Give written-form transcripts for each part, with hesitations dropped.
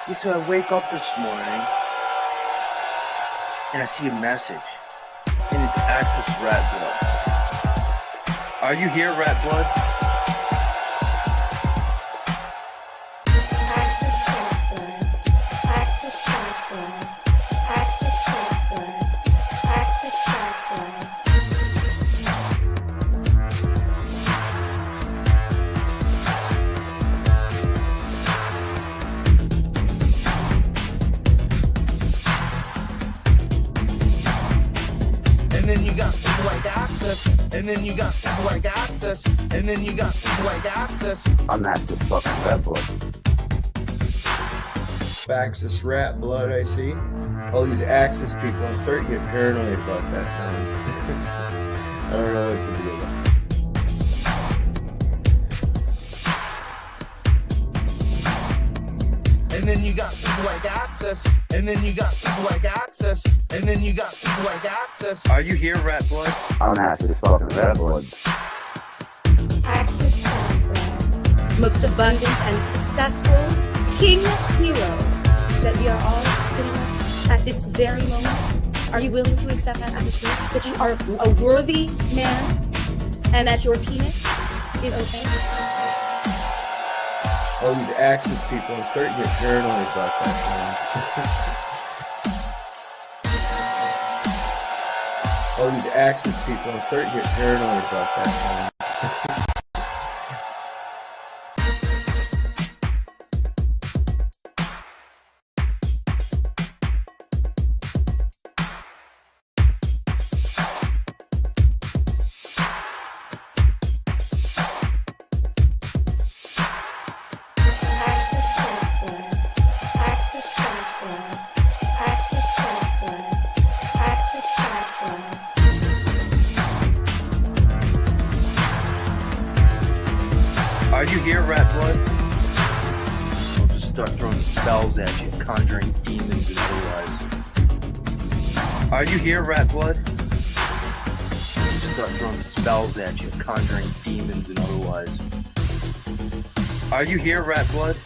Yeah, so I wake up this morning and I see a message, and it's Access Rattblood. Are you here, Rattblood? And then you got people like Access, and then you got people like Access, and then you got people like Access. I'm not just fucking Rattblood. Access Rattblood, I see. All these Access people, I'm starting to get paranoid about that now. I don't know what to do about it. And then you got people like Access, and then you got people like Access, and then you got people like Access. Are you here, Rattblood? I'm not just fucking Rattblood. Access Rattblood, most abundant and successful king hero that we are all sitting at this very moment. Are you willing to accept that as a truth? That you are a worthy man and that your penis is okay? all these Access people, I'm starting to get paranoid about that now. All these Access people, I'm starting to get paranoid about that now. Are you here, Rattblood? I'll just start throwing spells at you, conjuring demons and otherwise. Are you here, Rattblood? I'll just start throwing spells at you, conjuring demons and otherwise. Are you here, Rattblood?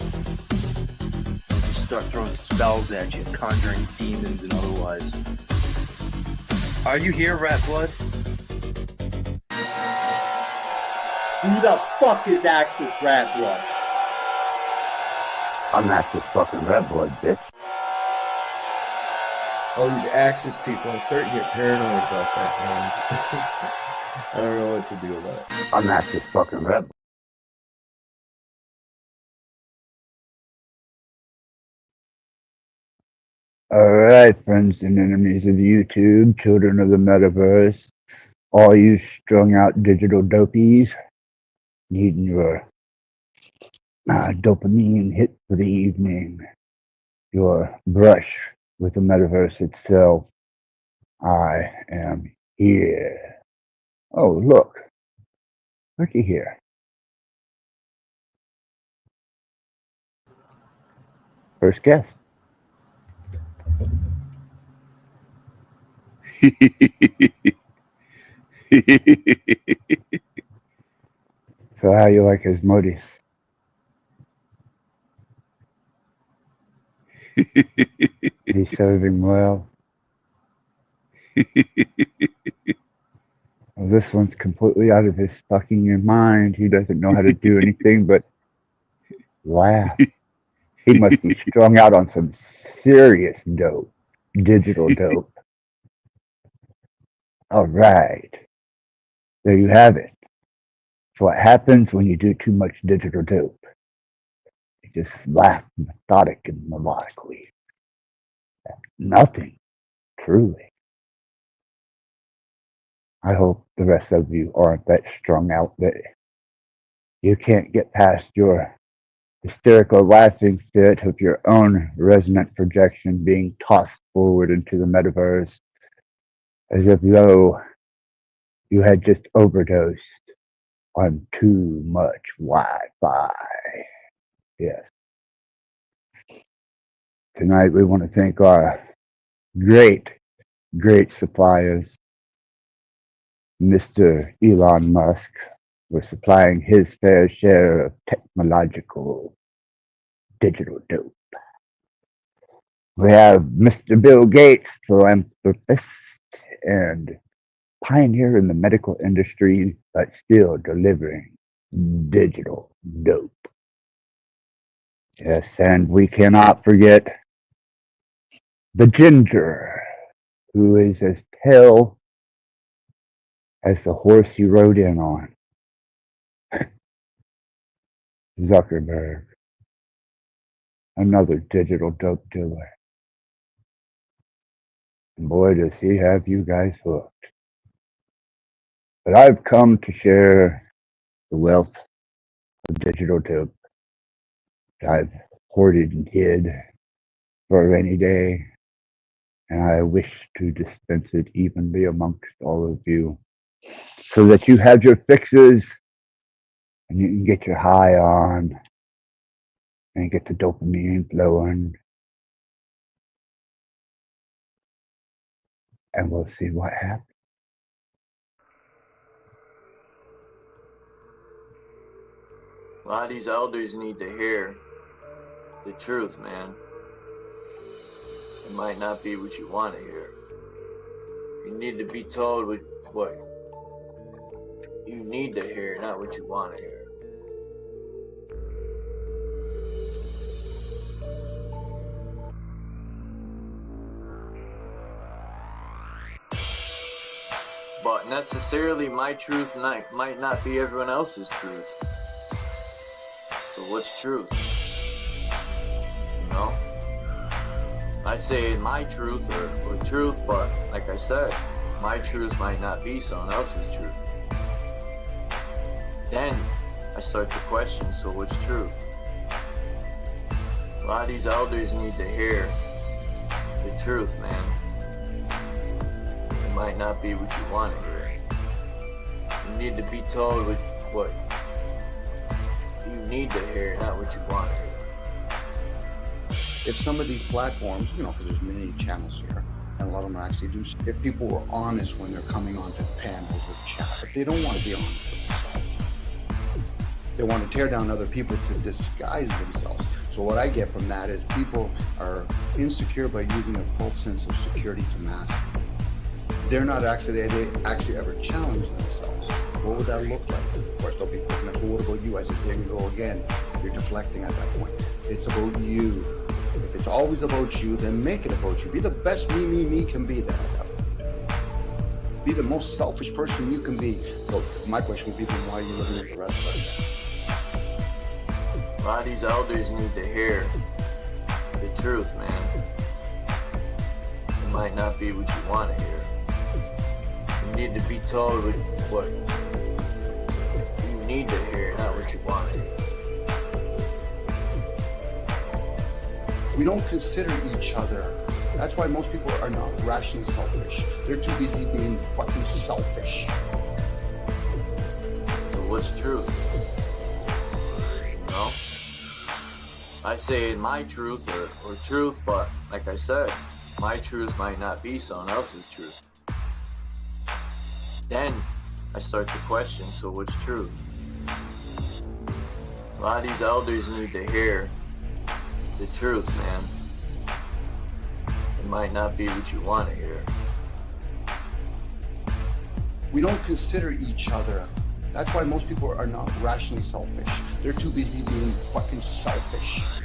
I'll just start throwing spells at you, conjuring demons and otherwise. Are you here, Rattblood? Who the fuck is Access Rattblood? I'm not just fucking Rattblood, bitch. All these Access people, I'm starting to get paranoid about that now. I don't know what to do about it. I'm not just fucking Rattblood. Alright, friends and enemies of YouTube, children of the metaverse, all you strung out digital dopies needing your dopamine hit for the evening, your brush with the metaverse itself. I am here. Oh, looky here. First guest. So how you like his modis? He's serving well. Well, this one's completely out of his fucking mind. He doesn't know how to do anything but laugh. He must be strung out on some serious dope, digital dope. All right, there you have it. It's what happens when you do too much digital dope. You just laugh methodic and melodically. Nothing, truly. I hope the rest of you aren't that strung out that you can't get past your hysterical laughing fit of your own resonant projection being tossed forward into the metaverse as if though you had just overdosed on too much Wi-Fi. Yes. Tonight we want to thank our great suppliers, Mr. Elon Musk, for supplying his fair share of technological digital dope. We have Mr. Bill Gates, philanthropist and pioneer in the medical industry, but still delivering digital dope. Yes, and we cannot forget the ginger, who is as pale as the horse you rode in on, Zuckerberg, another digital dope dealer. And boy, does he have you guys hooked. But I've come to share the wealth of digital dope that I've hoarded and hid for a rainy day, and I wish to dispense it evenly amongst all of you so that you have your fixes and you can get your high on and get the dopamine flowing, and we'll see what happens. A lot of these elders need to hear the truth, man. It might not be what you want to hear. You need to be told what you need to hear, not what you want to hear. But necessarily my truth might not be everyone else's truth. So what's truth? You know? I say my truth or truth, but like I said, my truth might not be someone else's truth. Then I start to question, so what's truth? A lot of these elders need to hear the truth, man. It might not be what you want to hear. You need to be told what you need to hear, not what you want to hear. If some of these platforms, because there's many channels here, and a lot of them actually do, if people were honest when they're coming onto the panels or chat, if they don't want to be honest with themselves, they want to tear down other people to disguise themselves. So what I get from that is people are insecure by using a false sense of security to mask. They're not actually, they actually ever challenge themselves. What would that look like? Of course, they'll be quick enough. Well, what about you? I said, there you go again. You're deflecting at that point. It's about you. If it's always about you, then make it about you. Be the best me can be there. Be the most selfish person you can be. So my question would be, then why are you living with the rest of us? A lot of these elders need to hear the truth, man. It might not be what you want to hear. You need to be told what you need to hear, not what you want to hear. We don't consider each other. That's why most people are not rationally selfish. They're too busy being fucking selfish. So what's truth? You know? I say my truth or truth, but like I said, my truth might not be someone else's truth. Then I start to question, so what's truth? A lot of these elders need to hear the truth, man. It might not be what you want to hear. We don't consider each other. That's why most people are not rationally selfish. They're too busy being fucking selfish.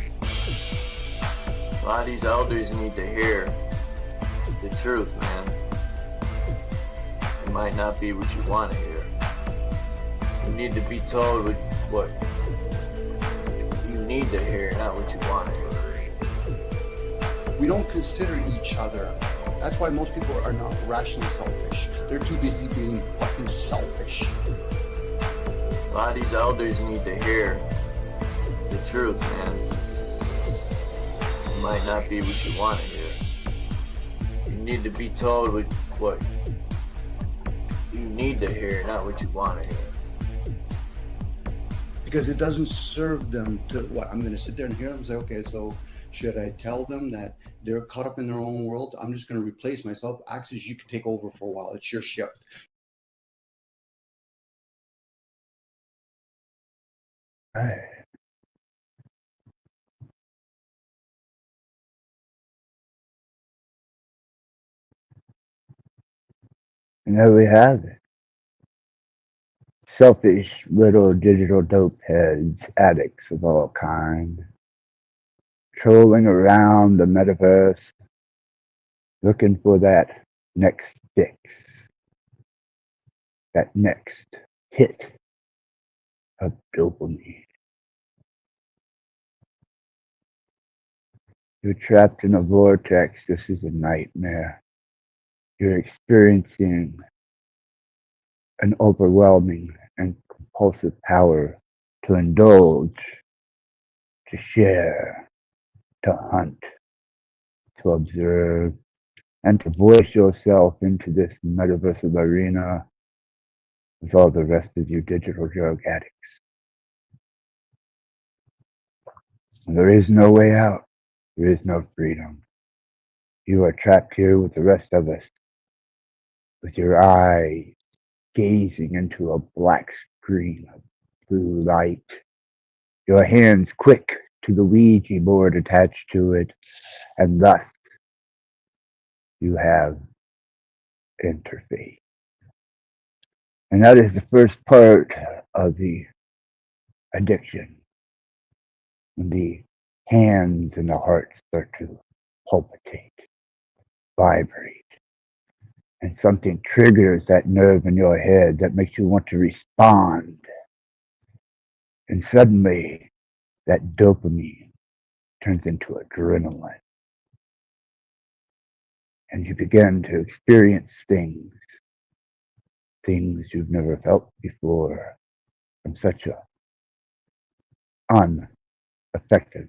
A lot of these elders need to hear the truth, man. It might not be what you want to hear. You need to be told what you need to hear, not what you want to hear. We don't consider each other. That's why most people are not rationally selfish. They're too busy being fucking selfish. A lot of these elders need to hear the truth, man. It might not be what you want to hear. You need to be told what you need to hear, not what you want to hear. Because it doesn't serve them to, what, I'm going to sit there and hear them say, okay, so should I tell them that they're caught up in their own world? I'm just going to replace myself. Axis, you can take over for a while. It's your shift. Right. And there we have it. Selfish little digital dope heads, addicts of all kinds, trolling around the metaverse, looking for that next fix, that next hit of dopamine. You're trapped in a vortex. This is a nightmare. You're experiencing an overwhelming and compulsive power to indulge, to share, to hunt, to observe, and to voice yourself into this metaversial arena with all the rest of you digital drug addicts. And there is no way out. There is no freedom. You are trapped here with the rest of us, with your eyes gazing into a black screen of blue light, your hands quick to the Ouija board attached to it, and thus you have interface. And that is the first part of the addiction. When the hands and the heart start to palpitate, vibrate, and something triggers that nerve in your head that makes you want to respond. And suddenly, that dopamine turns into adrenaline. And you begin to experience things you've never felt before from such a ineffective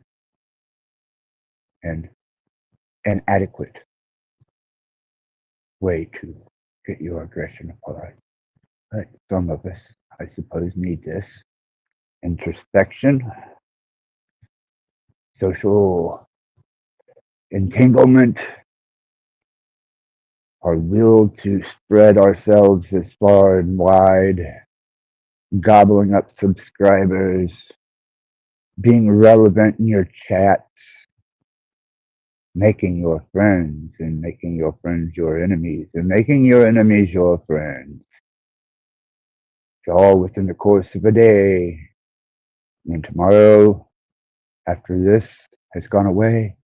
and inadequate way to get your aggression apart. But some of us, I suppose, need this introspection, social entanglement, our will to spread ourselves as far and wide, gobbling up subscribers, being relevant in your chats, making your friends and making your friends your enemies and making your enemies your friends. It's all within the course of a day. And tomorrow, after this has gone away,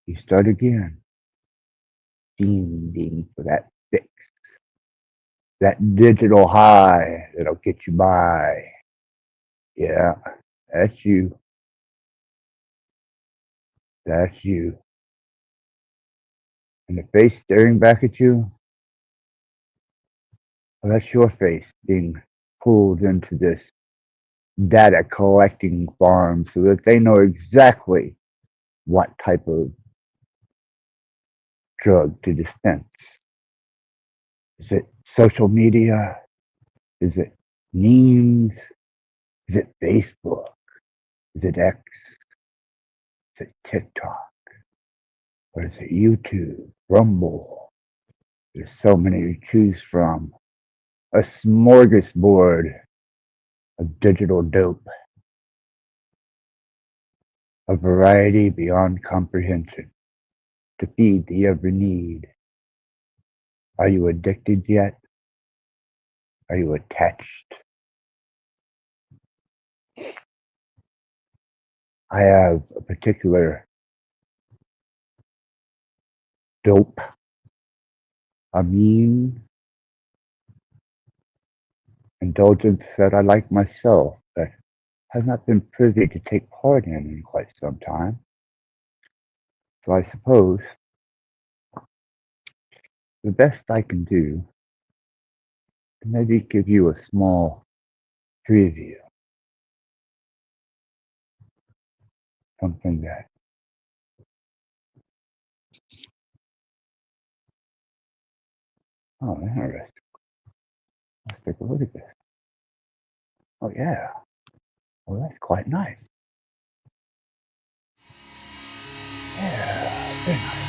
you start again. Fiending for that fix, that digital high that'll get you by. Yeah, that's you. That's you. And the face staring back at you, well, that's your face being pulled into this data collecting farm so that they know exactly what type of drug to dispense. Is it social media? Is it memes? Is it Facebook? Is it X? Is it TikTok? Or is it YouTube? Rumble? There's so many to choose from. A smorgasbord of digital dope. A variety beyond comprehension to feed the every need. Are you addicted yet? Are you attached? I have a particular dope, amine, indulgence that I like myself that has not been privy to take part in quite some time. So I suppose the best I can do is maybe give you a small preview. Something that interesting. Let's take a look at this. Oh yeah. Well, that's quite nice. Yeah, very nice.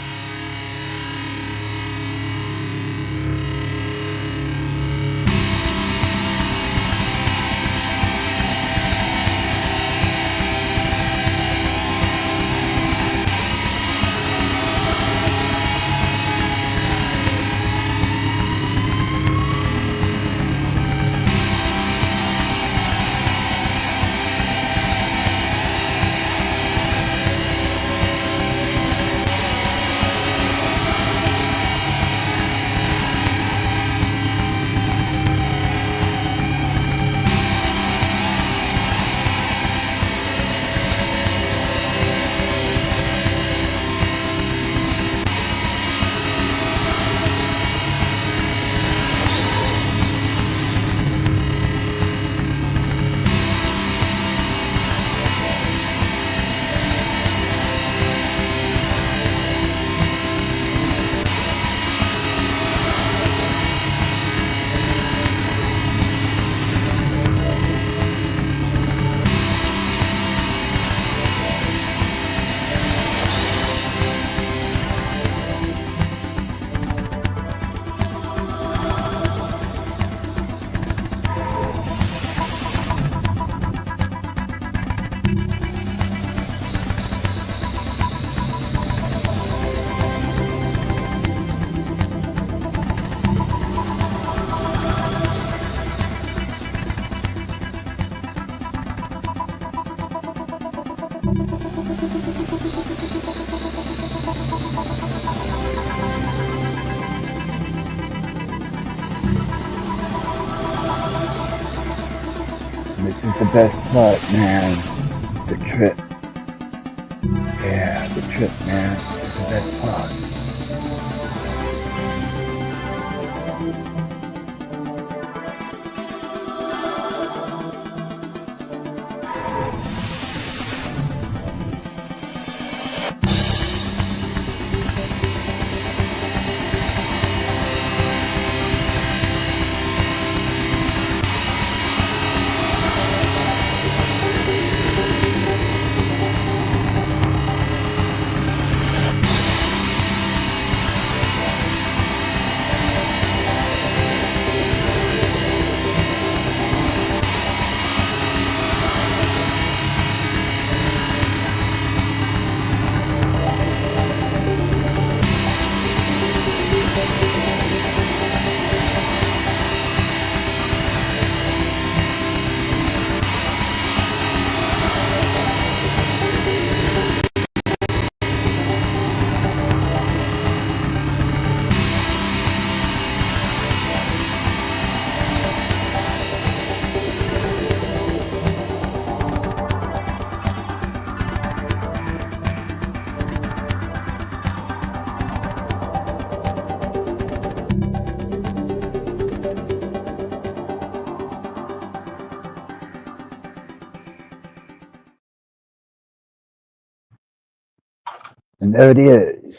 This is the best part, man. The trip. Yeah, the trip, man. This is the best part. And there it is.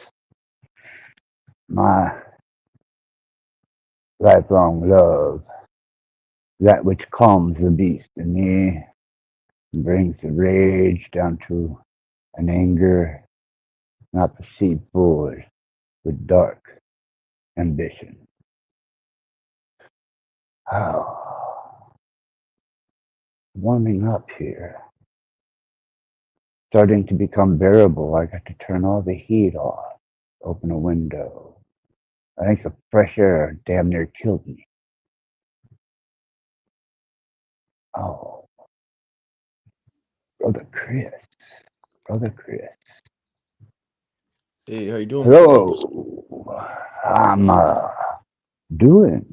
My lifelong love. That which calms the beast in me and brings the rage down to an anger not perceived forward with dark ambition. Oh, warming up here. Starting to become bearable. I got to turn all the heat off, open a window. I think the fresh air damn near killed me. Oh, Brother Chris. Brother Chris. Hey, how you doing? Hello. I'm doing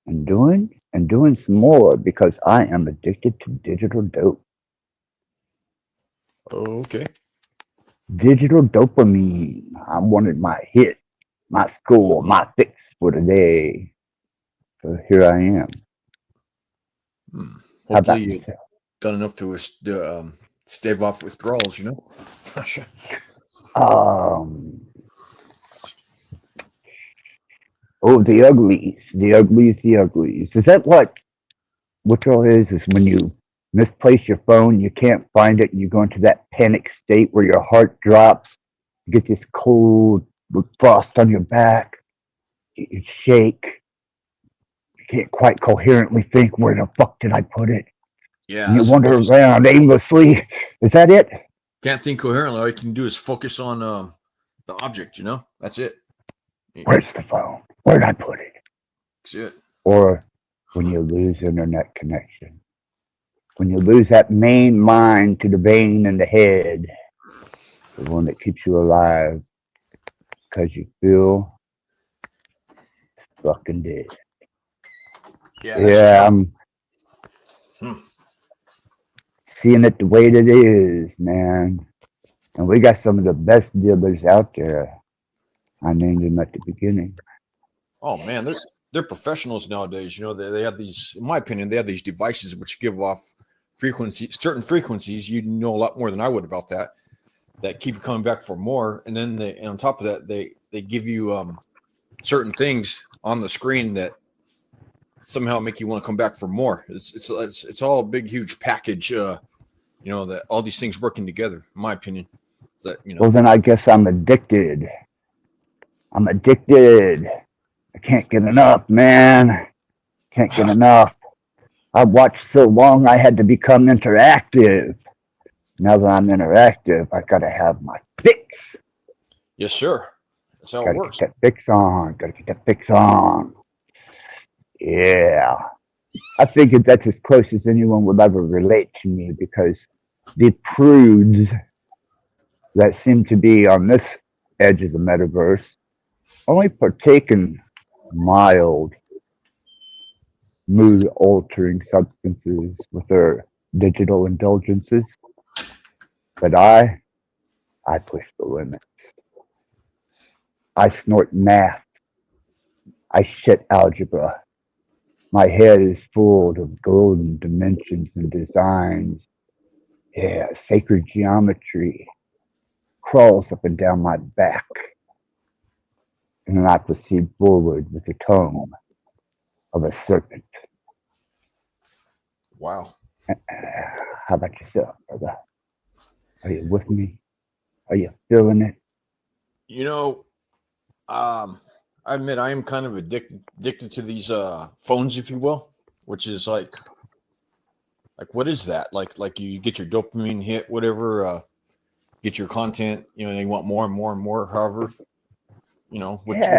and doing some more because I am addicted to digital dope. Oh, okay. Digital dopamine. I wanted my hit, my score, my fix for the day. So here I am. How about Hopefully you've yourself? done enough to stave off withdrawals, you know? Oh, the uglies. The uglies, the uglies. Is that what withdrawal is when you misplace your phone, you can't find it, and you go into that panic state where your heart drops, you get this cold frost on your back, you shake, you can't quite coherently think, where the fuck did I put it? Yeah, And you that's wander what around aimlessly. Is that it? can't think coherently. All you can do is focus on the object, you know? That's it. Where's the phone? Where did I put it? That's it. Or when you lose internet connection. When you lose that main line to the vein in the head, the one that keeps you alive, because you feel fucking dead. Yeah, that's Yeah, tough. I'm seeing it the way that it is, man. And we got some of the best dealers out there. I named them at the beginning. Oh man, they're professionals nowadays. You know, they have these, in my opinion, they have these devices which give off certain frequencies. You know a lot more than I would about that keep you coming back for more. And then and on top of that, they give you certain things on the screen that somehow make you want to come back for more. It's all a big huge package. You know, that all these things working together. In my opinion, that Well, then I guess I'm addicted. I'm addicted. I can't get enough, man. Can't get enough. I watched so long I had to become interactive. Now that I'm interactive, I gotta have my fix. Yes, sir. That's how it Gotta works. get that fix on. Gotta get that fix on. Yeah. I figured that's as close as anyone would ever relate to me because the prudes that seem to be on this edge of the metaverse only partaking mild mood altering substances with their digital indulgences. But I push the limits. I snort math. I shit algebra. My head is full of golden dimensions and designs. Yeah, sacred geometry crawls up and down my back. And then I proceed forward with the tongue of a serpent. Wow. How about yourself, brother? Are you with me? Are you feeling it? You know, I admit I am kind of addicted to these phones, if you will, which is like what is that? Like you get your dopamine hit, whatever, get your content, you know, and you want more and more and more, however, you know, whichever,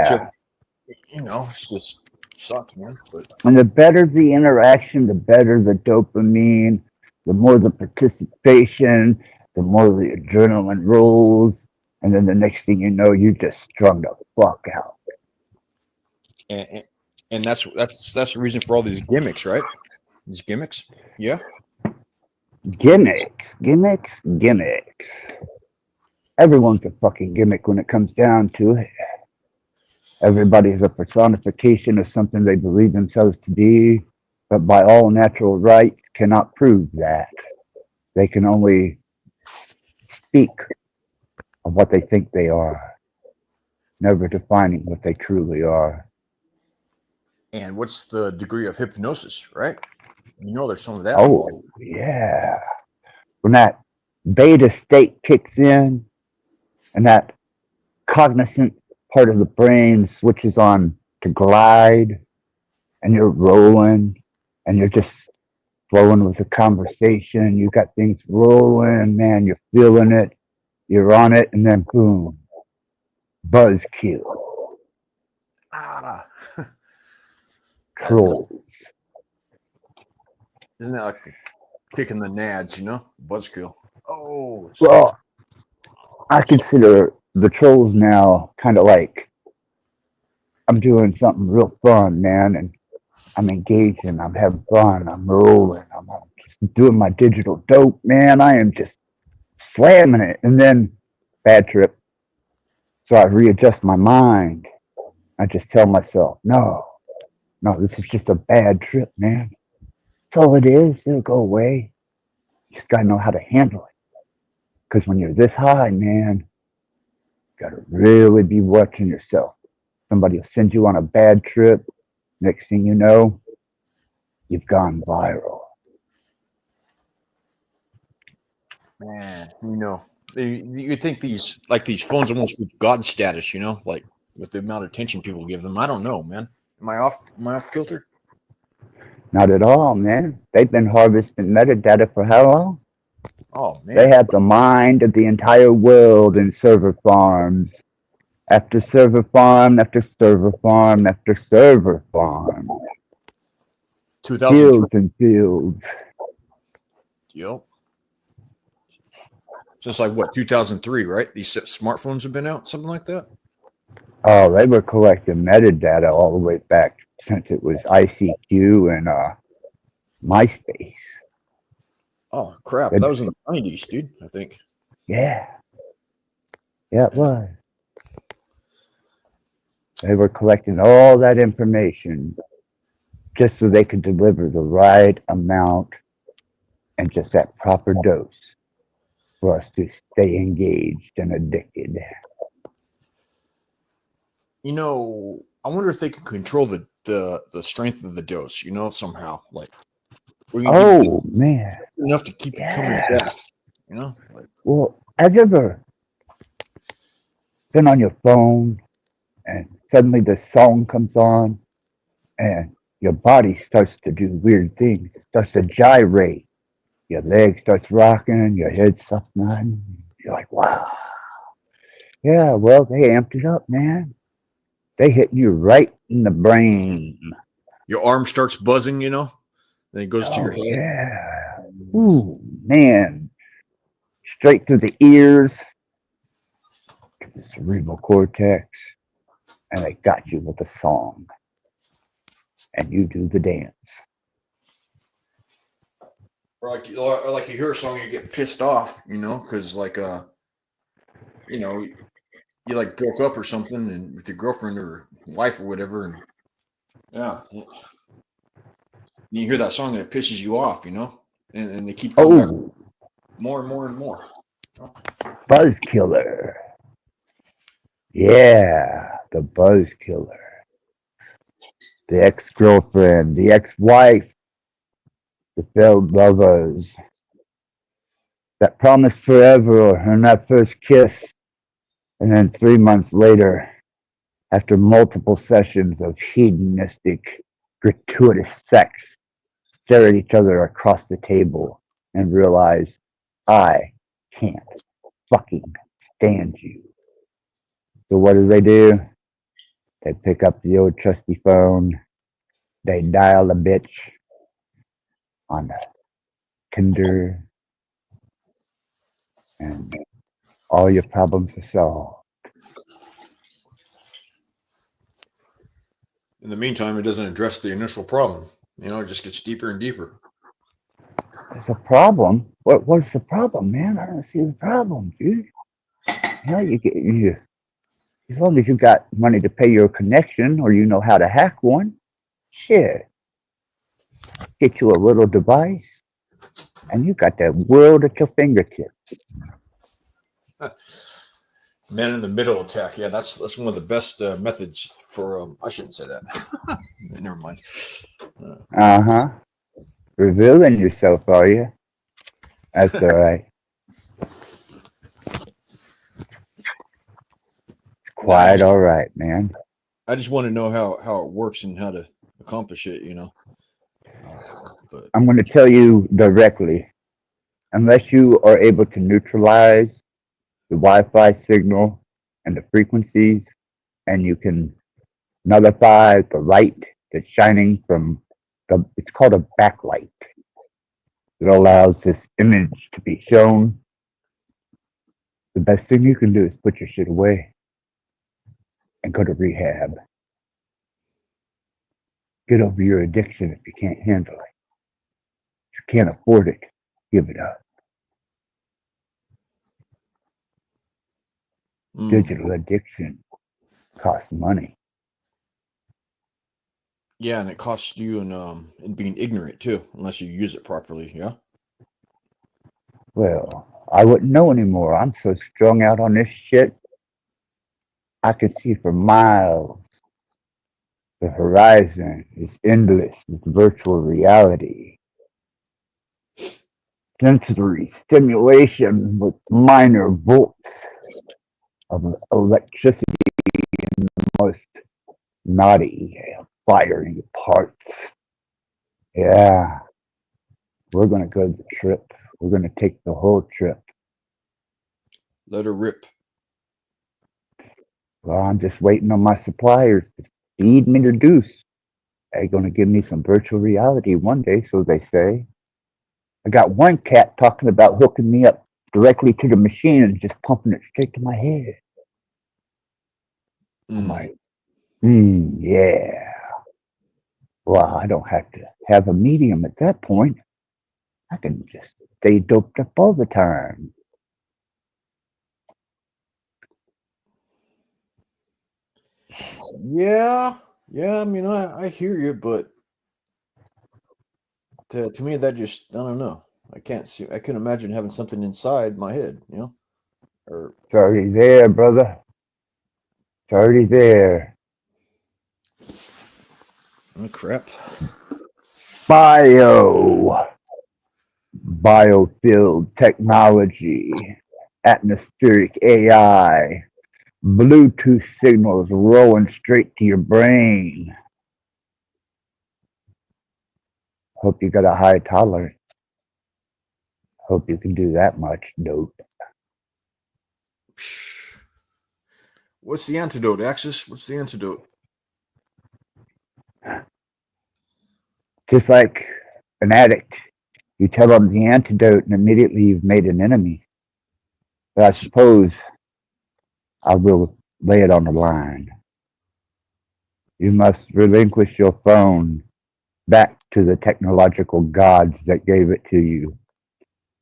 Yeah. you know, it's just sucks, man. But And the better the interaction, the better the dopamine, the more the participation, the more the adrenaline rolls. And then the next thing you know, you just strung the fuck out. and, and that's the reason for all these gimmicks, right? These gimmicks, yeah. Gimmicks. Everyone's a fucking gimmick when it comes down to it. Everybody's a personification of something they believe themselves to be, but by all natural rights cannot prove that. They can only speak of what they think they are, never defining what they truly are. And what's the degree of hypnosis, right? You know, there's some of that. Oh, involved. yeah. When that beta state kicks in and that cognizant part of the brain switches on to glide and you're rolling and you're just flowing with the conversation. You got things rolling, man. You're feeling it. You're on it. And then boom, buzzkill. Ah, Trolls. isn't that like kicking the nads, you know? Buzzkill. Oh, Well, I consider the trolls now kind of like I'm doing something real fun, man, and I'm engaging, I'm having fun, I'm rolling, I'm just doing my digital dope, man. I am just slamming it, and then bad trip. So I readjust my mind. I just tell myself, no, this is just a bad trip, man. That's all it is. It'll go away. You just gotta know how to handle it. Because when you're this high, man, you gotta really be watching yourself. Somebody will send you on a bad trip. Next thing you know, you've gone viral. man, you know, you think these phones almost with God status, you know, like with the amount of attention people give them. I don't know, man. Am I off kilter? Not at all, man. They've been harvesting metadata for how long? Oh man, They have the mind of the entire world in server farms. After server farm, after server farm, after server farm. 2000. Fields and fields. Yep. Since like what 2003, right? These smartphones have been out, something like that. Oh, they were collecting metadata all the way back since it was ICQ and MySpace. Oh crap, that was in the 90s, dude. I think. Yeah, it was. They were collecting all that information just so they could deliver the right amount and just that proper dose for us to stay engaged and addicted. You know, I wonder if they can control the strength of the dose. You know, somehow, like we can give Oh, man. enough to keep it coming back. You know, like, Well, have you ever been on your phone and suddenly the song comes on and your body starts to do weird things? It starts to gyrate. Your leg starts rocking, your head starts nodding. You're like, wow. Yeah, well, they amped it up, man. They hit you right in the brain. your arm starts buzzing. You know, then it goes to your Oh, head. yeah. Ooh, man. Straight through the ears, the cerebral cortex, and they got you with a song, and you do the dance. Or like you hear a song, you get pissed off, because you like broke up or something, and with your girlfriend or wife or whatever, and yeah, you hear that song and it pisses you off, and they keep coming back Oh, more and more and more. Buzz Killer. Yeah, the Buzz Killer. The ex-girlfriend, the ex-wife, the failed lovers that promised forever on that first kiss, and then 3 months later, after multiple sessions of hedonistic, gratuitous sex, stare at each other across the table and realize, I can't fucking stand you. So what do? They pick up the old trusty phone, they dial a bitch on Tinder, and all your problems are solved. In the meantime, it doesn't address the initial problem. It just gets deeper and deeper. It's a problem. What's the problem, man? I don't see the problem, dude. As long as you got money to pay your connection or you know how to hack one, shit. Get you a little device and you got the world at your fingertips. Man in the middle attack. Yeah, that's one of the best methods for. I shouldn't say that. Never mind. Uh-huh. Revealing yourself, are you? That's all right. It's quite all right, man. I just want to know how it works and how to accomplish it, But I'm going to tell you directly. Unless you are able to neutralize the Wi-Fi signal and the frequencies, and you can nullify the light that's shining from it's called a backlight. It allows this image to be shown. The best thing you can do is put your shit away and go to rehab. Get over your addiction if you can't handle it. If you can't afford it, give it up. Digital addiction costs money. Yeah, and it costs you in being ignorant too, unless you use it properly. Yeah. Well, I wouldn't know anymore. I'm so strung out on this shit. I can see for miles. The horizon is endless with virtual reality. Sensory stimulation with minor volts of electricity in the most naughty, fiery parts. Yeah, we're going to go the trip. We're going to take the whole trip. Let her rip. Well, I'm just waiting on my suppliers to feed me the deuce. They're going to give me some virtual reality one day, so they say. I got one cat talking about hooking me up directly to the machine and just pumping it straight to my head. I'm like, yeah. Well, I don't have to have a medium at that point. I can just stay doped up all the time. Yeah. I mean, I hear you, but to me, that just, I don't know. I couldn't imagine having something inside my head, Or It's already there, brother. It's already there. oh, crap. Biofilled technology, atmospheric AI, Bluetooth signals rolling straight to your brain. Hope you got a high tolerance. Hope you can do that much dope. What's the antidote, Axis? What's the antidote? Just like an addict, you tell them the antidote and immediately you've made an enemy. But I suppose I will lay it on the line. You must relinquish your phone back to the technological gods that gave it to you.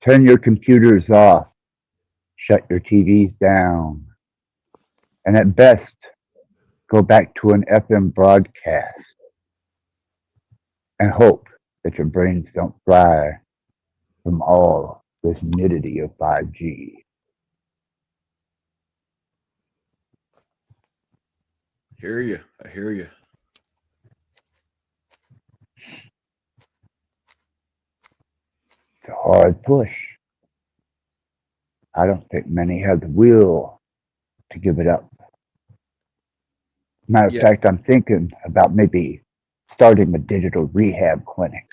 Turn your computers off, shut your TVs down, and at best, go back to an FM broadcast and hope that your brains don't fry from all this nudity of 5G. Hear you. I hear you. It's a hard push. I don't think many have the will to give it up. Matter of Yeah. fact, I'm thinking about maybe starting a digital rehab clinic.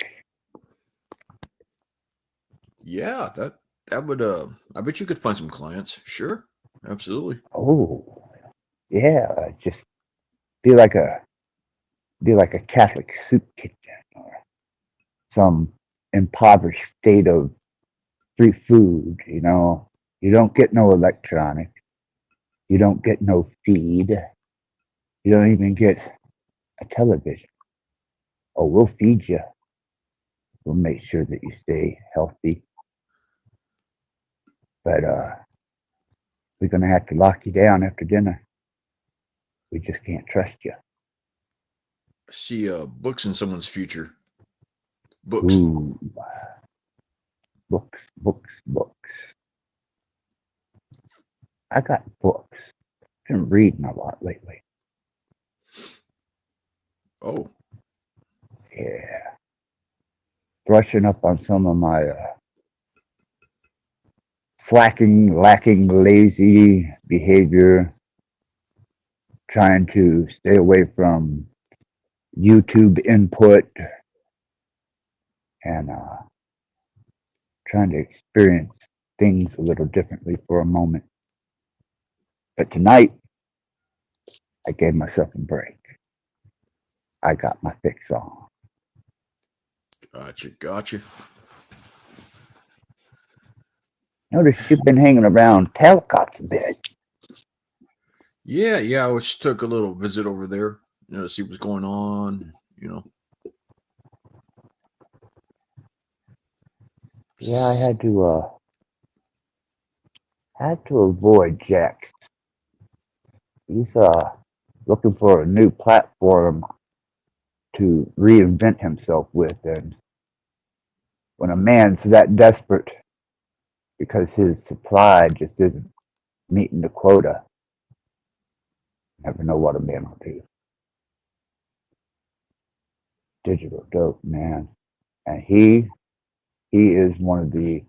Yeah, that would I bet you could find some clients. Sure. Absolutely. Oh, yeah, just be like a Catholic soup kitchen or some impoverished state of free food. You don't get no electronic, you don't get no feed, you don't even get a television. Oh, we'll feed you. We'll make sure that you stay healthy, but we're gonna have to lock you down after dinner. We just can't trust you. See books in someone's future. Books. Ooh, books, books, books. I got books. Been reading a lot lately. Oh, Yeah, brushing up on some of my slacking, lacking, lazy behavior. Trying to stay away from YouTube input and trying to experience things a little differently for a moment. But tonight, I gave myself a break. I got my fix on. gotcha. Notice you've been hanging around Talcott's a bit. Yeah, I just took a little visit over there, to see what's going on, Yeah, I had to avoid Jax. He's looking for a new platform to reinvent himself with, and when a man's that desperate because his supply just isn't meeting the quota, never know what a man will do. Digital dope, man. And he is one of the,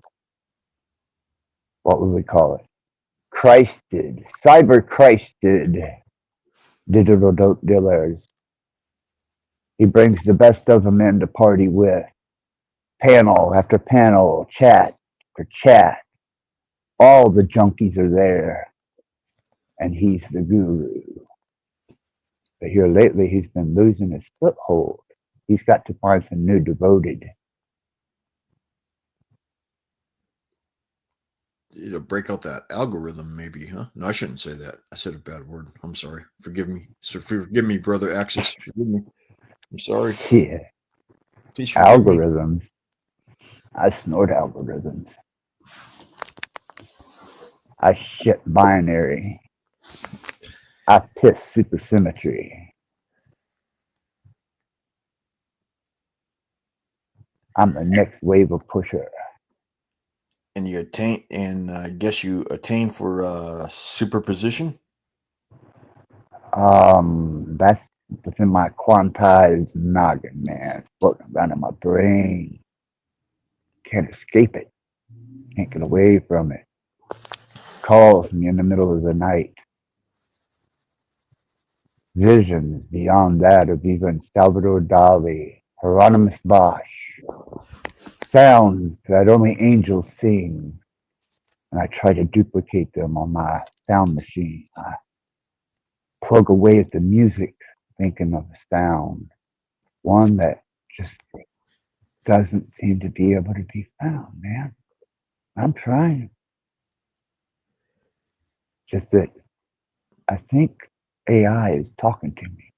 what would we call it? Christed, cyber Christed digital dope dealers. He brings the best of them in to party with. Panel after panel, chat after chat. All the junkies are there. And he's the guru. But here lately, he's been losing his foothold. He's got to find some new devoted. Break out that algorithm, maybe, huh? No, I shouldn't say that. I said a bad word. I'm sorry. Forgive me. So forgive me, brother Axis. Forgive me. I'm sorry. Yeah, Please forgive me. algorithms. I snort algorithms. I shit binary. I piss supersymmetry. I'm the next wave of pusher. And you attain, and I guess you attain for superposition. That's within my quantized noggin, man. Floating around in my brain. Can't escape it. Can't get away from it. Calls me in the middle of the night. Visions beyond that of even Salvador Dali, Hieronymus Bosch. Sounds that only angels sing. And I try to duplicate them on my sound machine. I plug away at the music, thinking of a sound. One that just doesn't seem to be able to be found, man. I'm trying. Just that I think AI is talking to me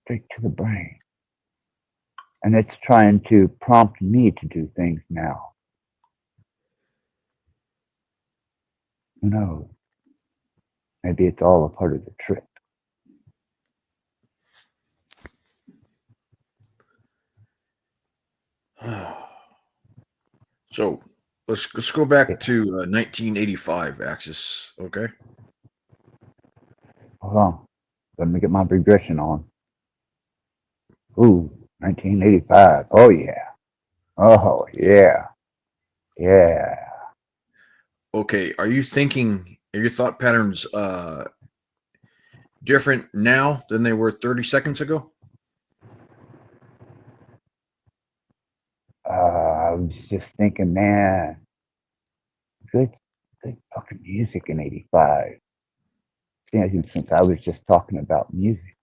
straight to the brain. And it's trying to prompt me to do things now. Who knows? Maybe it's all a part of the trick. So let's go back to 1985 Axis. Okay. Hold on. Let me get my regression on. Ooh, 1985. Oh, yeah. Oh, yeah. Yeah. Okay. Are you thinking? Are your thought patterns different now than they were 30 seconds ago? I was just thinking, man, good, good fucking music in '85. Since I was just talking about music,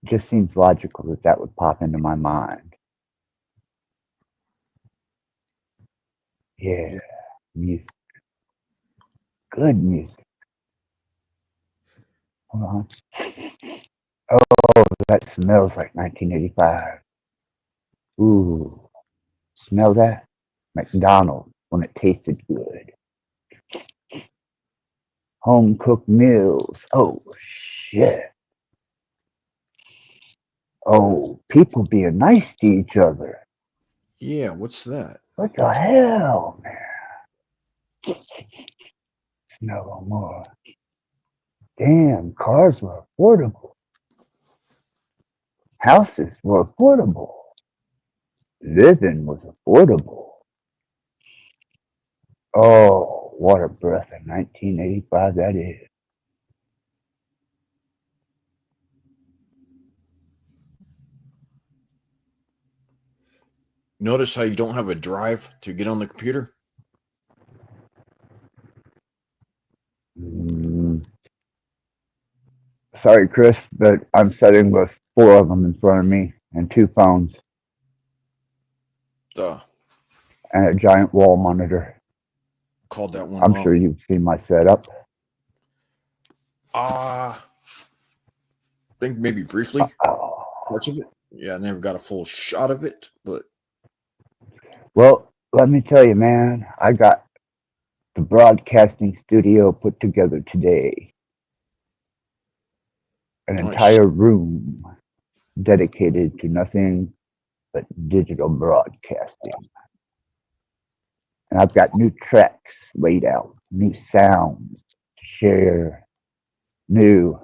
it just seems logical that that would pop into my mind. Yeah, Yeah. music, good music. Hold on. Oh, that smells like 1985. Ooh, smell that? McDonald's when it tasted good. Home cooked meals. Oh, shit. Oh, people being nice to each other. Yeah. What's that? What the hell, man? No more. Damn, cars were affordable. Houses were affordable. Living was affordable. Oh, what a breath in 1985 that is. Notice how you don't have a drive to get on the computer? Mm, sorry, Chris, but I'm sitting with four of them in front of me and two phones Duh. and a giant wall monitor. Called that one I'm off. sure you've seen my setup. I think maybe briefly Oh. parts of it. Yeah, I never got a full shot of it, but Well, let me tell you, man, I got the broadcasting studio put together today. An nice. entire room dedicated to nothing but digital broadcasting. And I've got new tracks laid out, new sounds to share, new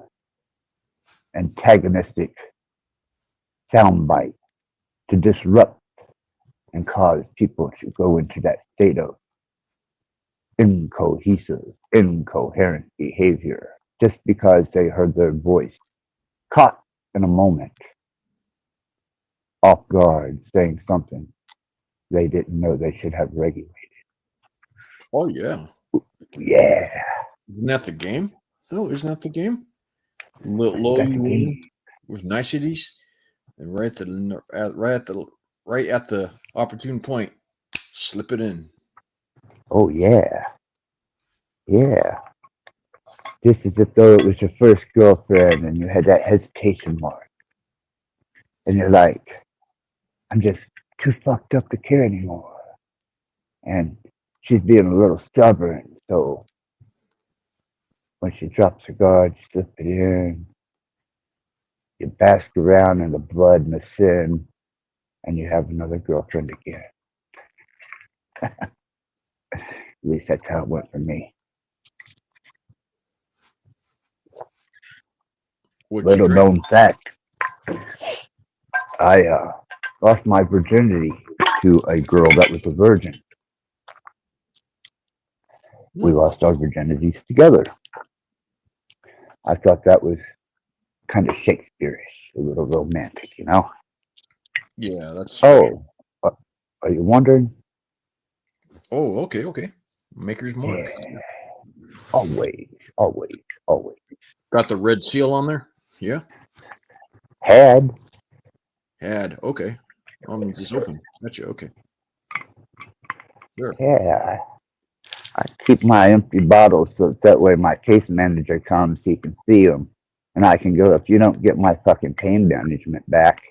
antagonistic sound bites to disrupt and cause people to go into that state of incohesive, incoherent behavior just because they heard their voice caught in a moment, off guard, saying something they didn't know they should have regulated. Oh yeah. Yeah, Isn't that the game? So isn't that the game? Low that's the you game. in with niceties, and right at the opportune point, slip it in. Oh yeah, yeah. Just as if though it was your first girlfriend and you had that hesitation mark. And you're like, I'm just too fucked up to care anymore. And she's being a little stubborn. So when she drops her guard, you slip it in. You bask around in the blood and the sin, and you have another girlfriend again. At least that's how it went for me. What'd you Little drink? known fact, I lost my virginity to a girl that was a virgin. We lost our virginities together. I thought that was kind of Shakespearean, a little romantic, you know? Yeah, that's special. Oh, are you wondering? Oh, okay. Maker's mark. Yeah, always, always, always. Got the red seal on there. Yeah, Had, had. Okay. Oh, means it's open. Gotcha. Okay. Sure. yeah. I keep my empty bottles so that way my case manager comes, he can see them, and I can go. If you don't get my fucking pain management back,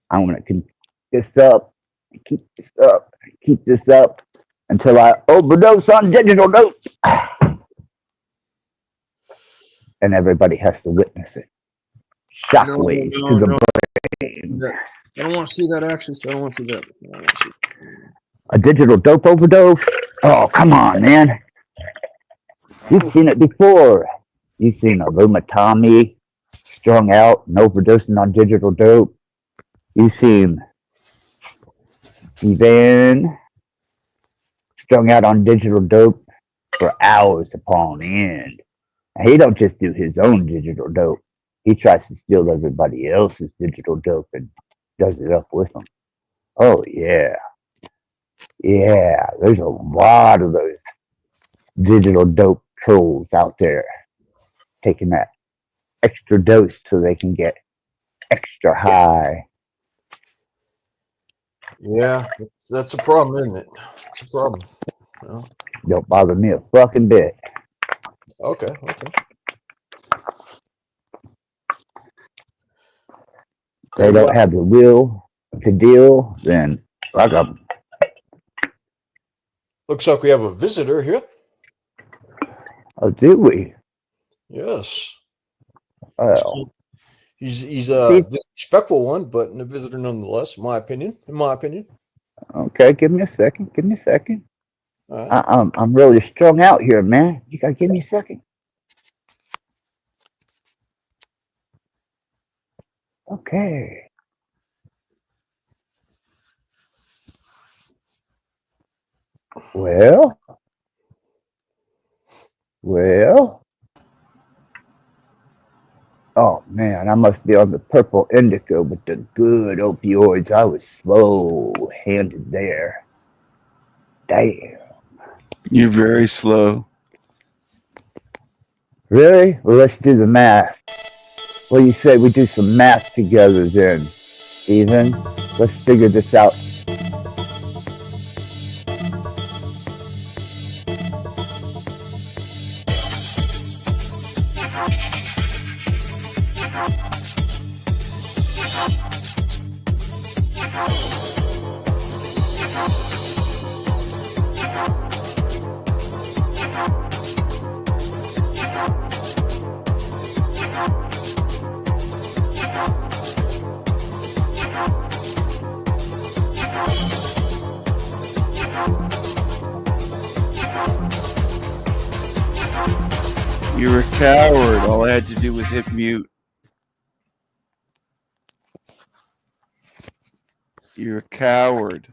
I'm gonna keep this up, keep this up, keep this up until I overdose on digital notes, and everybody has to witness it. Shockwave to the brain. I don't want to see that, Axis. I don't want to see that. I don't want to see. A digital dope overdose? Oh, come on, man. You've seen it before. You've seen Aluma Tommy strung out and overdosing on digital dope. You've seen Steven strung out on digital dope for hours upon end. And he don't just do his own digital dope. He tries to steal everybody else's digital dope and does it up with them. Oh, yeah. Yeah, there's a lot of those digital dope trolls out there taking that extra dose so they can get extra high. Yeah, that's a problem, isn't it? It's a problem. Yeah. Don't bother me a fucking bit. Okay. They don't have the will to deal, then fuck them. Looks like we have a visitor here. Oh, do we? Yes. Well, he's a disrespectful one, but a visitor nonetheless. In my opinion. Okay, give me a second. All right. I'm really strung out here, man. You gotta give me a second. Okay. Well. Oh man, I must be on the purple indica with the good opioids. I was slow-handed there. Damn. You're very slow. Really? Well, let's do the math. What do you say we do some math together then, Steven? Let's figure this out. You're a coward. All I had to do was hit mute. You're a coward.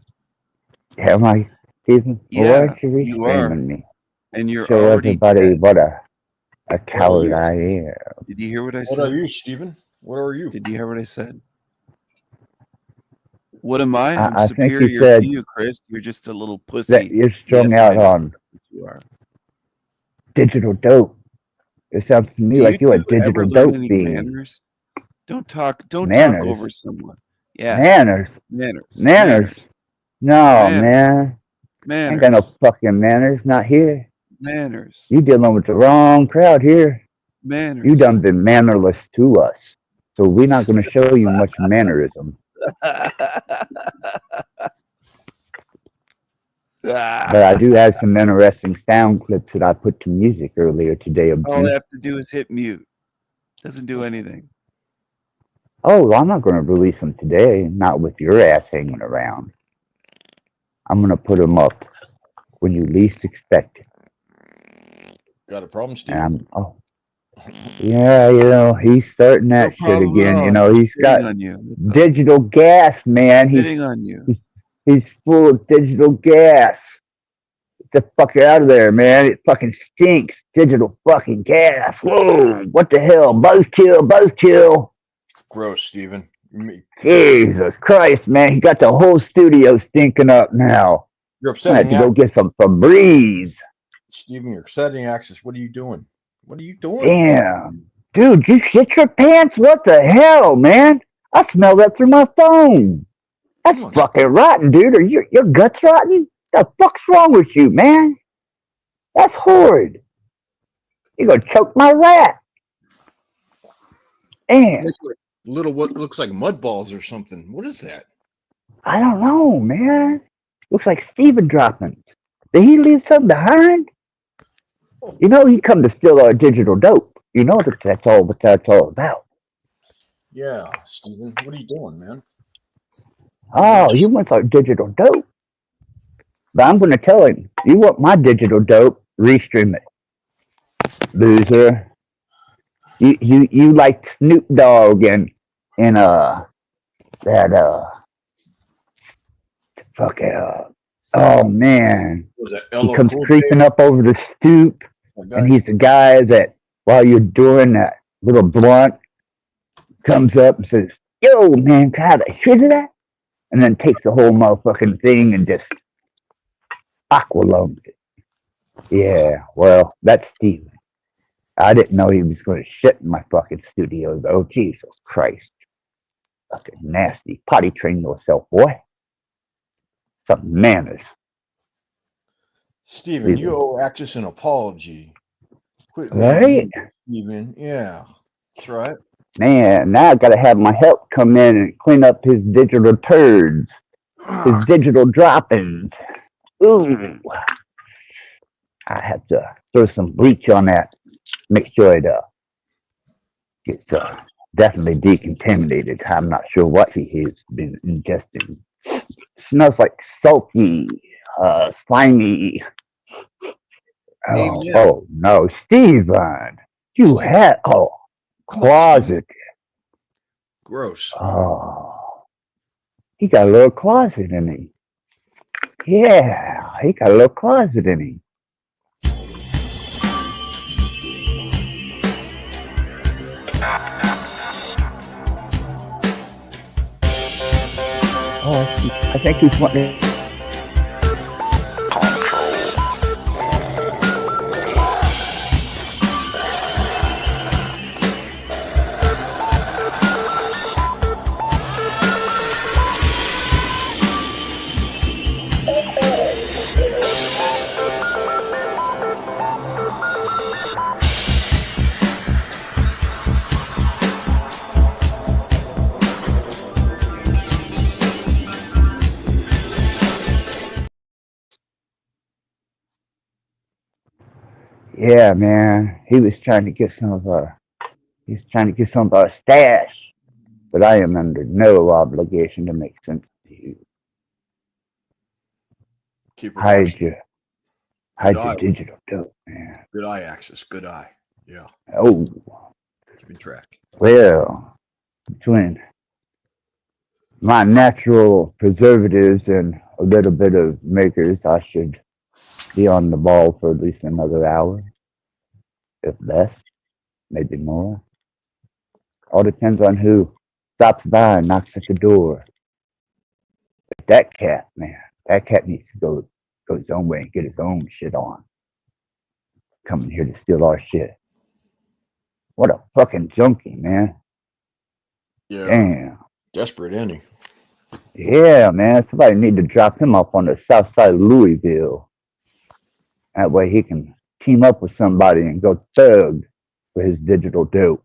Am I, Steven? Yeah, Why aren't you you are. reframing me? And you're Show already everybody dead. what a coward I am. Did you hear what I What said? are you, Steven? What are you? Did you hear what I said? What am I? I'm I think you superior said to you, Chris. You're just a little pussy. that you're strung Yes, out I know on you are. digital dope. It sounds to me Do like you you're a two digital ever learn dope any fiend. manners? Don't talk Manners? over someone. Yeah. Manners? Manners. No, Manners. man. Ain't got no Manners. fucking manners. Not here. Manners. You dealing with the wrong crowd here. Manners. You done been mannerless to us. So we're not going to show you much mannerism. But I do have some interesting sound clips that I put to music earlier today. All I have to do is hit mute. Doesn't do anything. Oh, I'm not going to release them today. Not with your ass hanging around. I'm going to put them up when you least expect it. Got a problem, Steven? And yeah, he's starting that shit again. He's got digital gas, man. Hitting on you. He's full of digital gas. Get the fuck out of there, man. It fucking stinks. Digital fucking gas. Whoa, what the hell? Buzzkill. Gross, Steven. Jesus Christ, man. He got the whole studio stinking up now. You're I upsetting had to go get some Febreze. Steven, you're upsetting Axis. What are you doing? Damn. Dude, you shit your pants? What the hell, man? I smell that through my phone. That's fucking rotten, dude. Are your guts rotten? The fuck's wrong with you, man? That's horrid. You're gonna choke my rat. And Looks like little what looks like mud balls or something. What is that? I don't know, man. Looks like Steven droppings. Did he leave something behind? You know he come to steal our digital dope. You know that's all what that's all about. Yeah, Steven, what are you doing, man? Oh, he wants our digital dope. But I'm gonna tell him, you want my digital dope, restream it. Loser. You like Snoop Dogg and that fuck it up. Oh man. Was that He LL comes Cool creeping J? up over the stoop That and guy? he's the guy that while you're doing that little blunt comes up and says, yo man, try to hear that? And then takes the whole motherfucking thing and just aqualungs it. Yeah, well, that's Steven. I didn't know he was going to shit in my fucking studio, though. Jesus Christ. Fucking nasty. Potty train yourself, boy. Some manners. Steven, you owe Axis an apology. Quit being Right? rude, Steven. Yeah, that's right. Man, now I gotta have my help come in and clean up his digital turds, his digital droppings. Ooh. I have to throw some bleach on that. Make sure it gets definitely decontaminated. I'm not sure what he has been ingesting. Smells like salty, slimy. Amen. Oh no, Steven, you Steven, had come on, Steven. closet. Gross. Oh, he got a little closet in him. Yeah, he got a little closet in him. Oh, I think he's wanting. Yeah, man, he was trying to get some of our. He's trying to get some of our stash, but I am under no obligation to make sense to you. Keep Hide production. your, Good hide eye. your digital dope, man. Good eye, Axis. Good eye. Yeah, Oh, keeping track. well, between my natural preservatives and a little bit of makers, I should be on the ball for at least another hour, if less, maybe more. All depends on who stops by and knocks at the door. But that cat, man, that cat needs to go his own way and get his own shit on. Coming here to steal our shit. What a fucking junkie, man. Yeah, Damn. desperate, ain't he? Yeah, man. Somebody need to drop him up on the south side of Louisville. That way he can team up with somebody and go thug for his digital dope.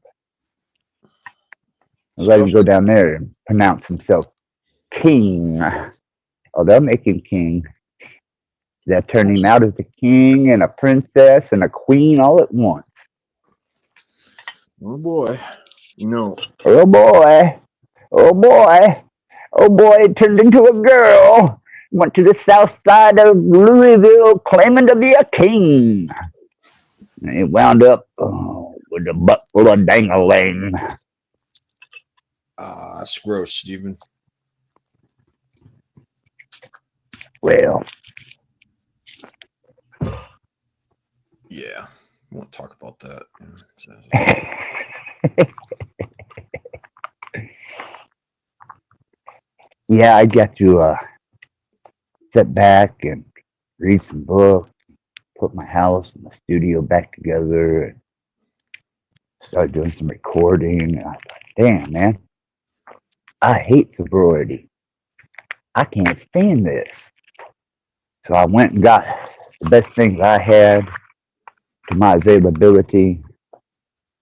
Let him Stuff's go down there and pronounce himself king. Oh, they'll make him king. They'll turn him out as a king and a princess and a queen all at once. oh boy. No, Oh boy. Oh boy. Oh boy, it turned into a girl. Went to the south side of Louisville claiming to be a king. And he wound up with a butt full of dang-a-lang. that's gross, Steven. Well, Yeah, we won't talk about that. yeah, I got to sit back and read some books, put my house and my studio back together, and start doing some recording. And I thought, damn, man, I hate sobriety. I can't stand this. So I went and got the best things I had to my availability,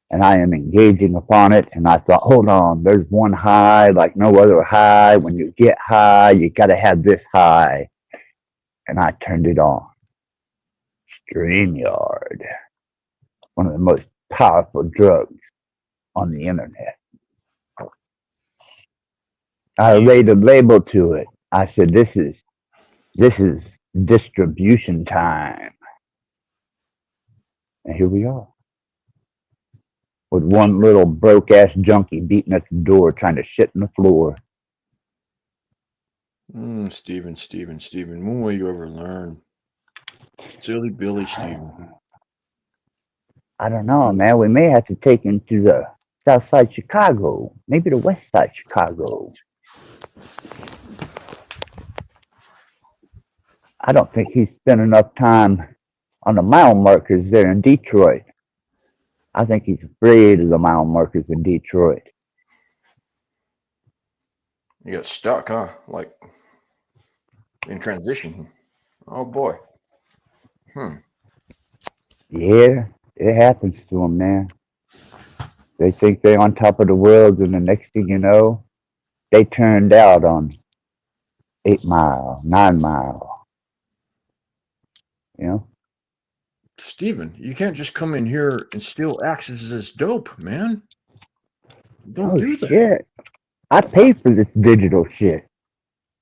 and I am engaging upon it. And I thought, hold on, there's one high like no other high. When you get high, you got to have this high. And I turned it on. StreamYard, one of the most powerful drugs on the internet. I laid a label to it. I said, this is distribution time. And here we are. With one little broke ass junkie beating at the door trying to shit in the floor. Steven, when will you ever learn? Silly Billy Steven. I don't know, man. We may have to take him to the south side Chicago, maybe the west side Chicago. I don't think he's spent enough time on the mile markers there in Detroit. I think he's afraid of the mile markers in Detroit. You got stuck, huh? Like in transition. Oh boy. Yeah, it happens to them, man. They think they're on top of the world, and the next thing you know, they turned out on 8 Mile, 9 Mile. You know? Steven, you can't just come in here and steal axes as dope, man. Don't do that. Shit. I paid for this digital shit.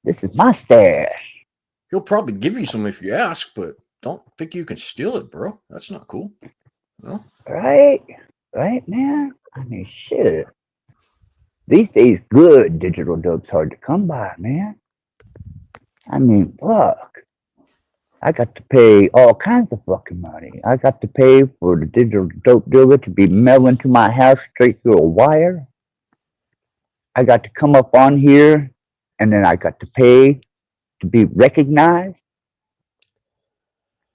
This is my stash. He'll probably give you some if you ask, but don't think you can steal it, bro. That's not cool. No? Right, man. I mean, shit. These days, good digital dope's hard to come by, man. I mean, fuck. I got to pay all kinds of fucking money. I got to pay for the digital dope dealer to be mailing to my house straight through a wire. I got to come up on here, and then I got to pay to be recognized.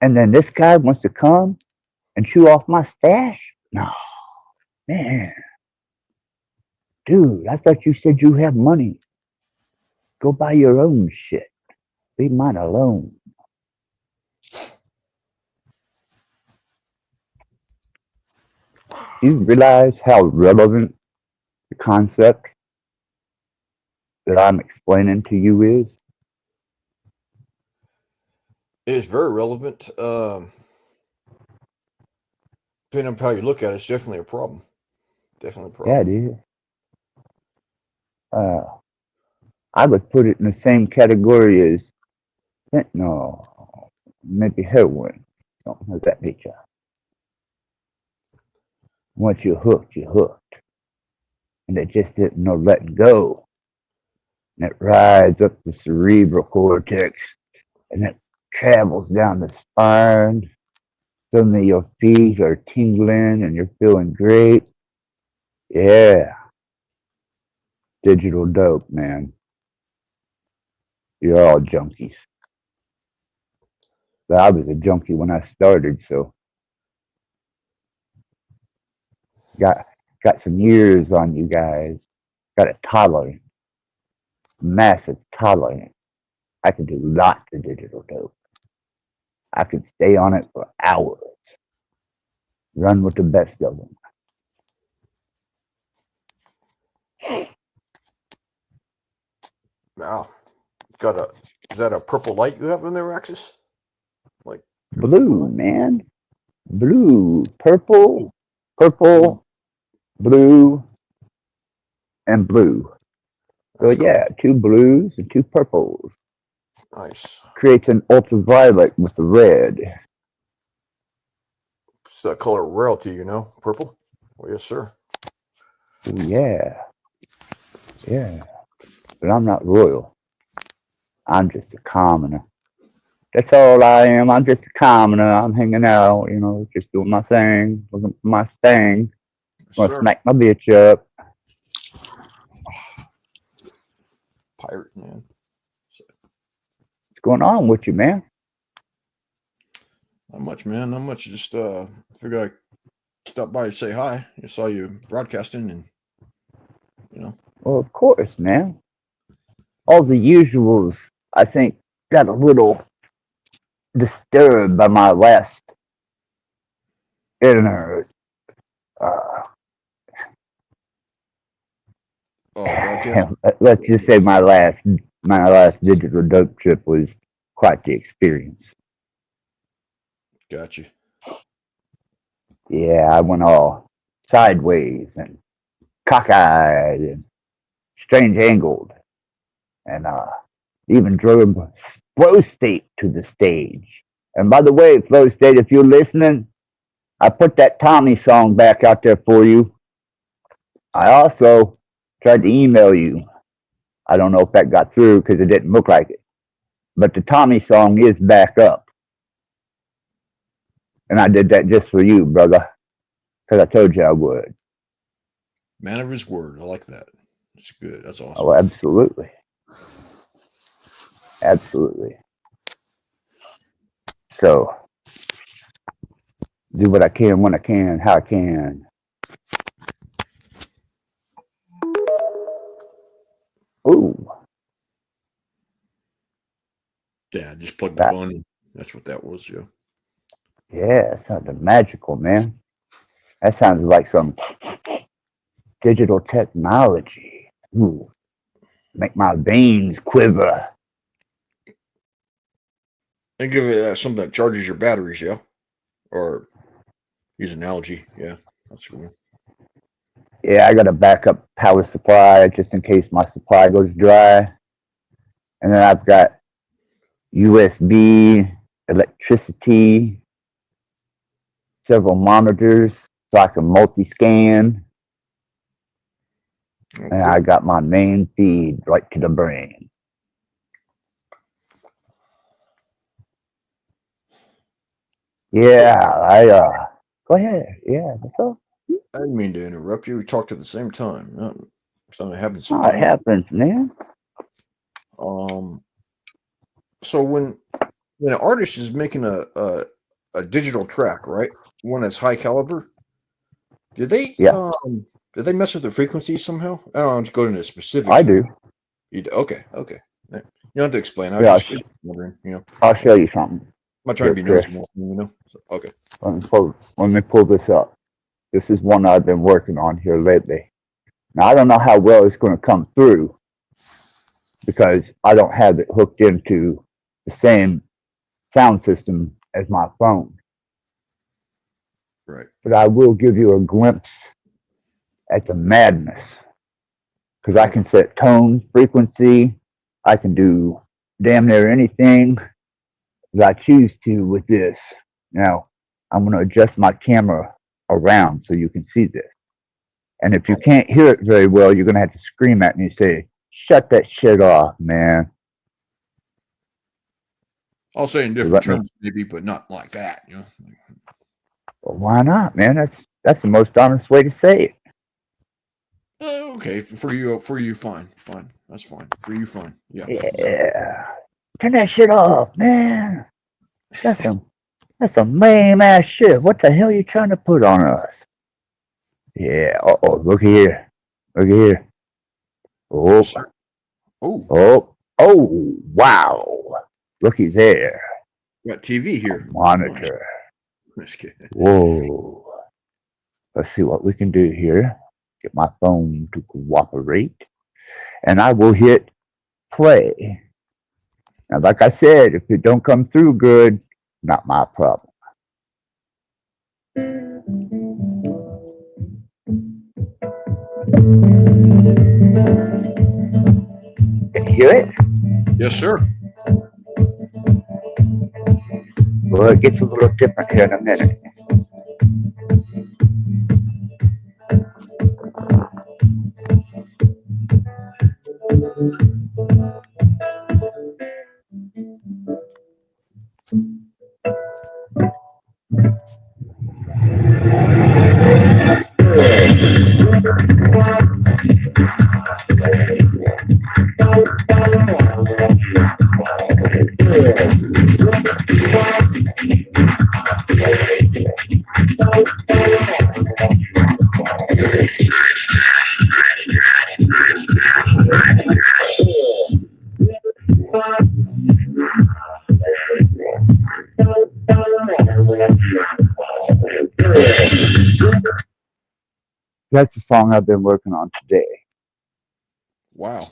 And then this guy wants to come and chew off my stash? No, man. Dude, I thought you said you have money. Go buy your own shit. Leave mine alone. You realize how relevant the concept that I'm explaining to you is? It is very relevant. Depending on how you look at it, it's definitely a problem. Definitely a problem. Yeah, it is. I would put it in the same category as fentanyl, maybe heroin, something of that nature. Once you're hooked, you're hooked. And it just isn't no letting go. And it rides up the cerebral cortex, and it travels down the spine. Suddenly your feet are tingling and you're feeling great. Yeah. Digital dope, man. You're all junkies. But I was a junkie when I started, so got some years on you guys. Got a tolerance. Massive tolerance. I can do lots of digital dope. I can stay on it for hours. Run with the best of them. Wow. Is that a purple light you have in there, Axis? Like blue, man. Blue. Purple, blue, and blue. So yeah, cool. 2 blues and 2 purples. Nice. Creates an ultraviolet with the red. It's that color of royalty, you know? Purple? Oh, yes, sir. Ooh, yeah. Yeah. But I'm not royal. I'm just a commoner. That's all I am. I'm just a commoner. I'm hanging out, you know, just doing my thing, looking for my thing. Gonna smack my bitch up. Pirate, man. What's going on with you, man? Not much, man. Not much. Just figured I'd stop by and say hi. I saw you broadcasting, and you know. Well, of course, man. All the usuals, I think, got a little disturbed by my last inner, uh, broadcast. let's just say my last digital dope trip was quite the experience. Gotcha. Yeah, I went all sideways and cockeyed and strange angled, and even drove Flow State to the stage. And by the way, Flow State, if you're listening, I put that Tommy song back out there for you. I also tried to email you. I don't know if that got through because it didn't look like it. But the Tommy song is back up. And I did that just for you, brother, because I told you I would. Man of his word. I like that. That's good. That's awesome. Oh, absolutely. Absolutely. So, do what I can, when I can, how I can. Ooh. Yeah, just plug the phone in. That's what that was, yeah. Yeah, it sounded magical, man. That sounds like some digital technology. Ooh. Make my veins quiver. And give it something that charges your batteries, yeah? Or use an analogy, yeah. That's a good one. Yeah, I got a backup power supply just in case my supply goes dry. And then I've got USB, electricity, several monitors so I can multi-scan. Okay. And I got my main feed right to the brain. Yeah, go ahead. Yeah, that's all. I didn't mean to interrupt you. We talked at the same time. Something happens Oh, sometimes. it happens, man. So when an artist is making a digital track, right? One that's high caliber, did they mess with the frequencies somehow? I don't know, to go into specifics. I do. You do? Okay. You don't have to explain. I Yeah, was just wondering, I'll show you something. I'm not trying to be Chris. nosy, So, okay. Let me pull this up. This is one I've been working on here lately. Now, I don't know how well it's going to come through because I don't have it hooked into the same sound system as my phone. Right. But I will give you a glimpse at the madness because I can set tone, frequency. I can do damn near anything that I choose to with this. Now, I'm going to adjust my camera around so you can see this. And if you can't hear it very well, you're going to have to scream at me and say, shut that shit off, man. I'll say in different terms, maybe, but not like that, Well, why not, man? That's the most honest way to say it. Okay, for you, fine. That's fine. For you, fine. Yeah. Turn that shit off, man. That's some lame ass shit. What the hell are you trying to put on us? Yeah. Look here. Oh. Oh. Wow. Looky there. Got TV here. Monitor. Just kidding. Whoa. Let's see what we can do here. Get my phone to cooperate. And I will hit play. Now, like I said, if it don't come through good, not my problem. Can you hear it? Yes, sir. Well, it gets a little different here in a minute. That's the song I've been working on today. Wow.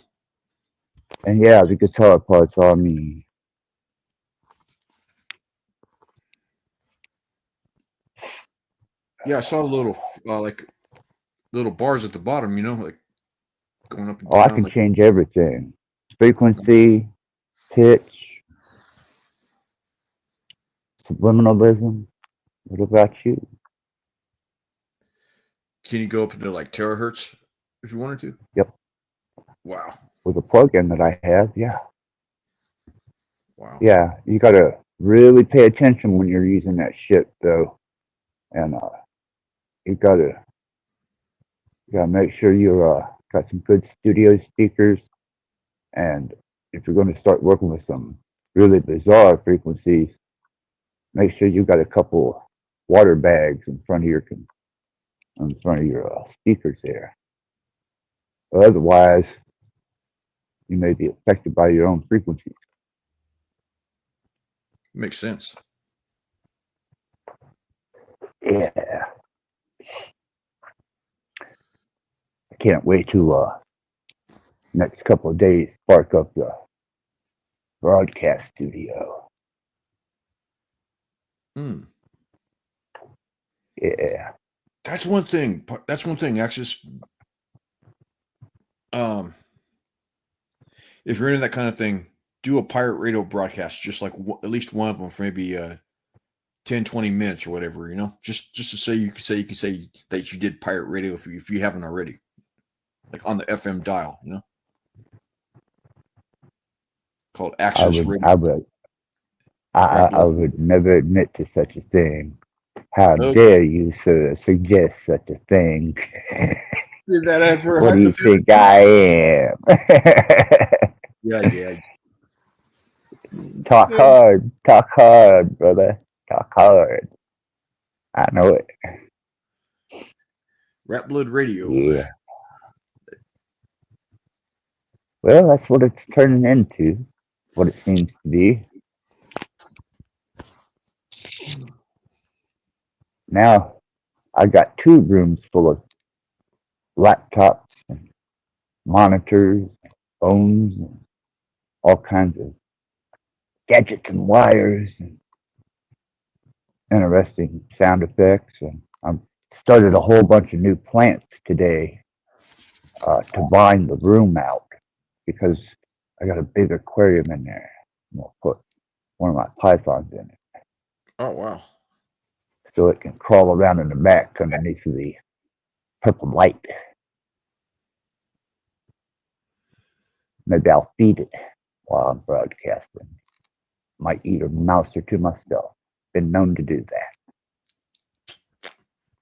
And yeah, the guitar part's all me. Yeah, I saw the little like little bars at the bottom. Like going up and Oh, I down. can Like, change everything. Frequency, pitch, subliminalism. What about you? can you go up into like terahertz if you wanted to? Yep. Wow. With a plugin that I have, yeah. Wow. Yeah, you gotta really pay attention when you're using that shit, though. And you gotta make sure you got some good studio speakers. And if you're going to start working with some really bizarre frequencies, make sure you got a couple water bags in front of your speakers there. Otherwise, you may be affected by your own frequencies. Makes sense. Yeah. I can't wait to next couple of days spark up the broadcast studio. Hmm. Yeah. That's one thing. That's one thing, Axis. If you're into that kind of thing, do a pirate radio broadcast, just like at least one of them for maybe 10, 20 minutes or whatever, just to say you can say that you did pirate radio if you haven't already, like on the FM dial, called Access Radio. I would never admit to such a thing. How Okay. dare you suggest such a thing? Did that for what do you think I am? Yeah. Talk hard, brother. Talk hard. I know it. Rattblood Radio. Yeah. Well, that's what it's turning into. What it seems to be. Now, I got 2 rooms full of laptops and monitors, and phones, and all kinds of gadgets and wires and interesting sound effects. And I started a whole bunch of new plants today to bind the room out because I got a big aquarium in there. I'm gonna put one of my pythons in it. Oh wow! So it can crawl around in the back underneath the purple light. Maybe I'll feed it while I'm broadcasting. Might eat a mouse or 2 myself. Been known to do that.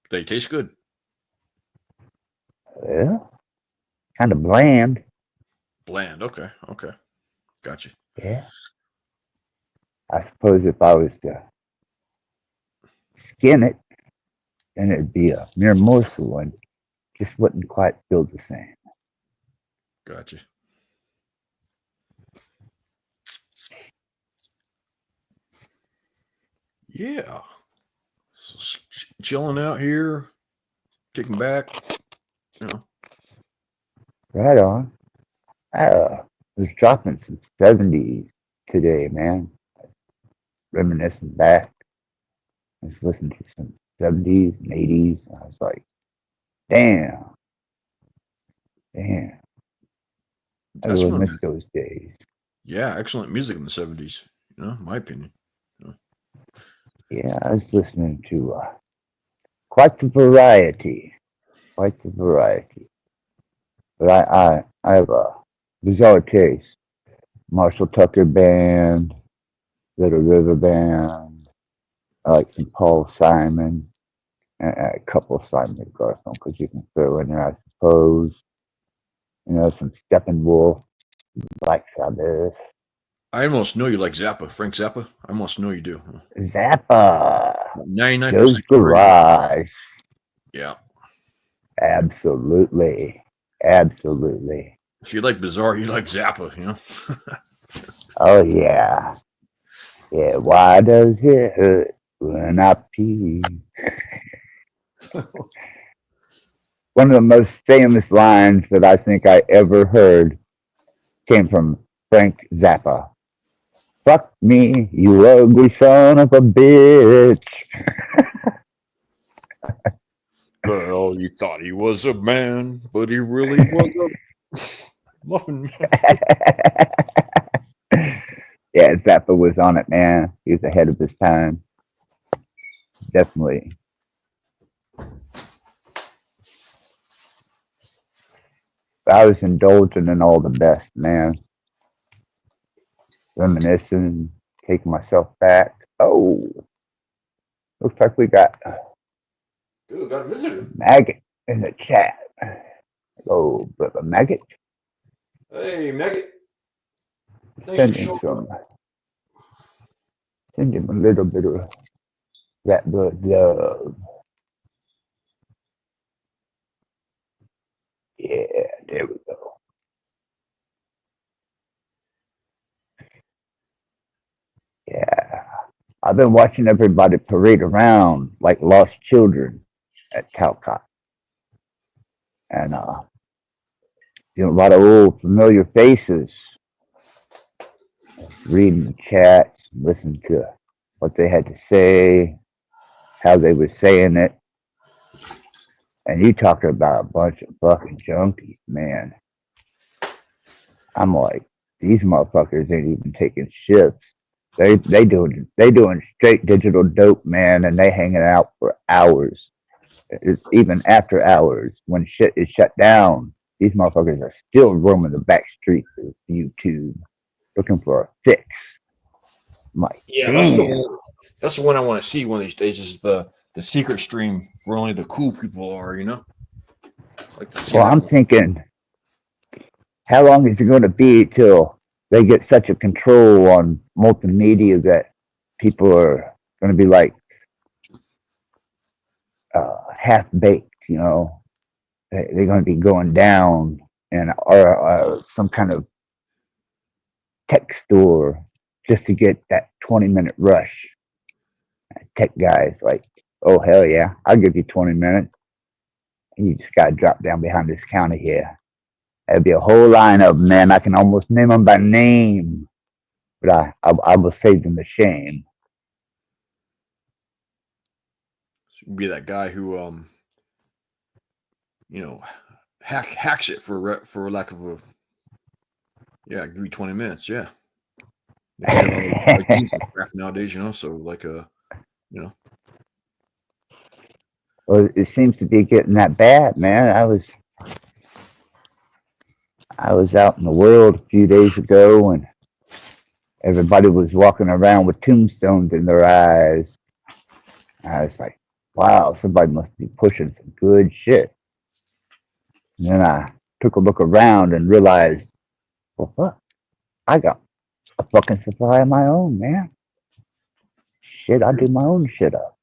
They taste good. Well, kind of bland. Bland. Okay. Gotcha. Yeah. I suppose if I was to skin it, then it'd be a mere morsel and just wouldn't quite feel the same. Gotcha. Yeah. So, chilling out here, kicking back. Right on. I was dropping some 70s today, man. Reminiscing back. I was listening to some 70s and 80s. And I was like, damn. I really miss those days. Yeah, excellent music in the 70s, in my opinion. Yeah, I was listening to quite the variety. But I have a bizarre taste. Marshall Tucker Band, Little River Band. I like some Paul Simon, and a couple of Simon and Garfunkel because you can throw in there, I suppose. Some Steppenwolf, Black Sabbath. I almost know you like Zappa, Frank Zappa. I almost know you do. Zappa. 99% Garage. Yeah. Absolutely. If you like bizarre, you like Zappa, Oh yeah. Yeah, why does it hurt when I pee? One of the most famous lines that I think I ever heard came from Frank Zappa. Fuck me, you ugly son of a bitch. Girl, you thought he was a man, but he really was a muffin man. Yeah, Zappa was on it, man. He was ahead of his time. Definitely. I was indulging in all the best, man. Reminiscing, taking myself back. Oh, looks like we got Dude, got a visitor. Maggot in the chat. Hello, brother Maggot. Hey, Maggot. Thanks for Send him showing some. up. Send him a little bit of Rattblood love. Yeah, there we go. Yeah. I've been watching everybody parade around like lost children at Talcott. And you know, a lot of old familiar faces, reading the chats, listening to what they had to say, how they were saying it. And you talking about a bunch of fucking junkies, man. I'm like, these motherfuckers ain't even taking shifts. They doing straight digital dope, man, and they hanging out for hours. It's even after hours when shit is shut down. These motherfuckers are still roaming the back streets of YouTube looking for a fix. I'm like, Yeah, damn. that's the one I want to see one of these days. Is the secret stream where only the cool people are. You know, like to see Well, that I'm one. thinking, how long is it going to be till they get such a control on multimedia that people are going to be like half baked? You know, they're going to be going down in or some kind of tech store just to get that 20-minute rush. Tech guys like, oh hell yeah, I'll give you 20 minutes. You just got to drop down behind this counter here. There'll be a whole line of them, man. I can almost name them by name, but I will save them the shame. Be that guy who you know, hacks it for lack of a give me 20 minutes, yeah. They have all the IDs and crap nowadays, you know, so like you know. Well, it seems to be getting that bad, man. I was out in the world a few days ago, and everybody was walking around with tombstones in their eyes. I was like, wow, somebody must be pushing some good shit. And then I took a look around and realized, well, fuck, I got a fucking supply of my own, man. Shit, I do my own shit up.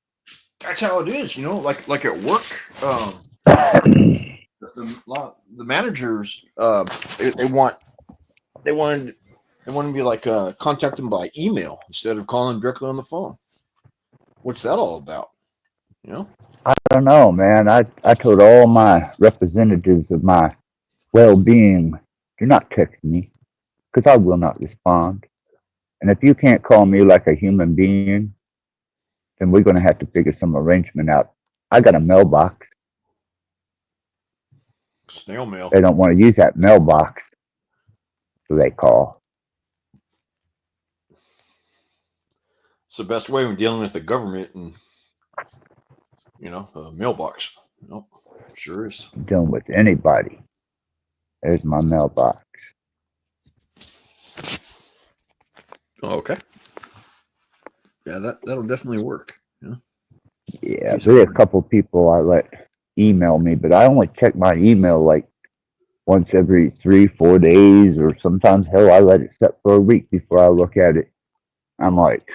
That's how it is, you know, like at work. The managers they want to be like contact them by email instead of calling directly on the phone. What's that all about? You know? I don't know, man. I told all my representatives of my well-being, do not text me, because I will not respond. And if you can't call me like a human being, then we're going to have to figure some arrangement out. I got a mailbox. Snail mail. They don't want to use that mailbox, so they call. It's the best way when dealing with the government and, you know, a mailbox. Nope, sure is. Dealing with anybody. There's my mailbox. Oh, okay. Yeah, that'll definitely work. Yeah. Yeah, there's a couple people I let email me, but I only check my email like once every 3-4 days, or sometimes hell, I let it set for a week before I look at it. I'm like,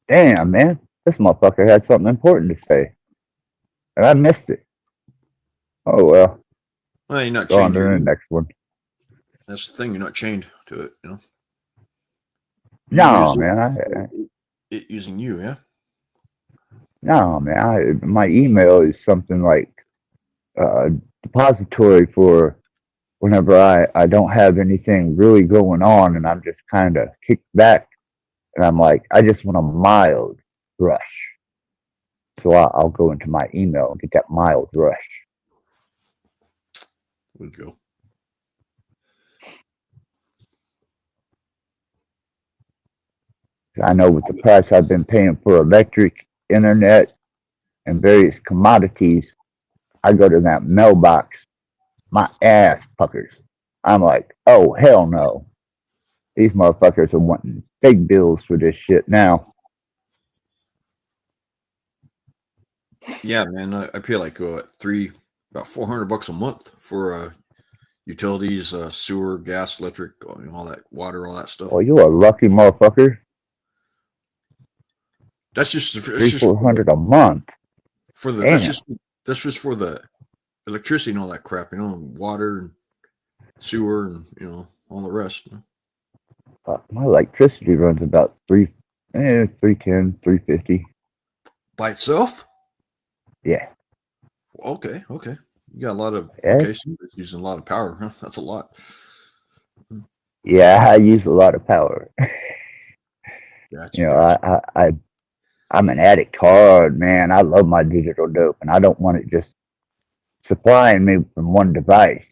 damn, man, this motherfucker had something important to say, and I missed it. Oh well. Well, you're not Go on chained to to the next one. That's the thing. You're not chained to it. You know. No, man. It using you, yeah. No, man. My email is something like depository for whenever I don't have anything really going on and I'm just kind of kicked back and I'm like, I just want a mild rush. So I'll go into my email and get that mild rush. There we go. I know with the price I've been paying for electric, internet, and various commodities, I go to that mailbox, my ass puckers. I'm like, oh, hell no. These motherfuckers are wanting big bills for this shit now. Yeah, man. I pay like about $400 a month for utilities, sewer, gas, electric, all that, water, all that stuff. Oh, you a lucky motherfucker. That's just $300-400 a month. For the Damn. that's just for the electricity and all that crap, and water and sewer and all the rest. My electricity runs about $310, $350 by itself. Yeah. Okay. You got a lot of Yeah. okay. So it's using a lot of power. Huh? That's a lot. Yeah, I use a lot of power. Gotcha. I'm an addict hard, man. I love my digital dope, and I don't want it just supplying me from one device.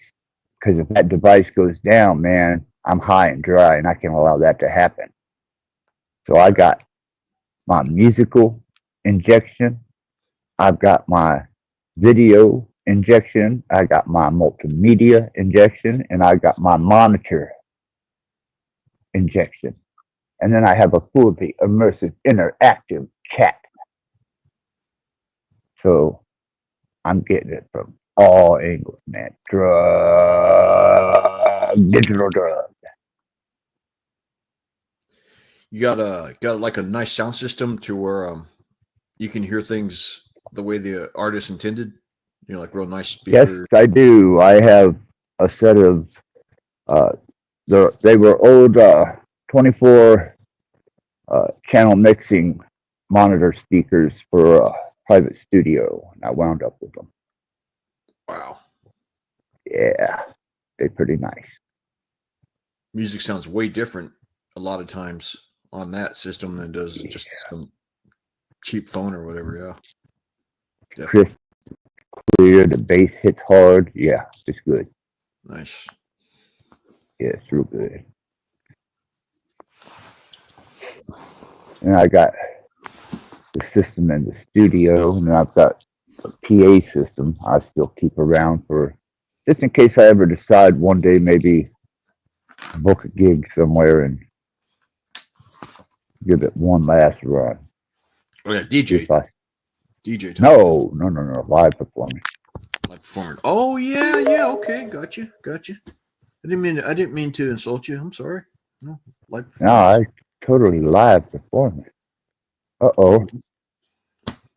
Because if that device goes down, man, I'm high and dry, and I can't allow that to happen. So I got my musical injection. I've got my video injection. I got my multimedia injection, and I got my monitor injection. And then I have a fully immersive interactive chat. So I'm getting it from all angles, man. Digital drug. You got like a nice sound system to where you can hear things the way the artist intended. Like real nice speakers. Yes, I do. I have a set of they were old 24 channel mixing monitor speakers for a private studio, and I wound up with them. Wow. Yeah, they're pretty nice. Music sounds way different a lot of times on that system than does just some cheap phone or whatever. Yeah. Definitely. Crisp, clear, the bass hits hard. Yeah, it's good. Nice. Yeah, it's real good. And I got the system in the studio, and I've got a PA system I still keep around for just in case I ever decide one day maybe book a gig somewhere and give it one last run. Oh yeah, DJ. DJ time. No, live performance. Live performance. Oh yeah, okay, gotcha. I didn't mean to insult you. I'm sorry. No, live performance. No, I totally live performance. Uh-oh.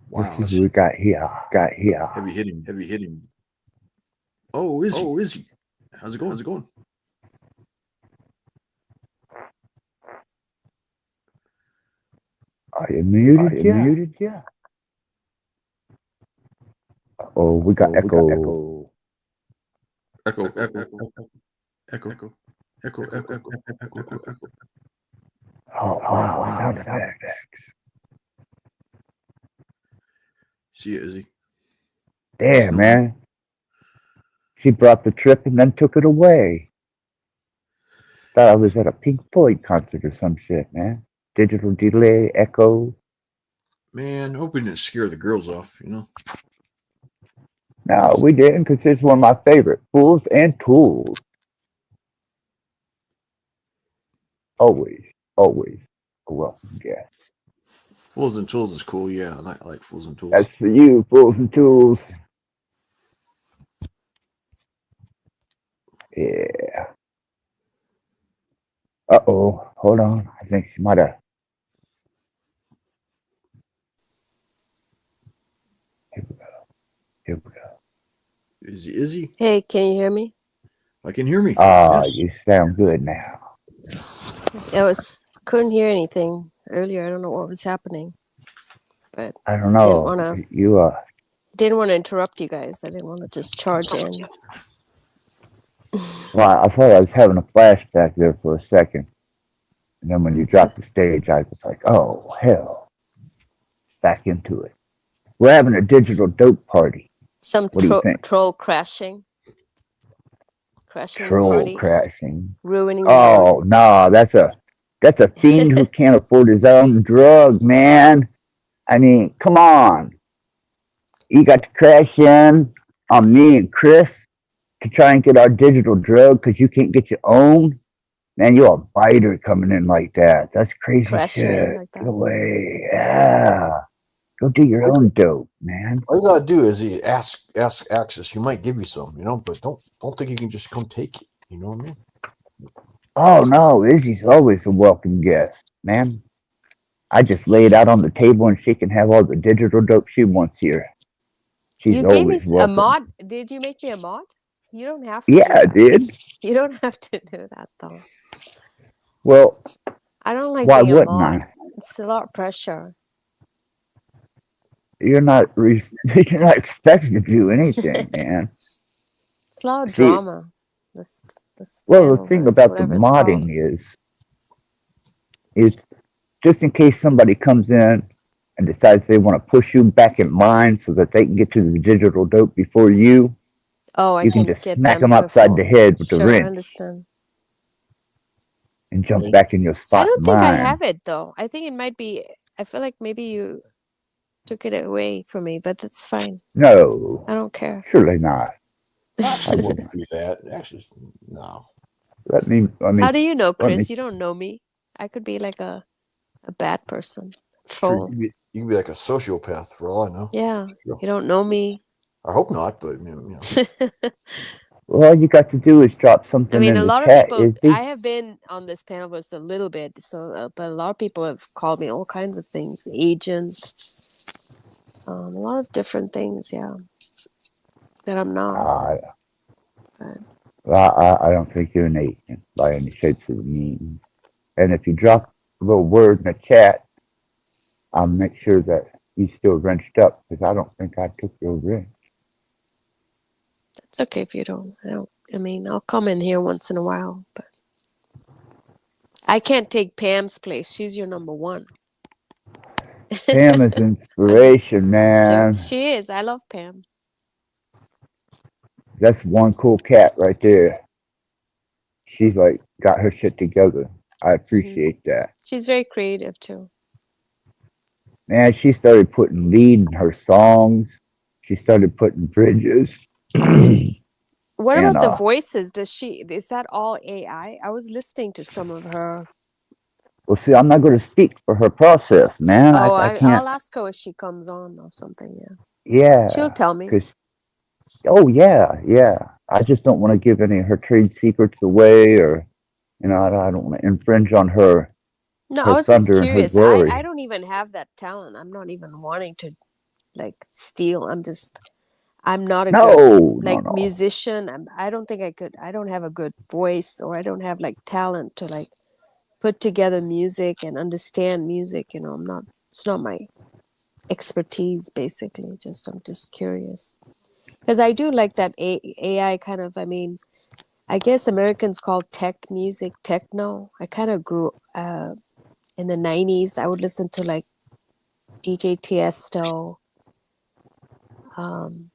Wow. We got here. Heavy hitting. Oh, is he? How's it going? Are you muted? Yeah. Oh, we got echo. Echo. Oh, wow. Sound effects. See it, Izzy. Damn, man. She brought the trip and then took it away. Thought I was at a Pink Floyd concert or some shit, man. Digital delay, echo. Man, I hope we didn't scare the girls off, No, we didn't, because it's one of my favorite. Fools and Tools. Always a welcome guest. Fools and Tools is cool, yeah. I like Fools and Tools. That's for you, Fools and Tools. Yeah. Uh-oh. Hold on. I think she might have. Here we go. Izzy? Hey, can you hear me? I can hear me. Yes. You sound good now. Couldn't hear anything earlier. I don't know what was happening. but I don't didn't know. want to You interrupt you guys. I didn't want to just charge in. well, I thought I was having a flashback there for a second. And then when you dropped the stage, I was like, oh, hell, back into it. We're having a digital dope party. Some What do you think? troll crashing the Troll party, crashing. ruining the Oh, party. no, that's a fiend who can't afford his own drug, man. I mean, come on. You got to crash in on me and Chris to try and get our digital drug because you can't get your own. Man, you're a biter coming in like that. That's crazy Crashing in shit. like Get that. away. Yeah. Go do your own dope, man. All you gotta do is ask Axis. He might give you some, but don't think you can just come take it. You know what I mean? Oh no, Izzy's always a welcome guest, man. I just lay it out on the table and she can have all the digital dope she wants here. She's You gave me always a welcome. mod. Did you make me a mod? You don't have to. Yeah, I did. You don't have to do that though. Well, I don't like why being a wouldn't mod. I? It's a lot of pressure. You're not you're not expected to do anything, man. It's a lot of See, drama. This well, the thing panelverse, about the whatever it's called. modding is just in case somebody comes in and decides they want to push you back in line so that they can get to the digital dope before you, Oh, I you can can just get smack them them upside the before. head with the Sure, I wrench understand. and jump back in your I spot don't in think I line. have it though. I think it might be. I feel like maybe you took it away from me, but that's fine. No, I don't care. surely not. I wouldn't do that. Actually, no. Let me How do you know, let me Chris? You don't know me. I could be like a bad person, It's true. troll. You can be like a sociopath for all I know. Yeah, True. you don't know me. I hope not, but well, all you got to do is drop I something mean, in a the lot of chat, people. Izzy. I have been on this panel just a little bit, so but a lot of people have called me all kinds of things. Agent, a lot of different things. Yeah, that I'm not. But I don't think you're an agent by any shapes of the means. And if you drop a little word in the chat, I'll make sure that he's still wrenched up because I don't think I took your wrench. it's okay if you don't. I mean, I'll come in here once in a while, but I can't take Pam's place. She's your number one. Pam is inspiration, man. She is. I love Pam. That's one cool cat right there. She's like got her shit together. I appreciate that. She's very creative too. Man, she started putting lead in her songs. She started putting bridges. What And, about the voices? Is that all AI? I was listening to some of her. Well, see, I'm not going to speak for her process, man. Oh, I can't. I'll ask her if she comes on or something. Yeah. Yeah. She'll tell me. Oh, yeah. I just don't want to give any of her trade secrets away or, I don't want to infringe on her. No, her I was just thunder and her curious. glory. I don't even have that talent. I'm not even wanting to steal. I'm not a good musician. I don't think I could. I don't have a good voice, or I don't have talent to put together music and understand music. I'm not. It's not my expertise. Basically, I'm just curious because I do like that AI kind of. I mean, I guess Americans call tech music techno. I kind of grew in the 90s. I would listen to DJ Tiesto. I'm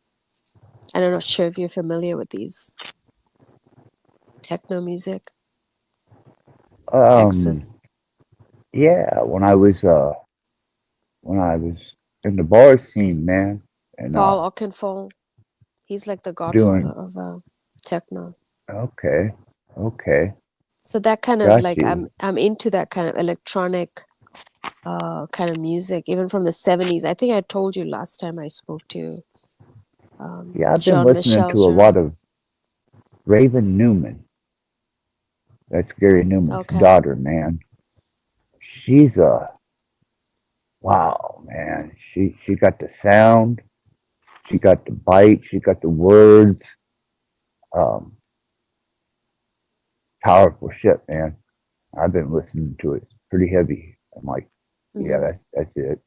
not sure if you're familiar with these techno music. Axis. Yeah, when I was in the bar scene, man, and Paul Oakenfold. He's like the godfather of techno. Okay. So that kind Got of you. I'm into that kind of electronic kind of music, even from the 70s. I think I told you last time I spoke to you. Yeah, I've been listening to a lot of Raven Newman. That's Gary Newman's daughter, man. She's wow, man. She got the sound, she got the bite, she got the words. Powerful shit, man. I've been listening to it pretty heavy. I'm like, yeah, that's it.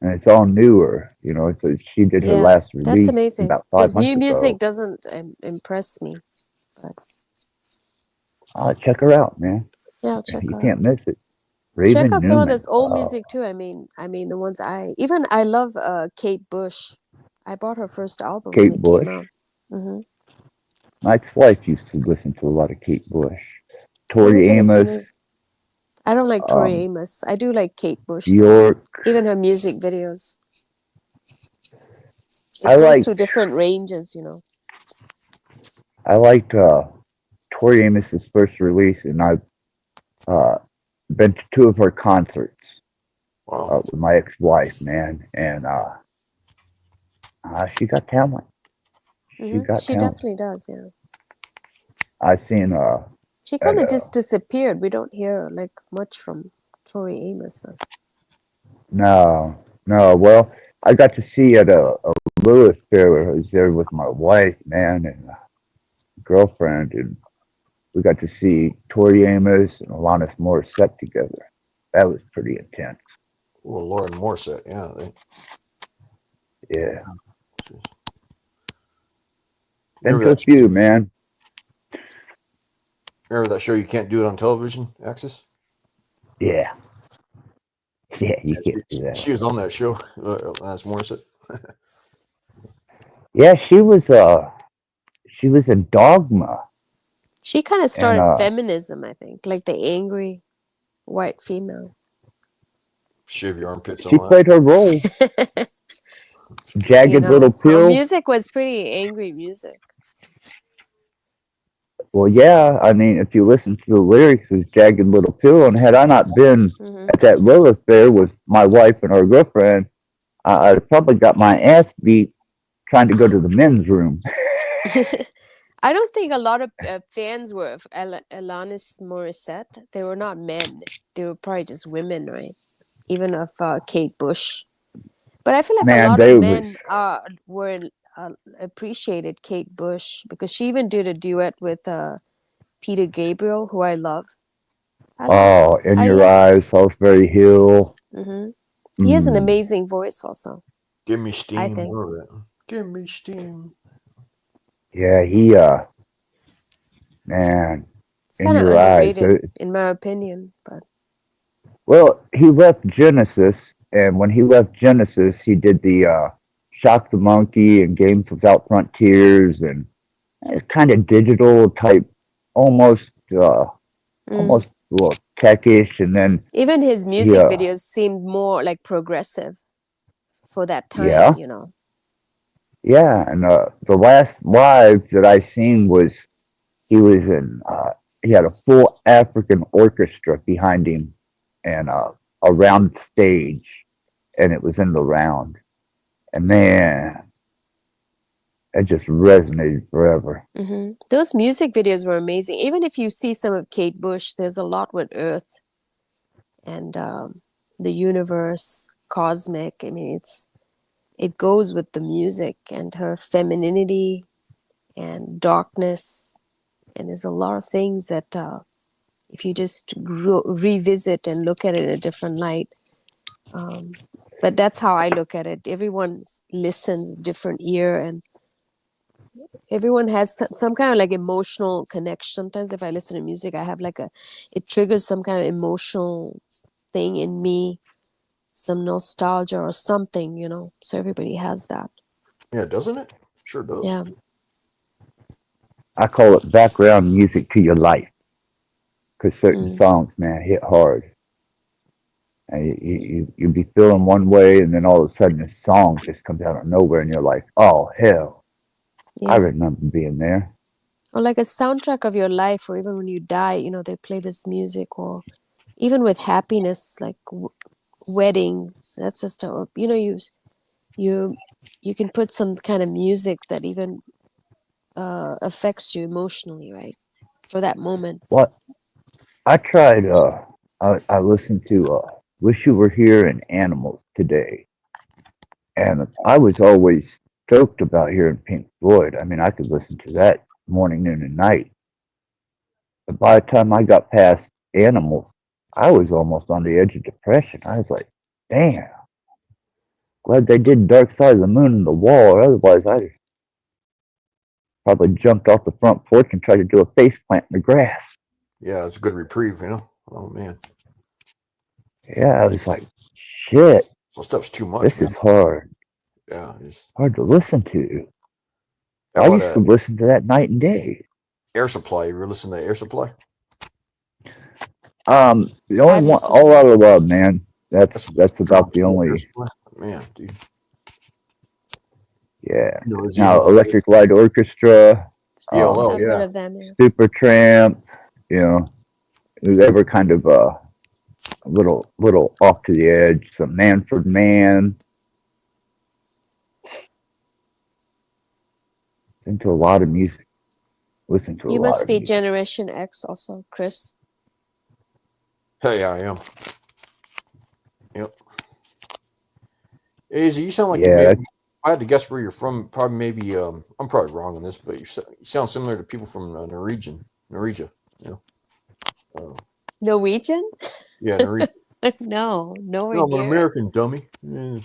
and it's all newer. You know, so she did her Yeah, last that's release amazing. about 5 Because months new music ago. doesn't impress me. But Check her out, man. yeah, I'll check You her out. can't miss it. Check Raven out some of Newman. this old music too. I mean the ones I love Kate Bush. I bought her first album when Kate it came Bush. out. Hmm. My ex-wife used to listen to a lot of Kate Bush. See, we Tori could have seen Amos. it. I don't like Tori Um, Amos. I do like Kate Bush though. Bjork. Even her music videos. I It goes through liked different ranges, you know. I liked Tori Amos's first release, and I've been to 2 of her concerts Wow. with my ex-wife, man, and she got talent. She got She talent. definitely does, yeah. I've seen She at kind of just disappeared. We don't hear like much from Tori Amos. So. no. Well, I got to see at a Lewis fair where I was there with my wife, man, and girlfriend, and we got to see Tori Amos and Alanis Morissette together. That was pretty intense. Well, Lauren Morissette, yeah. Yeah. Been Remember to a that? few, man. Remember that show? You can't do it on television. Axis. Yeah. Yeah, you Yeah, can't do that. she was on that show. Alanis Morissette. Yeah, she was in Dogma, She kind of and started feminism, I think, like the angry white female. Shave your armpits she and all played her role. You Jagged Little know, her Pill. music was pretty angry music. Well, yeah, I mean, if you listen to the lyrics, it's Jagged Little Pill, and had I not been at that Lilith fair with my wife and our girlfriend, I'd probably got my ass beat trying to go to the men's room. I don't think a lot of fans were of Alanis Morissette. They were not men. They were probably just women, right? Even of Kate Bush. But I feel like a Man, lot of they was men were appreciated Kate Bush because she even did a duet with Peter Gabriel, who I love. In I Your love. Eyes, Salisbury Hill. He has an Mm. amazing voice, also. Give me I steam. think. Give me steam. Yeah, man, It's In kind of Your Eyes. underrated, in my opinion. But Well, he left Genesis, and when he left Genesis, he did the Shock the Monkey and Games Without Frontiers, and it's kind of digital type, almost almost a little techish. And then even his he, music videos seemed more like progressive for that time, yeah, you know. yeah. And the last live that I seen was he was in. He had a full African orchestra behind him, and a round stage, and it was in the round. And man, it just resonated forever. Those music videos were amazing. Even if you see some of Kate Bush, there's a lot with Earth and the universe, cosmic. I mean, it goes with the music and her femininity and darkness. And there's a lot of things that if you just revisit and look at it in a different light. But that's how I look at it. Everyone listens with different ear, and everyone has some kind of like emotional connection. Sometimes if I listen to music, I have like it triggers some kind of emotional thing in me, some nostalgia or something, you know. So everybody has that. Yeah, doesn't it? Sure does. Yeah. I call it background music to your life, because certain songs, man, hit hard. And you be feeling one way, and then all of a sudden, this song just comes out of nowhere, and you're like, "Oh hell, I Yeah. remember being there." Or like a soundtrack of your life, or even when you die, you know, they play this music, or even with happiness, like weddings. That's just a, you know, you you can put some kind of music that even affects you emotionally, right? For that moment. What I tried, I listened to "Wish You Were Here" and "Animals" today, and I was always stoked about hearing Pink Floyd. I mean, I could listen to that morning, noon, and night. But by the time I got past "Animals," I was almost on the edge of depression. I was like, "Damn." Glad they did Dark Side of the Moon and The Wall, or otherwise I'd probably jumped off the front porch and tried to do a face plant in the grass. Yeah, it's a good reprieve, you know. Oh man, Yeah, I was like, shit, so stuff's too much, this man. is hard. Yeah, it's Hard to listen to. how I about used to listen to that night and day. Air Supply. You ever listen to Air Supply? The only I've one, listened All to Out of Love, man. That's about the Air only. Supply. Man, dude. Yeah. You know, Now, Electric Light Orchestra, ELO. I've heard of them. Yeah. Super Tramp, you know, they were kind of a little off to the edge. Some Manfred Man. Into a lot of music. Listen to a You lot must of be music. Generation X also, Chris. Hey, yeah, I am. Yep. Izzy, you sound like you Yeah, maybe. If I had to guess where you're from, probably maybe. I'm probably wrong on this, but you sound similar to people from Norwegia. You know. Norwegian? Yeah, Norwegia. No, nowhere No, I'm an near. American dummy. Yeah.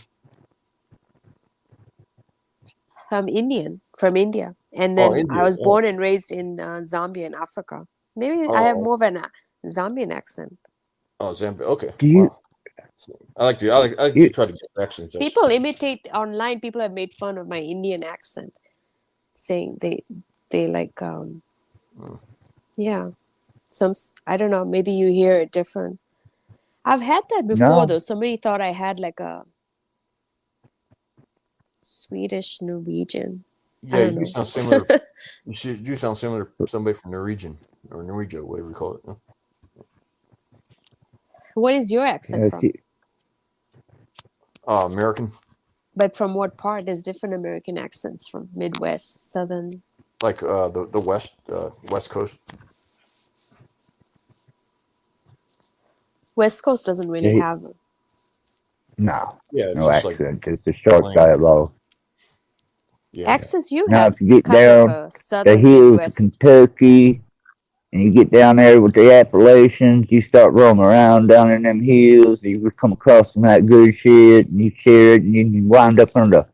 From India. And Oh, then I India. was Oh, born and raised in Zambia in Africa. Maybe I have oh, more of a Zambian accent. oh, Zambia. Okay. do you, Wow. I like to you try to get accents. People imitate online. People have made fun of my Indian accent, saying they like yeah. I don't know. Maybe you hear it different. I've had that before no? though. Somebody thought I had like a Swedish Norwegian. I Yeah, don't you do know. sound similar. You do sound similar to somebody from Norwegian or Norwegia, whatever you call it. What is your accent Yeah, from? American, But from what part? There's different American accents from Midwest, Southern. like the West Coast. West Coast doesn't really yeah, have. no, Yeah, it's no just like accent. Just a short slang. dialogue. Yeah. Accents you Now, have if you get kind of down a the Southern hills of Midwest. Kentucky, and you get down there with the Appalachians, you start roaming around down in them hills, you would come across some of that good shit, and you share it, and you wind up on the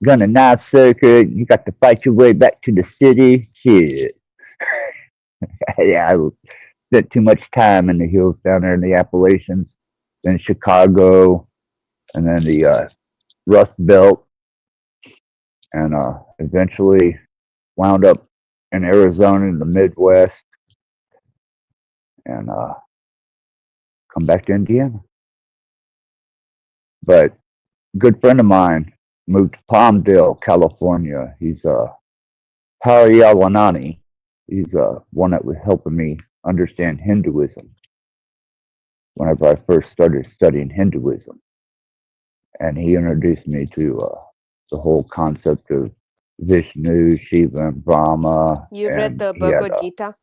gun and knife circuit, you got to fight your way back to the city. Shit. Yeah, I spent too much time in the hills down there in the Appalachians, then Chicago, and then the Rust Belt, and eventually wound up in Arizona in the Midwest, and come back to Indiana. But a good friend of mine moved to Palmdale, California. He's Pariyawanani. He's one that was helping me understand Hinduism whenever I first started studying Hinduism. And he introduced me to the whole concept of Vishnu, Shiva, and Brahma. You read And the he had Bhagavad Gita?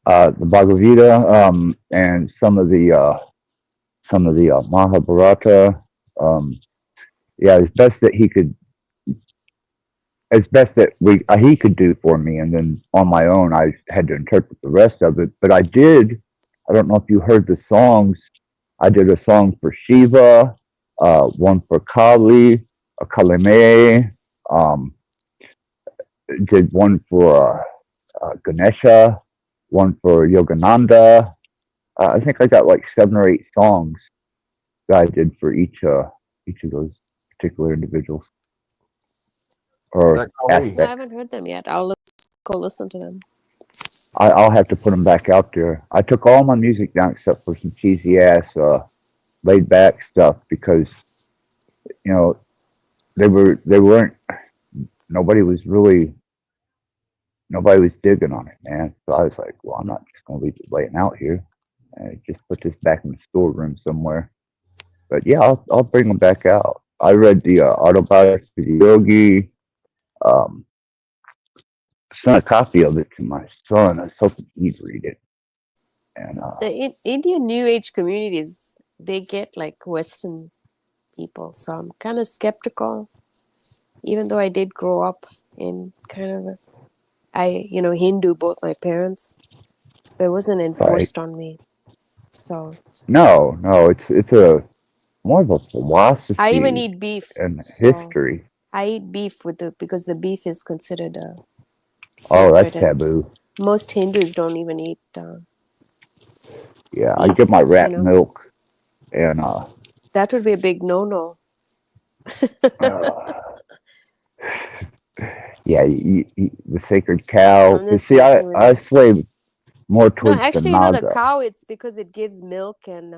the Bhagavad Gita, and some of the Mahabharata. Yeah, as best that he could do for me, and then on my own, I had to interpret the rest of it. But I did. I don't know if you heard the songs. I did a song for Shiva, one for Kali, a Kalime, did one for Ganesha, one for Yogananda. I think I got like 7 or 8 songs that I did for each of those particular individuals or That I aspects. haven't heard them yet. I'll go listen to them. I'll have to put them back out there. I took all my music down except for some cheesy ass, laid back stuff because, you know, they weren't, nobody was digging on it, man. So I was like, well, I'm not just going to leave it laying out here. Just put this back in the storeroom somewhere. But yeah, I'll bring them back out. I read the autobiography of the Yogi. Sent a copy of it to my son. I was hoping he'd read it. And The Indian New Age communities, they get like Western people. So I'm kind of skeptical, even though I did grow up in kind of Hindu, both my parents, but it wasn't enforced on me. So no, it's more of a I even philosophy eat beef, and so history. I eat beef because the beef is considered Oh, that's sacred, and taboo. most Hindus don't even eat Yeah, I get beef. my You rat know, milk and that would be a big no-no. uh yeah, the sacred cow. I'm You just see, I messing with I you. sway more No, towards the actually, the Naga. cow, it's because it gives milk, and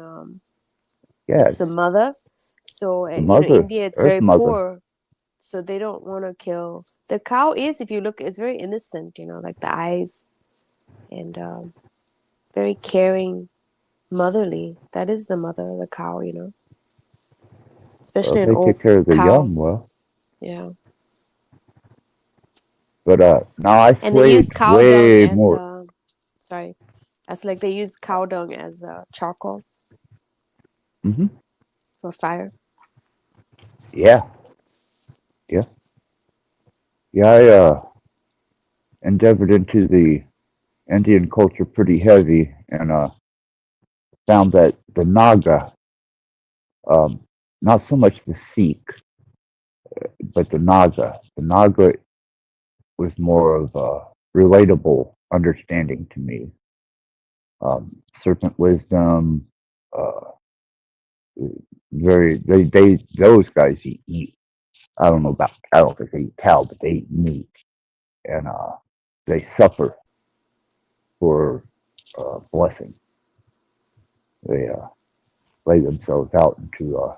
it's Yes, the mother. So, the mother, India, it's Earth very Mother. poor, so they don't want to kill. The cow is, if you look, it's very innocent, like the eyes, and very caring, motherly. That is the mother, the cow, Well, especially an they old take care of the cow. young well. Yeah. But now I And they sway use cow dung way as more. sorry, as like they use cow dung as charcoal Hmm. for fire. Yeah, yeah, yeah. I endeavored into the Indian culture pretty heavy, and found that the Naga, um, not so much the Sikh, but the Naga. The Naga was more of a relatable understanding to me. Serpent wisdom, uh, those guys eat. I don't think they eat cow, but they eat meat, and they suffer for blessing. They lay themselves out into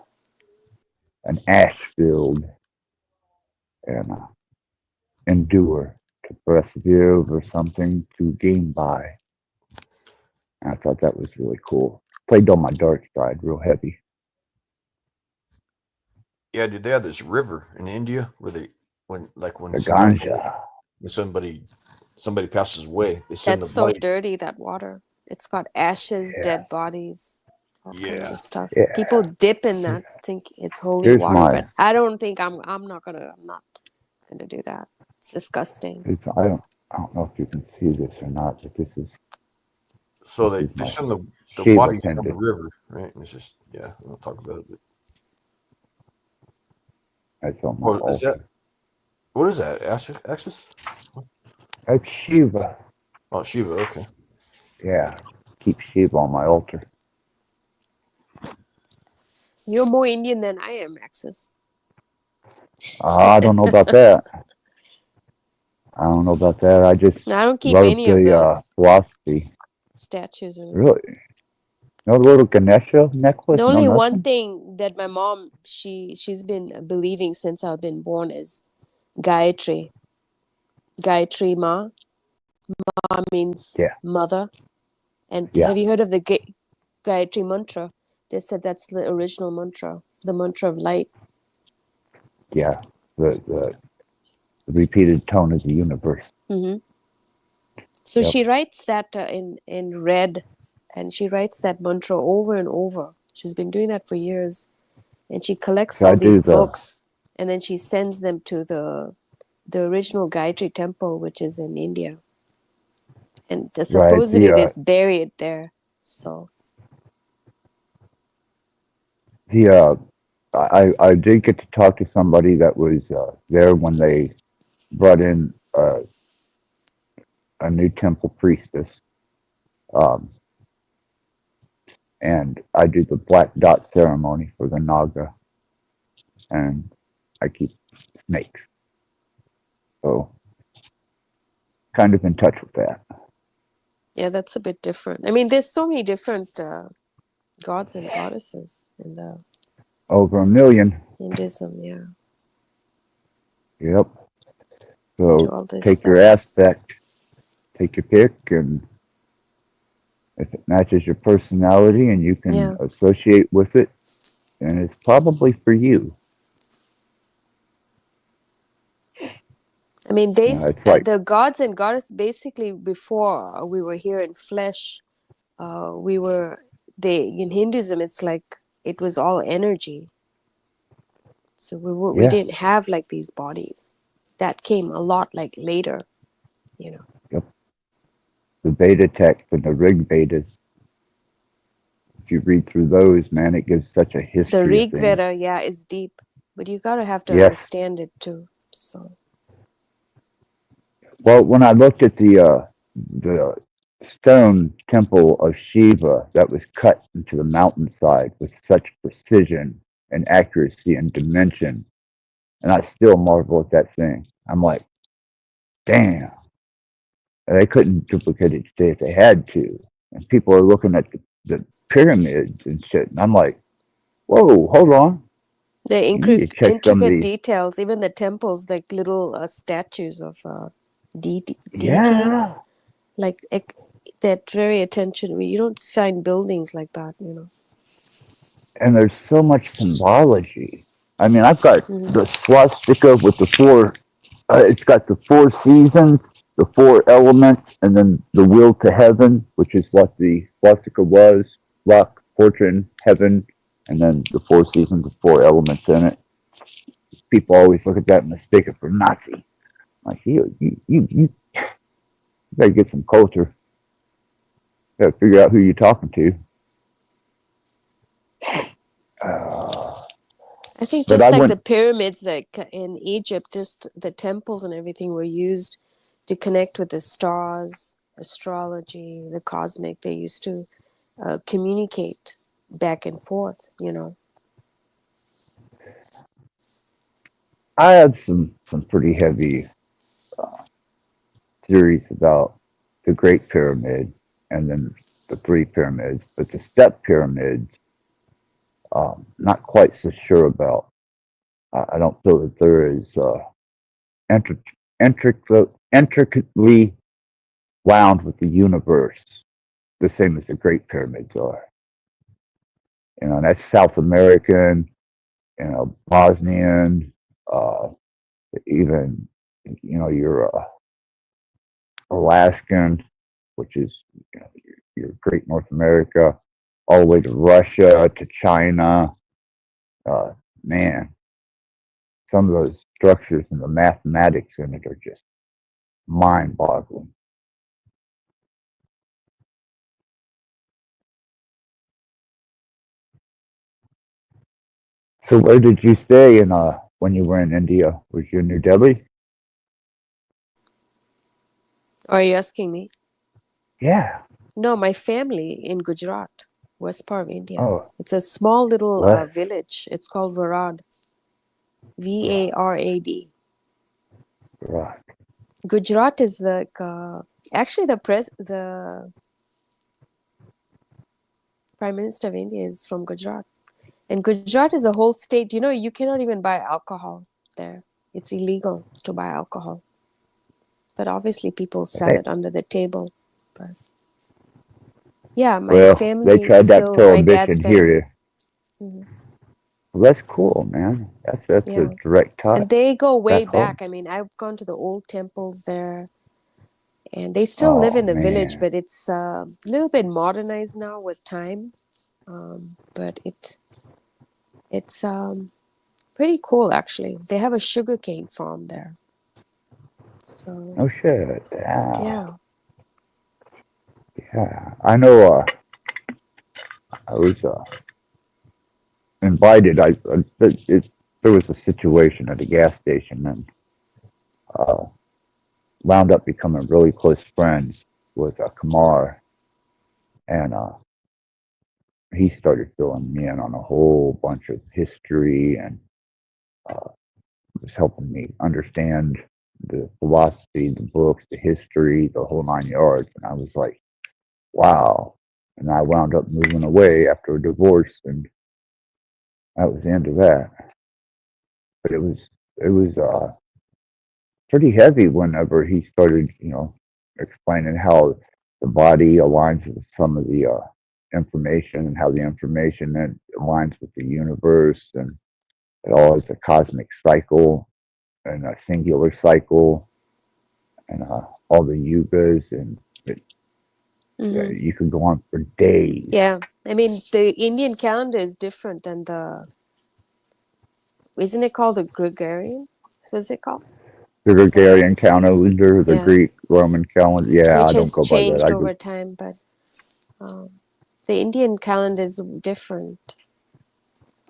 an ash field and endure to persevere over something to gain by. And I thought that was really cool. Played on my dark side real heavy. Yeah, dude, they have this river in India where when The somebody ganja. when somebody passes away, they send the That's so body. dirty, that water. It's got ashes, Yeah, dead bodies, all kinds Yeah, of stuff. yeah. People dip in that, think it's holy Here's water, my. but I don't think I'm not gonna do that. It's disgusting. I don't know if you can see this or not, but so this they, is they my send the Shiva bodies down the pendant. river, right? And it's just we'll talk about it. But, That's on my well, is that altar. what is that? Axis? That's Shiva. Oh, Shiva. Okay. Yeah, keep Shiva on my altar. You're more Indian than I am, Axis. I don't know about that. I don't know about that. I just I don't keep love any of the those philosophy. statues or anything. Really, no little Ganesha necklace, The no only one nothing. thing that my mom she's been believing since I've been born is Gayatri. Gayatri Ma. Ma means Yeah, mother. And yeah, have you heard of the Gayatri mantra? They said that's the original mantra, the mantra of light. yeah. The repeated tone of the universe. Hmm. So Yep. she writes that in red, and she writes that mantra over and over. She's been doing that for years, and she collects So I all do these the books, and then she sends them to the original Gayatri temple, which is in India, and right. supposedly they bury it there. So The I did get to talk to somebody that was there when they brought in a new temple priestess. Um, and I do the black dot ceremony for the Naga, and I keep snakes. So kind of in touch with that. yeah, that's a bit different. I mean, there's so many different gods and goddesses in the Over a million. Hinduism. Yeah, Yep. they do So all this take your sex. aspect, take your pick, and if it matches your personality and you can Yeah, associate with it, then it's probably for you. I mean, It's like, the gods and goddess basically before we were here in flesh, we were they in Hinduism. It's like it was all energy. So we yeah, didn't have like these bodies. That came a lot like later, you know. yep. The Veda text and the Rig Vedas if you read through those, man, it gives such a The history of Rig things. Veda, yeah, is deep, but you gotta have to Yes. understand it too. So Well, when I looked at the stone temple of Shiva that was cut into the mountainside with such precision and accuracy and dimension, and I still marvel at that thing. I'm like, damn, they couldn't duplicate it today if they had to. And people are looking at the pyramids and shit, and I'm like, whoa, hold on. the You need to check some of intricate these. details, even the temples, like little statues of deities, Yeah. like that very attention. You don't find buildings like that, you know. And there's so much symbology. I mean, I've got Mhm. the swastika with the four. It's got the four seasons, the four elements, and then the will to heaven, which is what the swastika was: luck, fortune, heaven, and then the four seasons, the four elements in it. People always look at that and mistake it for Nazi. Like you better get some culture. You gotta figure out who you're talking to. I think But just I like went. the pyramids, like in Egypt, just the temples and everything were used to connect with the stars, astrology, the cosmic. They used to communicate back and forth, you know. I had some pretty heavy theories about the Great Pyramid and then the three pyramids, but the step pyramids, not quite so sure about. I don't feel that there is intricately wound with the universe the same as the Great Pyramids are. You know, and that's South American, you know, Bosnian, uh, even, you know, your Alaskan, which is, you know, your Great North America, all the way to Russia, to China. Uh, man, some of those structures and the mathematics in it are just mind-boggling. So where did you stay in when you were in India? Was you in New Delhi? Are you asking me? Yeah. No, my family in Gujarat, west part of India. Oh, It's a small little what? village. It's called Varad. Varad. Right. Gujarat is like actually the Prime Minister of India is from Gujarat. And Gujarat is a whole state. You know, you cannot even buy alcohol there. It's illegal to buy alcohol. But obviously people sell Hey, it under the table. But yeah, my well, they family tried that still, my dad's prohibition family. here. Mhm. Well, that's cool, man. That's a Yeah. direct And touch. they go way Back home. back. I mean, I've gone to the old temples there, and they still live Oh in the village, man. but it's a little bit modernized now with time. But it's pretty cool actually. They have a sugarcane farm there. So No shit. Yeah. yeah. Yeah. I know. I was invited. There was a situation at a gas station, and uh, wound up becoming really close friends with Kamar, and he started filling me in on a whole bunch of history and was helping me understand the philosophy, the books, the history, the whole 9 yards. And I was like, wow. And I wound up moving away after a divorce, and that was the end of that. But it was pretty heavy whenever he started, you know, explaining how the body aligns with some of the information and how the information then aligns with the universe, and it all is a cosmic cycle and a singular cycle, and all the yugas, and Hmm. you could go on for days. Yeah. I mean, the Indian calendar is different than the, isn't it called the Gregorian? What's it called? The Gregorian calendar, the Yeah. Greek Roman calendar. Yeah, Which I don't has go by that. changed I go. over time, but um, The Indian calendar is different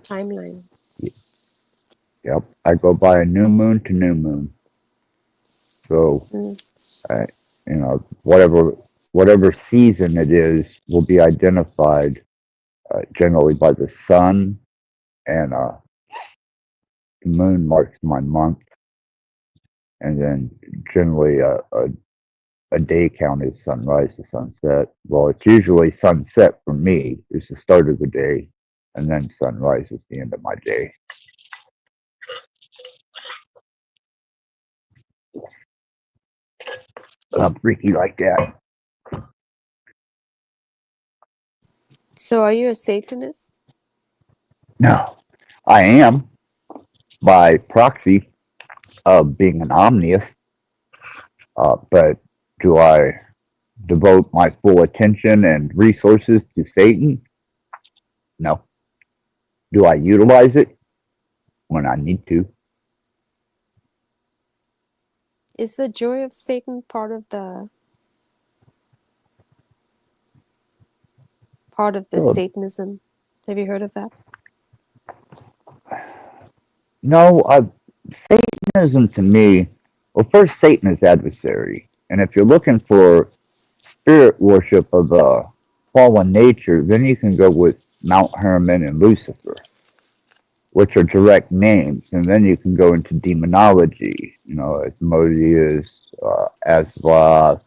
timeline. Yep, I go by a new moon to new moon. So, I, whatever season it is will be identified generally by the sun, and the moon marks my month, and then generally a day count is sunrise to sunset. Well, it's usually sunset for me is the start of the day, and then sunrise is the end of my day. I'm freaky like that. So are you a Satanist? No, I am by proxy of being an omniist, but do I devote my full attention and resources to Satan? No. Do I utilize it when I need to? Is the joy of Satan part of the Oh, Satanism? Have you heard of that? no, Satanism to me, well, first, Satan is adversary. And if you're looking for spirit worship of fallen nature, then you can go with Mount Hermon and Lucifer, which are direct names. And then you can go into demonology, Asmodeus, Asla,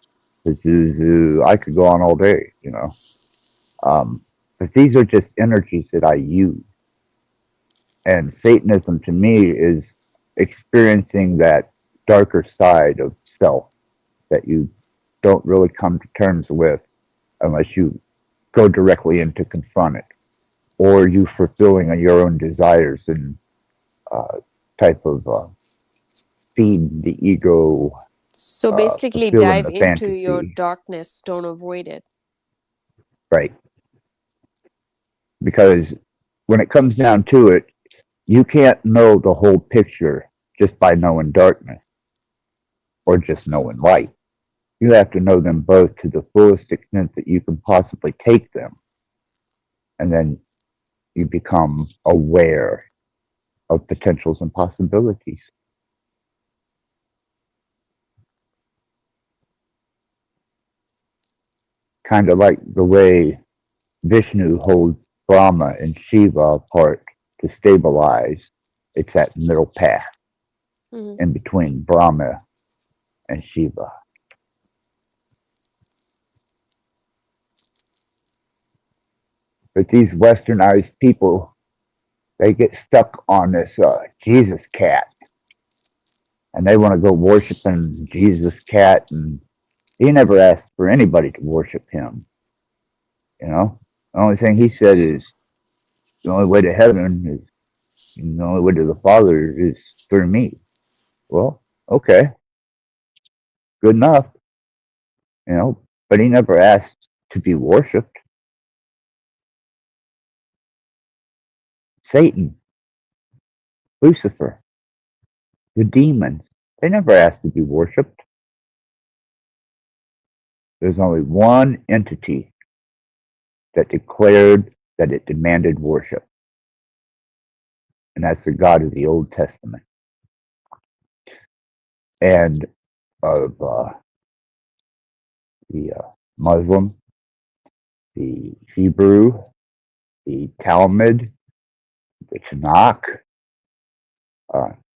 Pazuzu. I could go on all day, But these are just energies that I use. And Satanism to me is experiencing that darker side of self that you don't really come to terms with unless you go directly in to confront it, or you fulfilling your own desires and type of feed the ego, So basically fulfilling dive the into your fantasy, darkness, don't avoid it. right? Because when it comes down to it, you can't know the whole picture just by knowing darkness or just knowing light. You have to know them both to the fullest extent that you can possibly take them. And then you become aware of potentials and possibilities. Kind of like the way Vishnu holds Brahma and Shiva apart to stabilize. It's that middle path in between Brahma and Shiva. But these westernized people, they get stuck on this Jesus cat, and they want to go worshiping Jesus cat, and he never asked for anybody to worship him. The only thing he said is the only way to heaven is, and the only way to the Father is through me. Well, okay, good enough, but he never asked to be worshipped. Satan, Lucifer, the demons, they never asked to be worshipped. There's only one entity that declared that it demanded worship, and that's the God of the Old Testament. And of the Muslim, the Hebrew, the Talmud, the Tanakh,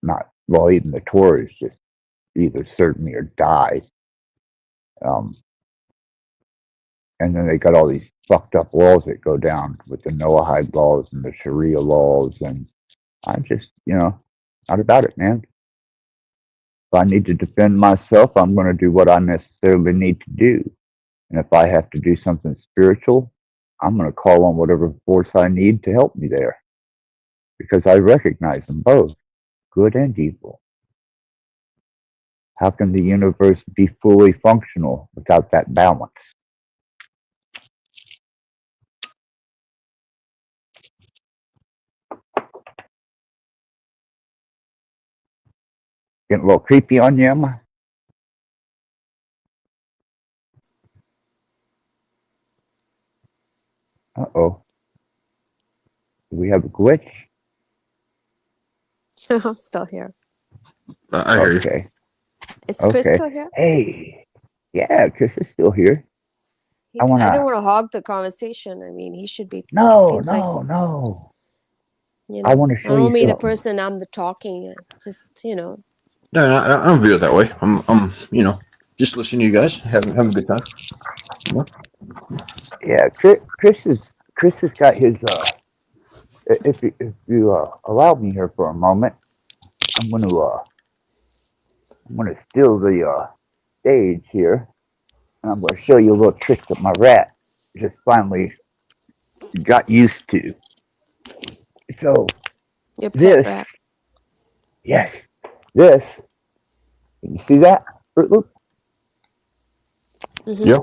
not, well, even the Torah is just either serve me or die. And then they got all these fucked up laws that go down with the Noahide laws and the Sharia laws. And I'm just, not about it, man. If I need to defend myself, I'm going to do what I necessarily need to do. And if I have to do something spiritual, I'm going to call on whatever force I need to help me there. Because I recognize them both, good and evil. How can the universe be fully functional without that balance? Getting a little creepy on you, Emma? Uh-oh. Do we have a glitch? I'm still here. I hear you. Okay. Is Chris Okay. still here? Hey. Yeah, Chris is still here. I I don't wanna. want to hog the conversation. I mean, he should be. No, Seems like, no. you I know, want to I show don't you want to be the something. person. I'm the talking. Just, you know. No, I don't view it that way. I'm, just listening to you guys, having a good time. Yeah, Chris has got his. If you allow me here for a moment, I'm gonna steal the stage here, and I'm gonna show you a little trick that my rat just finally got used to. So Your pet this, rat. yes, this. Can you see that, Fruit Loop? Mm-hmm. Yeah.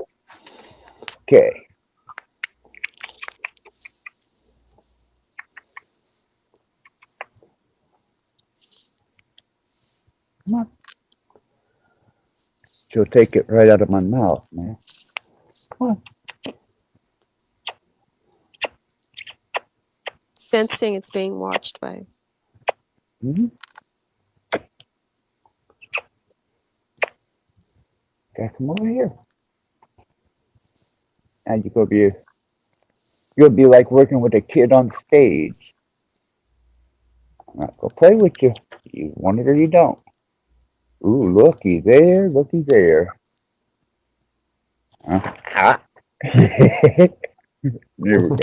Okay. Come on. She'll take it right out of my mouth, man. Come on. Sensing it's being watched by. Mm-hmm. Okay, come over here. And you'll be like working with a kid on stage. I'm not gonna play with you. You want it or you don't. Ooh, looky there, looky there. Ah. There we go.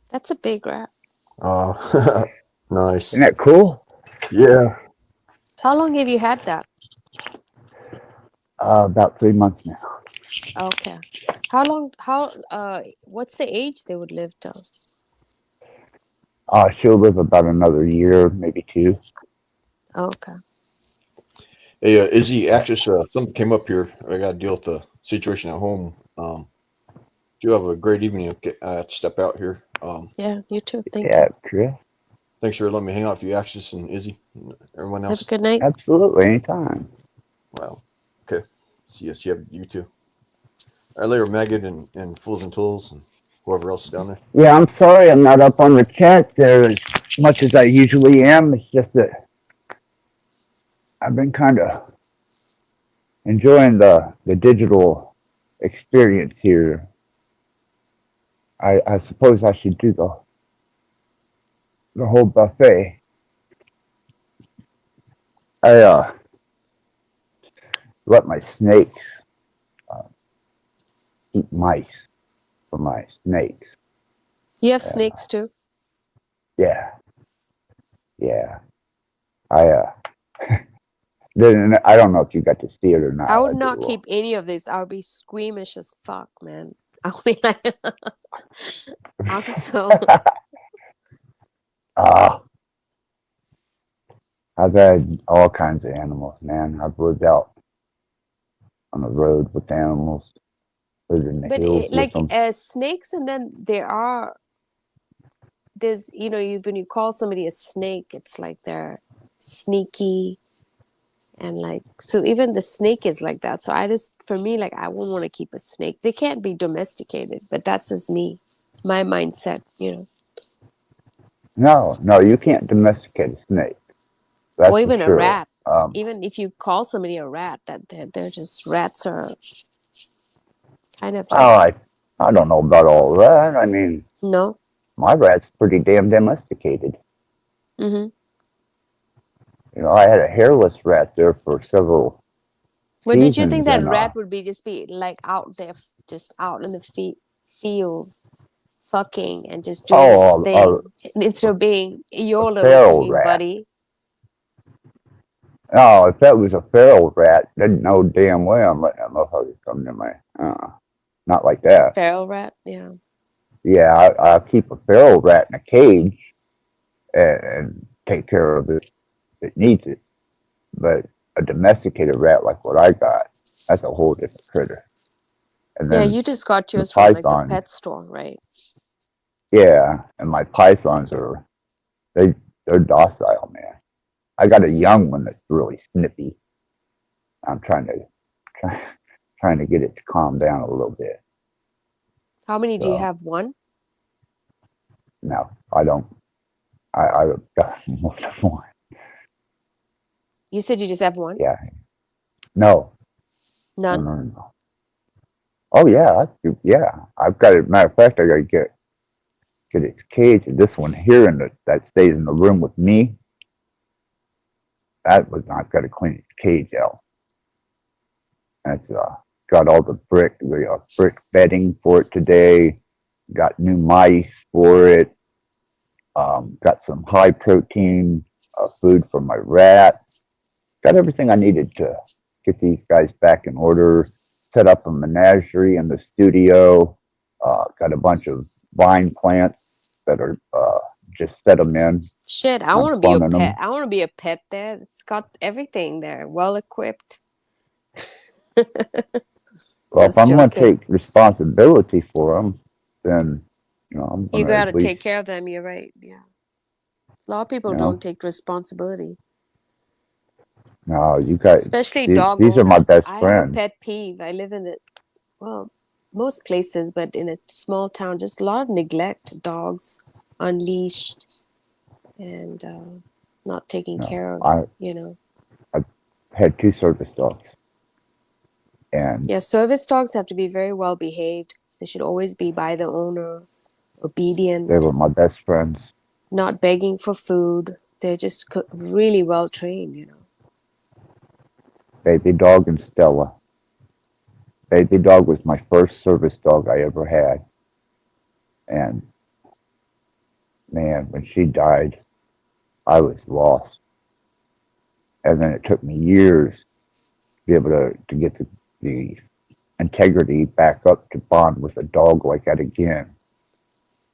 That's a big rat. Nice. Isn't that cool? Yeah. How long have you had that? About 3 months now. Okay. How long? What's the age they would live till? She'll live about another year, maybe 2. Okay. Hey, Izzy, actress, something came up here. I got to deal with the situation at home. Do have a great evening. Okay, I have to step out here. Yeah, you too. Thank Yeah, you. Chris. Thanks for letting me hang out with you, actress and Izzy, and everyone Have a else. good night. Absolutely, anytime. Well, okay. See you too. All right, later, Megan and Fools and Tools and whoever else is down there. Yeah, I'm sorry I'm not up on the chat there as much as I usually am. It's just that I've been kind of enjoying the digital experience here. I suppose I should do the whole buffet. I let my snakes uh, eat mice for my snakes. You have snakes too? Yeah, yeah. I then I don't know if you got to see it or not. I would I did a not little. keep any of this. I would be squeamish as fuck, man. I would be like, I'm so. I've had all kinds of animals, man. I've lived out on the road with animals, lived in the But hills with them. snakes, and then there's, when you call somebody a snake, it's like they're sneaky. And like, so even the snake is like that. So for me, like, I wouldn't want to keep a snake. They can't be domesticated, but that's just me, my mindset, No, you can't domesticate a snake. That's or for even a sure. rat. Even if you call somebody a rat, that they're just rats are kind of like. I don't know about all that. I mean, No. my rat's pretty damn domesticated. Mm-hmm. I had a hairless rat there for several Well, did you think seasons, that and rat would just be like out there, just out in the fields, fucking and just doing its thing instead of being your little feral fucking rat. buddy? Oh, if that was a feral rat, didn't know damn well I'm letting that motherfucker come to my. Not like that. Feral rat, yeah. Yeah, I'll keep a feral rat in a cage and take care of it if it needs it. But a domesticated rat like what I got, that's a whole different critter. And Yeah, then you just got the yours from like the python, pet store, right? yeah, and my pythons they're docile, man. I got a young one that's really snippy. I'm trying trying to get it to calm down a little bit. How many do you So, have? One? no, I don't. I've got more than one. You said you just have one? Yeah. No. None? No. Oh yeah, yeah. I've got it. Matter of fact, I got to get its cage. And this one here that stays in the room with me. I've got to clean its cage out. It's got all the brick bedding for it today. Got new mice for it. Got some high protein food for my rat. Got everything I needed to get these guys back in order. Set up a menagerie in the studio. Got a bunch of vine plants that are just set them in. Shit, I I'm want to be a farming pet. them. I want to be a pet there. It's got everything there, well equipped. Well, if Just I'm going to joking. take responsibility for them, then I'm going You to got at to take least. care of them. You're right. Yeah. A lot of people You don't know, take responsibility, no, you guys. especially dog These are my owners. best I have a friends. pet peeve. I live in it, well, most places, but in a small town, just a lot of neglect. Dogs unleashed and not taken No, care of, I had 2 service dogs, and Yeah, service dogs have to be very well behaved. They should always be by the owner, they obedient, were my best friends. not begging for food. They're just really well trained. Baby Dog and Stella. Baby Dog was my first service dog I ever had, and man, when she died, I was lost. And then it took me years to be able to get the integrity back up to bond with a dog like that again.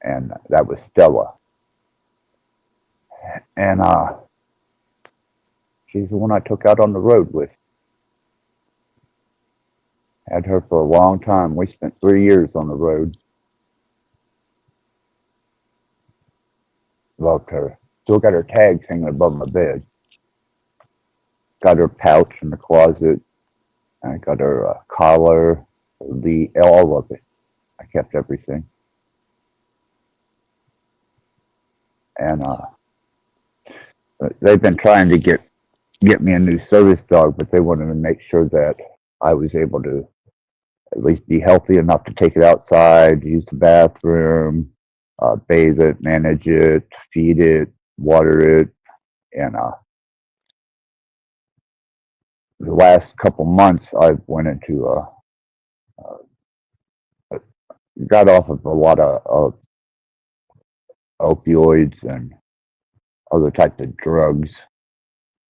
And that was Stella. And she's the one I took out on the road with. Had her for a long time. We spent 3 years on the road. Loved her. Still got her tags hanging above my bed. Got her pouch in the closet. I got her collar, all of it. I kept everything. And they've been trying to get me a new service dog, but they wanted to make sure that I was able to at least be healthy enough to take it outside, use the bathroom, bathe it, manage it, feed it, water it. And the last couple months, I went into got off of a lot of opioids and other types of drugs,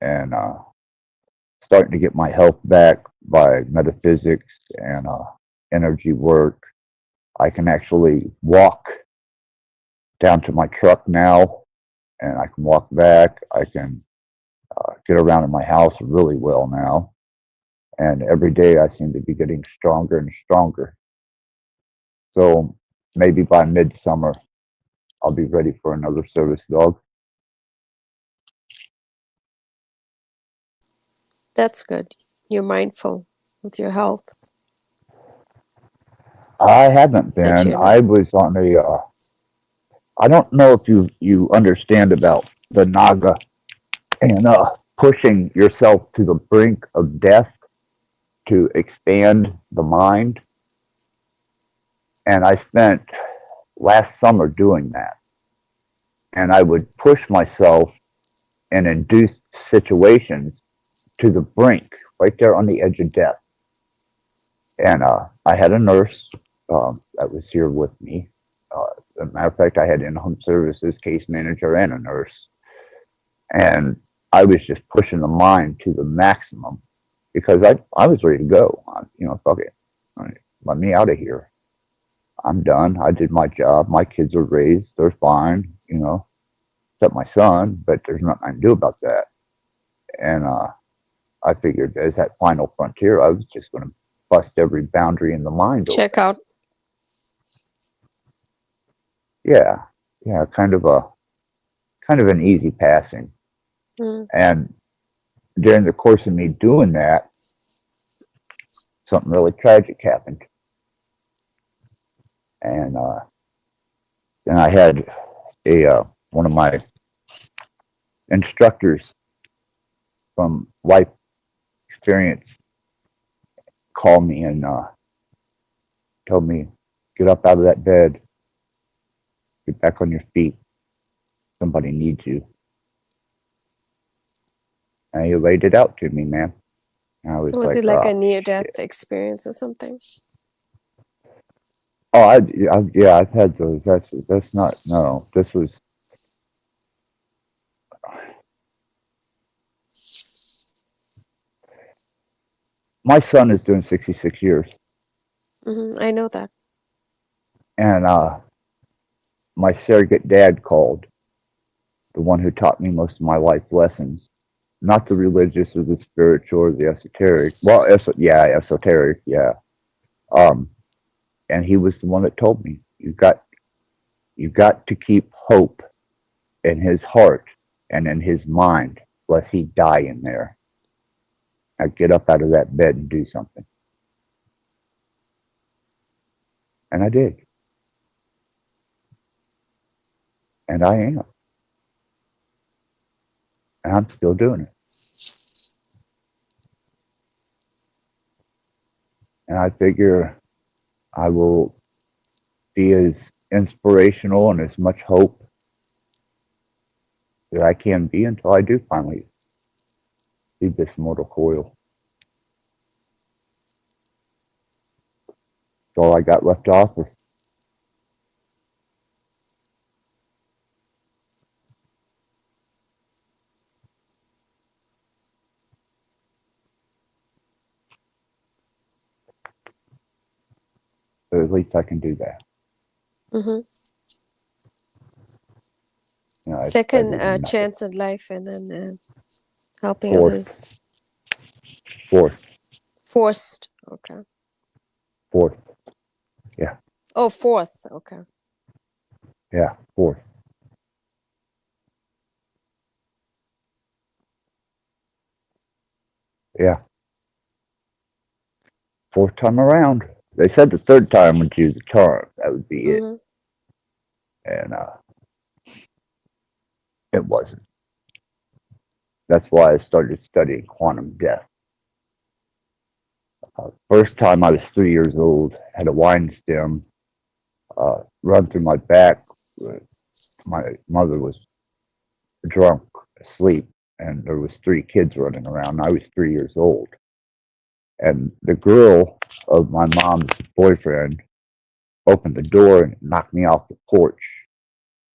and starting to get my health back by metaphysics and energy work. I can actually walk down to my truck now, and I can walk back. I can get around in my house really well now. And every day I seem to be getting stronger and stronger. So maybe by midsummer, I'll be ready for another service dog. That's good. You're mindful with your health. I haven't That been. you're I not. was on I don't know if you understand about the Naga and pushing yourself to the brink of death to expand the mind. And I spent last summer doing that. And I would push myself in induced situations to the brink, right there on the edge of death. And I had a nurse that was here with me. As a matter of fact, I had in-home services, case manager, and a nurse. And I was just pushing the mind to the maximum because I was ready to go. Fuck it. Let me out of here. I'm done. I did my job. My kids are raised. They're fine, except my son, but there's nothing I can do about that. And I figured as that final frontier, I was just going to bust every boundary in the mind open. Check out. Yeah. Kind of an easy passing. Mm. And during the course of me doing that, something really tragic happened. And then I had one of my instructors from life experience call me and told me, get up out of that bed, get back on your feet. Somebody needs you. And he laid it out to me, man. And I was So was like, it like oh, a near-death shit. experience or something? Oh, yeah, I've had those. That's not, no, this was, my son is doing 66 years. I know that. And my surrogate dad called, the one who taught me most of my life lessons, not the religious or the spiritual or the esoteric. Well, esoteric, yeah. And he was the one that told me, you've got to keep hope in his heart and in his mind, lest he die in there. Now get up out of that bed and do something. And I did. And I am. And I'm still doing it. And I figure I will be as inspirational and as much hope that I can be until I do finally leave this mortal coil. That's all I got left to offer. But at least I can do that. Mm-hmm. You know, it's Second better than nothing. chance at life, and then helping Fourth. others. Fourth. Forced. Okay. Fourth. Yeah. Oh, fourth. Okay. Yeah. Fourth. Yeah. Fourth time around. They said the third time would use the charm. That would be it. And it wasn't. That's why I started studying quantum death. First time I was 3 years old, had a wine stem run through my back. My mother was drunk, asleep, and there was 3 kids running around. I was 3 years old. And the girl of my mom's boyfriend opened the door and knocked me off the porch.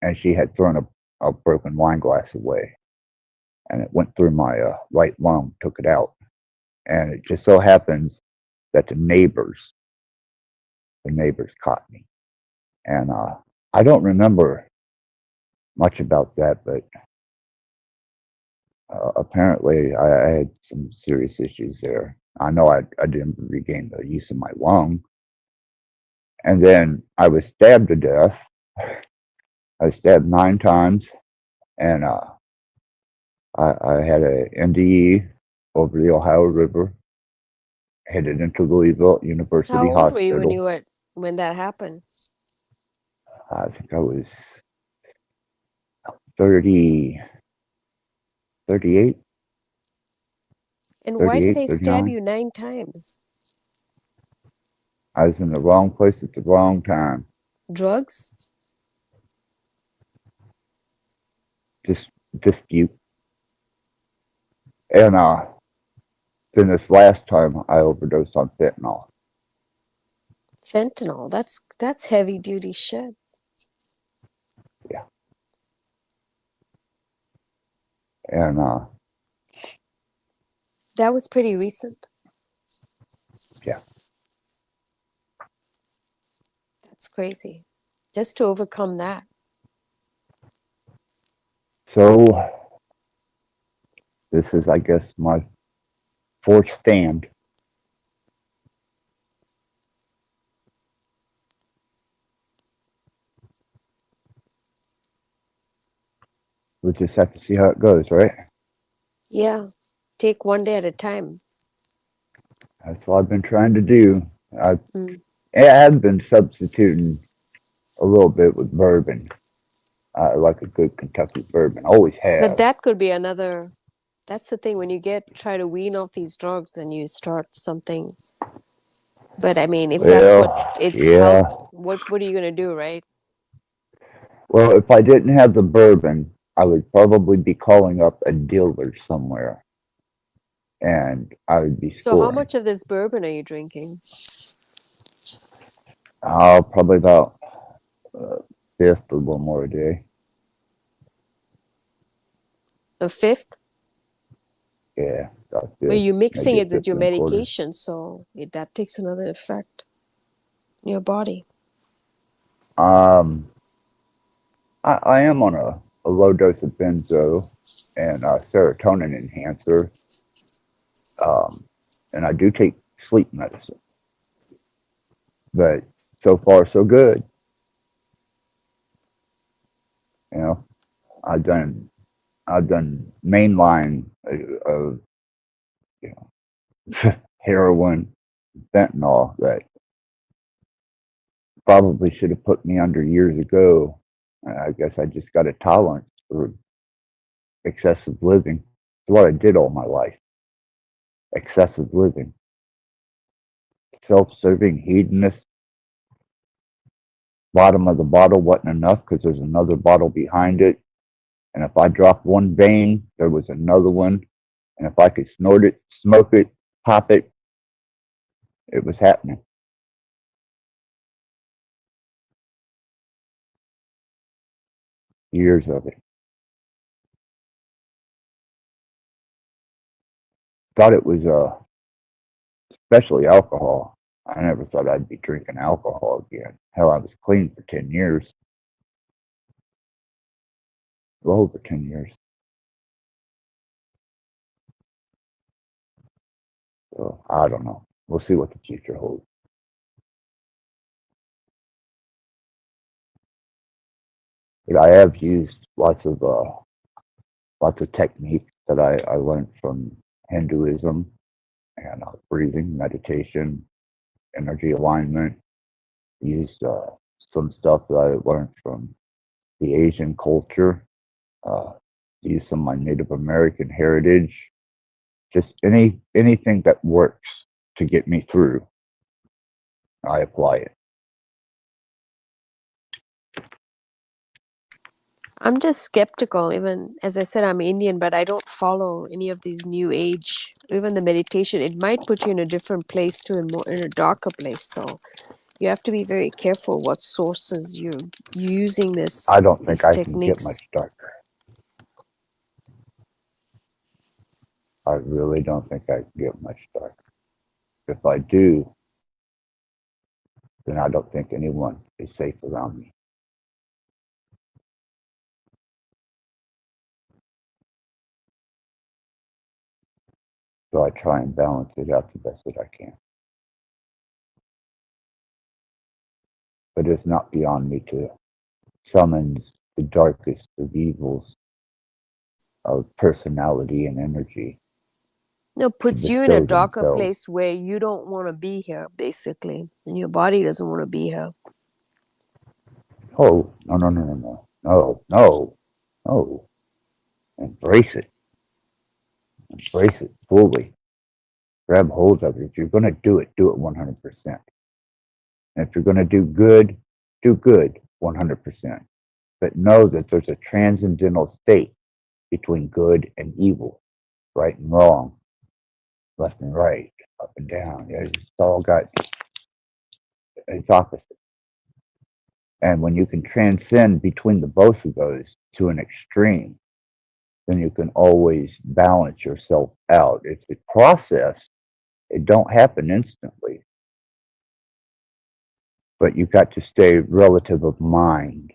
And she had thrown a broken wine glass away. And it went through my right lung, took it out. And it just so happens that the neighbors caught me. And I don't remember much about that, but apparently I had some serious issues there. I know I didn't regain the use of my lung. And then I was stabbed to death. I was stabbed 9 times, and I had a NDE over the Ohio River, headed into Louisville How University old were you Hospital. when that happened? I think I was 30, 38, And why did 38, they stab 39. you 9 times? I was in the wrong place at the wrong time. Drugs? Just dispute. And then this last time I overdosed on fentanyl. Fentanyl. That's heavy duty shit. Yeah. And That was pretty recent. yeah. That's crazy. Just to overcome that. So this is, I guess, my 4th stand. We'll just have to see how it goes, right? Yeah. Take one day at a time. That's what I've been trying to do. I, Mm. I have been substituting a little bit with bourbon. I like a good Kentucky bourbon. Always But have. that could be another. That's the thing when you try to wean off these drugs, and you start something. But I mean, if that's what Well, it's help, yeah. what are you gonna do, right? Well, if I didn't have the bourbon, I would probably be calling up a dealer somewhere, and I would be So how scoring. much of this bourbon are you drinking? Oh, probably about fifth or one more a day. A fifth? Yeah, about But fifth, you're mixing maybe a it with fifth your and a quarter. medication, so that takes another effect in your body. Um, I am on a low dose of benzo and a serotonin enhancer, um, and I do take sleep medicine. But so far, so good. You know, I've done I've done mainline of you know heroin, fentanyl that probably should have put me under years ago. I guess I just got a tolerance for excessive living. It's what I did all my life. Excessive living, self-serving, hedonist. Bottom of the bottle wasn't enough because there's another bottle behind it. And if I dropped one vein, there was another one. And if I could snort it, smoke it, pop it, it was happening. Years of it. Thought it was especially alcohol. I never thought I'd be drinking alcohol again. Hell, I was clean for 10 years. Well over 10 years. So I don't know. We'll see what the future holds. But I have used lots of techniques that I learned from Hinduism and breathing, meditation, energy alignment. Used some stuff that I learned from the Asian culture. Uh, used some of my Native American heritage. Just anything that works to get me through, I apply it. I'm just skeptical. Even as I said, I'm Indian, but I don't follow any of these new age. Even the meditation, it might put you in a different place too, and more in a darker place. So you have to be very careful what sources you're using I don't think these I can get much techniques. darker. I really don't think I can get much darker. If I do, then I don't think anyone is safe around me. So I try and balance it out the best that I can. But it's not beyond me to summon the darkest of evils of personality and energy No, to puts you in a bestow darker themselves. place where you don't want to be here, basically, and your body doesn't want to be here. Oh, no, no, no, no, no, no, no, no. Embrace it. Embrace it fully. Grab hold of it. If you're going to do it 100%. And if you're going to do good 100%. But know that there's a transcendental state between good and evil, right and wrong, left and right, up and down. Yeah, it's all got its opposite. And when you can transcend between the both of those to an extreme, then you can always balance yourself out. It's a process. It don't happen instantly, but you've got to stay relative of mind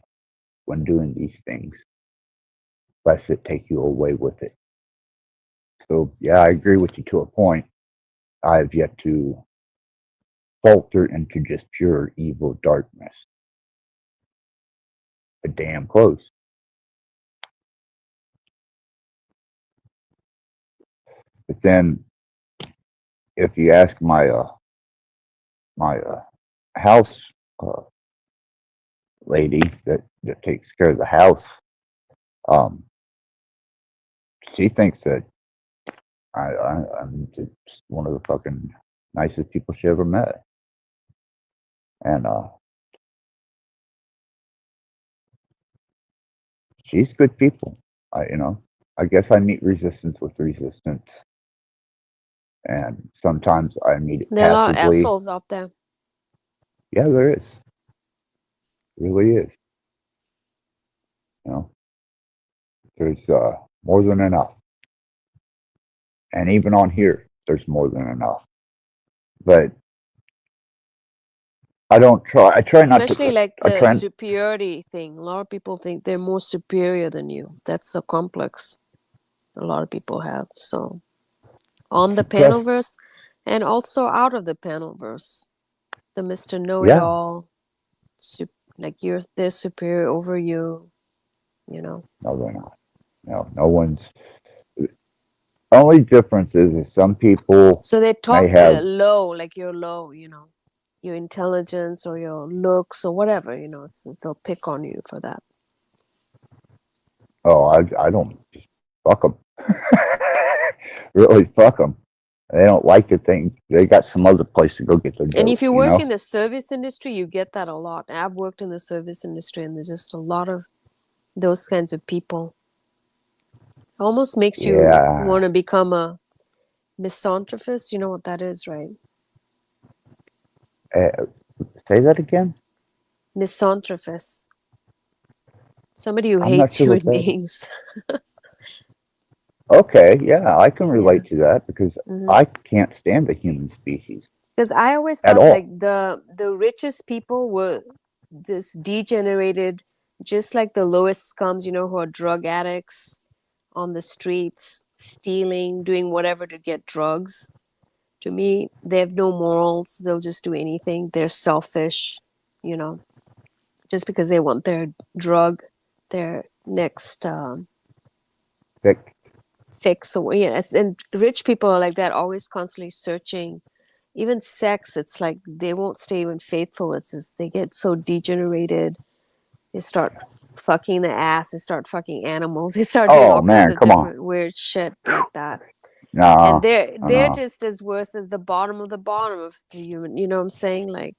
when doing these things, lest it take you away with it. So yeah, I agree with you to a point. I have yet to falter into just pure evil darkness. But damn close. But then if you ask my my house uh, lady that takes care of the house, um, she thinks that I'm just one of the fucking nicest people she ever met, and she's good people. I guess I meet resistance with resistance, and sometimes I meet it There are a lot of passively. assholes out there. Yeah, there is. Really is. You know, there's more than enough, and even on here, there's more than enough. But I don't try. I try not Especially to. like I the try. superiority thing. A lot of people think they're more superior than you. That's the complex a lot of people have. So on the Yes. panelverse and also out of the panelverse, the Mr. Yeah. Know-it-all, like they're superior over you, you know. No, they're not. No, no one's. Only difference is some people So they may talk have. low, like you're low, you know, your intelligence or your looks or whatever, you know. They'll pick on you for that. Oh, I don't just fuck them. Really fuck them. They don't like to think they got some other place to go get their And dope. if you You work know. in the service industry, you get that a lot. I've worked in the service industry, and there's just a lot of those kinds of people. Almost makes you Yeah. want to become a misanthropist. You know what that is, right? Uh, say that again. Misanthropist. Somebody who I'm not hates sure what human that is. beings. Okay, yeah, I can Yeah. relate to that because I can't stand the human species Because I always at thought like all. the richest people were this degenerated, just like the lowest scums, you know, who are drug addicts on the streets, stealing, doing whatever to get drugs. To me, they have no morals. They'll just do anything. They're selfish, you know, just because they want their drug, their next Vic, fix. Or yes, and rich people are like that, always constantly searching. Even sex, it's like they won't stay even faithful. It's just they get so degenerated. They start fucking the ass. They start fucking animals. They start doing oh all kinds man, of come on. different weird shit like that. And No, they're no, just as worse as the bottom of the human. You know what I'm saying? Like,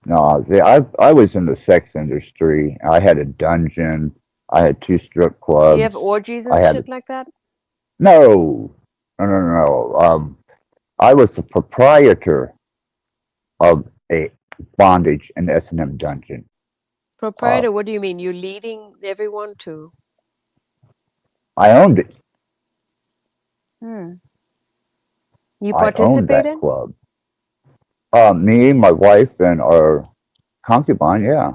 no. See, I was in the sex industry. I had a dungeon. I had 2 strip you clubs. have orgies I and had shit like that. no, no, no, no. I was the proprietor of a bondage and S&M dungeon. Proprietor, what do you mean? You're leading everyone to? I owned it. You I owned that participated? club. Me, my wife, and our concubine. Yeah,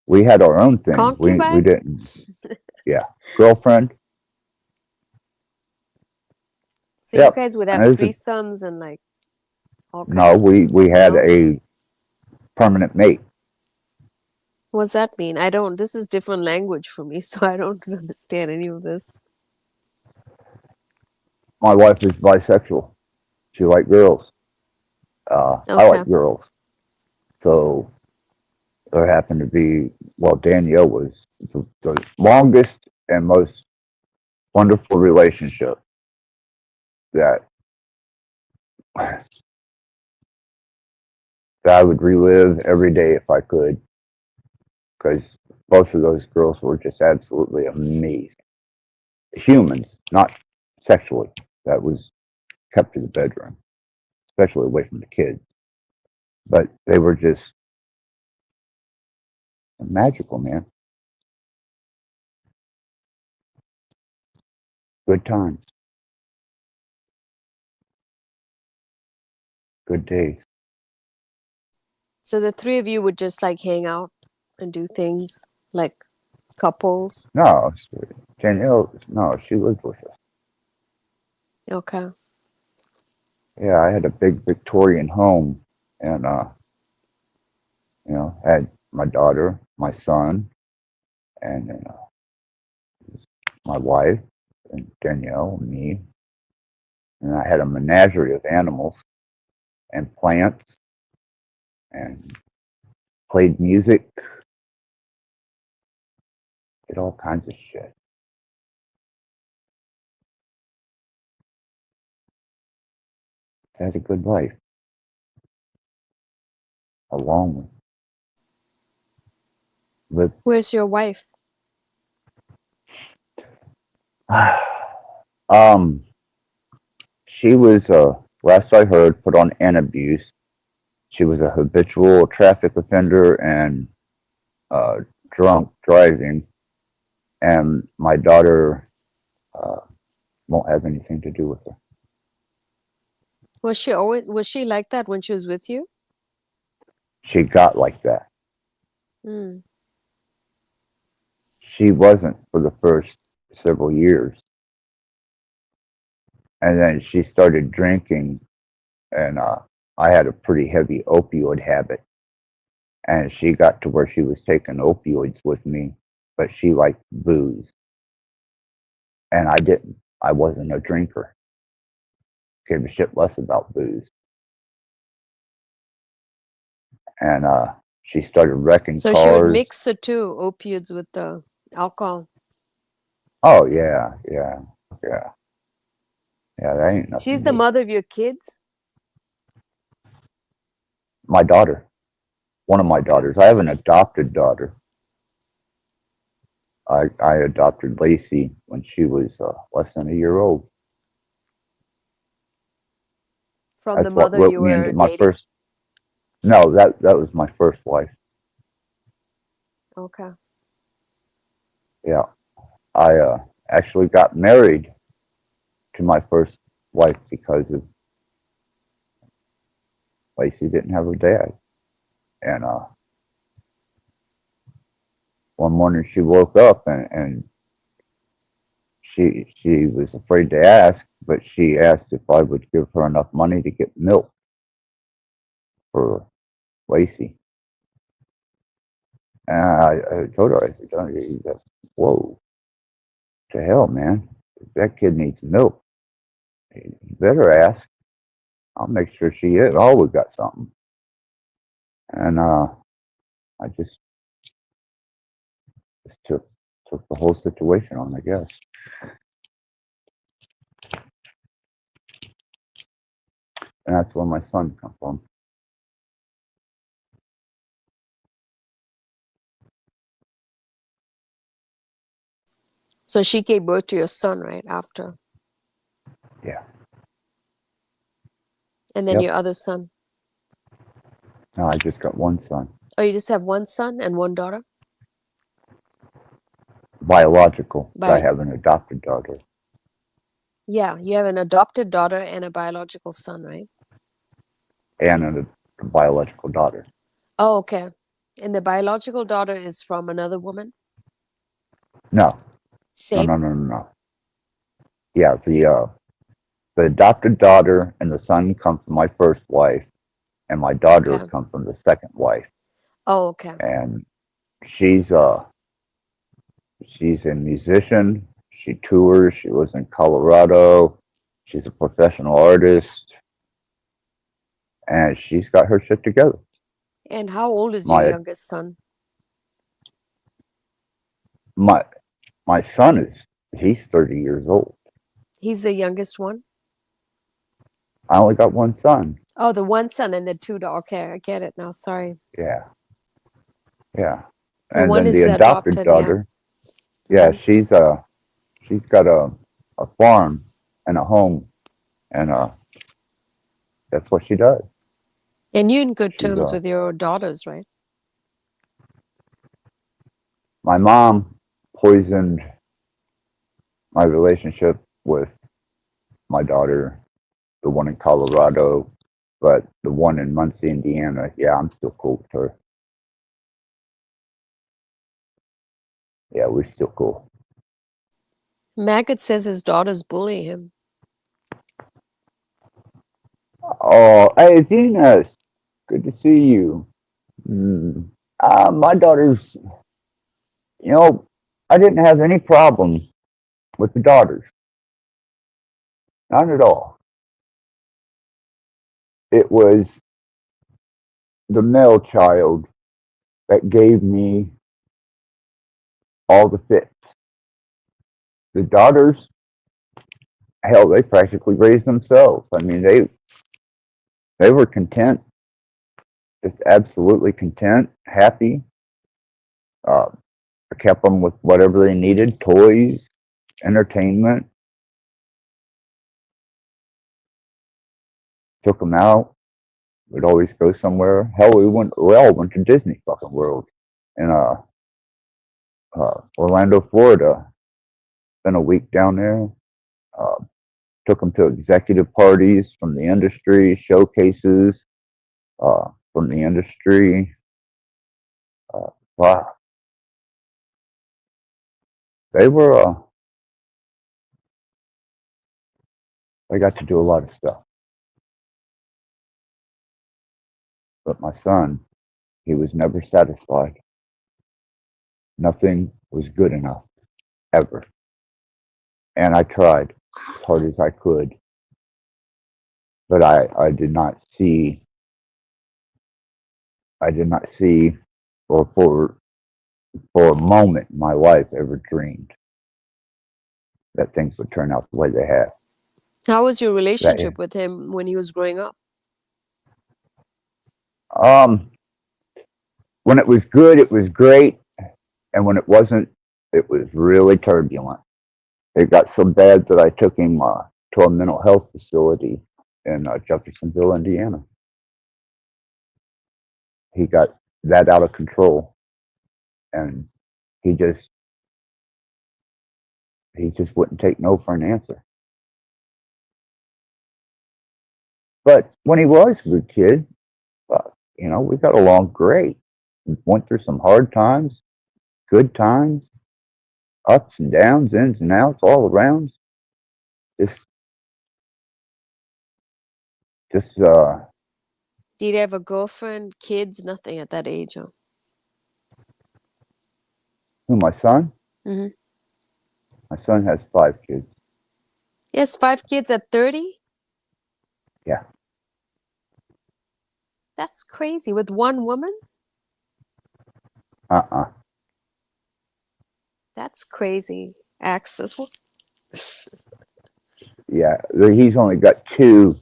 we had our own thing. We Concubine? didn't. Yeah, girlfriend. So you Yep. guys would And have it was threesomes and like all kinds no, of we had no? a permanent mate. What's that mean? I don't. This is different language for me, so I don't understand any of this. My wife is bisexual. She likes girls. I Okay. like girls. So there happened to be, well, Danielle was the longest and most wonderful relationship that that I would relive every day if I could, because both of those girls were just absolutely amazing. Humans, not sexually. That was kept to the bedroom, especially away from the kids. But they were just magical, man. Good times, good days. So the three of you would just like hang out and do things like couples. No, Danielle, no, she lived with us. Okay. Yeah, I had a big Victorian home, and had my daughter, my son, and my wife, and Danielle, and me. And I had a menagerie of animals and plants and played music, did all kinds of shit. I had a good life. A long one. Lived. Where's your wife? She was, last I heard, put on an abuse. She was a habitual traffic offender and drunk driving. And my daughter won't have anything to do with her. Was she like that when she was with you? She got like that. Mm. She wasn't for the first several years. And then she started drinking, and I had a pretty heavy opioid habit. And she got to where she was taking opioids with me, but she liked booze. And I didn't. I wasn't a drinker. Gave a shit less about booze. And she started wrecking So cars. she would mix the two, opioids with the alcohol. Oh, yeah. Yeah, that ain't nothing. She's the new. mother of your kids? My daughter. One of my daughters. I have an adopted daughter. I adopted Lacey when she was less than a year old. From That's the what mother wrote you me were into my dating? first. No, that was my first wife. Okay. Yeah, I actually got married to my first wife because of Lacey didn't have a dad, and one morning she woke up and she was afraid to ask, but she asked if I would give her enough money to get milk for Lacey. And I told her, I said, whoa, to hell, man. If that kid needs milk, you better ask. I'll make sure she is. Always got something. And I just took the whole situation on, I guess. And that's where my son comes from. So she gave birth to your son right after. Yeah. And then Yep. your other son. No, I just got one son. Oh, you just have one son and one daughter? Biological. I have an adopted daughter. Yeah, you have an adopted daughter and a biological son, right? And a biological daughter. Oh, okay. And the biological daughter is from another woman? No. Same? No. Yeah, the adopted daughter and the son come from my first wife, and my daughter comes from the second wife. Oh, okay. And she's a musician. She tours. She lives in Colorado. She's a professional artist, and she's got her shit together. And how old is your youngest son? My son he's 30 years old. He's the youngest one? I only got one son. Oh, the one son and the two daughters. Okay, I get it now. Sorry. Yeah. The And one then is the adopted daughter. Yeah, she's got a farm and a home, and that's what she does. And you're in good terms with your daughters, right? My mom poisoned my relationship with my daughter, the one in Colorado, but the one in Muncie, Indiana, yeah, I'm still cool with her. Yeah, we're still cool. Maggot says his daughters bully him. Oh, hey, Venus, good to see you. My daughters, I didn't have any problems with the daughters. None at all. it was the male child that gave me all the fits. The daughters, hell, they practically raised themselves. I mean, they were content, just absolutely content, happy. I kept them with whatever they needed, toys, entertainment. Took them out. We'd always go somewhere. Hell, we all went to Disney fucking World in Orlando, Florida. Spent a week down there. Uh, took them to executive parties from the industry, showcases from the industry. Wow, they were. I got to do a lot of stuff. But my son, he was never satisfied. Nothing was good enough, ever. And I tried as hard as I could. But I did not see, or for a moment in my life ever dreamed that things would turn out the way they have. How was your That, relationship with him when he was growing up? when it was good, it was great. And when it wasn't, it was really turbulent. It got so bad that I took him to a mental health facility in Jeffersonville, Indiana. He got that out of control, and he just wouldn't take no for an answer. But when he was a good kid, we got along great. We went through some hard times, good times, ups and downs, ins and outs, all around. Just Did he have a girlfriend, kids, nothing at that age? Huh? who, my son? Mm-hmm. My son has 5 kids. He has 5 kids at 30? Yeah. That's crazy. With one woman? That's crazy. Access. Yeah, he's only got 2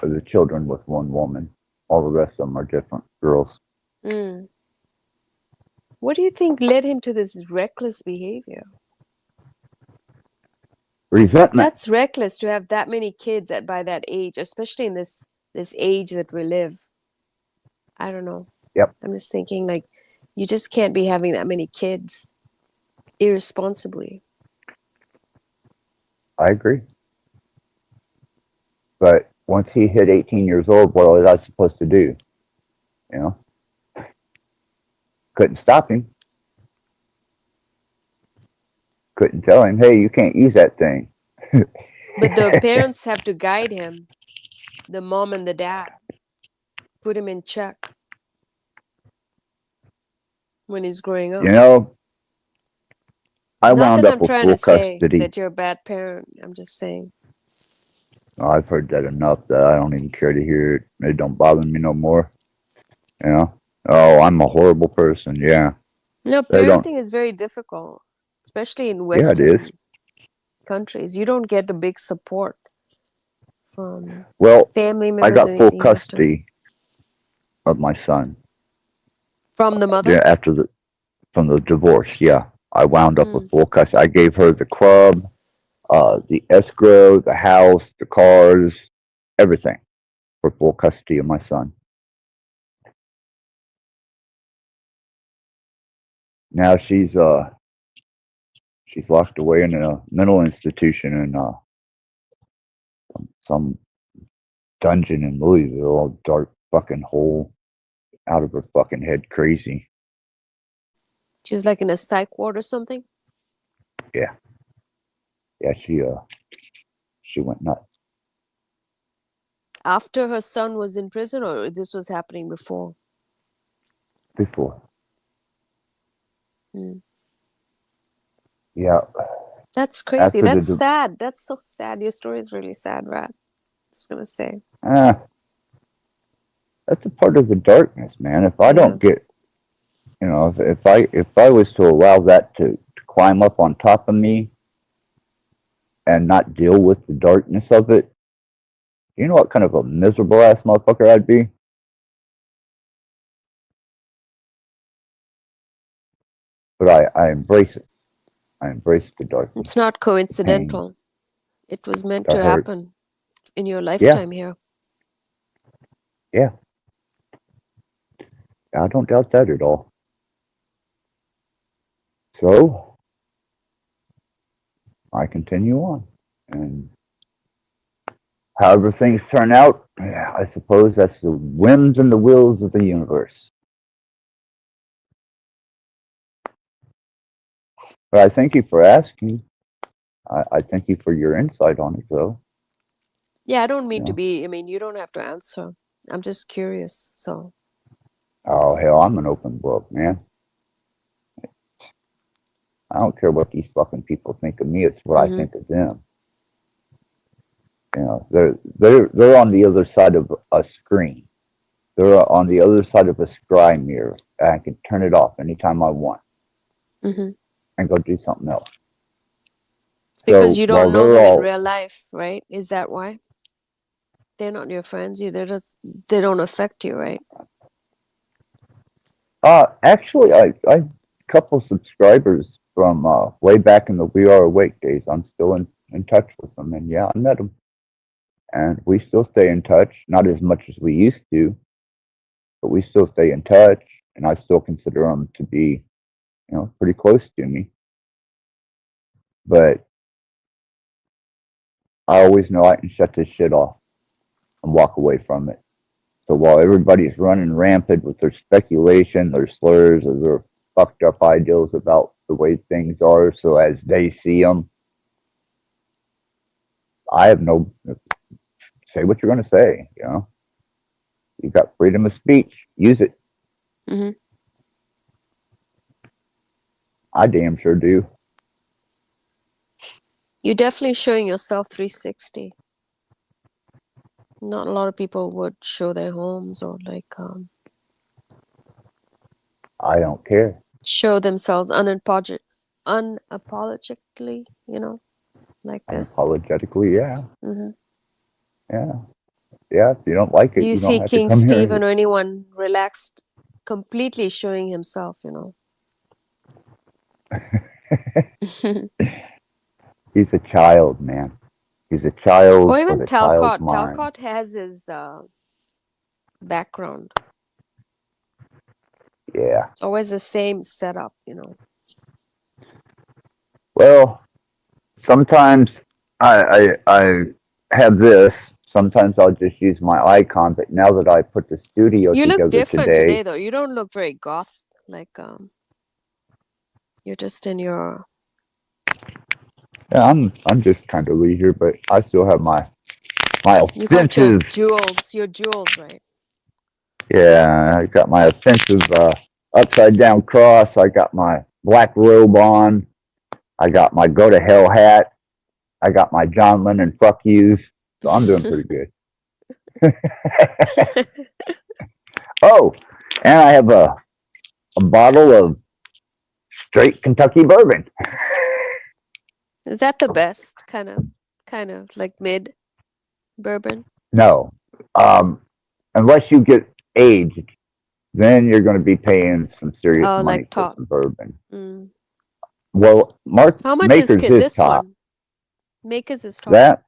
of the children with one woman. All the rest of them are different girls. Mm. What do you think led him to this reckless behavior? Resentment. That's reckless to have that many kids by that age, especially in this age that we live. I don't know. Yep. I'm just thinking, like, you just can't be having that many kids irresponsibly. I agree. But once he hit 18 years old, what was I supposed to do? Couldn't stop him. Couldn't tell him, hey, you can't use that thing. But the parents have to guide him. The mom and the dad. Put him in check when he's growing up. I Not wound that up I'm with trying full to say custody. that you're a bad parent. I'm just saying. I've heard that enough that I don't even care to hear it. It don't bother me no more. Oh, I'm a horrible person. Yeah. No, parenting is very difficult, especially in Yeah, it is. Western countries. You don't get the big support from family members. I got full custody of my son. From the mother? Yeah, from the divorce. Yeah, I wound up with full custody. I gave her the club, the escrow, the house, the cars, everything for full custody of my son. Now she's locked away in a mental institution in some dungeon in Louisville, a dark fucking hole, out of her fucking head, crazy. She's like in a psych ward or something? Yeah, she went nuts. After her son was in prison, or this was happening before? Before. Yeah. That's crazy. That's sad. That's so sad. Your story is really sad, Rat. Just gonna say. that's a part of the darkness, man. If I Yeah. don't get, if I was to allow that to climb up on top of me and not deal with the darkness of it, you know what kind of a miserable ass motherfucker I'd be? But I embrace it. I embrace the darkness, It's not the pain, coincidental. It was meant the to hurt. happen in your Yeah, lifetime here. yeah. I don't doubt that at all. So I continue on. And however things turn out, yeah, I suppose that's the whims and the wills of the universe. But I thank you for asking. I thank you for your insight on it, though. Yeah, I don't You mean to know, be. I mean, you don't have to answer. I'm just curious. So, oh hell, I'm an open book, man. I don't care what these fucking people think of me. It's what I hmm think of them. You know, they're on the other side of a screen. They're on the other side of a scry mirror. And I can turn it off anytime I want hmm and go do something else. because So you while don't know they're them in all, real life, right? Is that why? They're not your friends. They're just, they don't affect you, right? actually, I couple subscribers from way back in the We Are Awake days. I'm still in touch with them, and yeah, I met them, and we still stay in touch. Not as much as we used to, but we still stay in touch, and I still consider them to be, pretty close to me. But I always know I can shut this shit off and walk away from it. So while everybody's running rampant with their speculation, their slurs, or their fucked up ideals about the way things are, so as they see them, I have no say what you're going to say. You got freedom of speech, use it. hmm I damn sure do. You're definitely showing yourself 360. Not a lot of people would show their homes or like I don't care. show themselves unapologetically, like this. Unapologetically, yeah, hmm yeah, yeah. If you don't like Do it, you you don't see have to King come here. Stephen or anyone relaxed, completely showing himself? He's a child, man. He's a child Or even with a child's Talcott. mind. Talcott has his background. Yeah. It's always the same setup. Well, sometimes I have this. Sometimes I'll just use my icon. But now that I put the studio You look together different today, today, though. You don't look very goth. Like you're just in your. yeah, I'm just kind of leisure, but I still have my You got your offensive. jewels, right? Yeah, I got my offensive upside down cross. I got my black robe on. I got my go to hell hat. I got my John Lennon fuck yous. So I'm doing pretty good. Oh, and I have a bottle of straight Kentucky bourbon. Is that the best kind of like mid bourbon? No, um, unless you get aged, then you're going to be paying some serious Oh, money like for top. some bourbon. Mm. Well, Mark How much is Makers is this top. one? Makers is top. That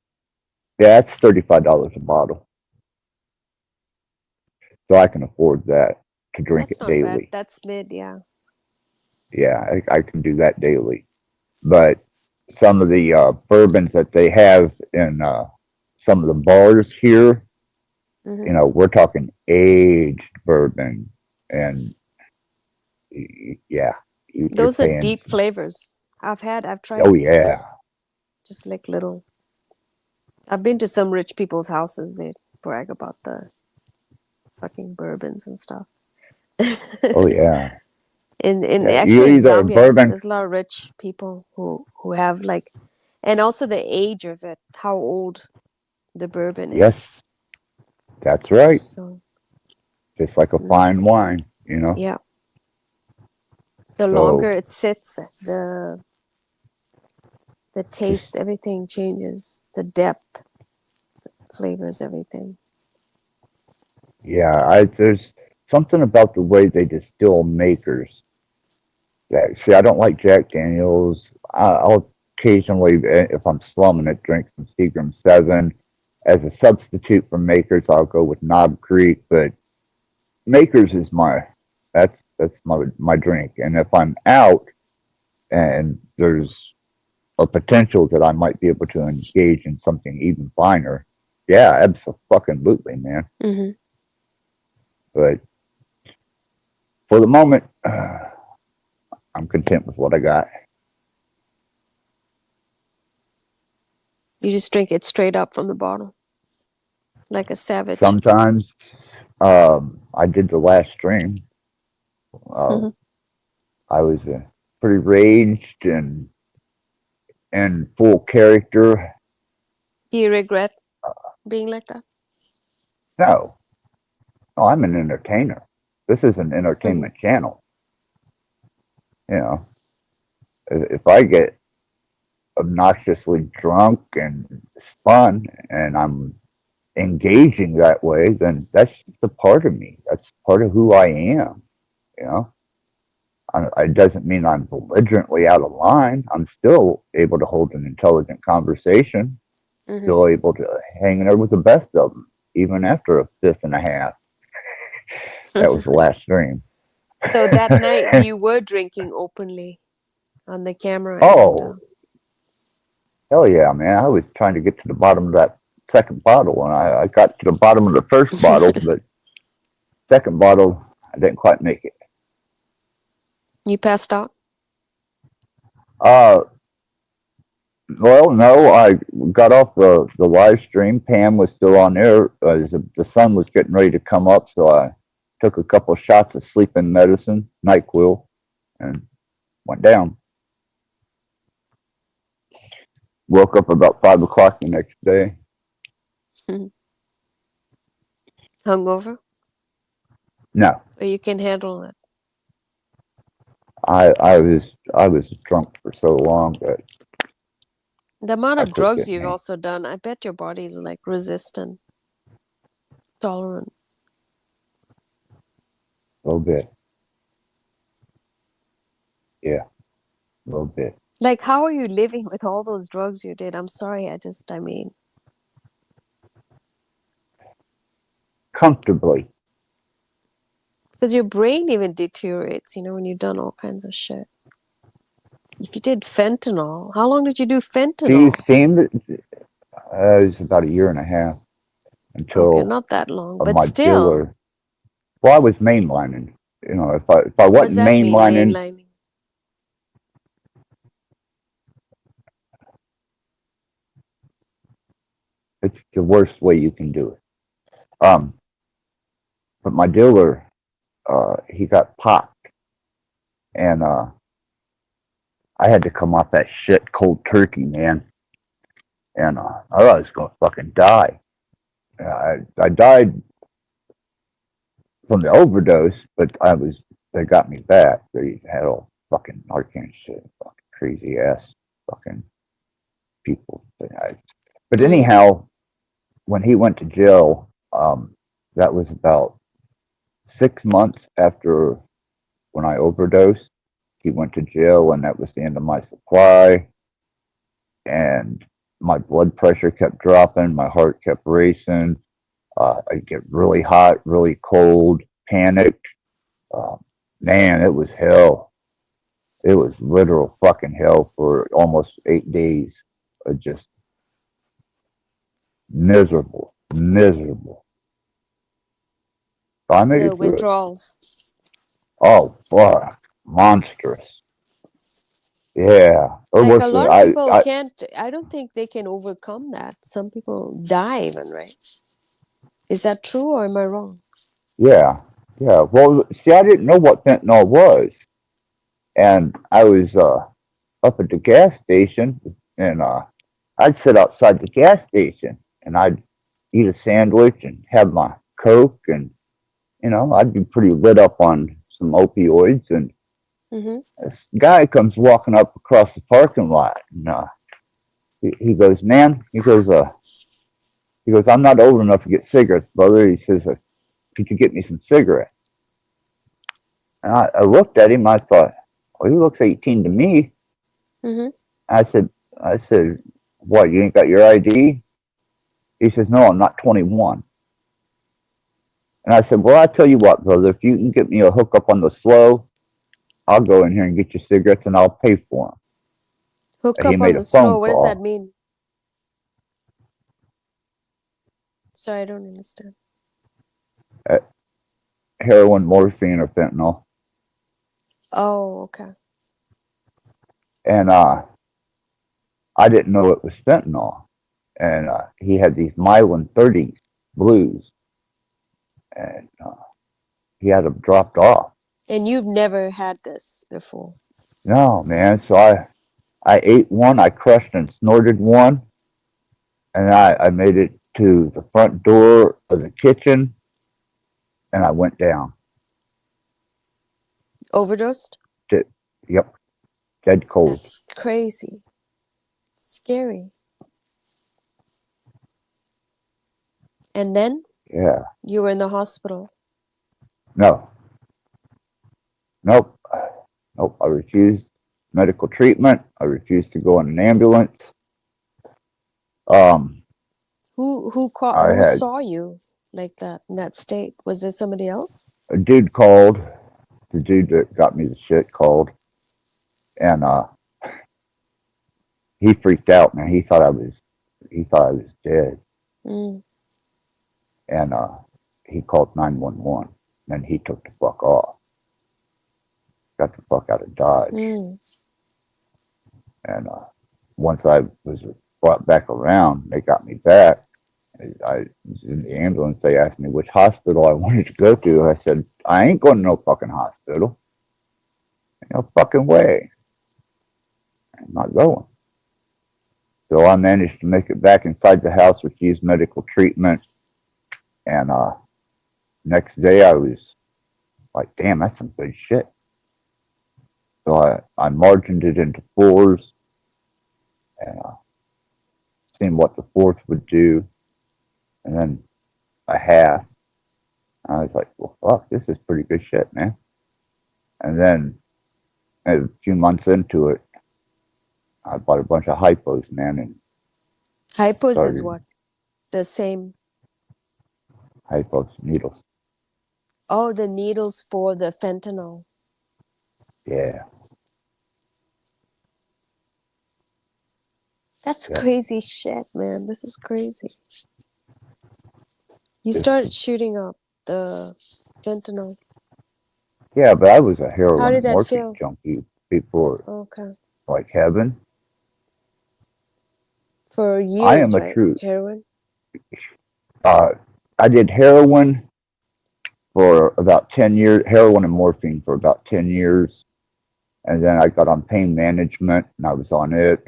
Yeah, that's $35 a bottle, so I can afford that to drink That's it not bad. daily. That's mid, yeah. Yeah, I can do that daily. But some of the bourbons that they have in some of the bars here, hmm we're talking aged bourbon, and yeah, you're Those are paying. deep flavors. I've Oh tried yeah, just like little. I've been to some rich people's houses. They brag about the fucking bourbons and stuff. oh yeah, In yeah. You actually in either Zambia, bourbon. there's a lot of rich people who have like, and also the age of it, how old the bourbon Yes, is. that's right. So just like a fine wine, you know. Yeah. The So- longer it sits, the taste, everything changes. The depth, flavors, everything. Yeah, there's something about the way they distill makers. That, see, I don't like Jack Daniels. I'll occasionally, if I'm slumming it, drink some Seagram 7. As a substitute for Makers, I'll go with Knob Creek, but Makers is that's my drink. And if I'm out and there's a potential that I might be able to engage in something even finer, yeah, absolutely, man. Mm-hmm. But for the moment, I'm content with what I got. You just drink it straight up from the bottle, like a savage. Sometimes I did the last stream. I was pretty raged and full character. Do you regret being like that? No, I'm an entertainer. This is an entertainment channel. You know, if I get obnoxiously drunk and spun and I'm engaging that way, then that's just a part of me. That's part of who I am. You know, it doesn't mean I'm belligerently out of line. I'm still able to hold an intelligent conversation. Still able to hang in there with the best of them, even after a fifth and a half. That was the last stream. So that night you were drinking openly on the camera. Oh, hell yeah, man. I was trying to get to the bottom of that second bottle, and I got to the bottom of the first bottle, but second bottle, I didn't quite make it. You passed out? Well, no, I got off the live stream. Pam was still on there. The sun was getting ready to come up, so I took a couple of shots of sleeping medicine, NyQuil, and went down. Woke up about 5 o'clock the next day. Hungover? No. Or you can handle it? I was drunk for so long that the amount I of quit drugs getting you've it. also done, I bet your body is like resistant, tolerant. A little bit. Yeah, a little bit. Like, how are you living with all those drugs you did? I'm sorry, I mean. Comfortably. Because your brain even deteriorates, you know, when you've done all kinds of shit. If you did fentanyl, how long did you do fentanyl? Do you seem that it was about a year and a half until Okay, not that long, but my still. dealer. Well, I was mainlining. You know, if I What does wasn't that mean, mainlining, mainlining? it's the worst way you can do it. But my dealer, he got popped, and I had to come off that shit cold turkey, man. And I thought I was gonna fucking die. I died from the overdose, but they got me back. They had all fucking Narcan shit, fucking crazy ass fucking people. But anyhow, when he went to jail, that was about 6 months after when I overdosed. He went to jail, and that was the end of my supply. And my blood pressure kept dropping, my heart kept racing. I'd get really hot, really cold, panicked. Man, it was hell. It was literal fucking hell for almost 8 days. Just miserable. I made The it through it. withdrawals. Oh, fuck. Monstrous. Yeah. Or Like worse, a lot of people can't, I don't think they can overcome that. Some people die even, right? Is that true or am I wrong? Yeah. Well, see, I didn't know what fentanyl was. And I was up at the gas station, and I'd sit outside the gas station, and I'd eat a sandwich and have my Coke and I'd be pretty lit up on some opioids, and Mm-hmm. this guy comes walking up across the parking lot, and he goes, man, he goes, I'm not old enough to get cigarettes, brother. He says, could you get me some cigarettes? And I looked at him. I thought, well, he looks 18 to me. Mm-hmm. I said, what? You ain't got your ID? He says, no, I'm not 21. And I said, well, I tell you what, brother, if you can get me a hookup on the slow, I'll go in here and get you cigarettes and I'll pay for them. Hook He up on made a the slow. phone What does that call. mean? Sorry, I don't understand. Heroin, morphine, or fentanyl. Oh, okay. And I didn't know it was fentanyl. And he had these Mylan 30s blues. And he had them dropped off. And you've never had this before? No, man. So I ate one, I crushed and snorted one, and I made it to the front door of the kitchen, and I went down. Overdosed? Yep, dead cold. That's crazy. Scary. And then Yeah. you were in the hospital. No. Nope. Nope. I refused medical treatment. I refused to go in an ambulance. Who I had saw you like that in that state? Was there somebody else? a dude called. The dude that got me the shit called, and he freaked out, man. He thought I was dead, Mm. and he called 911. Then he took the fuck off. Got the fuck out of Dodge. Mm. And once I was brought back around, they got me back. I was in the ambulance. They asked me which hospital I wanted to go to. I said, I ain't going to no fucking hospital. No fucking way. I'm not going. So I managed to make it back inside the house, refused medical treatment. And next day I was like, damn, that's some good shit. So I margined it into fours and seen what the fourth would do. And then a half. I was like, well, fuck, this is pretty good shit, man. And then a few months into it, I bought a bunch of hypos, man, and Hypos is started what? The same. hypos needles. Oh, the needles for the fentanyl. Yeah. That's Yeah. crazy shit, man. This is crazy. You Just- started shooting up the fentanyl. Yeah, but I was a heroin How did and that morphine feel? junkie before, Okay. like heaven. For I years, am a right? true. Heroin? I did heroin for about 10 years, heroin and morphine for about 10 years. And then I got on pain management, and I was on it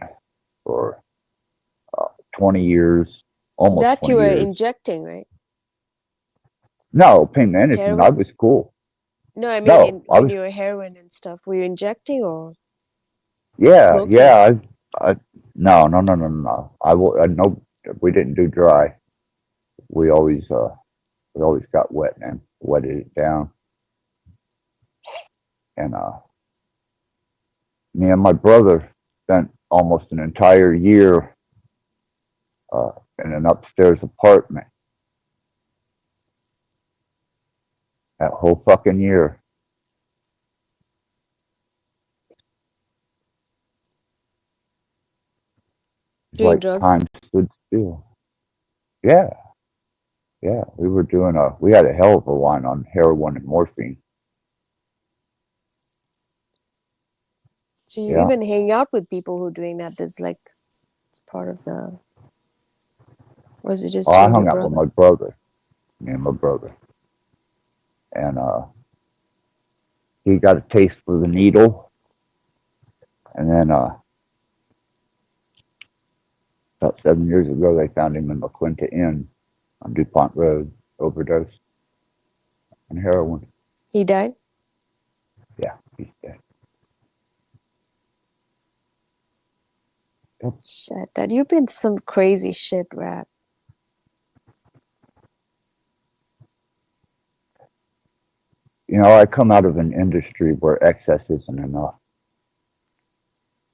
for 20 years, almost That 20 you were years. injecting, right? No, pain management, I Heroin? was cool. No, I mean No, I when was, you were heroin and stuff, were you injecting or yeah, smoking? yeah. No. No, we didn't do dry. We always got wet, man. Wetted it down. And me and my brother spent almost an entire year in an upstairs apartment. That whole fucking year. It's Doing like drugs? time stood still. Yeah, yeah. We had a hell of a line on heroin and morphine. So you Yeah. even hang out with people who are doing that. That's like it's part of the. Was it just Oh, you I and your hung out with brother? my brother, me and my brother. And he got a taste for the needle. And then about 7 years ago, they found him in La Quinta Inn on DuPont Road, overdose. on heroin. He died? Yeah, he's dead. Yep. Shit, that you've been some crazy shit, Rat. You know, I come out of an industry where excess isn't enough.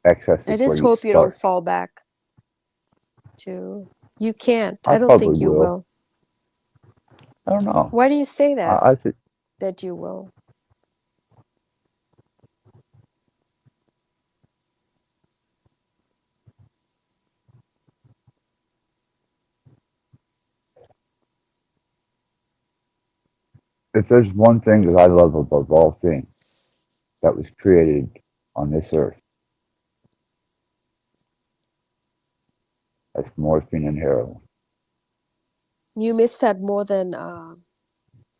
Excess I is where just you hope you don't start. fall back to. You can't. I I don't probably think you will. I don't know. Why do you say that? I think That you will? if there's one thing that I love above all things that was created on this earth, that's morphine and heroin. You miss that more than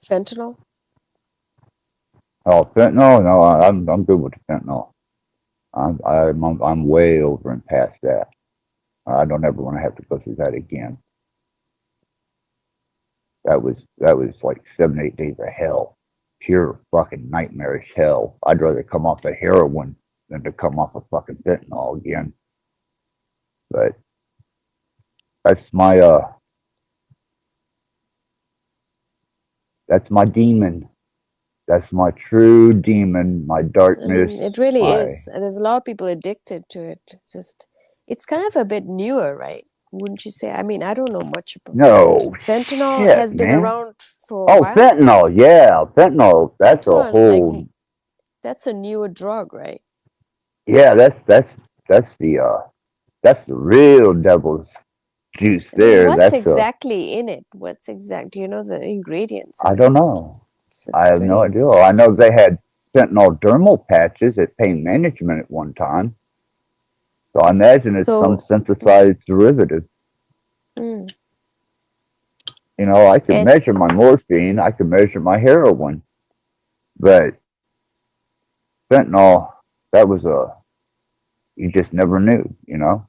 fentanyl? Oh, fentanyl? No, I'm good with fentanyl. I'm way over and past that. I don't ever want to have to go through that again. That was like 7, 8 days of hell, pure fucking nightmarish hell. I'd rather come off of heroin than to come off of fucking fentanyl again. But that's my demon. That's my true demon, my I darkness, mean, it really my is. And there's a lot of people addicted to it. It's just, it's kind of a bit newer, right? Wouldn't you say? I mean, I don't know much about no fentanyl shit, has been man. around for a Oh, while. fentanyl, yeah, fentanyl. That's a Fentanyl is like, whole. that's a newer drug, right? Yeah, that's the real devil's juice I mean, there. what's That's a. exactly in it? Do you know the ingredients I in don't it? know. I It's have no pretty. idea. I know they had fentanyl dermal patches at pain management at one time. So I imagine it's some So, synthesized derivative. mm, You know, I could and measure my morphine, I could measure my heroin, but fentanyl, that was you just never knew, you know?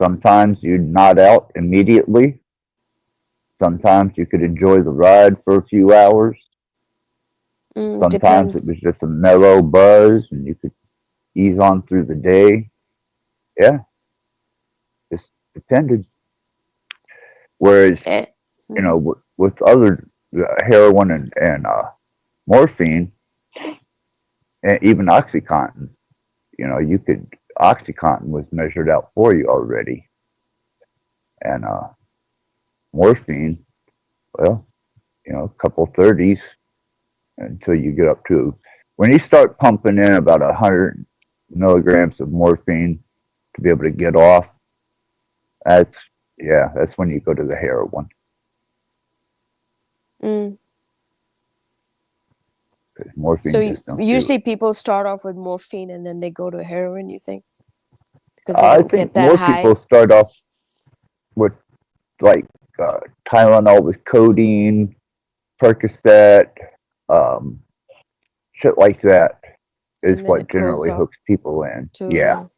Sometimes you'd nod out immediately. Sometimes you could enjoy the ride for a few hours. Sometimes it depends. was just a mellow buzz and you could ease on through the day. Yeah, just depended. Whereas, Eh, you know, mhm. with other heroin and morphine and even OxyContin, you know, OxyContin was measured out for you already. And morphine, well, you know, a couple 30s until you get up to, when you start pumping in about 100 milligrams of morphine to be able to get off, that's when you go to the heroin. Mm. Morphine So just don't do usually it. people start off with morphine and then they go to heroin, you think? Because they I don't get think that more high. people start off with like Tylenol with codeine, Percocet, um, shit like that is And then what it goes generally up hooks people in. Yeah, to.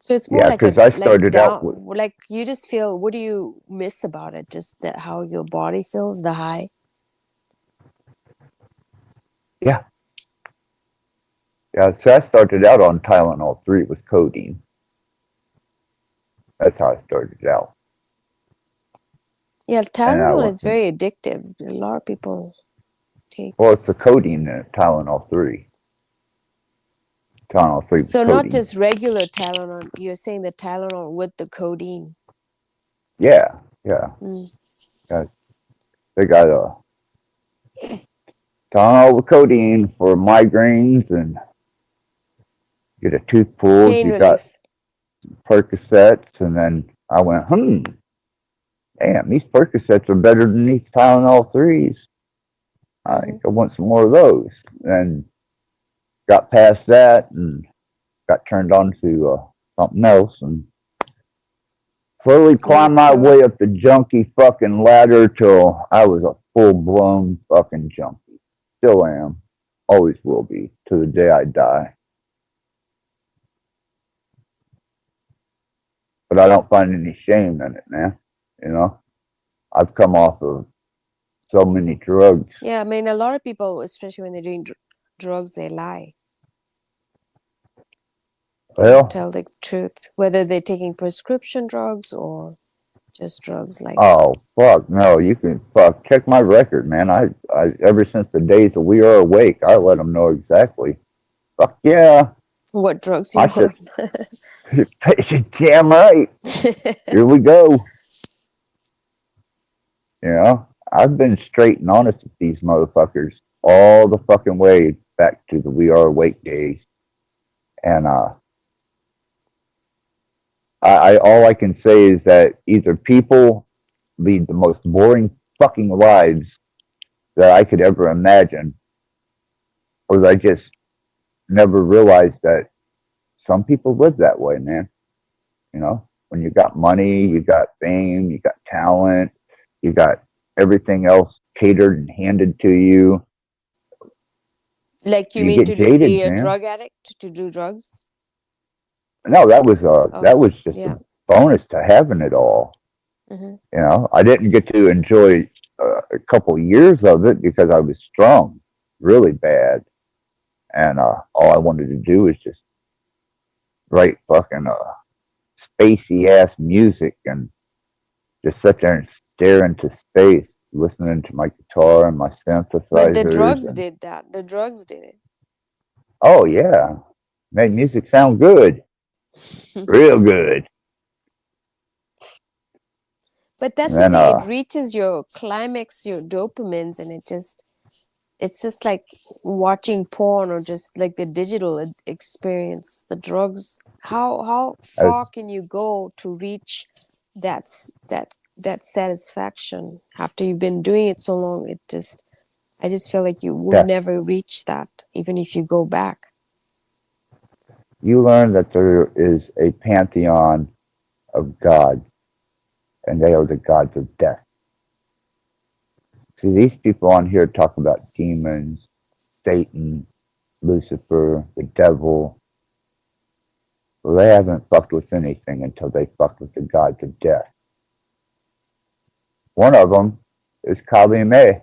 So it's more yeah, like because a I like started out down, with like you just feel. What do you miss about it? Just that how your body feels, the high. yeah, yeah. So I started out on Tylenol 3 with codeine. That's how I started out, Yeah, and I Tylenol went is from very addictive. A lot of people take. well, it's the codeine in it, Tylenol 3. Tylenol 3 was So not codeine. just regular Tylenol. You're saying the Tylenol with the codeine. Yeah, yeah. Mm. Yeah, they got a Tylenol with codeine for migraines and get a tooth pulled. Pain You got relief. Percocets, and then I went, damn, these Percocets are better than these Tylenol 3s. I Hmm. think I want some more of those. And got past that and got turned on to something else and slowly You climbed my turn. way up the junkie fucking ladder till I was a full blown fucking junkie. Still am. Always will be to the day I die. But I don't find any shame in it, man. You know, I've come off of so many drugs. Yeah, I mean, a lot of people, especially when they're doing drugs, they lie. They don't Well, tell the truth, whether they're taking prescription drugs or just drugs like. oh fuck no! You can fuck check my record, man. I ever since the days that we are awake, I let them know exactly. Fuck yeah, What drugs I you're said, on. damn right. Here we go. You know, I've been straight and honest with these motherfuckers all the fucking way back to the We Are Awake days, and I all I can say is that either people lead the most boring fucking lives that I could ever imagine, or I just never realized that some people live that way, man. You know, when you got money, you got fame, you got talent, you got everything else catered and handed to you. Like you You mean get to be jaded, a man. drug addict to do drugs? No, that was Oh, that was just yeah. a bonus to having it all. Hmm. You know, I didn't get to enjoy a couple years of it because I was strung really bad, and all I wanted to do was just write fucking spacey ass music and just sit there and stare into space, listening to my guitar and my But the synthesizers, drugs and did that. The drugs did oh yeah, made music sound good, it. real good. But that's And the then thing. It reaches your climax, your dopamines, and it's just like watching porn or just like the digital experience. The drugs. How as far can you go to reach that satisfaction after you've been doing it so long? I just feel like you will yeah, never reach that, even if you go back. you learn that there is a pantheon of gods, and they are the gods of death. See, these people on here talk about demons, Satan, Lucifer, the devil. Well, they haven't fucked with anything until they fucked with the gods of death. One of them is Kali May.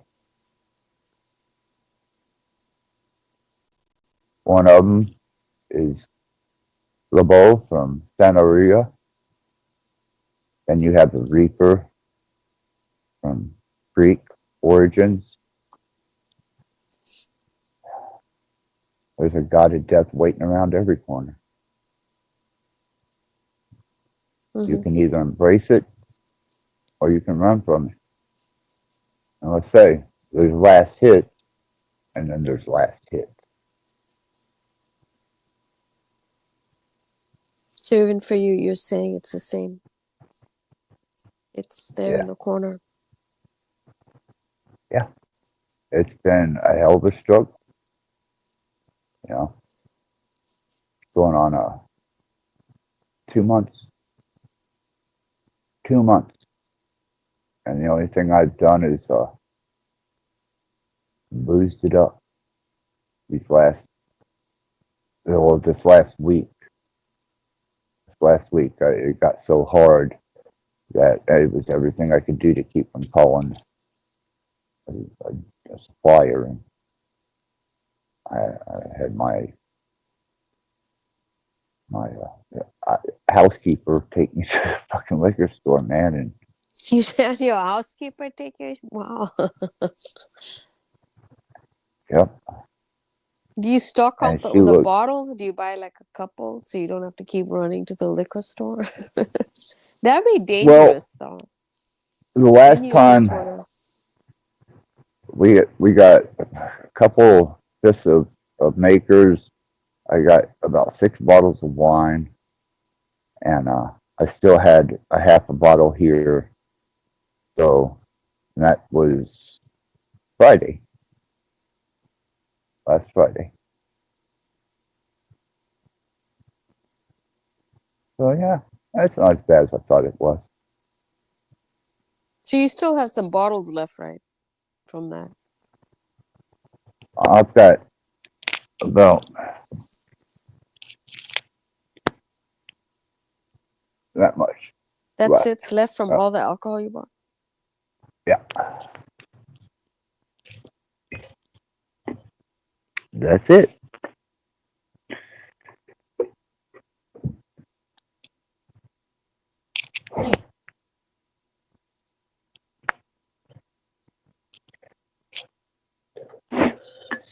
One of them is Labo from Santeria. Then you have the Reaper from Greek origins. There's a god of death waiting around every corner. You Hmm. can either embrace it or you can run from it. And let's say there's last hit and then there's last hit. So even for you, you're saying it's the same. It's there Yeah, in the corner. yeah. It's been a hell of a struggle, you know, going on 2 months. 2 months. And the only thing I've done is boozed it up these last, well, this last week. It got so hard that it was everything I could do to keep from calling a supplier. And I had my housekeeper take me to the fucking liquor store, man, and You had your housekeeper take it? Wow. yep. Do you stock up And she the looked, bottles? Do you buy like a couple so you don't have to keep running to the liquor store? That'd be well, dangerous though. the Then last you just time wanna. we got a couple fists of makers. I got about 6 bottles of wine, and I still had a half a bottle here. So that was Friday, last Friday. So yeah, that's not as bad as I thought it was. So you still have some bottles left, right? From that. I've got about that much That's left. it's left from all the alcohol you bought? Yeah. That's it.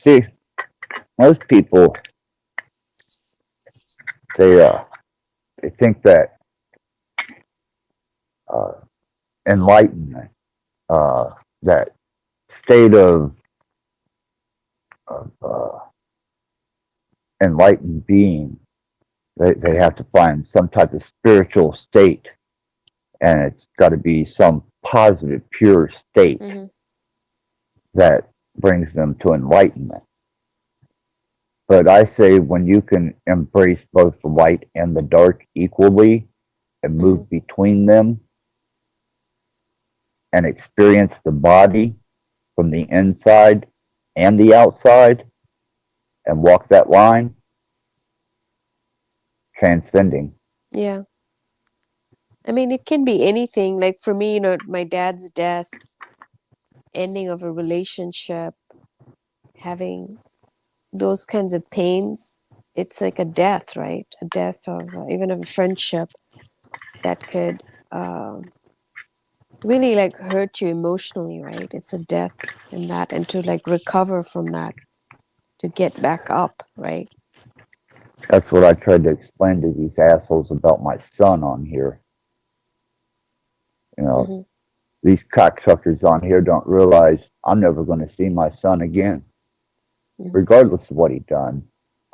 See, most people they they think that uh, enlightenment, uh, that state of enlightened being, they have to find some type of spiritual state, and it's got to be some positive, pure state Mm-hmm. that brings them to enlightenment. But I say when you can embrace both the light and the dark equally and move between them and experience the body from the inside and the outside and walk that line, transcending. Yeah. I mean, it can be anything. Like for me, my dad's death, ending of a relationship, having those kinds of pains, it's like a death, right? A death of even of a friendship that could really like hurt you emotionally, right? It's a death in that, and to like recover from that, to get back up, right? That's what I tried to explain to these assholes about my son on here. You know, Mm-hmm. these cocksuckers on here don't realize I'm never going to see my son again, regardless of what he done.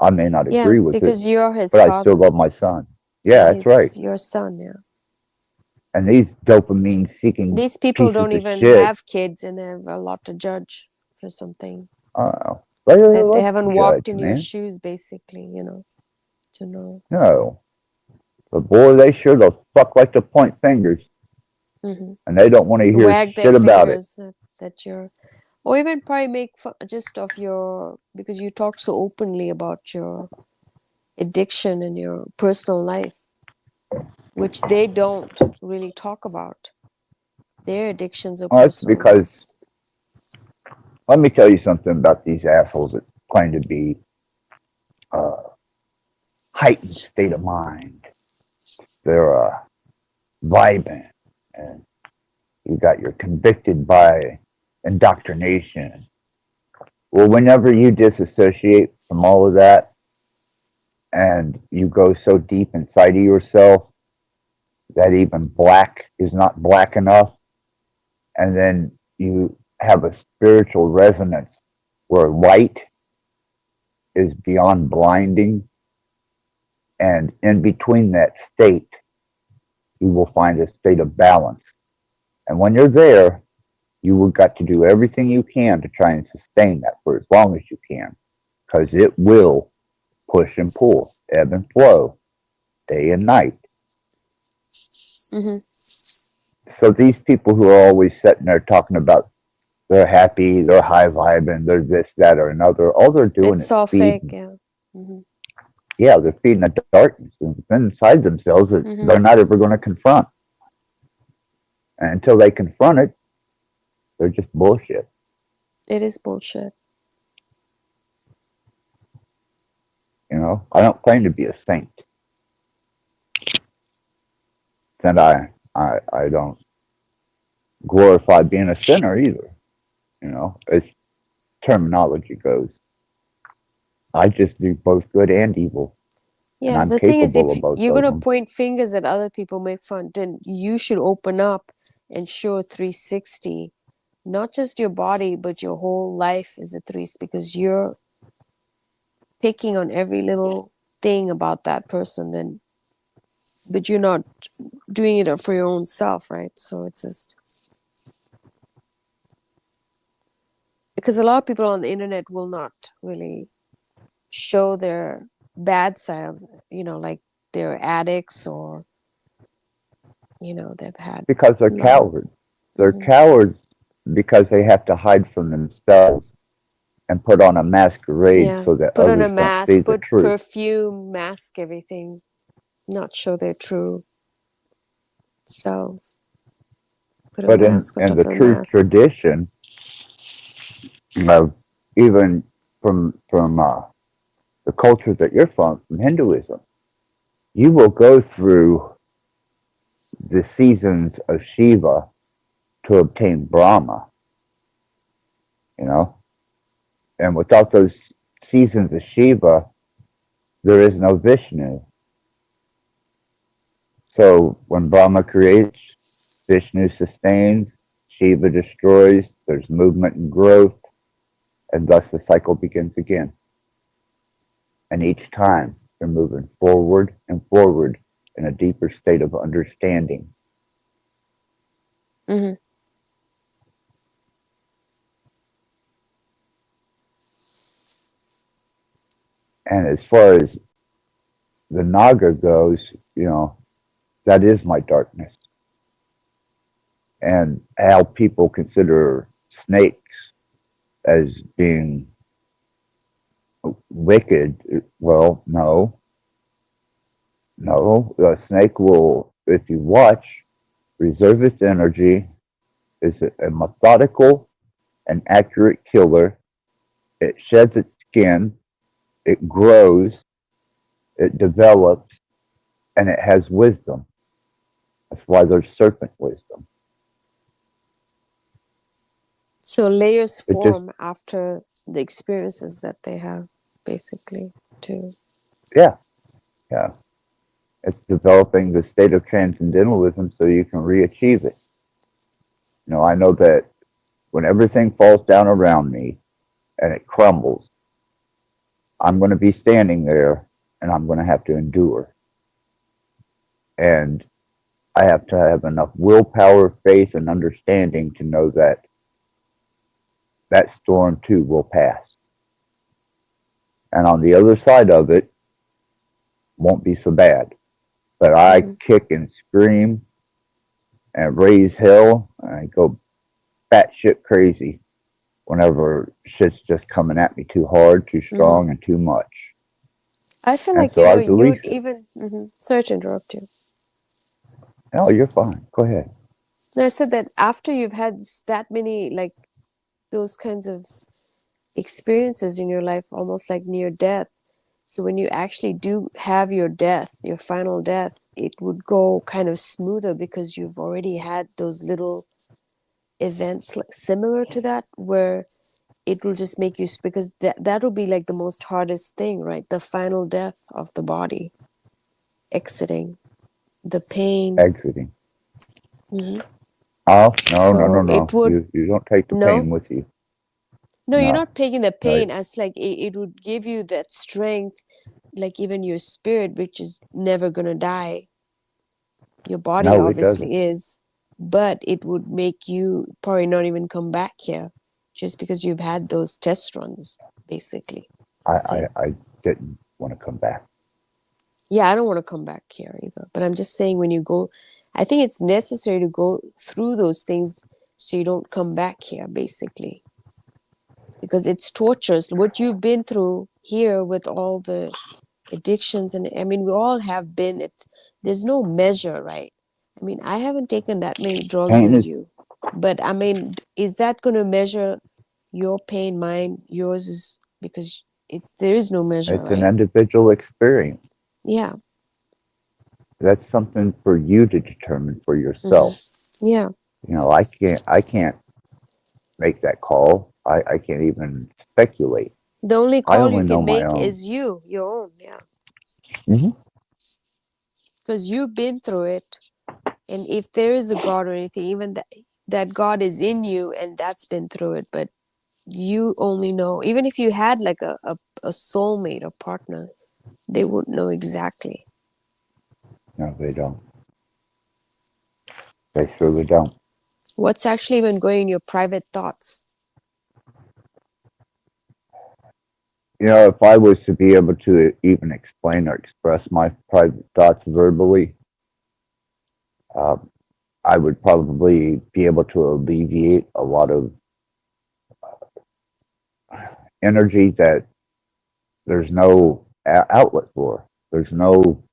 I may not Yeah, agree with it, because you're his but I still father. love my son. Yeah, Yeah, that's right. he's your son. Yeah. And these dopamine seeking These people pieces don't of even shit, have kids, and they have a lot to judge for something that they let's haven't judge, walked in your man. shoes, basically. To know. No. But boy, they sure the fuck like to point fingers, Mm-hmm. and they don't want to hear Wag their shit about it. fingers that you're, or even probably make just of your, because you talk so openly about your addiction and your personal life, which they don't really talk about their addictions or Well, that's personal because, lives. let me tell you something about these assholes that claim to be uh, heightened state of mind. They're vibing, and you got your convicted by indoctrination. Well, whenever you disassociate from all of that and you go so deep inside of yourself that even black is not black enough, and then you have a spiritual resonance where light is beyond blinding, and in between that state, you will find a state of balance. And when you're there, you will got to do everything you can to try and sustain that for as long as you can, because it will push and pull, ebb and flow, day and night. Mm-hmm. So these people who are always sitting there talking about they're happy, they're high vibing, they're this, that, or another, all they're doing It's is all fake, feeding. yeah. Mm-hmm. Yeah, they're feeding a darkness inside themselves that Mm-hmm. they're not ever going to confront. And until they confront it, they're just bullshit. It is bullshit. You know, I don't claim to be a saint. And I don't glorify being a sinner either, you know, as terminology goes. I just do both good and evil, and Yeah, I'm the thing is, if capable of both you're of gonna them. point fingers at other people, make fun, then you should open up and show a 360, not just your body, but your whole life is a 360, because you're picking on every little thing about that person, then, but you're not doing it for your own self, right? So it's just because a lot of people on the internet will not really show their bad sides, like they're addicts, or they've had Because they're love. cowards. They're Mhm. cowards because they have to hide from themselves and put on a masquerade Yeah, so that put on a others don't see mask, the put truth. perfume, mask everything, not show their true selves. Put a But mask on in top the of a true mask. tradition of even the culture that you're from Hinduism, you will go through the seasons of Shiva to obtain Brahma, you know? And without those seasons of Shiva, there is no Vishnu. So when Brahma creates, Vishnu sustains, Shiva destroys, there's movement and growth, and thus the cycle begins again. And each time you're moving forward and forward in a deeper state of understanding. Mm-hmm. And as far as the Naga goes, you know, that is my darkness. And how people consider snakes as being wicked, well, no. No, a snake will, if you watch, reserve its energy, is a methodical and accurate killer. It sheds its skin, it grows, it develops, and it has wisdom. That's why there's serpent wisdom. So layers It just, form after the experiences that they have, basically, too. yeah, yeah. It's developing the state of transcendentalism so you can re-achieve it. You know, I know that when everything falls down around me and it crumbles, I'm going to be standing there and I'm going to have to endure. And I have to have enough willpower, faith, and understanding to know that that storm too will pass. And on the other side of it, won't be so bad. But I kick and scream and raise hell, and I go batshit crazy whenever shit's just coming at me too hard, too strong, and too much. I feel And like, so you know, I you release would it. even, sorry to interrupt you. No, you're fine. Go ahead. No, I said that after you've had that many, like, those kinds of experiences in your life, almost like near death. So when you actually do have your death, your final death, it would go kind of smoother because you've already had those little events like similar to that where it will just make you, because that will be like the most hardest thing, right? The final death of the body, exiting, the pain. Exiting. Mm-hmm. Oh, no, no, no, So it no. would, You don't take the no, pain with you. no, you're No. not taking the No, pain as like it would give you that strength, like even your spirit, which is never gonna die. Your body no, it doesn't. obviously is, but it would make you probably not even come back here just because you've had those test runs, basically. I didn't want to come back. Yeah, I don't want to come back here either. But I'm just saying, when you go, I think it's necessary to go through those things so you don't come back here, basically. Because it's torturous. What you've been through here with all the addictions, and I mean, we all have been it. There's no measure, right? I mean, I haven't taken that many drugs Pain as is, you. But I mean, is that going to measure your pain, mine, yours is, because there is no measure, it's an right? individual experience. Yeah. That's something for you to determine for yourself. Yeah. You know, I can't make that call. I can't even speculate. The only I call you only know can my make own. is your own, yeah. Mm-hmm. Because you've been through it. And if there is a God or anything, even that God is in you and that's been through it, but you only know. Even if you had like a soulmate or partner, they wouldn't know exactly. No, they don't. They surely don't. What's actually been going in your private thoughts? You know, if I was to be able to even explain or express my private thoughts verbally, uh, I would probably be able to alleviate a lot of energy that there's no outlet for. There's no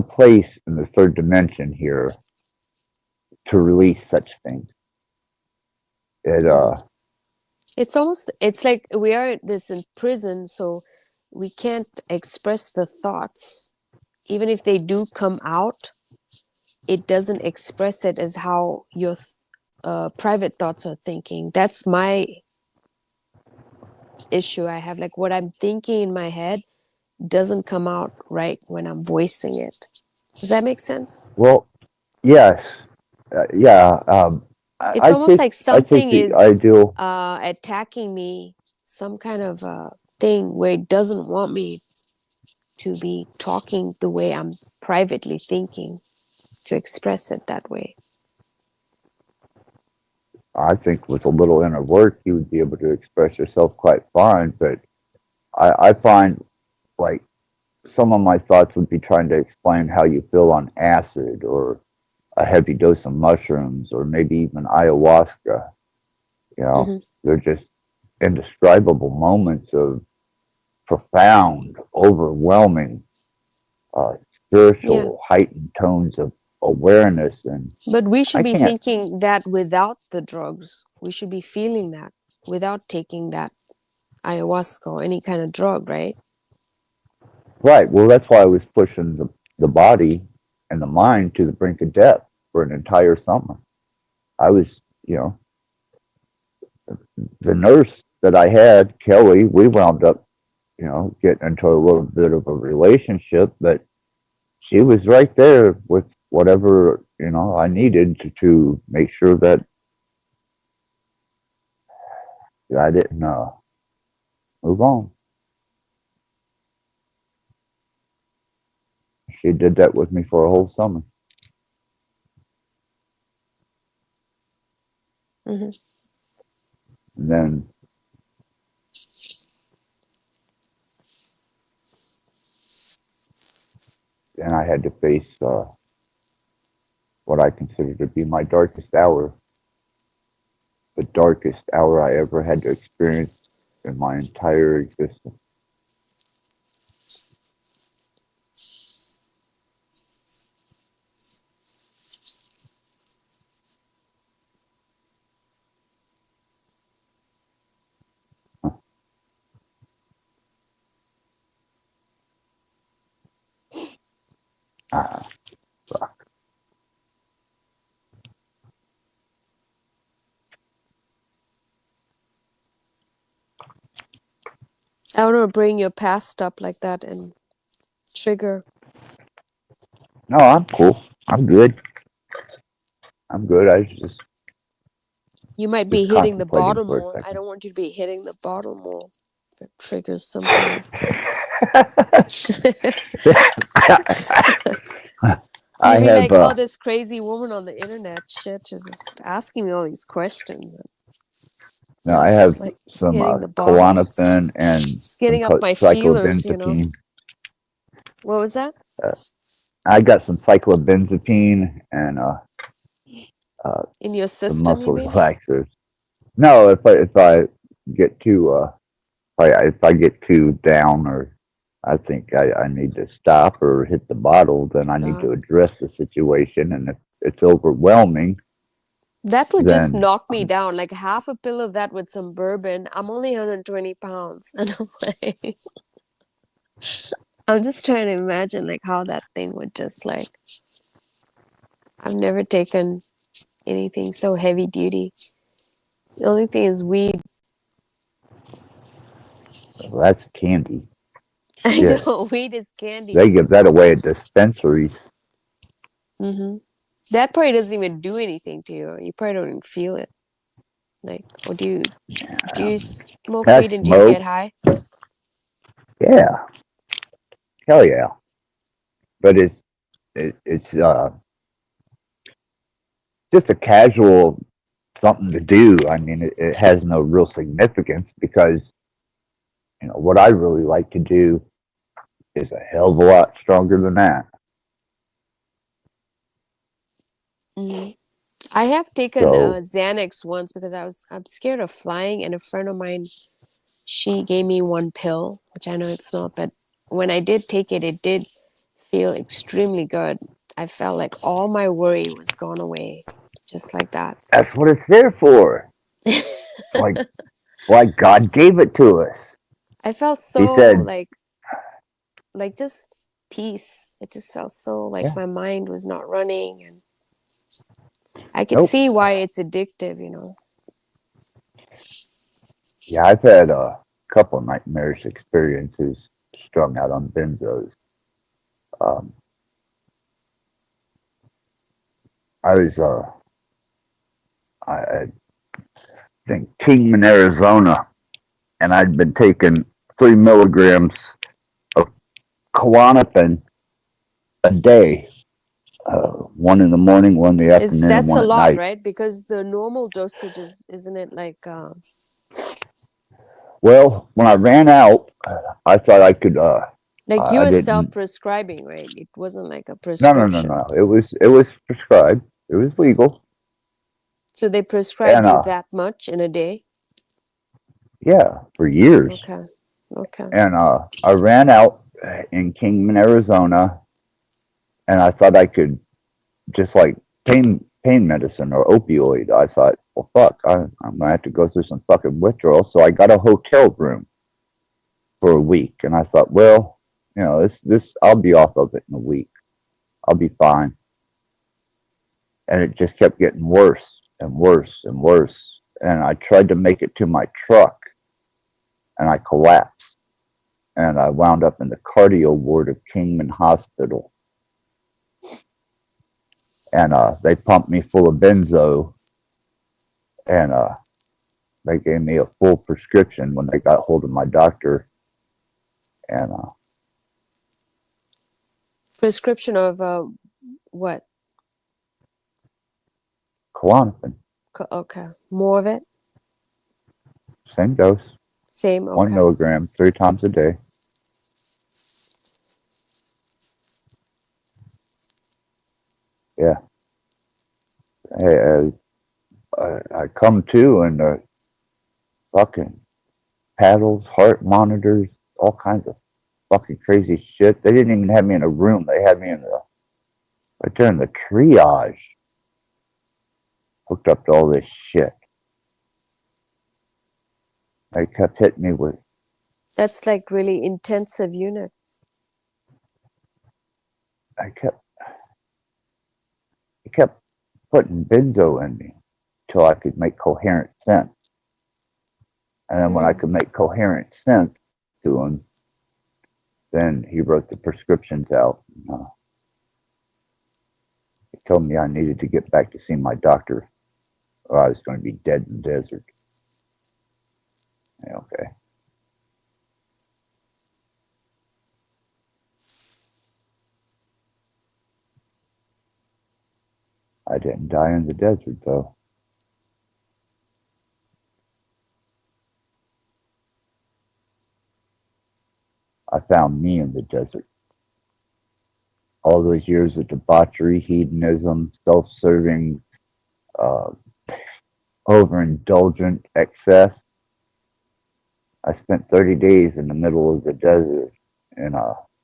place in the third dimension here to release such things. It It's like we are this in prison, so we can't express the thoughts. Even if they do come out, it doesn't express it as how your private thoughts are thinking. That's my issue I have. Like what I'm thinking in my head doesn't come out right when I'm voicing it. Does that make sense? Well, yes, yeah. It's almost like I take something the is ideal. attacking me, some kind of thing where it doesn't want me to be talking the way I'm privately thinking, to express it that way. I think with a little inner work, you would be able to express yourself quite fine. But I find like some of my thoughts would be trying to explain how you feel on acid or a heavy dose of mushrooms or maybe even ayahuasca. You know, Mm-hmm. they're just indescribable moments of profound, overwhelming, Yeah. spiritual, heightened tones of awareness. And But we should I be can't, thinking that without the drugs. We should be feeling that without taking that ayahuasca or any kind of drug, right? right. Well, that's why I was pushing the body and the mind to the brink of death for an entire summer. I was, you know, the nurse that I had, Kelly, we wound up, you know, getting into a little bit of a relationship, but she was right there with whatever, you know, I needed to make sure that I didn't move on. She did that with me for a whole summer. Mm-hmm. And then I had to face what I consider to be my darkest hour, the darkest hour I ever had to experience in my entire existence. Ah, fuck. I want to bring your past up like that and trigger. No, I'm cool. I'm good. I'm good. I was You might be hitting the contemplating bottom for a more. I second. don't want you to be hitting the bottom more. That triggers some kind of. I You'll be have like, oh, this crazy woman on the internet, shit, she's just asking me all these questions. no, I'm I have just like some hitting the bottom. Klonopin and Just some getting up my feelers, you know. cyclobenzapine. What was that? I got some cyclobenzapine and In your some system, you muscle mean? relaxers. No, if I get too if I get too down or I think I need to stop or hit the bottle, then I need to address the situation. And if it's overwhelming, That would just then knock me down. Like half a pill of that with some bourbon. I'm only 120 pounds. And I'm like, I'm just trying to imagine like how that thing would just like, I've never taken anything so heavy duty. The only thing is weed. that's candy. I Yeah, know weed is candy. they give that away at dispensaries. Mm-hmm. That probably doesn't even do anything to you. You probably don't even feel it. Like, or do you smoke I weed and do you smoke. get high? Yeah, hell yeah. But it's just a casual something to do. I mean, it has no real significance because you know what I really like to do is a hell of a lot stronger than that. Mm-hmm. I have taken So Xanax once because I'm scared of flying, and a friend of mine, she gave me one pill, which I know it's not, but when I did take it, it did feel extremely good. I felt like all my worry was gone away, just like that. that's what it's there for. Like Why God gave it to us. I felt He so said, like just peace. It just felt so like yeah, my mind was not running, and I could nope. see why it's addictive, you know. Yeah, I've had a couple nightmarish experiences strung out on benzos. Um, I was, I think Kingman, Arizona, and I'd been taking 3 milligrams of Klonopin a day, one in the morning, one in the Is afternoon, and that's one a at lot, night. right? Because the normal dosage isn't it like Well, when I ran out, I thought I could. like you I were didn't. self-prescribing, right? It wasn't like a No, no, no, prescription. no. It was prescribed. It was legal, So they prescribe and you that much in a day? yeah, for years. Okay. Okay. And I ran out in Kingman, Arizona, and I thought I could just like pain medicine or opioid. I thought, well, fuck, I'm gonna have to go through some fucking withdrawal. So I got a hotel room for a week, and I thought, well, this I'll be off of it in a week. I'll be fine. And it just kept getting worse and worse and worse. And I tried to make it to my truck, and I collapsed. And I wound up in the cardio ward of Kingman Hospital. And they pumped me full of benzo, and they gave me a full prescription when they got hold of my doctor. And Prescription of what? Klonopin, Okay. More of it? same dose, Same. 1 milligram, 3 times a day. Yeah. Hey, I come to, and fucking paddles, heart monitors, all kinds of fucking crazy shit. They didn't even have me in a room. They had me right there in the triage, hooked up to all this shit. They kept hitting me with. That's like really intensive unit. I kept putting benzo in me till I could make coherent sense. And then when I could make coherent sense to him, then he wrote the prescriptions out. He told me I needed to get back to see my doctor, or I was going to be dead in the desert. Yeah, okay. I didn't die in the desert, though. I found me in the desert. All those years of debauchery, hedonism, self-serving, uh, overindulgent excess. I spent 30 days in the middle of the desert,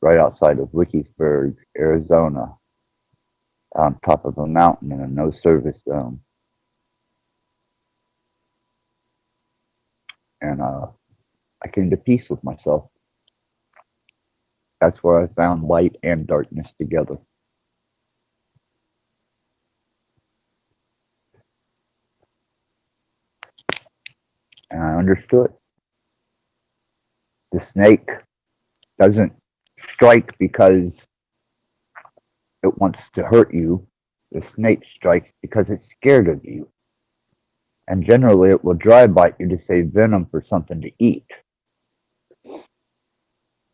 right outside of Wickiesburg, Arizona, on top of a mountain in a no-service zone. And I came to peace with myself. That's where I found light and darkness together. And I understood. The snake doesn't strike because it wants to hurt you. The snake strikes because it's scared of you. And generally, it will dry bite you to save venom for something to eat.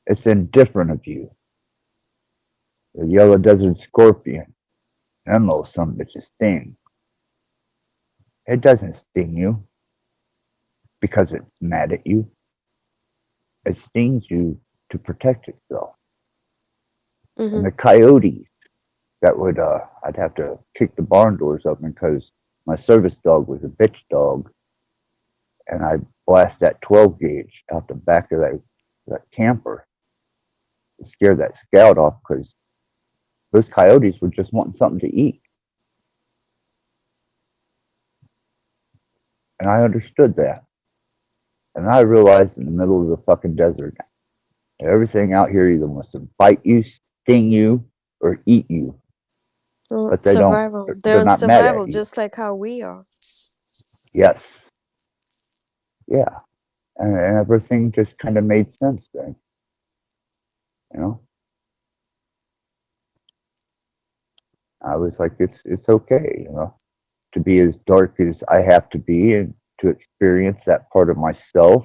It's indifferent of you. The yellow desert scorpion, them little some bitches sting. It doesn't sting you because it's mad at you. It stings you to protect itself. And the coyotes that would, I'd have to kick the barn doors open because my service dog was a bitch dog. And I'd blast that 12 gauge out the back of that camper to scare that scout off because those coyotes were just wanting something to eat. And I understood that. And I realized in the middle of the fucking desert, everything out here either wants to bite you, sting you, or eat you. Well, But it's survival. They're they're in not mad survival at you. just like how we are. Yes. Yeah. And everything just kind of made sense then. You know? I was like, it's okay, you know, to be as dark as I have to be and to experience that part of myself,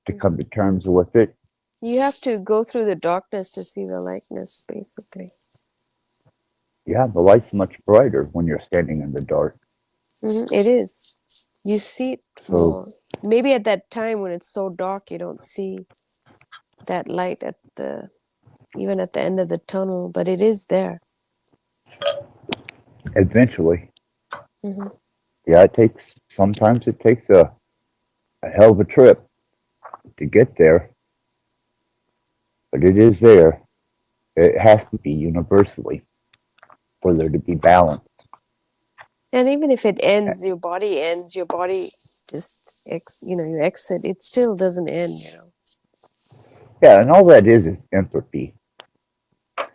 to come to terms with it. You have to go through the darkness to see the lightness, basically. Yeah, the light's much brighter when you're standing in the dark. It is. You see it more. Maybe at that time when it's so dark, you don't see that light even at the end of the tunnel, but it is there. Eventually. Mm-hmm. Yeah, sometimes it takes a hell of a trip to get there, but it is there. It has to be universally for there to be balance. And even if it ends, your body just you exit. It still doesn't end, you know. Yeah, and all that is entropy.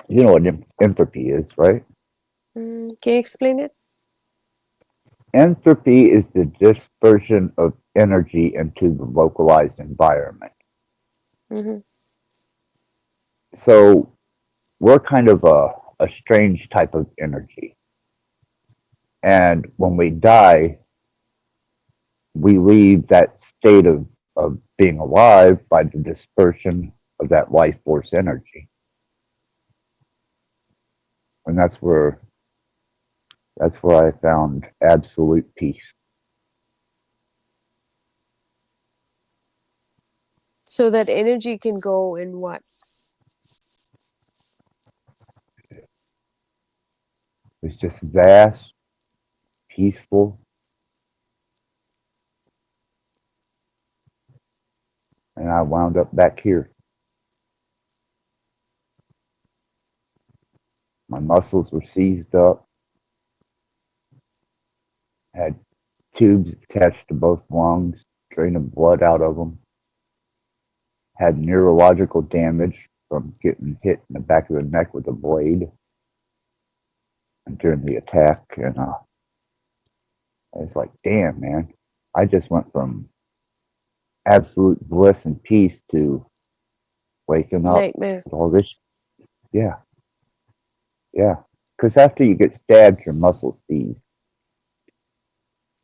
You know what entropy is, right? Can you explain it? Entropy is the dispersion of energy into the localized environment. Mm-hmm. So we're kind of a strange type of energy. And when we die, we leave that state of being alive by the dispersion of that life force energy. And that's where I found absolute peace. So that energy can go in what? It's just vast, peaceful, and I wound up back here. My muscles were seized up, had tubes attached to both lungs, draining blood out of them, had neurological damage from getting hit in the back of the neck with a blade during the attack. And it's like, damn, man, I just went from absolute bliss and peace to waking up Nightmare. with all this. Yeah. Yeah. Because after you get stabbed, your muscles seize.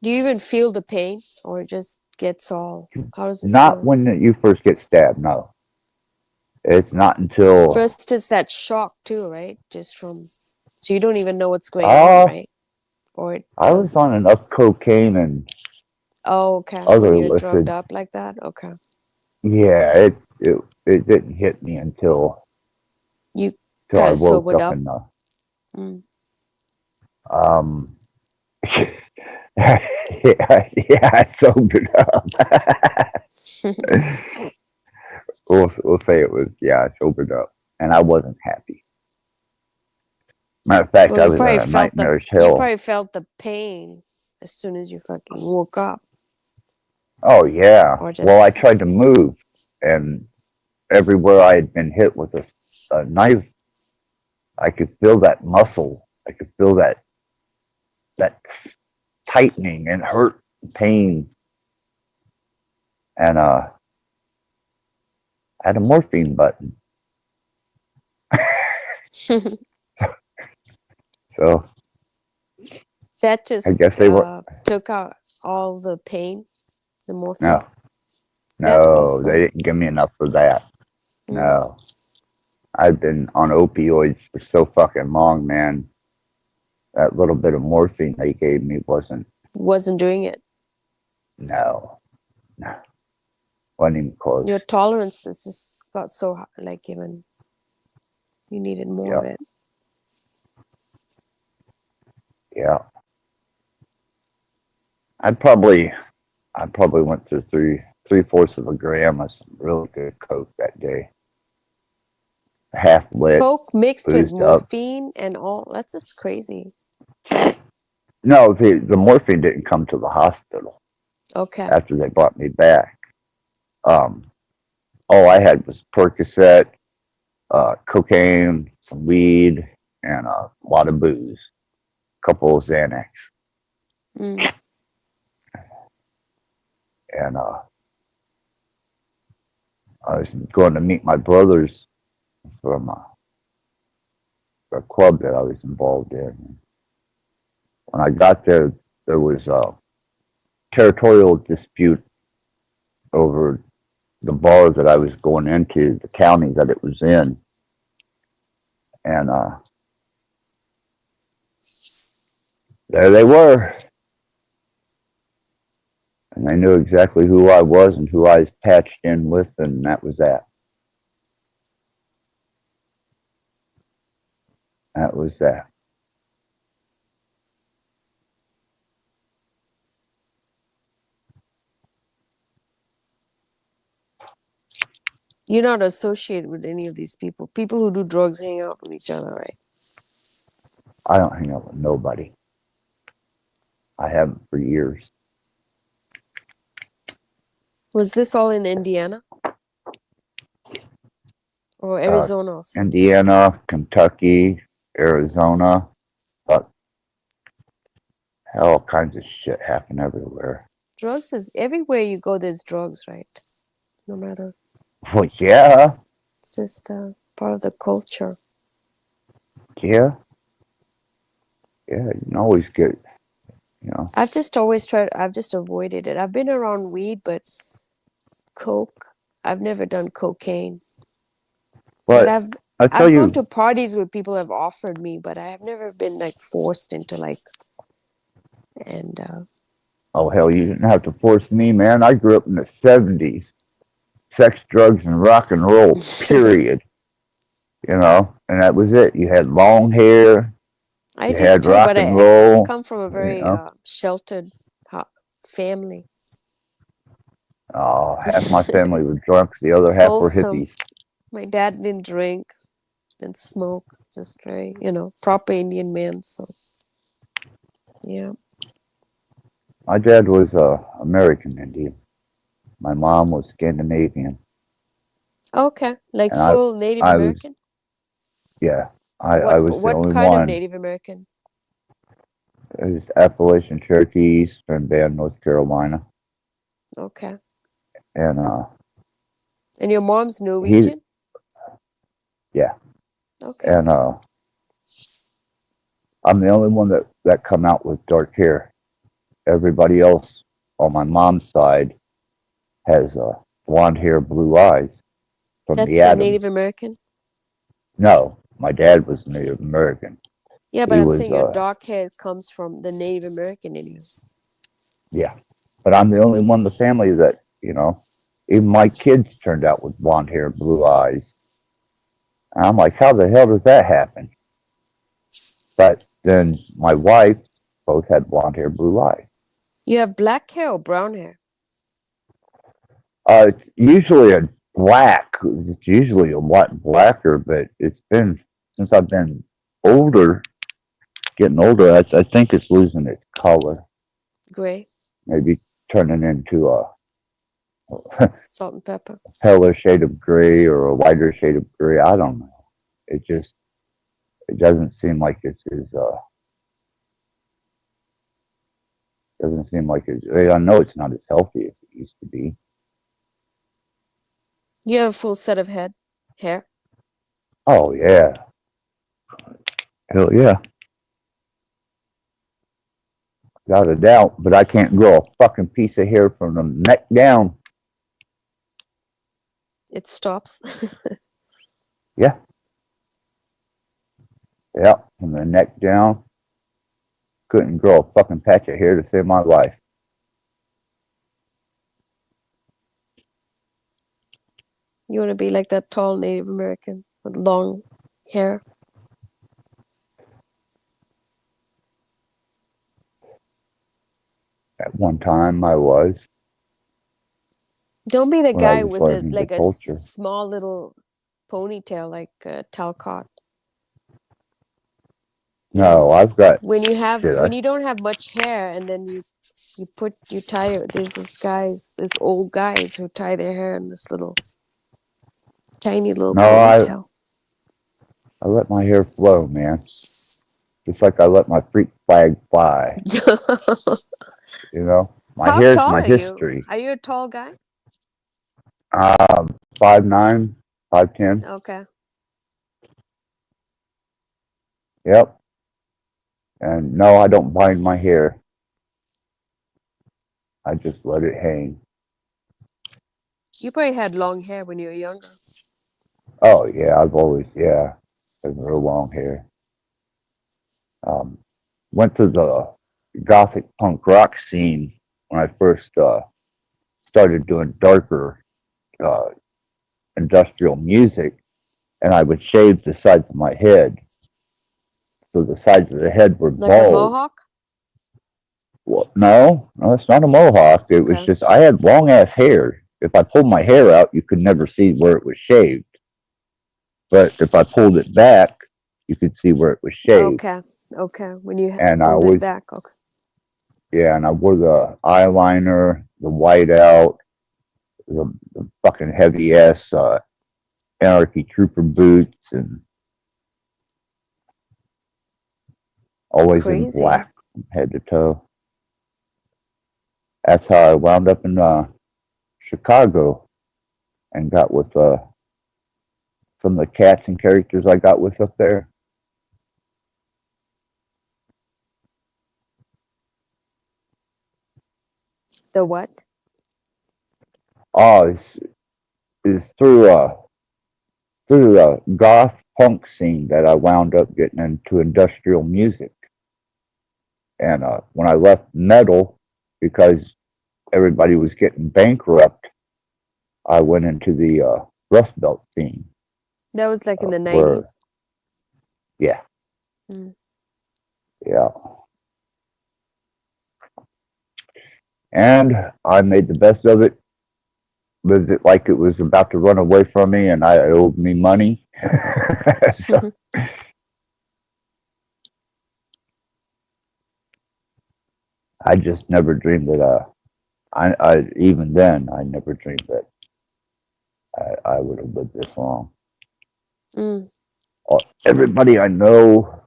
Do you even feel the pain, or it just gets all? How does it Not feel? when you first get stabbed, no. It's not until. First, it's that shock too, right? So you don't even know what's going on, right? Or it I was on does. enough cocaine and Oh, okay. other When you're illicit. drugged up like that, okay. Yeah, it didn't hit me until You I kind of woke sobered up up. in the Mm. yeah, I sobered up. we'll say it was, I sobered up, and I wasn't happy. Matter of fact, Well, I was in a nightmarish you hell. probably felt the pain as soon as you fucking woke up. Oh yeah. Or Well, I just tried to move, and everywhere I had been hit with a knife, I could feel that muscle. I could feel that tightening and hurt, pain, and I had a morphine button. So that I just guess they were. took out all the pain, the morphine. No, That's no, awesome. they didn't give me enough for that. Mm. No, I've been on opioids for so fucking long, man. That little bit of morphine they gave me Wasn't doing it. no, wasn't even close. Your tolerance just got so high, like even you needed more of it. Yeah. I probably went through three-fourths of a gram of some really good coke that day. Half lit. Coke mixed with boozed up. morphine and all. That's just crazy. No, the morphine didn't come to the hospital. Okay. After they brought me back. All I had was Percocet, cocaine, some weed, and a lot of booze. A couple of Xanax. Mm. And I was going to meet my brothers from a club that I was involved in. When I got there, there was a territorial dispute over the bar that I was going into, the county that it was in. And there they were. And they knew exactly who I was and who I was patched in with, and that was that. That was that. You're not associated with any of these people. People who do drugs hang out with each other, right? I don't hang out with nobody. I haven't for years. Was this all in Indiana? Or Arizona also? Indiana, Kentucky, Arizona, but all kinds of shit happen everywhere. Drugs is everywhere you go, there's drugs, right? No matter. Well, yeah. It's just part of the culture. Yeah. Yeah, you can always get, you know. I've just avoided it. I've been around weed, but coke, I've never done cocaine. But I've gone to parties where people have offered me, but I have never been like forced into like, and Oh, hell, you didn't have to force me, man. I grew up in the 70s. Sex, drugs, and rock and roll, period. You know, and that was it. You had long hair. I did too, but I come from a very sheltered family. Oh, half my family were drunk, the other half were hippies. My dad didn't drink, didn't smoke, just very, proper Indian man. So, yeah. My dad was American Indian. My mom was Scandinavian. Okay, like full Native American? Yeah, I was the only one. What kind of Native American? It was Appalachian Cherokee, Eastern Band, North Carolina. Okay. And your mom's Norwegian? Yeah. Okay. And I'm the only one that come out with dark hair. Everybody else on my mom's side has blonde hair, blue eyes. That's the Native American? No, my dad was Native American. Yeah, but I'm saying your dark hair comes from the Native American in you. Yeah, but I'm the only one in the family that, even my kids turned out with blonde hair, blue eyes. And I'm like, how the hell does that happen? But then my wife both had blonde hair, blue eyes. You have black hair or brown hair? It's usually a black. It's usually a lot blacker, but it's been since I've been getting older. I think it's losing its color. Gray. Maybe turning into a salt and pepper, a paler shade of gray or a lighter shade of gray. I don't know. It doesn't seem like it's as doesn't seem like it's. I know it's not as healthy as it used to be. You have a full set of hair? Oh yeah. Hell yeah. Without a doubt, but I can't grow a fucking piece of hair from the neck down. It stops. Yeah. Yeah, from the neck down. Couldn't grow a fucking patch of hair to save my life. You want to be like that tall Native American with long hair? At one time, I was. Don't be the guy with a small little ponytail like Talcott. You know, No, I've got when you have shit. when you don't have much hair, and then you tie it. There's this old guys who tie their hair in this little tiny little No, ponytail. I let my hair flow, man. Just like I let my freak flag fly. You know, my How hair's tall my are you? history. Are you a tall guy? 5'9", 5'10". Okay. Yep. And no, I don't bind my hair. I just let it hang. You probably had long hair when you were younger. Oh yeah, I've always had real long hair. Went to the gothic punk rock scene when I first started doing darker uh, industrial music, and I would shave the sides of my head, so the sides of the head were Like a bald. mohawk? Well, no, it's not a mohawk. It was Okay. just I had long ass hair. If I pulled my hair out, you could never see where it was shaved. But if I pulled it back, you could see where it was shaved. Okay. Okay. When you And I pulled it was, back. Okay. yeah, and I wore the eyeliner, the whiteout, the fucking heavy ass anarchy trooper boots, and always in Crazy. black from head to toe. That's how I wound up in Chicago and got with some of the cats and characters I got with up there. The what? Oh, it's through the goth punk scene that I wound up getting into industrial music. And when I left metal, because everybody was getting bankrupt, I went into the Rust Belt scene. That was like in the Where, 90s. yeah, Mm. yeah. And I made the best of it. Lived it like it was about to run away from me, and I owed me money. So, I just never dreamed that. I even then I never dreamed that I would have lived this long. Mm. Everybody I know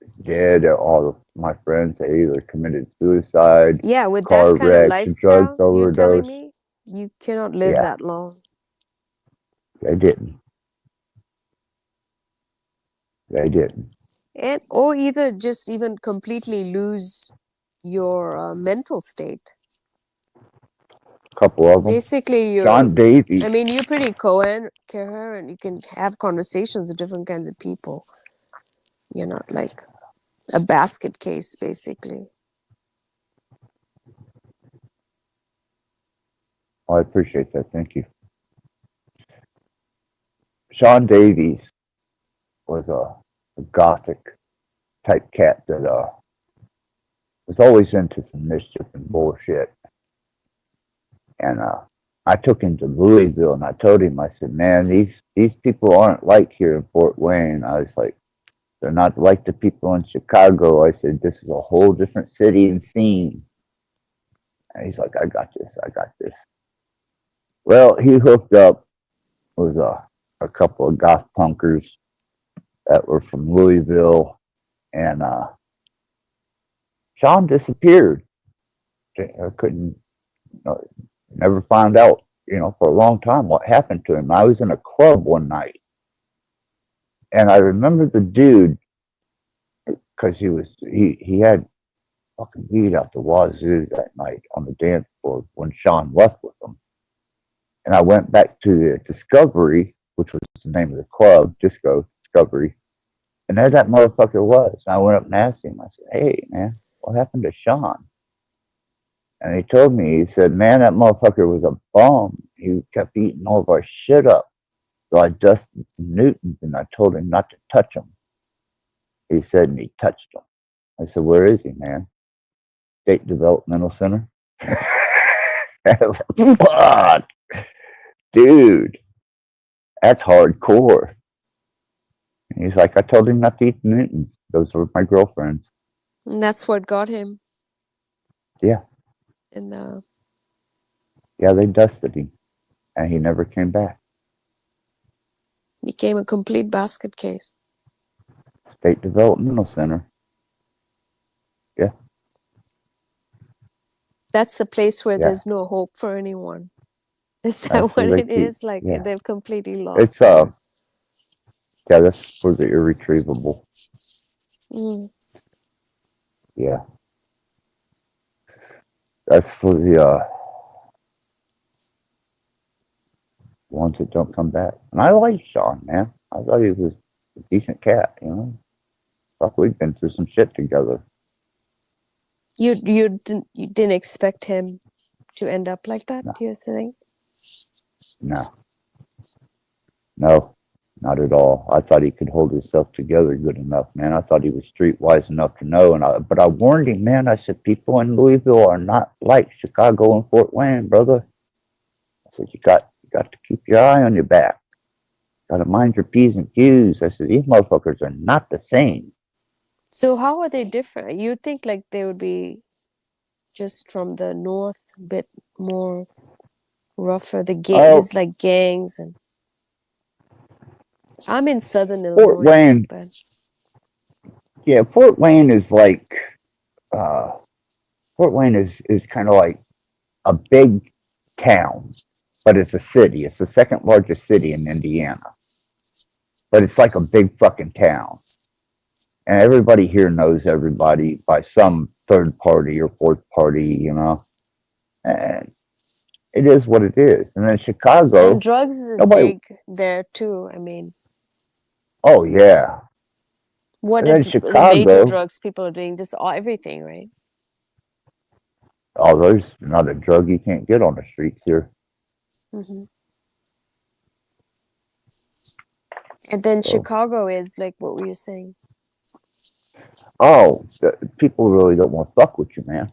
is dead. All of my friends, they either committed suicide, Yeah, with that car kind of wrecks, drugs lifestyle, you're telling overdose. me you cannot live Yeah, that long. they didn't. They didn't. And or either just even completely lose your mental state. A couple of them. Basically, John Davies. I mean, you're pretty coherent. You can have conversations with different kinds of people. You're not like a basket case, basically. Oh, I appreciate that. Thank you. Sean Davies was a gothic type cat that was always into some mischief and bullshit. And I took him to Louisville, and I told him, I said, man, these people aren't like here in Fort Wayne. I was like, they're not like the people in Chicago. I said, this is a whole different city and scene. And he's like, I got this. I got this. Well, he hooked up with a couple of goth punkers that were from Louisville, and Sean disappeared. I couldn't, never found out, for a long time what happened to him. I was in a club one night, and I remember the dude because he had fucking weed out the wazoo that night on the dance floor when Sean left with him. And I went back to the Discovery, which was the name of the club, Disco Discovery, and there that motherfucker was. And I went up and asked him. I said, "Hey, man, what happened to Sean?" And he told me, he said, "Man, that motherfucker was a bum. He kept eating all of our shit up. So I dusted some Newtons and I told him not to touch them." He said, and he touched them. I said, "Where is he, man?" State Developmental Center. Fuck, dude, that's hardcore. And he's like, "I told him not to eat the Newtons." Those were my girlfriends. And that's what got him Yeah. in the. Yeah, they dusted him. And he never came back. Became a complete basket case. State Developmental Center. Yeah. That's the place where Yeah. there's no hope for anyone. Is that That's what where they it keep. is? Like Yeah. they've completely It's lost their. yeah, that's for the irretrievable. Mm. Yeah. That's for the ones that don't come back. And I like Sean, man. I thought he was a decent cat, you know. Fuck, we've been through some shit together. You didn't expect him to end up like that, No. do you think? No. No, not at all. I thought he could hold himself together good enough, man. I thought he was streetwise enough to know. But I warned him, man. I said, people in Louisville are not like Chicago and Fort Wayne, brother. I said, you got to keep your eye on your back. Got to mind your P's and Q's. I said, these motherfuckers are not the same. So how are they different? You'd think like they would be just from the north, a bit more rougher. There's like gangs, and I'm in southern Fort Illinois, Wayne. but Yeah, Fort Wayne is like Fort Wayne is kind of like a big town, but it's a city. It's the second largest city in Indiana, but it's like a big fucking town. And everybody here knows everybody by some third party or fourth party, you know. And it is what it is. And then Chicago, and drugs is nobody. big there too. I mean, Oh yeah. what And are then the major Chicago. drugs people are doing? Just everything, right? Oh, there's not a drug you can't get on the streets here. Mm-hmm. And then So, Chicago is like, what were you saying? oh, people really don't want to fuck with you, man.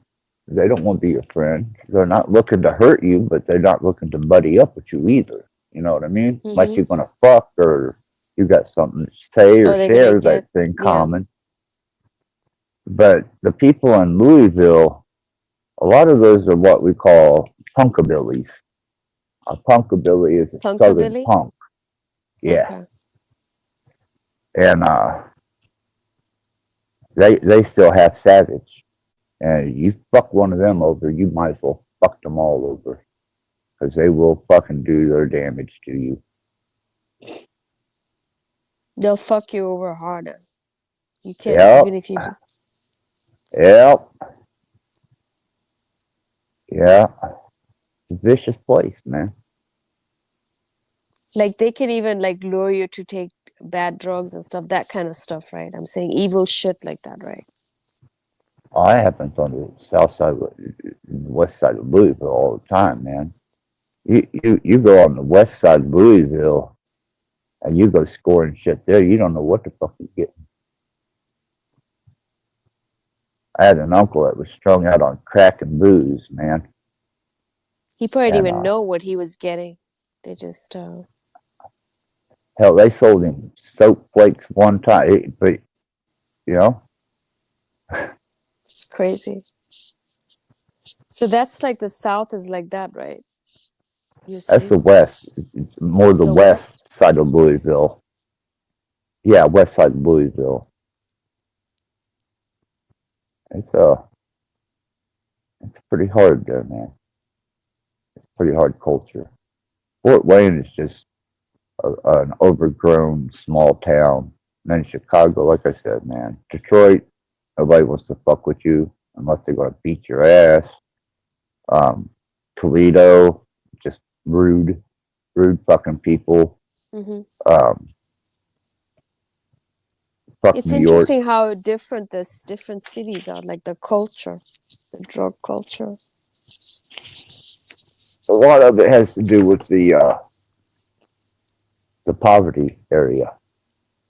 They don't want to be your friend. They're not looking to hurt you, but they're not looking to buddy up with you either. You know what I mean? Mm-hmm. Like you're gonna fuck or you got something to say or share that's in common. But the people in Louisville, a lot of those are what we call punkabillies. A punkabilly is a southern punk. Yeah. Okay. And they still have savage. And you fuck one of them over, you might as well fuck them all over. Because they will fucking do their damage to you. They'll fuck you over harder. You can't, Yep. even if you. Yep. Yeah. It's a vicious place, man. Like they can even like lure you to take bad drugs and stuff, that kind of stuff, right? I'm saying evil shit like that, right? Oh, that happens on the south side, west side of Louisville all the time, man. You go on the west side of Louisville and you go scoring shit there, you don't know what the fuck you're getting. I had an uncle that was strung out on crack and booze, man. He probably didn't even know what he was getting. They just hell, they sold him soap flakes one time, but you know, it's crazy. So that's like the South is like that, right? You're saying? That's the West. It's more the west side of Louisville. Yeah, west side of Louisville. It's pretty hard there, man. It's pretty hard culture. Fort Wayne is just an overgrown small town. And then Chicago, like I said, man, Detroit, nobody wants to fuck with you unless they're gonna beat your ass. Toledo, just rude fucking people. Mm-hmm. It's New interesting York. how different different cities are, like the culture, the drug culture. A lot of it has to do with the poverty area.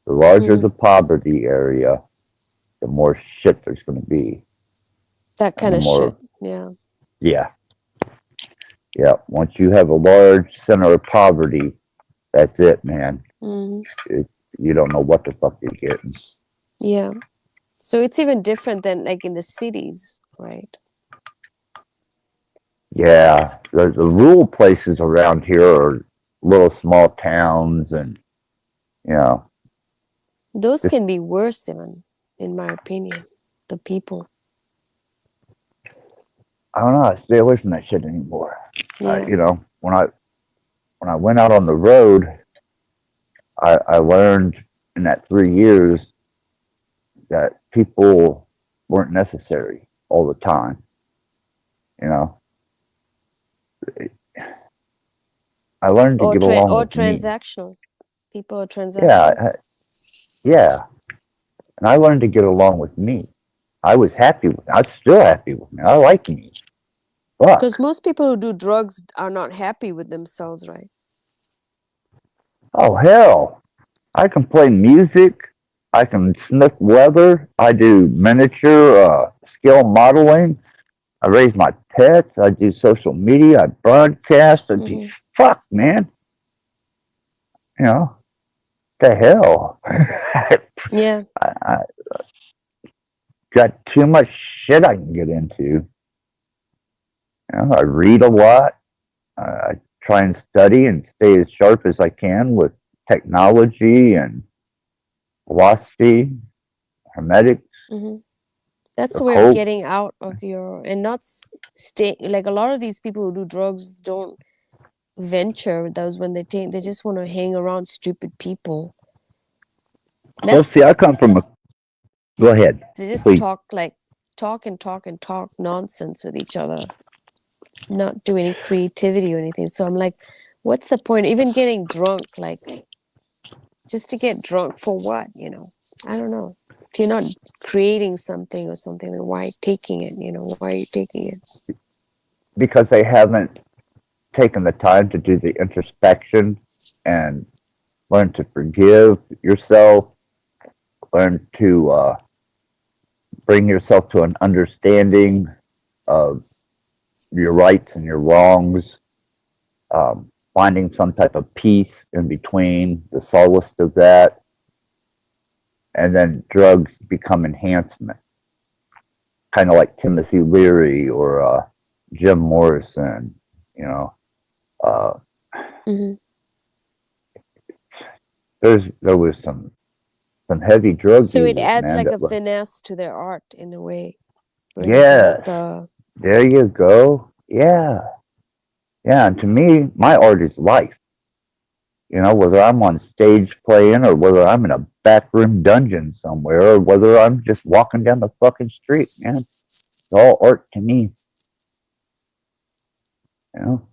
The larger the poverty area, the more shit there's going to be. That kind of shit, yeah. Yeah. Yeah. Once you have a large center of poverty, that's it, man. Mm-hmm. You don't know what the fuck you're getting. Yeah. So it's even different than like in the cities, right? Yeah, the rural places around here are little small towns, and you know, Those just, can be worse, even, in my opinion. The people. I don't know. I stay away from that shit anymore. Yeah. You know, when I went out on the road, I learned in that 3 years that people weren't necessary all the time. You know, I learned to Or get along or with me. transactional. People are Yeah, transactional. yeah, and I learned to get along with me. I was happy with. I'm still happy with me. I like me. Because Fuck. most people who do drugs are not happy with themselves, right? Oh hell! I can play music. I can sniff leather. I do miniature scale modeling. I raise my pets. I do social media. I broadcast. I do, Hmm. fuck, man. You know, the hell. Yeah. I got too much shit I can get into. You know, I read a lot. I try and study and stay as sharp as I can with technology and philosophy, hermetics, Hmm. That's a way of occult. getting out of your and not stay like a lot of these people who do drugs don't venture those when they just want to hang around stupid people. Well, That's see, I come from a. Go ahead, they just please. talk like talk and talk and talk nonsense with each other, not do any creativity or anything. So I'm like, what's the point? Even getting drunk, like just to get drunk for what? I don't know. If you're not creating something or something, then why taking it? Why are you taking it? Because they haven't taken the time to do the introspection and learn to forgive yourself, learn to bring yourself to an understanding of your rights and your wrongs, finding some type of peace in between, the solace of that, and then drugs become enhancement, kind of like Timothy Leary or Jim Morrison, you know. Uh, Hmm. there was some heavy drug So it users, adds man. like That a was, finesse to their art in a way. Brings out yes, the. there you go. Yeah, yeah. And to me, my art is life. You know, whether I'm on stage playing or whether I'm in a backroom dungeon somewhere or whether I'm just walking down the fucking street, man. It's all art to me. You know,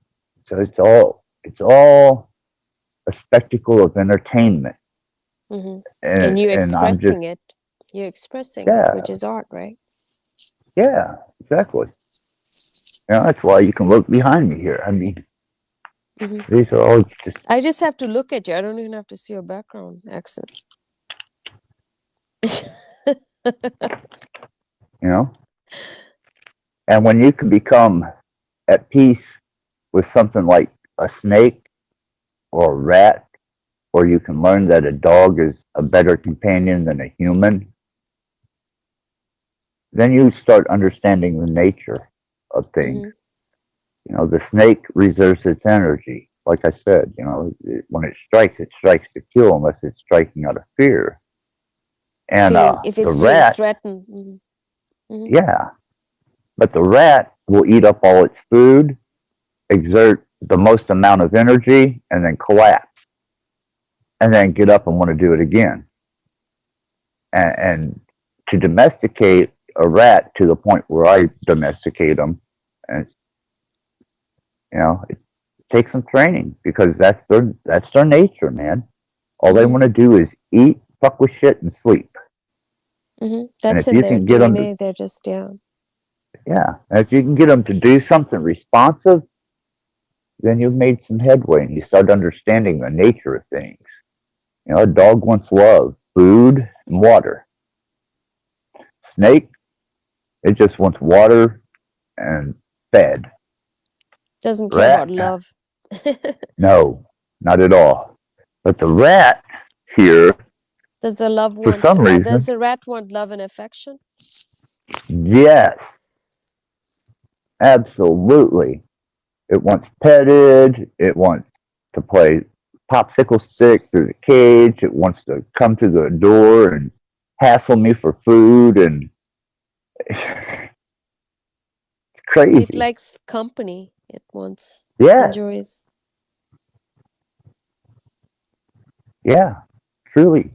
so it's all a spectacle of entertainment, Hmm. and And you're and I'm just expressing it. You're expressing it, yeah, which is art, right? yeah, exactly. You know, that's why you can look behind me here. I mean, Hmm. these are all just I just have to look at you. I don't even have to see your background access. you know. And when you can become at peace with something like a snake or a rat, or you can learn that a dog is a better companion than a human, then you start understanding the nature of things. Hmm. You know, the snake reserves its energy. Like I said, you know, when it strikes to kill unless it's striking out of fear. And Feeling if the it's feeling rat, threatened. Hmm. Hmm. yeah, but the rat will eat up all its food, exert the most amount of energy, and then collapse, and then get up and want to do it again. And to domesticate a rat to the point where I domesticate them, and it takes some training because that's their nature, man. All they Hmm. want to do is eat, fuck with shit, and sleep. Hmm. And That's if in you their can get them to, DNA. They're just, yeah. yeah, and if you can get them to do something responsive, then you've made some headway and you start understanding the nature of things. You know, a dog wants love, food, and water. Snake, it just wants water and fed. Doesn't care about Rat, love. no, not at all. But the rat here Does the love for want? some reason. Does the rat want love and affection? Yes, absolutely. It wants petted. It wants to play popsicle stick through the cage. It wants to come to the door and hassle me for food, and it's crazy. It likes company. It wants, Yeah, enjoys. yeah, truly.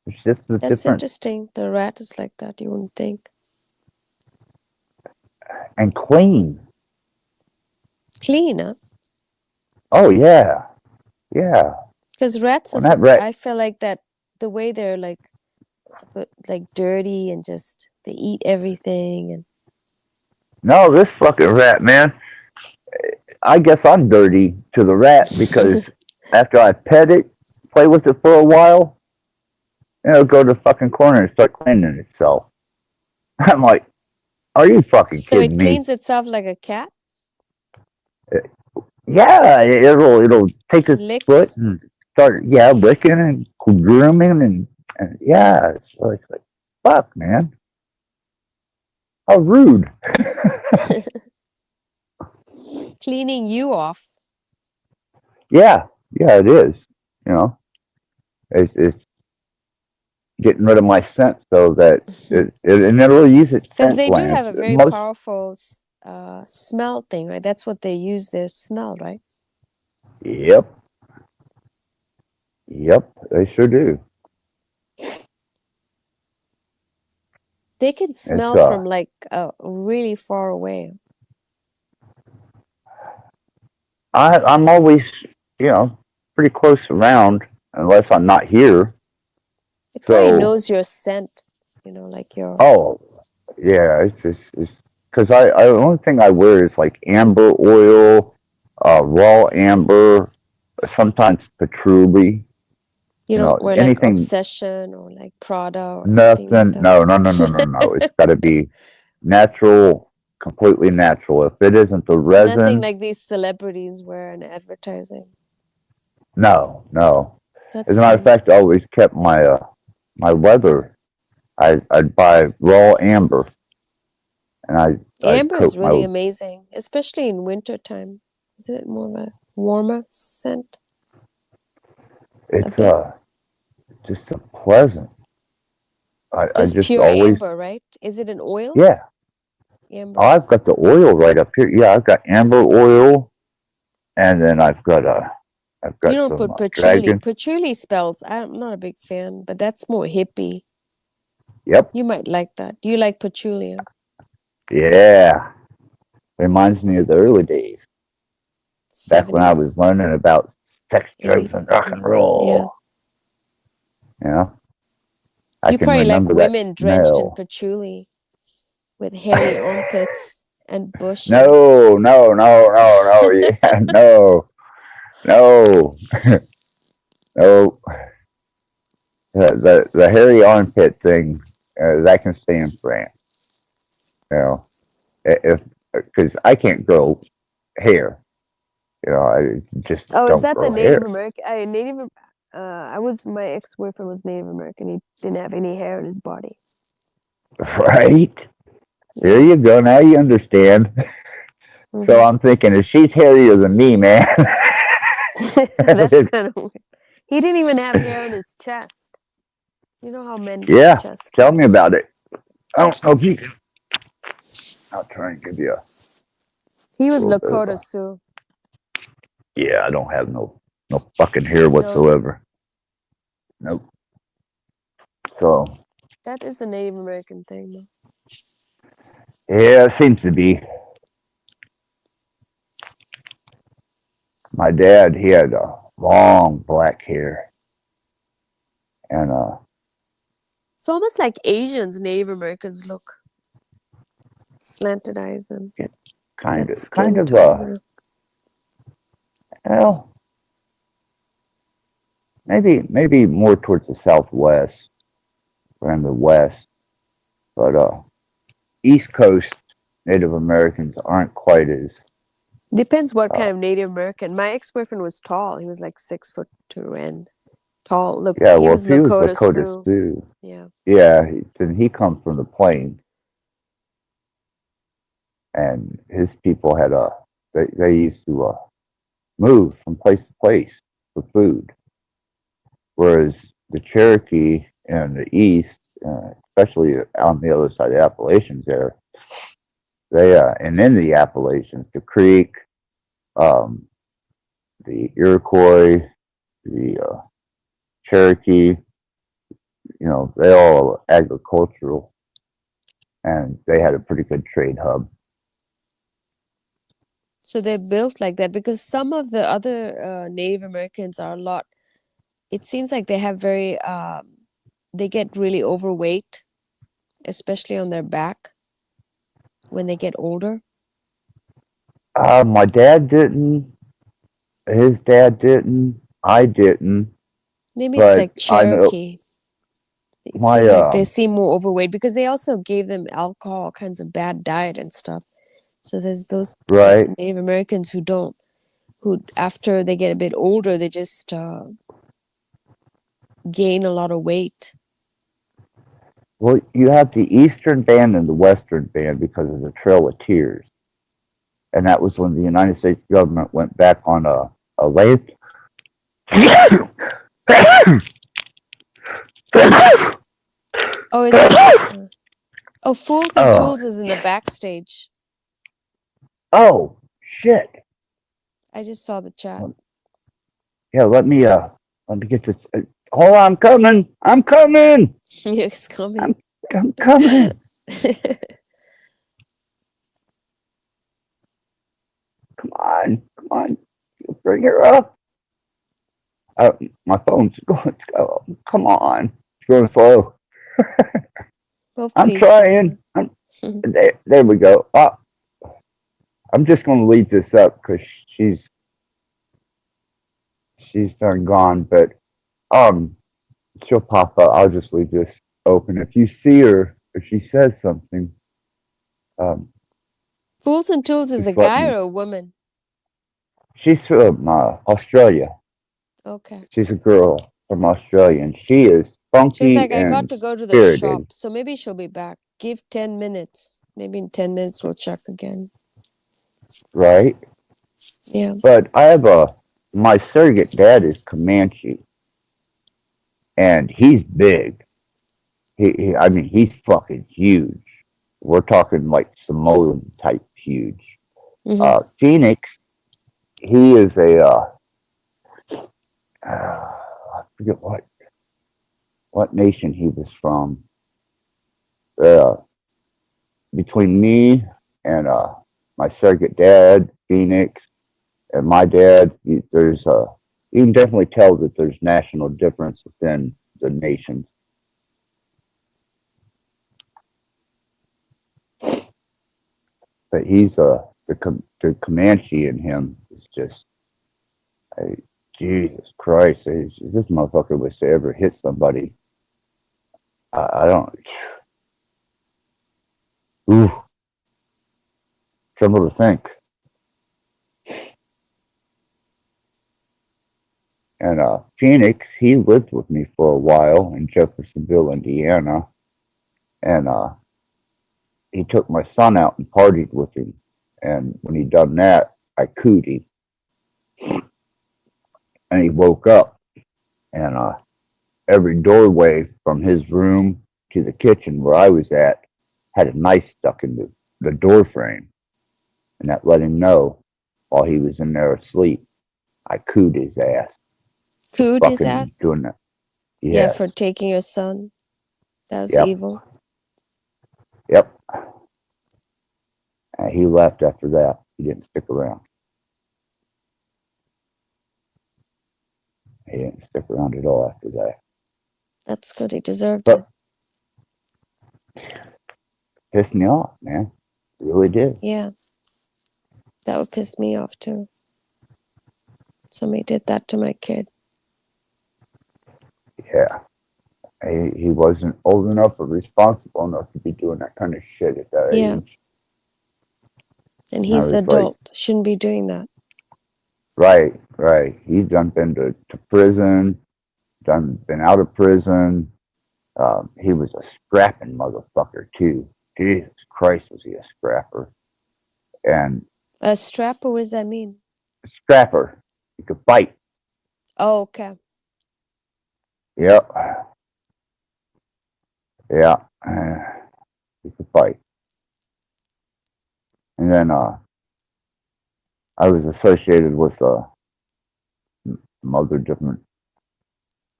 It's just a That's different interesting. The rat is like that. You wouldn't think. and clean. Clean, huh? Oh yeah, yeah. Because rats When are. that rat, I feel like that the way they're like dirty and just they eat everything and. no, this fucking rat, man. I guess I'm dirty to the rat because after I pet it, play with it for a while, it'll go to the fucking corner and start cleaning itself. I'm like, are you fucking So kidding it me? cleans itself like a cat. Yeah, it'll take its foot Licks. and start licking and grooming and yeah, it's like fuck, man, how rude. Cleaning you off. Yeah, it is. You know, it's getting rid of my scent so that and it'll use its Because scent they do have glands. a very Most powerful smell thing, right? That's what they use their smell, right? Yep, they sure do. They can It's smell from like really far away. I'm always pretty close around unless I'm not here. It probably So knows your scent, like your. oh yeah, it's because I the only thing I wear is like amber oil, raw amber, sometimes patchouli. You don't wear like Anything. Obsession or like Prada or anything like Nothing. that. No. It's got to be natural, completely natural. If it isn't the Nothing resin, like these celebrities wear in advertising. no. That's As a matter of funny. fact, I always kept my leather. I'd buy raw amber, and I'd Amber is coat really my. amazing, especially in winter time. Isn't it more of a warmer scent? A It's bit. just so pleasant. I Just just pure always amber, right? Is it an oil? yeah. Amber. Oh, I've got the oil right up here. Yeah, I've got amber oil, and then I've got You don't some put patchouli. dragon. Patchouli spells. I'm not a big fan, but that's more hippie. Yep. You might like that. You like patchouli? Huh? Yeah. Reminds me of the early days. Back when I was 70s, learning about sex, drugs, 80s. and rock and roll. Yeah. I You can probably like remember that women drenched in smell. patchouli with hairy armpits and bushes. No. Yeah, no. No. The hairy armpit thing, that can stay in France. If because I can't grow hair. I just Oh, is don't that the grow Native hair. American? My ex-boyfriend was Native American. He didn't have any hair in his body. Right? There you go. Now you understand. So I'm thinking, if she's hairier than me, man. That's kind of weird. He didn't even have hair in his chest. You know how men get Yeah, chest tell hair? me about it. I don't know if you can. I'll try and give you He a was little bit of Lakota Sioux. yeah, I don't have no fucking hair whatsoever. Nope. So That is a Native American thing, though. yeah, it seems to be. My dad, he had long black hair, and It's almost like Asians, Native Americans look. Slanted eyes and kind that of skin tone. well, maybe more towards the southwest than the west, but East Coast Native Americans aren't quite as Depends what kind Uh, of Native American. My ex-boyfriend was tall. He was like 6'2" and tall. Look, yeah, he well, was if he was Lakota Lakota Sioux. Sioux, Yeah. yeah, then he comes from the plains, and his people had they used to move from place to place for food, whereas the Cherokee in the east, especially on the other side of the Appalachians, they and in the Appalachians, the Creek, um, the Iroquois, the Cherokee, they all agricultural, and they had a pretty good trade hub. So they're built like that because some of the other Native Americans are a lot. It seems like they have they get really overweight, especially on their back when they get older. My dad didn't. His dad didn't. I didn't. Maybe it's But like I know Cherokee. It my seemed like they seem more overweight because they also gave them alcohol, all kinds of bad diet and stuff. So there's those right. Native Americans who after they get a bit older, they just gain a lot of weight. Well, you have the Eastern Band and the Western Band because of the Trail of Tears, and that was when the United States government went back on a land. Oh, is it? Oh, Fools and Oh, Tools is in the backstage. oh, shit! I just saw the chat. Yeah, let me get this. Hold on, I'm coming. I'm coming. It's coming. I'm coming. Come on, come on. Bring her up. My phone's going. Come on, it's going slow. I'm Hopefully he's trying. coming. There we go. I'm just going to leave this up because she's done gone. But she'll pop up. I'll just leave this open. If you see her, if she says something, Fools and Tools is a just let guy me. or a woman? She's from Australia. Okay. She's a girl from Australia, and she is She's funky like, I got and to go to the spirited. shop, so maybe she'll be back. Give 10 minutes. Maybe in 10 minutes we'll check again. Right? Yeah. But I have my surrogate dad is Comanche, and he's big. I mean, he's fucking huge. We're talking like Samoan type huge. Mm-hmm. Phoenix, he is I forget what nation he was from. Uh, between me and my surrogate dad, Phoenix, and my dad, there's you can definitely tell that there's national difference within the nations. But he's the Comanche in him is just, Jesus Christ, this motherfucker was to ever hit somebody. I don't. Ooh, trouble to think. And Phoenix, he lived with me for a while in Jeffersonville, Indiana, and he took my son out and partied with him. And when he done that, I cooed him, and he woke up, and every doorway from his room to the kitchen where I was at had a knife stuck in the door frame, and that let him know while he was in there asleep, I cooed his ass. Cooed his Fucking ass? doing that. Yeah, Yes. for taking your son. That was Yep. evil. Yep. And he left after that. He didn't stick around. He didn't stick around at all after that. That's good. He deserved But it. pissed me off, man. It really did. Yeah. That would piss me off too. Somebody did that to my kid. Yeah. He wasn't old enough or responsible enough to be doing that kind of shit at that Yeah. age. And I he's the was like, adult. Shouldn't be doing that. right, right. He done been to prison, done been out of prison. He was a scrapping motherfucker too. Jesus Christ, was he a scrapper? And A strapper, what does that mean? scrapper, he could fight. Oh, okay. Yep. Yeah. He could fight. And then I was associated with some other different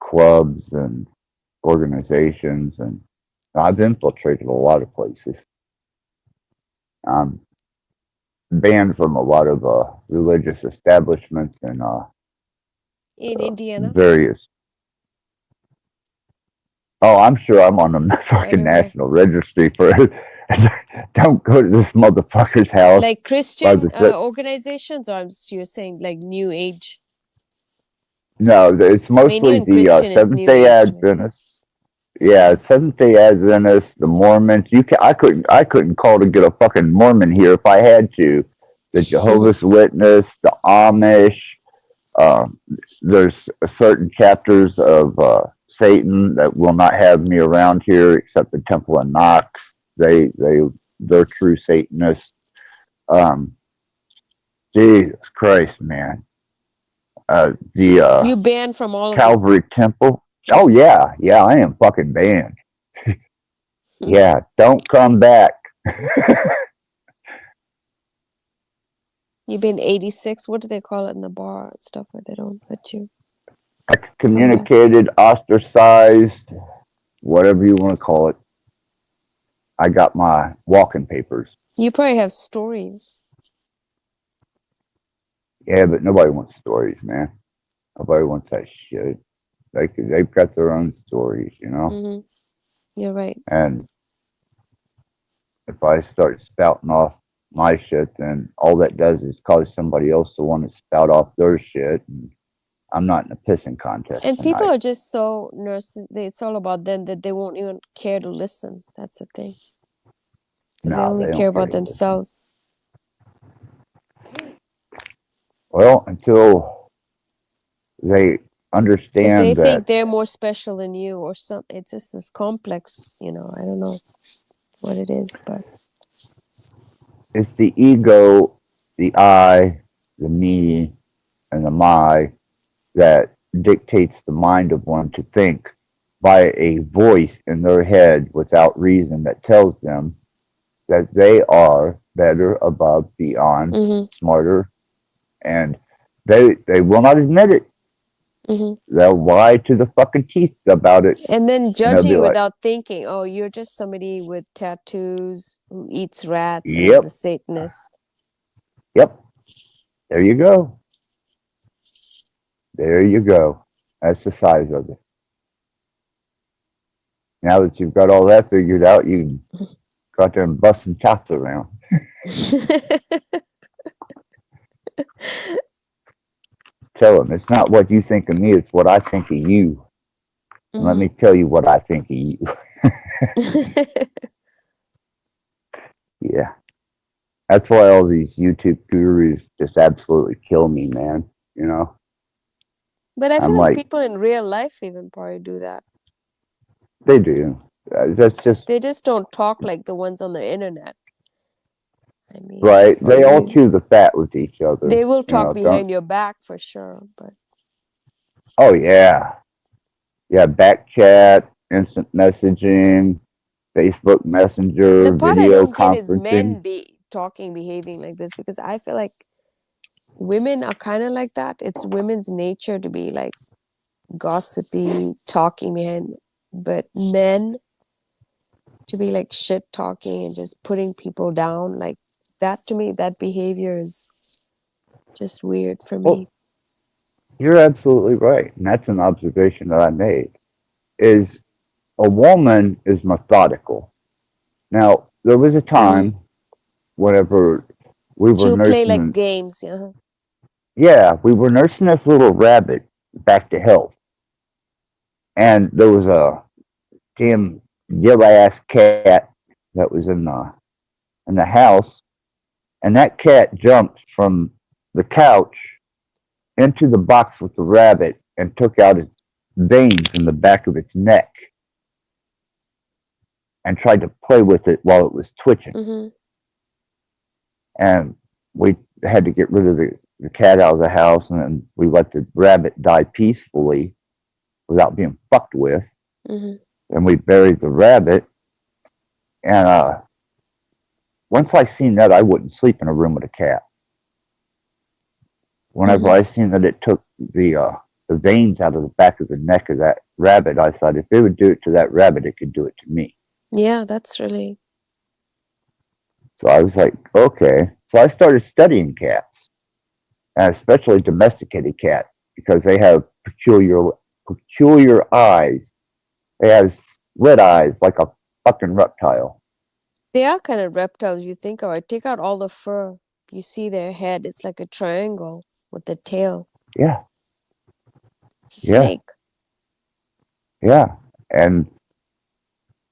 clubs and organizations, and I've infiltrated a lot of places. I'm banned from a lot of religious establishments and In Indiana? various. Oh, I'm sure I'm on the fucking Everywhere. national registry for. Don't go to this motherfucker's house. Like Christian organizations, or you're saying like New Age? No, it's I mean, mostly even the Christian is Seventh New Day Age to me. Adventists. Yeah, Seventh Day Adventists, the Mormons. I couldn't call to get a fucking Mormon here if I had to. The Jehovah's Witness, the Amish. There's certain chapters of Satan that will not have me around here, except the Temple of Knox. They're true Satanists. Jesus Christ, man. The You banned from all of Calvary Temple. Oh yeah, I am fucking banned. Yeah, don't come back. You've been 86. What do they call it in the bar and stuff where they don't let you? Excommunicated, ostracized, whatever you want to call it. I got my walking papers. You probably have stories. Yeah, but nobody wants stories, man. Nobody wants that shit. They've got their own stories, you know? Mm-hmm. You're right. And if I start spouting off my shit, then all that does is cause somebody else to want to spout off their shit. And I'm not in a pissing contest. And people tonight. are just so it's all about them that they won't even care to listen. That's the thing. Because they only care about themselves. Well, until they understand Because they that think they're more special than you or something. It's just this complex, I don't know what it is, but it's the ego, the I, the me, and the my that dictates the mind of one to think by a voice in their head without reason that tells them that they are better, above, beyond, smarter, and they will not admit it. They'll lie to the fucking teeth about it. And then judging you without thinking, oh, you're just somebody with tattoos who eats rats and Yep. is a Satanist. Yep. There you go. There you go. That's the size of it. Now that you've got all that figured out, you can go out there and bust some chops around. Tell them it's not what you think of me, it's what I think of you. Let me tell you what I think of you. Yeah. That's why all these YouTube gurus just absolutely kill me, man. But I feel like people in real life even probably do that. They do. That's just. They just don't talk like the ones on the internet. I mean, right. They all chew the fat with each other. They will talk behind your back for sure, but. Oh yeah. Yeah, back chat, instant messaging, Facebook Messenger, the part video I don't get is men conferencing. behaving like this, because I feel like women are kind of like that. It's women's nature to be like gossipy, talking behind, but men to be like shit talking and just putting people down, like that. To me, that behavior is just weird for me. You're absolutely right, and that's an observation that I made. Is a woman is methodical. Now, there was a time whenever we were She'll nursing. play like games, Yeah, we were nursing this little rabbit back to health. And there was a damn yellow ass cat that was in the house. and that cat jumped from the couch into the box with the rabbit and took out its veins in the back of its neck and tried to play with it while it was twitching. Mm-hmm. And we had to get rid of the cat out of the house, and then we let the rabbit die peacefully without being fucked with. Mm-hmm. And we buried the rabbit. And once I seen that, I wouldn't sleep in a room with a cat. Whenever I seen that it took the veins out of the back of the neck of that rabbit, I thought if it would do it to that rabbit, it could do it to me. Yeah, that's really. So I was like, okay. So I started studying cats, and especially domesticated cats, because they have peculiar eyes. They have slit eyes like a fucking reptile. They are kind of reptiles. You think of it. Take out all the fur. You see their head. It's like a triangle with the tail. Yeah. It's a snake. Yeah. And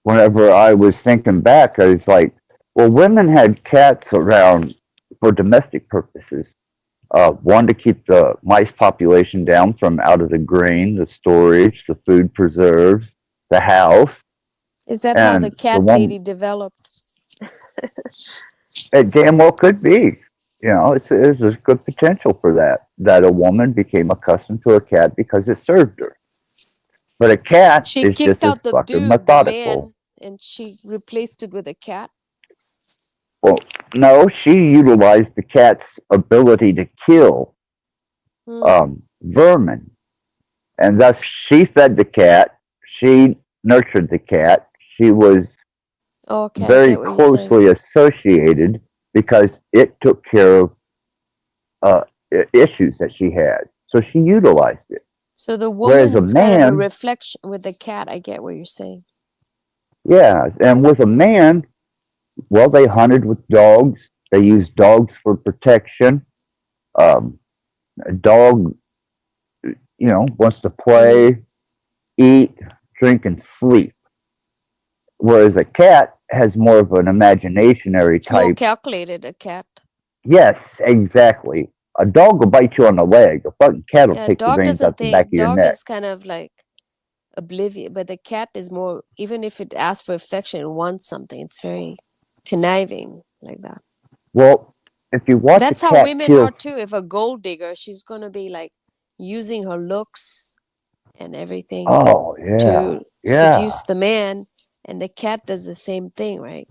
whenever I was thinking back, I was like, well, women had cats around for domestic purposes. One, to keep the mice population down from out of the grain, the storage, the food preserves, the house. Is that how the cat lady developed? It damn well could be. You know, there's a good potential for that a woman became accustomed to a cat because it served her. But a cat She is kicked just as out the fucking dude, methodical. the man, and she replaced it with a cat. Well, no, she utilized the cat's ability to kill vermin. And thus she fed the cat, she nurtured the cat, she was very closely associated because it took care of issues that she had. So she utilized it. So the woman's kind of a reflection with the cat. I get what you're saying. Yeah, and with a man, well, they hunted with dogs. They used dogs for protection. A dog, wants to play, eat, drink, and sleep. Whereas a cat has more of an imaginationary type. More calculated, a cat. Yes, exactly. A dog will bite you on the leg. A fucking cat will take the veins out the back of your neck. Dog is kind of like oblivious, but the cat is more, even if it asks for affection, it wants something. It's very conniving like that. Well, if you watch that's how women are too. If a gold digger, she's going to be like using her looks and everything to seduce the man. And the cat does the same thing, right?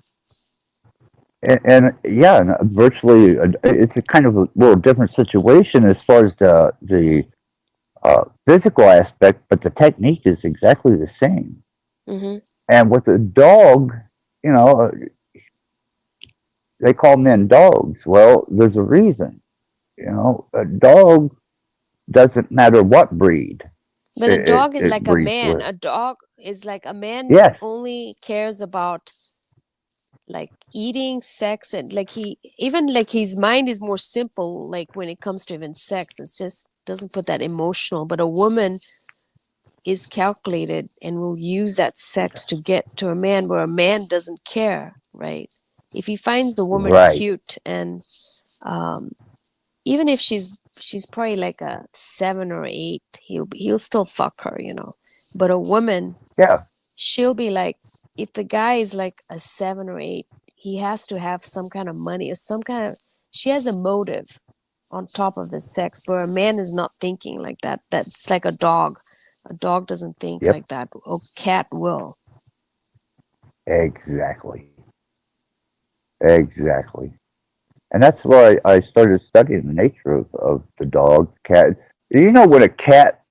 And virtually, it's a kind of a little different situation as far as the physical aspect, but the technique is exactly the same. Mm-hmm. And with a dog, they call men dogs. Well, there's a reason. A dog doesn't matter what breed. But a dog is like a man. A dog is like a man. Yes. Only cares about like eating, sex, and like his mind is more simple. Like when it comes to even sex, it's just doesn't put that emotional. But a woman is calculated and will use that sex to get to a man, where a man doesn't care, right? If he finds the woman cute and even if she's probably like a 7 or 8, he'll still fuck her, But a woman, she'll be like, if the guy is like a 7 or 8, he has to have some kind of money or she has a motive on top of the sex, but a man is not thinking like that. That's like a dog. A dog doesn't think like that. A cat will. Exactly. And that's why I started studying the nature of the dog, cat. When a cat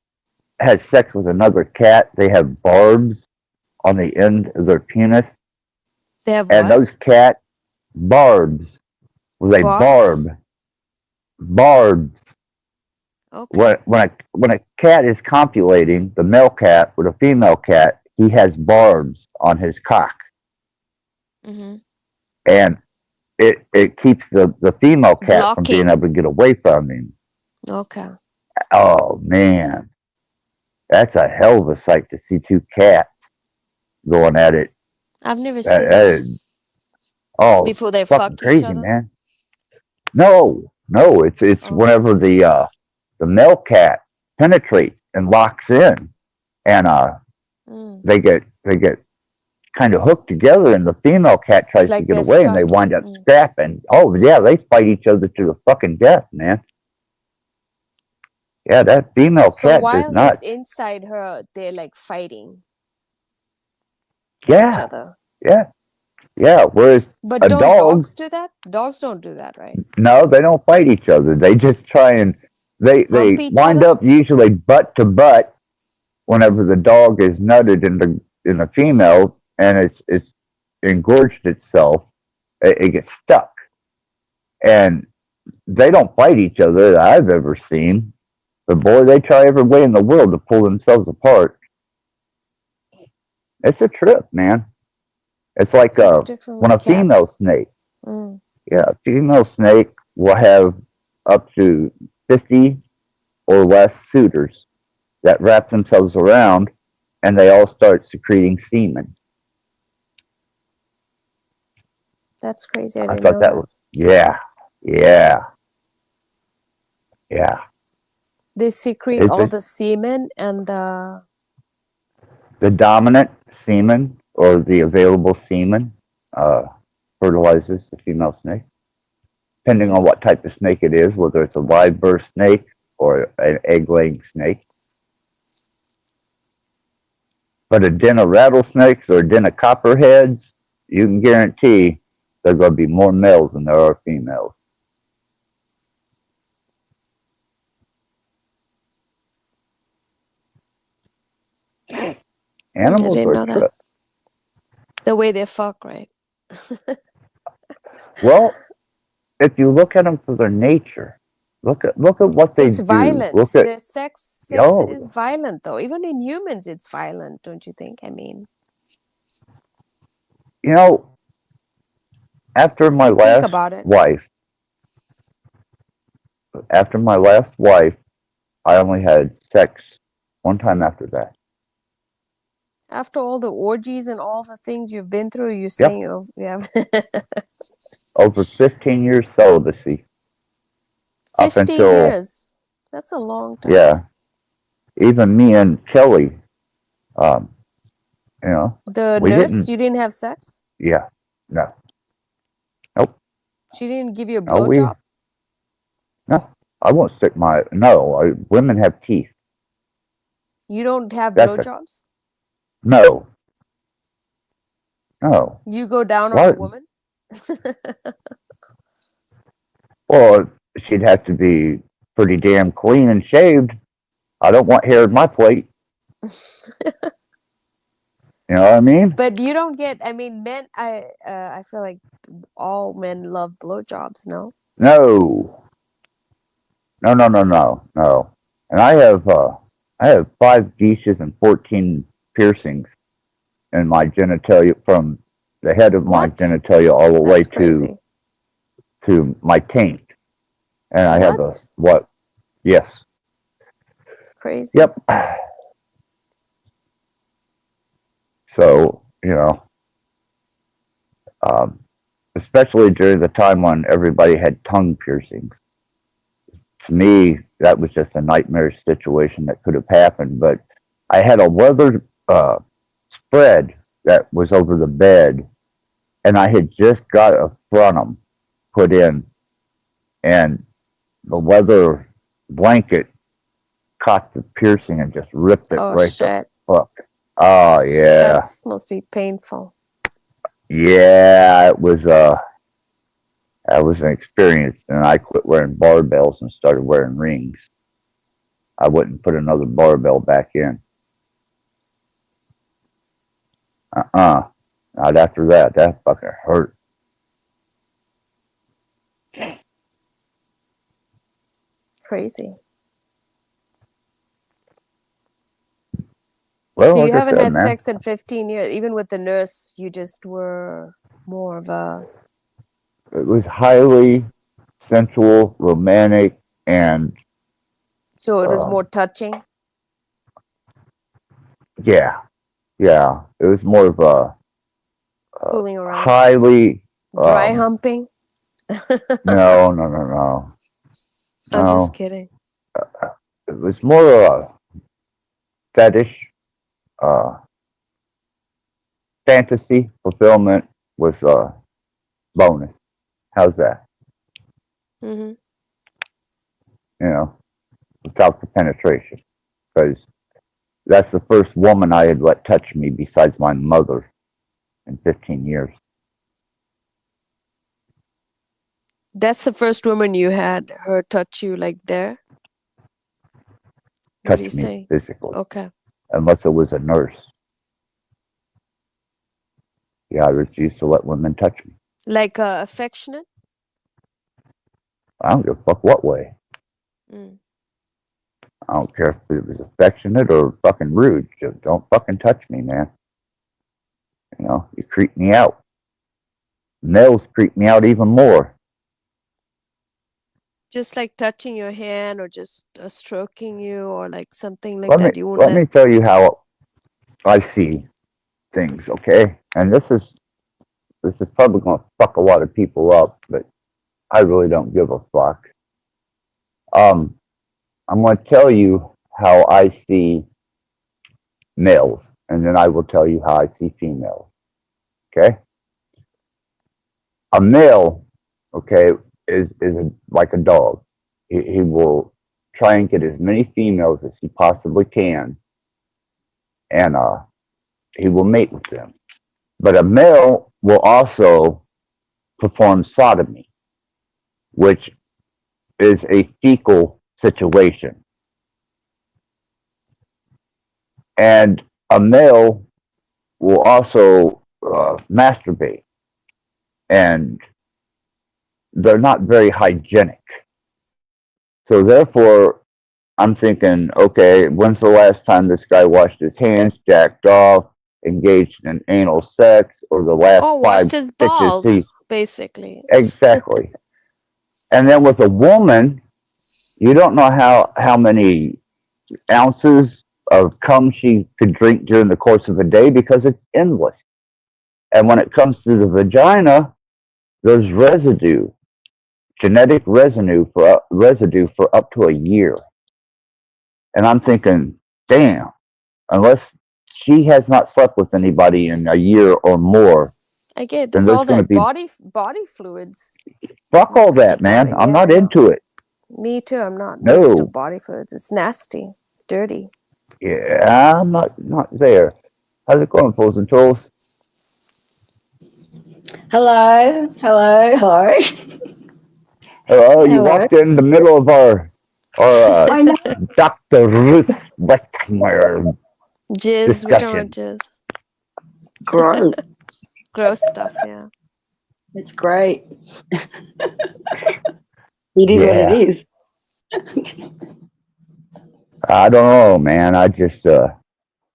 has sex with another cat, they have barbs on the end of their penis. They have and those cat barbs, they barb. Barbs. Okay. When a cat is copulating, the male cat with a female cat, he has barbs on his cock. Mm-hmm. And it keeps the female cat from being able to get away from him. Okay. Oh man, that's a hell of a sight to see two cats going at it. I've never seen that. Oh, Before they fucking fuck crazy, each other? man. No, no, it's Oh. whenever the male cat penetrates and locks in, and Mm. they get kind of hooked together, and the female cat It's tries to like get they're away, and they stuck. wind up Mm. scrapping. Oh yeah, they fight each other to the fucking death, man. Yeah, that female So cat does while he's not. inside her, they're like fighting each Yeah, other. yeah, yeah. Whereas But a don't dog, dogs do that? Dogs don't do that, right? no, they don't fight each other. They just try and Hump they each wind other? up usually butt to butt whenever the dog is nutted in the female, and it's engorged itself. It gets stuck, and they don't fight each other that I've ever seen. But boy, they try every way in the world to pull themselves apart. It's a trip, man. It's like So it's different when with a female cats. snake, Mm. yeah, a female snake will have up to 50 or less suitors that wrap themselves around, and they all start secreting semen. That's crazy. I I didn't thought know that that. was, yeah, yeah, yeah. They secrete It's all a, the semen and the dominant semen or the available semen uh, fertilizes the female snake, depending on what type of snake it is, whether it's a live birth snake or an egg laying snake. But a den of rattlesnakes or a den of copperheads, you can guarantee there's going to be more males than there are females. I Animals didn't are know that. trip. The way they fuck, right? Well, if you look at them for their nature, look at what they It's do. violent. Look at Their sex oh, is violent though. Even in humans it's violent, don't you think? I mean, you know, after my you think last about it. wife, after my last wife, I only had sex one time after that. After all the orgies and all the things you've been through, you're Yep, saying, oh, yeah, over 15 years celibacy up 15 until years. That's a long time. yeah, even me and Kelly, um, The we nurse, didn't. you didn't have sex? Yeah, no, nope, She didn't give you a no, we blowjob? no. I won't stick my no. Women have teeth. You don't have That's a blowjobs? no, no. You go down on a What? woman? Well, she'd have to be pretty damn clean and shaved. I don't want hair in my plate. You know what I mean? But you don't get, I mean, men, I feel like all men love blowjobs, no? No, no, no, no, no, no. And I have 5 leashes and 14 piercings in my genitalia from the head of my What? genitalia all the way That's crazy. to my taint. And I have a What? what? Yes. Crazy. Yep. So, especially during the time when everybody had tongue piercings. To me, that was just a nightmare situation that could have happened. But I had a leather spread that was over the bed, and I had just got a frenum put in, and the leather blanket caught the piercing and just ripped it Oh, right shit. the fuck. Oh yeah, That must be painful. yeah. It was that was an experience, and I quit wearing barbells and started wearing rings. I wouldn't put another barbell back in. Not after that. That fucking hurt. Crazy. Well, So you like I haven't said, had man, sex in 15 years. Even with the nurse, you just were more of a. it was highly sensual, romantic, and So it was um, more touching. yeah, yeah. It was more of a Fooling around. highly Dry humping. No, no, no, no. I'm just No. kidding. It was more a fetish, uh, fantasy fulfillment with a bonus. How's that? Hmm. You know, without the penetration. Because that's the first woman I had let touch me besides my mother in 15 years. That's the first woman you had her touch you like there? What do you Touch me say? physically. Okay. Unless it was a nurse. Yeah, I refused to let women touch me. Like affectionate? I don't give a fuck what way. Mm. I don't care if it was affectionate or fucking rude. Just don't fucking touch me, man. You know, you creep me out. Males creep me out even more. Just like touching your hand or just stroking you or like something like Let me that. You won't let let. me tell you how I see things, okay? And this is probably gonna fuck a lot of people up, but I really don't give a fuck. Um, I'm gonna tell you how I see males, and then I will tell you how I see females. Okay? A male, okay, is like a dog. He will try and get as many females as he possibly can, and he will mate with them. But a male will also perform sodomy, which is a fecal situation. And a male will also masturbate, and they're not very hygienic. So therefore, I'm thinking, okay, when's the last time this guy washed his hands, jacked off, engaged in anal sex, or the last Oh, washed 5 his bitches he balls, basically. exactly. And then with a woman, you don't know how many ounces of cum she could drink during the course of a day because it's endless. And when it comes to the vagina, there's residue, genetic residue for up to a year. And I'm thinking, damn, unless she has not slept with anybody in a year or more, I get then it's there's all going to that be body fluids fuck all mixed to that, man. body. I'm Yeah, I not know. into it. Me too. I'm not mixed to No, body fluids. It's nasty, dirty. yeah, I'm not there. How's it going, Fools and Tools? Hello, hello, hello. Hello, you Hello. walked in the middle of our I know. Dr. Ruth Westmeyer Jizz. We're talking about discussion. jizz. Gross. Gross stuff. Yeah. It's great. It is what it Yeah, is. I don't know, man. I just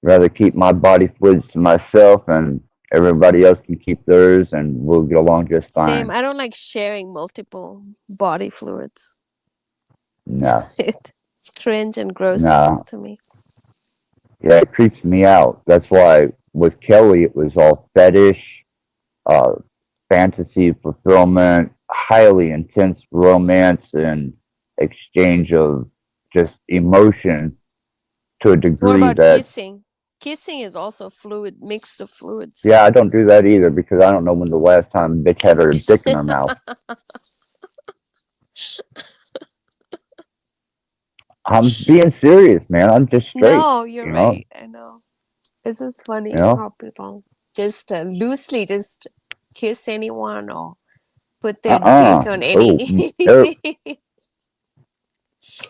rather keep my body fluids to myself, and everybody else can keep theirs, and we'll get along just Same. fine. I don't like sharing multiple body fluids. No, It's cringe and gross no. to me. Yeah, it creeps me out. That's why with Kelly, it was all fetish, uh, fantasy fulfillment, highly intense romance, and exchange of just emotion to a What degree about that, kissing? Kissing is also fluid, mix of fluids. yeah, I don't do that either because I don't know when the last time a bitch had her dick in her mouth. I'm being serious, man. I'm just straight, No, you're you know, right. I know. This is funny you know. how people just loosely just kiss anyone or put their Uh-uh. dick on Oh, any no,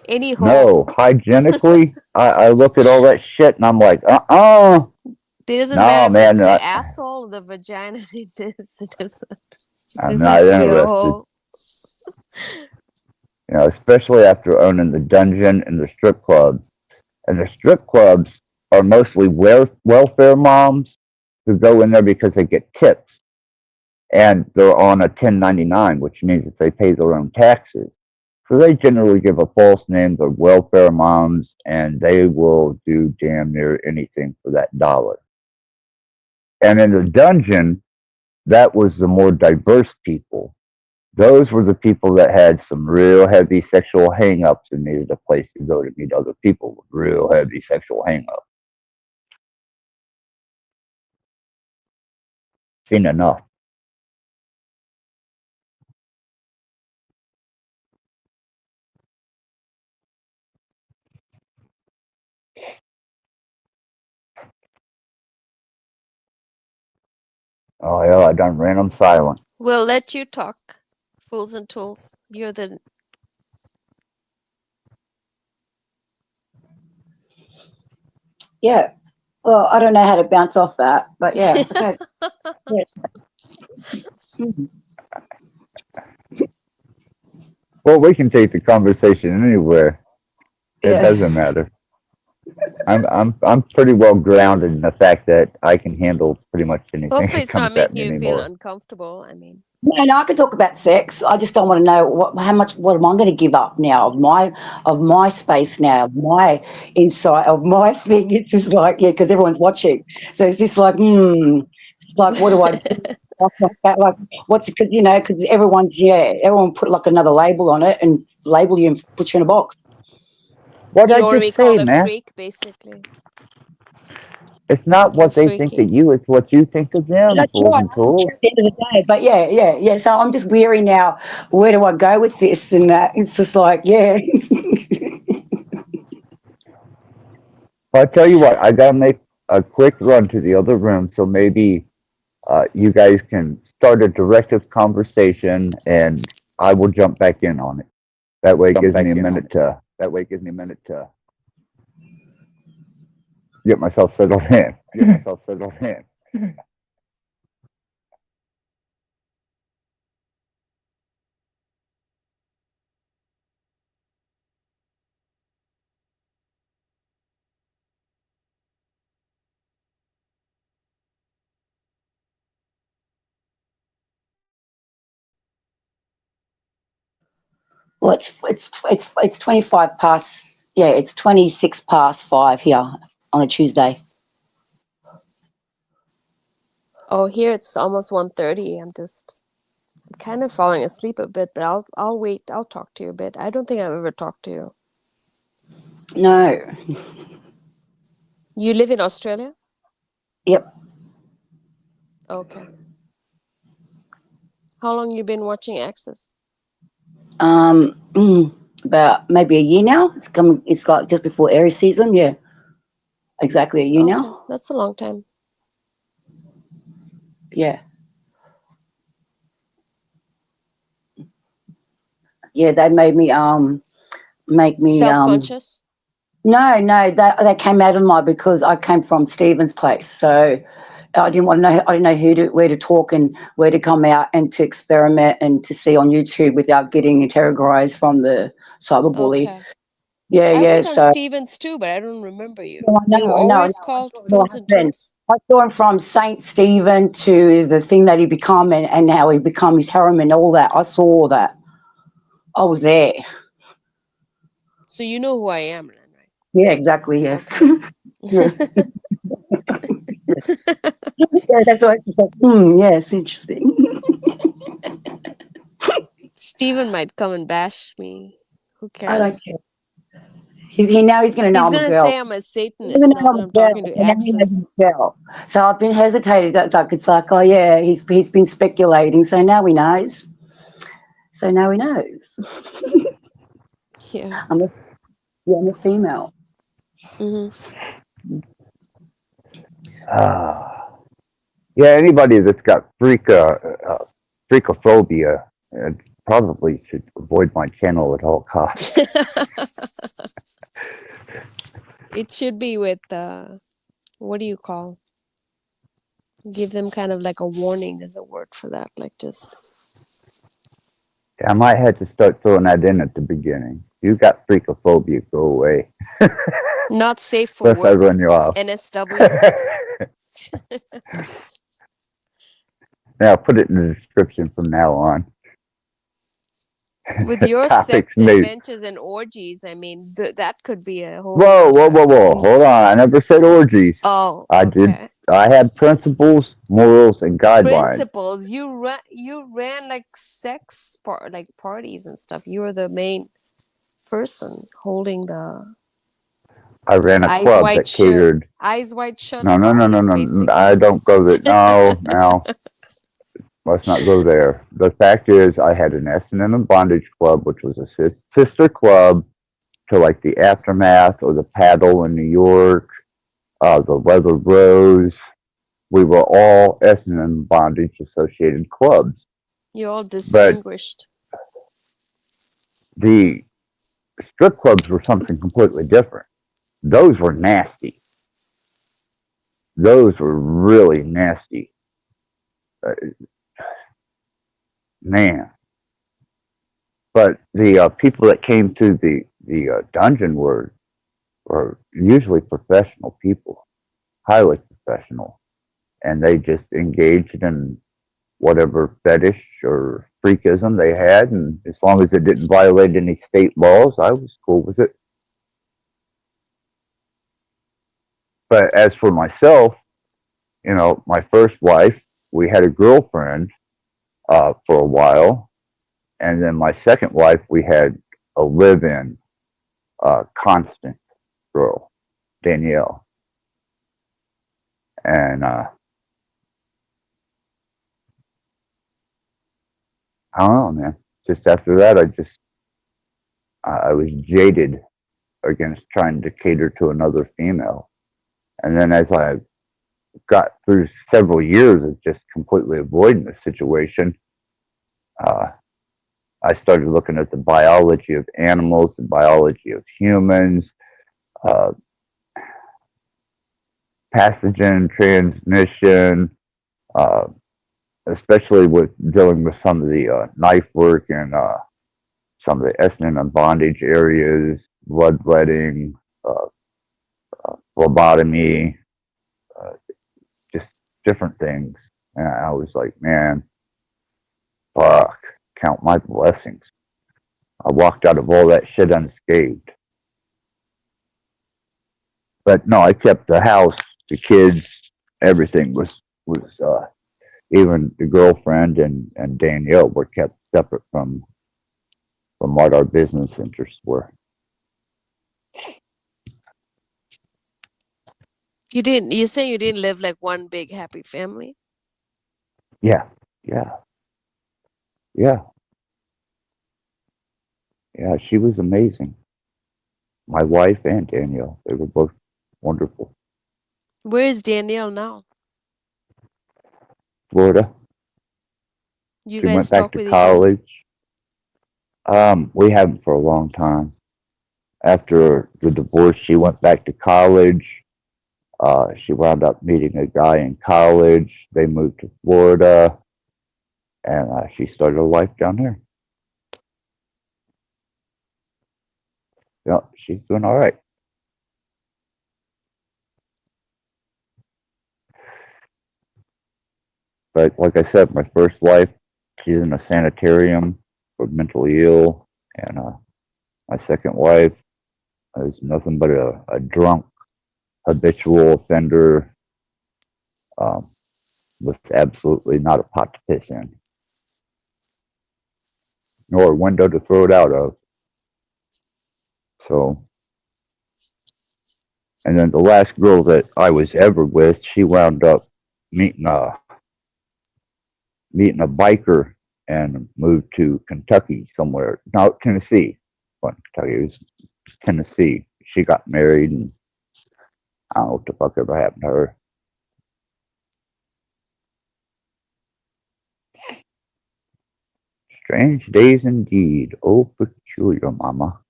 any no. hole. Hygienically, I look at all that shit and I'm like, uh-uh. It doesn't matter No, if it's man. the asshole or the vagina. It I'm just not has to be a interested. hole. You know, especially after owning the dungeon and the strip clubs. And the strip clubs are mostly welfare moms who go in there because they get tips. And they're on a 1099, which means that they pay their own taxes. So they generally give a false name. They're welfare moms, and they will do damn near anything for that dollar. And in the dungeon, that was the more diverse people. those were the people that had some real heavy sexual hang-ups and needed a place to go to meet other people with real heavy sexual hang-ups. Seen enough. Oh hell, I done ran them silent. We'll let you talk, fools and tools. You're the Yeah. Well, I don't know how to bounce off that, but yeah. Okay. Yeah. Mhm. Well, we can take the conversation anywhere. It Yeah. doesn't matter. I'm pretty well grounded in the fact that I can handle pretty much anything Hopefully that it's not comes at making me you feel anymore. uncomfortable. I mean, No, I can talk about sex. I just don't want to know what am I going to give up now of my space now, of my insight, of my thing. It's just like, yeah, because everyone's watching. So it's just like, it's like, what do I do? Like, what's because because everyone put like another label on it and label you and put you in a box. What you I don't want to just be say, called a man? freak, basically. It's not You're what they think freaky. of you; it's what you think of them, That's fools right. and tools. At the end of the day, but yeah. So I'm just weary now. Where do I go with this and that? It's just like, yeah. But I tell you what, I gotta make a quick run to the other room, so maybe you guys can start a directive conversation, and I will jump back in on it. That way, it gives me a minute to. That way, it gives me a minute to get myself settled in. Well, it's 25 past. Yeah, it's 26 past 5 here on a Tuesday. Oh, here it's almost 1:30. I'm kind of falling asleep a bit, but I'll wait. I'll talk to you a bit. I don't think I've ever talked to you. No. You live in Australia? Yep. Okay. How long you been watching Access? About maybe a year now. It's coming. It's like just before Aries season. Yeah, exactly a year Okay, now. that's a long time. Yeah. Yeah, they made me Self-conscious? No, they came out of my because I came from Stephen's place, so I didn't want to know. I didn't know where to talk and where to come out and to experiment and to see on YouTube without getting terrorized from the cyberbully. Okay. I Yeah. was on So Stevens too, but I don't remember you. no, I You were know. always I called saw it all Fools and happen. Tools. I saw him from Saint Stephen to the thing that he become and how he become his harem and all that. I saw all that. I was there. So you know who I am, then, right? Yeah, exactly. Yes. Yeah. Yeah, that's why I just like, yes, interesting. Steven might come and bash me. Who I don't cares? care. He's going to know He's I'm a gonna girl. say I'm a He's going Satanist to now know that I'm a I'm talking girl. to And now he knows Access. I'm a girl. So I've been hesitating. It's like, oh, yeah, he's been speculating. So now he knows. Yeah. I'm a female. Mm-hmm. Yeah, anybody that's got freakophobia probably should avoid my channel at all costs. It should be with what do you call? Give them kind of like a warning. There's a word for that, like just. I might have to start throwing that in at the beginning. You got freakophobia, go away. Not safe for Unless I work. run you off. NSW. Now put it in the description from now on. With your Topics sex made. adventures and orgies, I mean, that could be a whole. Whoa! Hold on. I never said orgies. Oh, I okay. I had principles, morals, and guidelines. Principles. You ran like like parties and stuff. You were the main person holding the I ran a eyes club wide that shut, catered. eyes wide shut No, no, no, no, parties, no. I basically. don't go there. No, no. Let's not go there. The fact is, I had an S&M and Bondage Club, which was a sister club to like the Aftermath or the Paddle in New York, the Leather Rose. We were all S&M Bondage associated clubs. You're all But distinguished. the strip clubs were something completely different. Those were nasty. Those were really nasty. Man. But the people that came to the dungeon were usually professional people, highly professional, and they just engaged in whatever fetish or freakism they had, and as long as it didn't violate any state laws, I was cool with it. But as for myself, my first wife, we had a girlfriend for a while, and then my second wife, we had a live-in constant girl, Danielle, and I don't know, man. Just after that, I was jaded against trying to cater to another female, and then as I got through several years of just completely avoiding the situation, I started looking at the biology of animals, the biology of humans, uh, pathogen transmission, uh, especially with dealing with some of the knife work and some of the S&M and bondage areas, bloodletting, phlebotomy, just different things. And I was like, man, fuck, count my blessings. I walked out of all that shit unscathed. But no, I kept the house, the kids, everything was even the girlfriend and Danielle were kept separate from what our business interests were. You say you didn't live like one big happy family? Yeah, yeah, yeah, yeah. She was amazing. My wife and Danielle, they were both wonderful. Where is Danielle now? Florida. You She guys went back talk to with each other? college. We haven't for a long time. After the divorce, she went back to college. She wound up meeting a guy in college. They moved to Florida, and she started a life down there. Yeah, she's doing all right. But like I said, my first wife, she's in a sanitarium for mentally ill, and my second wife is nothing but a drunk, habitual offender um, with absolutely not a pot to piss in, nor a window to throw it out of. So, and then the last girl that I was ever with, she wound up meeting a biker and moved to Kentucky somewhere. No, Tennessee. Well, Kentucky, it was Tennessee. She got married, and I don't know what the fuck ever happened to her. Strange days indeed. Oh, peculiar, mama.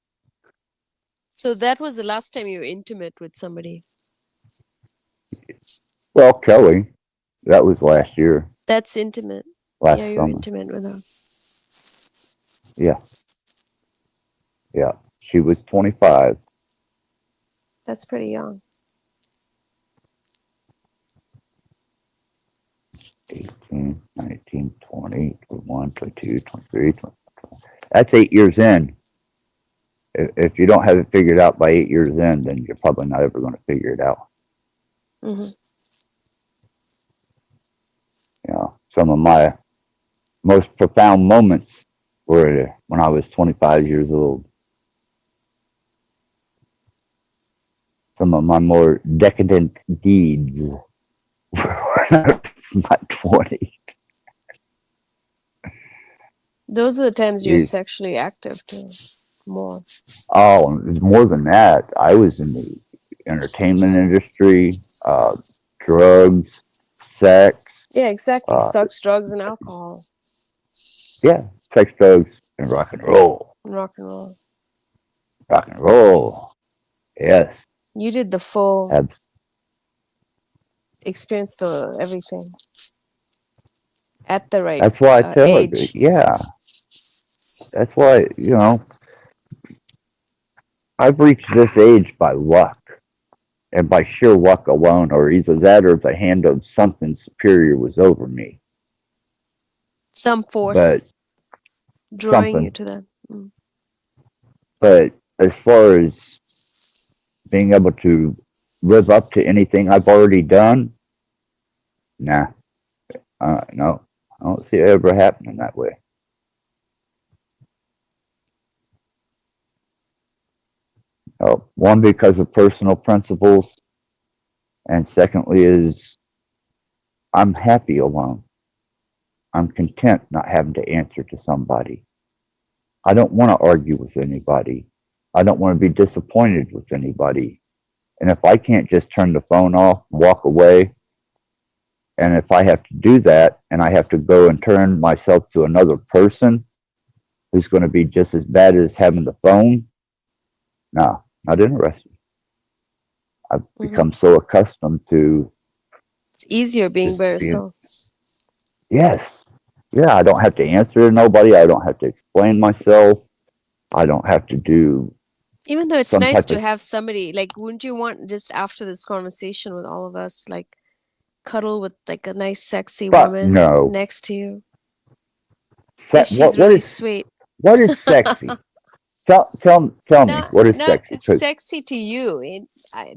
So that was the last time you were intimate with somebody. Well, Kelly, that was last year. That's intimate. Last Yeah, you're summer. intimate with her. Yeah. Yeah. She was 25. That's pretty young. 18, 19, 20, 21, 22, 23, 24. That's 8 years in. If you don't have it figured out by 8 years in, then you're probably not ever going to figure it out. Mm-hmm. some of my most profound moments were when I was 25 years old. Some of my more decadent deeds were when I was in my 20s. Those are the times you're sexually active too, more. Oh, more than that. I was in the entertainment industry, drugs, sex. Yeah, exactly. Sex, drugs, and alcohol. Yeah, sex, drugs, and rock and roll. Rock and roll. Rock and roll. Yes. You did the full experience, the everything at the right That's why I tell age. you. Yeah. That's why, I've reached this age by luck. And by sheer luck alone, or either that or the hand of something superior was over me. Some force drawing you to that. Mm. But as far as being able to live up to anything I've already done, nah. No. I don't see it ever happening that way. One, because of personal principles. And secondly is I'm happy alone. I'm content not having to answer to somebody. I don't want to argue with anybody. I don't want to be disappointed with anybody. And if I can't just turn the phone off, walk away, and if I have to do that and I have to go and turn myself to another person who's going to be just as bad as having the phone, no, not interested. I've become so accustomed to. It's easier being by yourself. Yes. Yeah, I don't have to answer to nobody. I don't have to explain myself. I don't have to do. Even though it's nice to have somebody, like, wouldn't you want just after this conversation with all of us, like, cuddle with like a nice, sexy woman next to you? She's really sweet. What is sexy? Tell me, what is sexy? Sexy to you.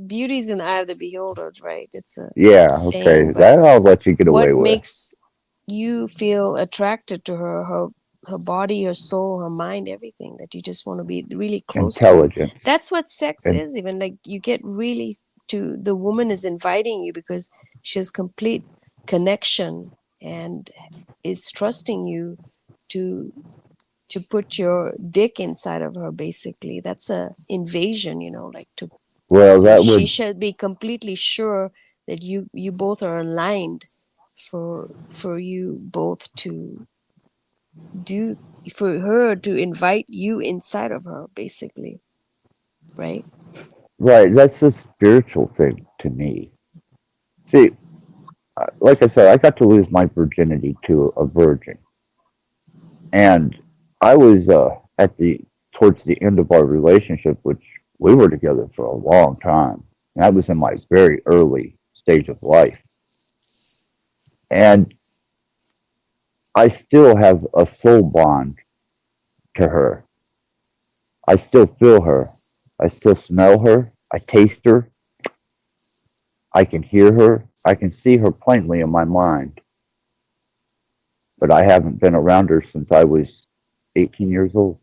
Beauty's in the eye of the beholder, right? It's a saying, okay. That I'll let you get away with. What makes you feel attracted to her body, her soul, her mind, everything, that you just want to be really close intelligent. to her. That's what sex is. Even like you get really to the woman is inviting you because she has complete connection and is trusting you to put your dick inside of her. Basically, that's a invasion, like to. Well, so she should be completely sure that you both are aligned for you both to do, for her to invite you inside of her, basically, right? Right. That's a spiritual thing to me. See, like I said, I got to lose my virginity to a virgin, and I was towards the end of our relationship, which we were together for a long time. And I was in my very early stage of life, and I still have a soul bond to her. I still feel her. I still smell her. I taste her. I can hear her. I can see her plainly in my mind. But I haven't been around her since I was 18 years old.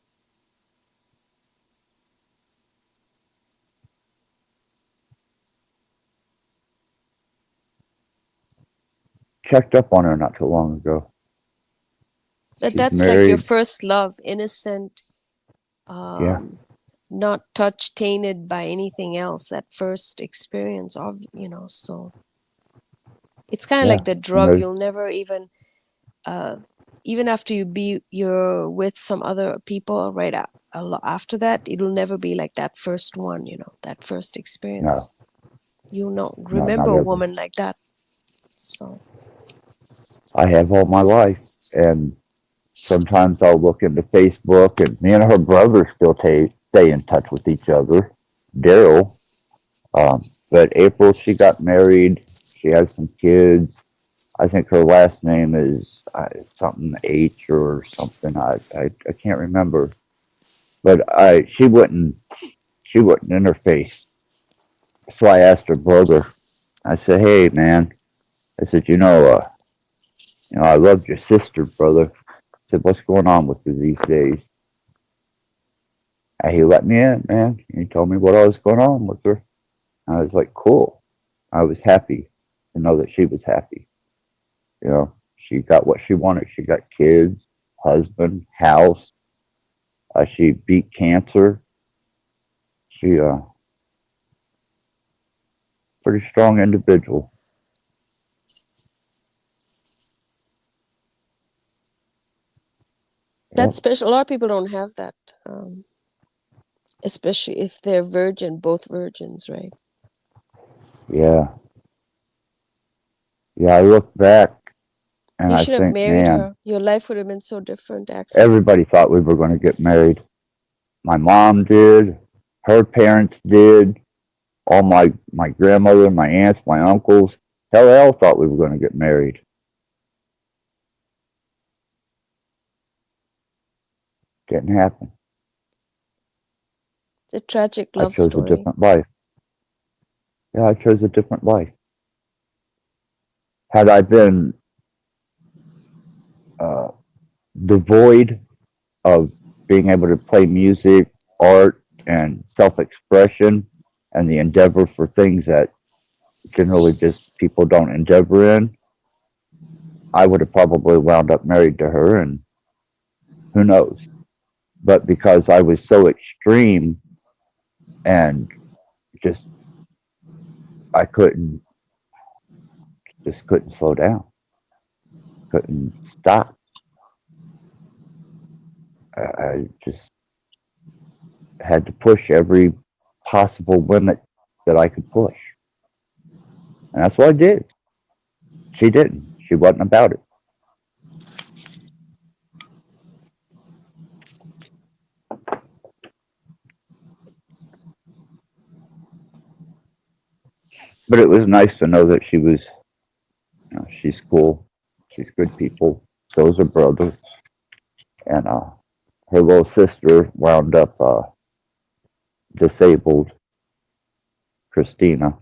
Checked up on her not too long ago. But that's married. Like your first love, innocent, not touched, tainted by anything else. That first experience of, so it's kind of like the drug. You'll never even after you're with some other people right after that, it'll never be like that first one, that first experience. You'll remember a woman like that. So I have all my life, and sometimes I'll look into Facebook, and me and her brother still stay in touch with each other, Daryl. But April, she got married. She has some kids. I think her last name is something H or something. I can't remember. But she wouldn't interface. So I asked her brother. I said, "Hey, man," I said, I loved your sister, brother. I said, what's going on with her these days? And he let me in, man. He told me what was going on with her. I was like, cool. I was happy to know that she was happy. She got what she wanted. She got kids, husband, house. She beat cancer. She pretty strong individual. That's special. A lot of people don't have that, especially if they're both virgins, right? Yeah. Yeah, I look back and You I should have think, married man, her. Your life would have been so different, Access. everybody thought we were going to get married. My mom did. Her parents did. All my grandmother, my aunts, my uncles. Hell, they all thought we were going to get married. Didn't happen. It's a tragic I love chose story. a different life. Yeah, I chose a different life. Had I been devoid of being able to play music, art, and self-expression, and the endeavor for things that generally just people don't endeavor in, I would have probably wound up married to her, and who knows. But because I was so extreme and just I couldn't slow down, couldn't stop. I just had to push every possible limit that I could push, and that's what I did. She didn't. She wasn't about it. But it was nice to know that she was, she's cool. She's good people. So is her brother. And her little sister wound up disabled, Christina.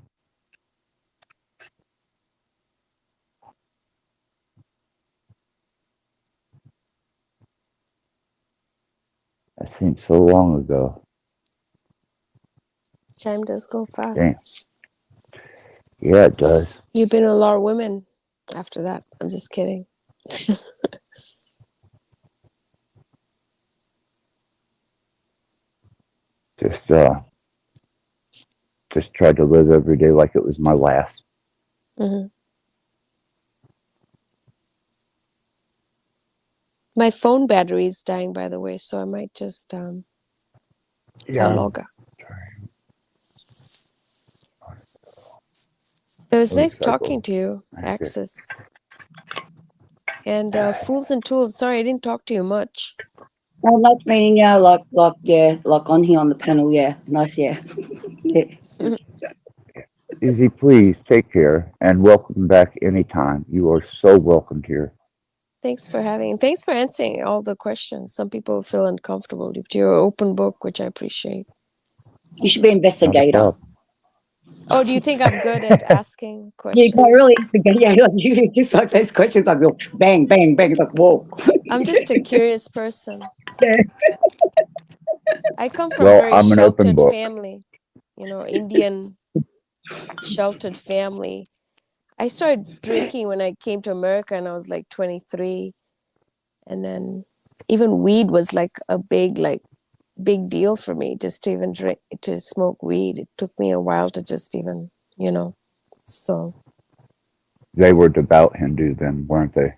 That seems so long ago. Time does go fast. Damn. Yeah, it does. You've been a lot of women after that. I'm just kidding. Just tried to live every day like it was my last. Mm-hmm. My phone battery is dying, by the way, so I might just log out. It was nice talking to you, Axis. And Fools and Tools, sorry I didn't talk to you much. Oh, nice meeting you. Like on here on the panel. Yeah, nice. Yeah. Yeah. Izzy, please take care and welcome back anytime. You are so welcomed here. Thanks for answering all the questions. Some people feel uncomfortable. You're an open book, which I appreciate. You should be an investigator. Oh, do you think I'm good at asking questions? Yeah, I really investigate. Yeah, like you just like those questions, like bang, bang, bang. It's like whoa. I'm just a curious person. Yeah. I come from a very I'm an open sheltered book. family, Indian sheltered family. I started drinking when I came to America and I was like 23. And then even weed was like a big deal for me, just to even to smoke weed. It took me a while to just even, so. They were devout Hindu then, weren't they?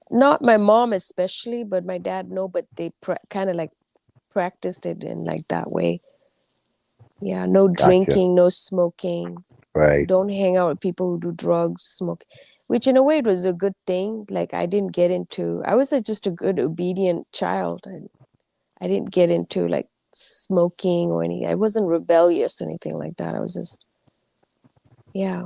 Not my mom especially, but my dad, no, but they kind of like practiced it in like that way. Yeah, no drinking, no smoking. Right. Don't hang out with people who do drugs, smoke, which in a way it was a good thing. Like I didn't get into, I was just a good obedient child. I didn't get into like smoking or anything. I wasn't rebellious or anything like that. I was just, yeah.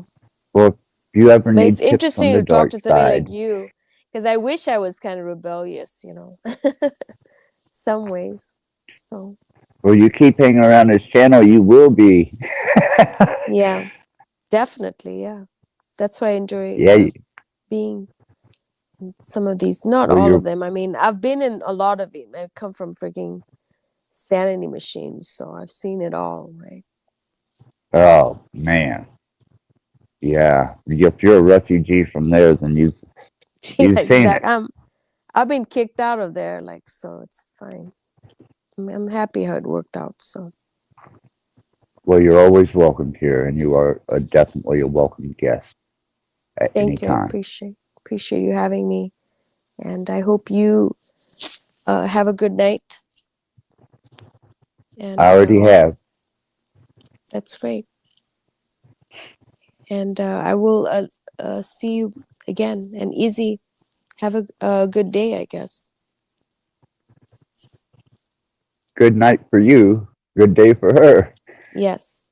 Well, if you ever But need it's tips interesting on the to talk dark to somebody side, like you, because I wish I was kind of rebellious, some ways. So. well, you keep hanging around this channel, you will be. Yeah, definitely. Yeah. That's why I enjoy Yeah. being in some of these. Not Well, all you're. of them. I mean, I've been in a lot of it. I come from freaking sanity machines, so I've seen it all, right? Oh man. Yeah. If you're a refugee from there, then Yeah, you've seen it. exactly. I've been kicked out of there, like, so it's fine. I'm happy how it worked out. So Well, you're always welcome here, and you are definitely a welcome guest at any thank you. I time. appreciate you having me, and I hope you have a good night. And I already have. that's great. And I will see you again. And Izzy, have a good day, I guess. Good night for you. Good day for her. Yes.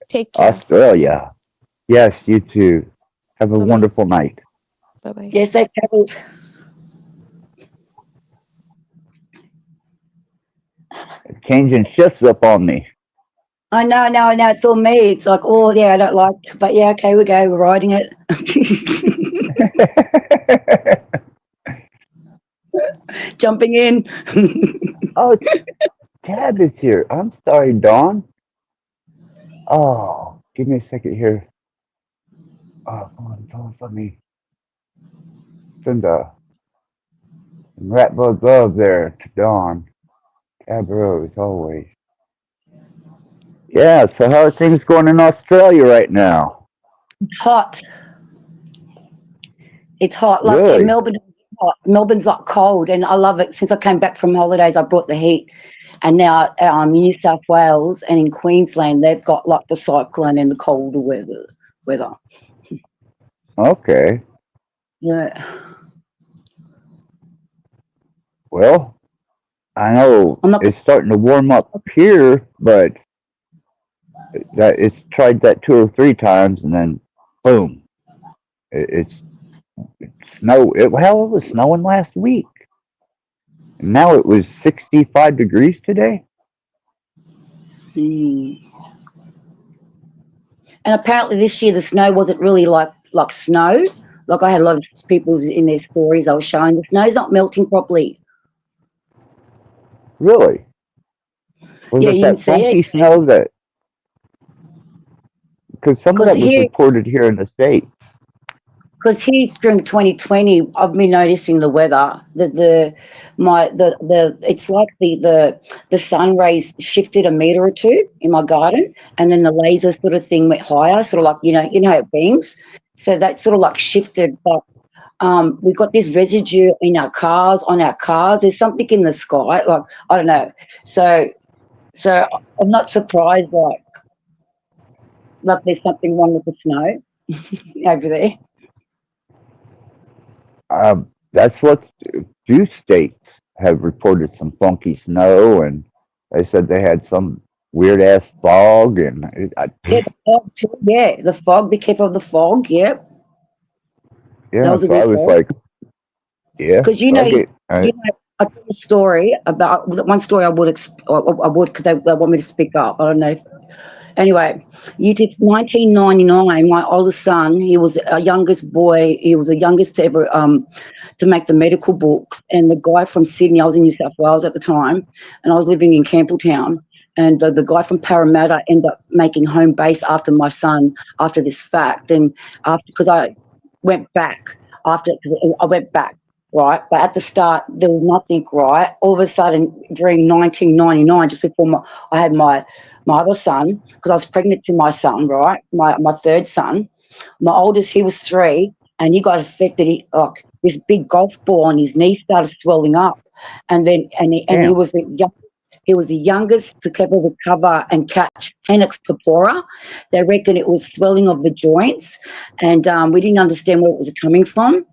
Take care. Australia. Yes, you too. Have a Bye-bye. wonderful night. Bye-bye. Yes, they travels. Changing shifts up on me. I know, it's all me. It's like, oh yeah, I don't like, but yeah, okay, we go, we're riding it. Jumping in. Oh, Tab is here. I'm sorry, Dawn. Oh, give me a second here. Oh, come on, let me send a Rattblood love there to Dawn. Tab Rose, always. Yeah, so how are things going in Australia right now? Hot. It's hot. Like Really? Melbourne, hot. Melbourne's like cold, and I love it. Since I came back from holidays, I brought the heat, and now in New South Wales and in Queensland, they've got like the cyclone and the colder weather. Okay. Yeah. Well, I know I'm not. it's starting to warm up here, but that it's tried that 2 or 3 times, and then boom, it's snow. It was snowing last week, and now it was 65 degrees today. Mm. And apparently this year the snow wasn't really like snow. Like I had a lot of people in their stories I was showing the snow's not melting properly. Really? Was Yeah, it you can that see it. funky snow that? Because some of Because that was reported here in the States. Because here during 2020, I've been noticing the weather. It's like the sun rays shifted a meter or two in my garden, and then the laser sort of thing went higher, sort of like it beams. So that sort of like shifted, but we got this residue in our cars, on our cars. There's something in the sky, like I don't know. So I'm not surprised, like there's something wrong with the snow over there. That's what few states have reported some funky snow, and they said they had some weird ass fog, and Yeah, the fog too. Yeah, the fog. Be careful of the fog. Yep, that yeah. was a So I weird was fog. like, yeah, Because fuck it. I tell a story about one story I would because they want me to speak up. I don't know. Anyway, you did 1999. My oldest son, he was a youngest boy. He was the youngest to ever to make the medical books. And the guy from Sydney, I was in New South Wales at the time, and I was living in Campbelltown. And the guy from Parramatta ended up making home base after my son after this fact. And because I went back right? But at the start, there was nothing right. All of a sudden, during 1999, just before I had my other son, because I was pregnant to my son, right? My third son. My oldest, he was 3, and he got affected. This big golf ball on his knee started swelling up, and then he was the youngest to ever recover and catch Henneck's purpura. They reckon it was swelling of the joints, and we didn't understand where it was coming from.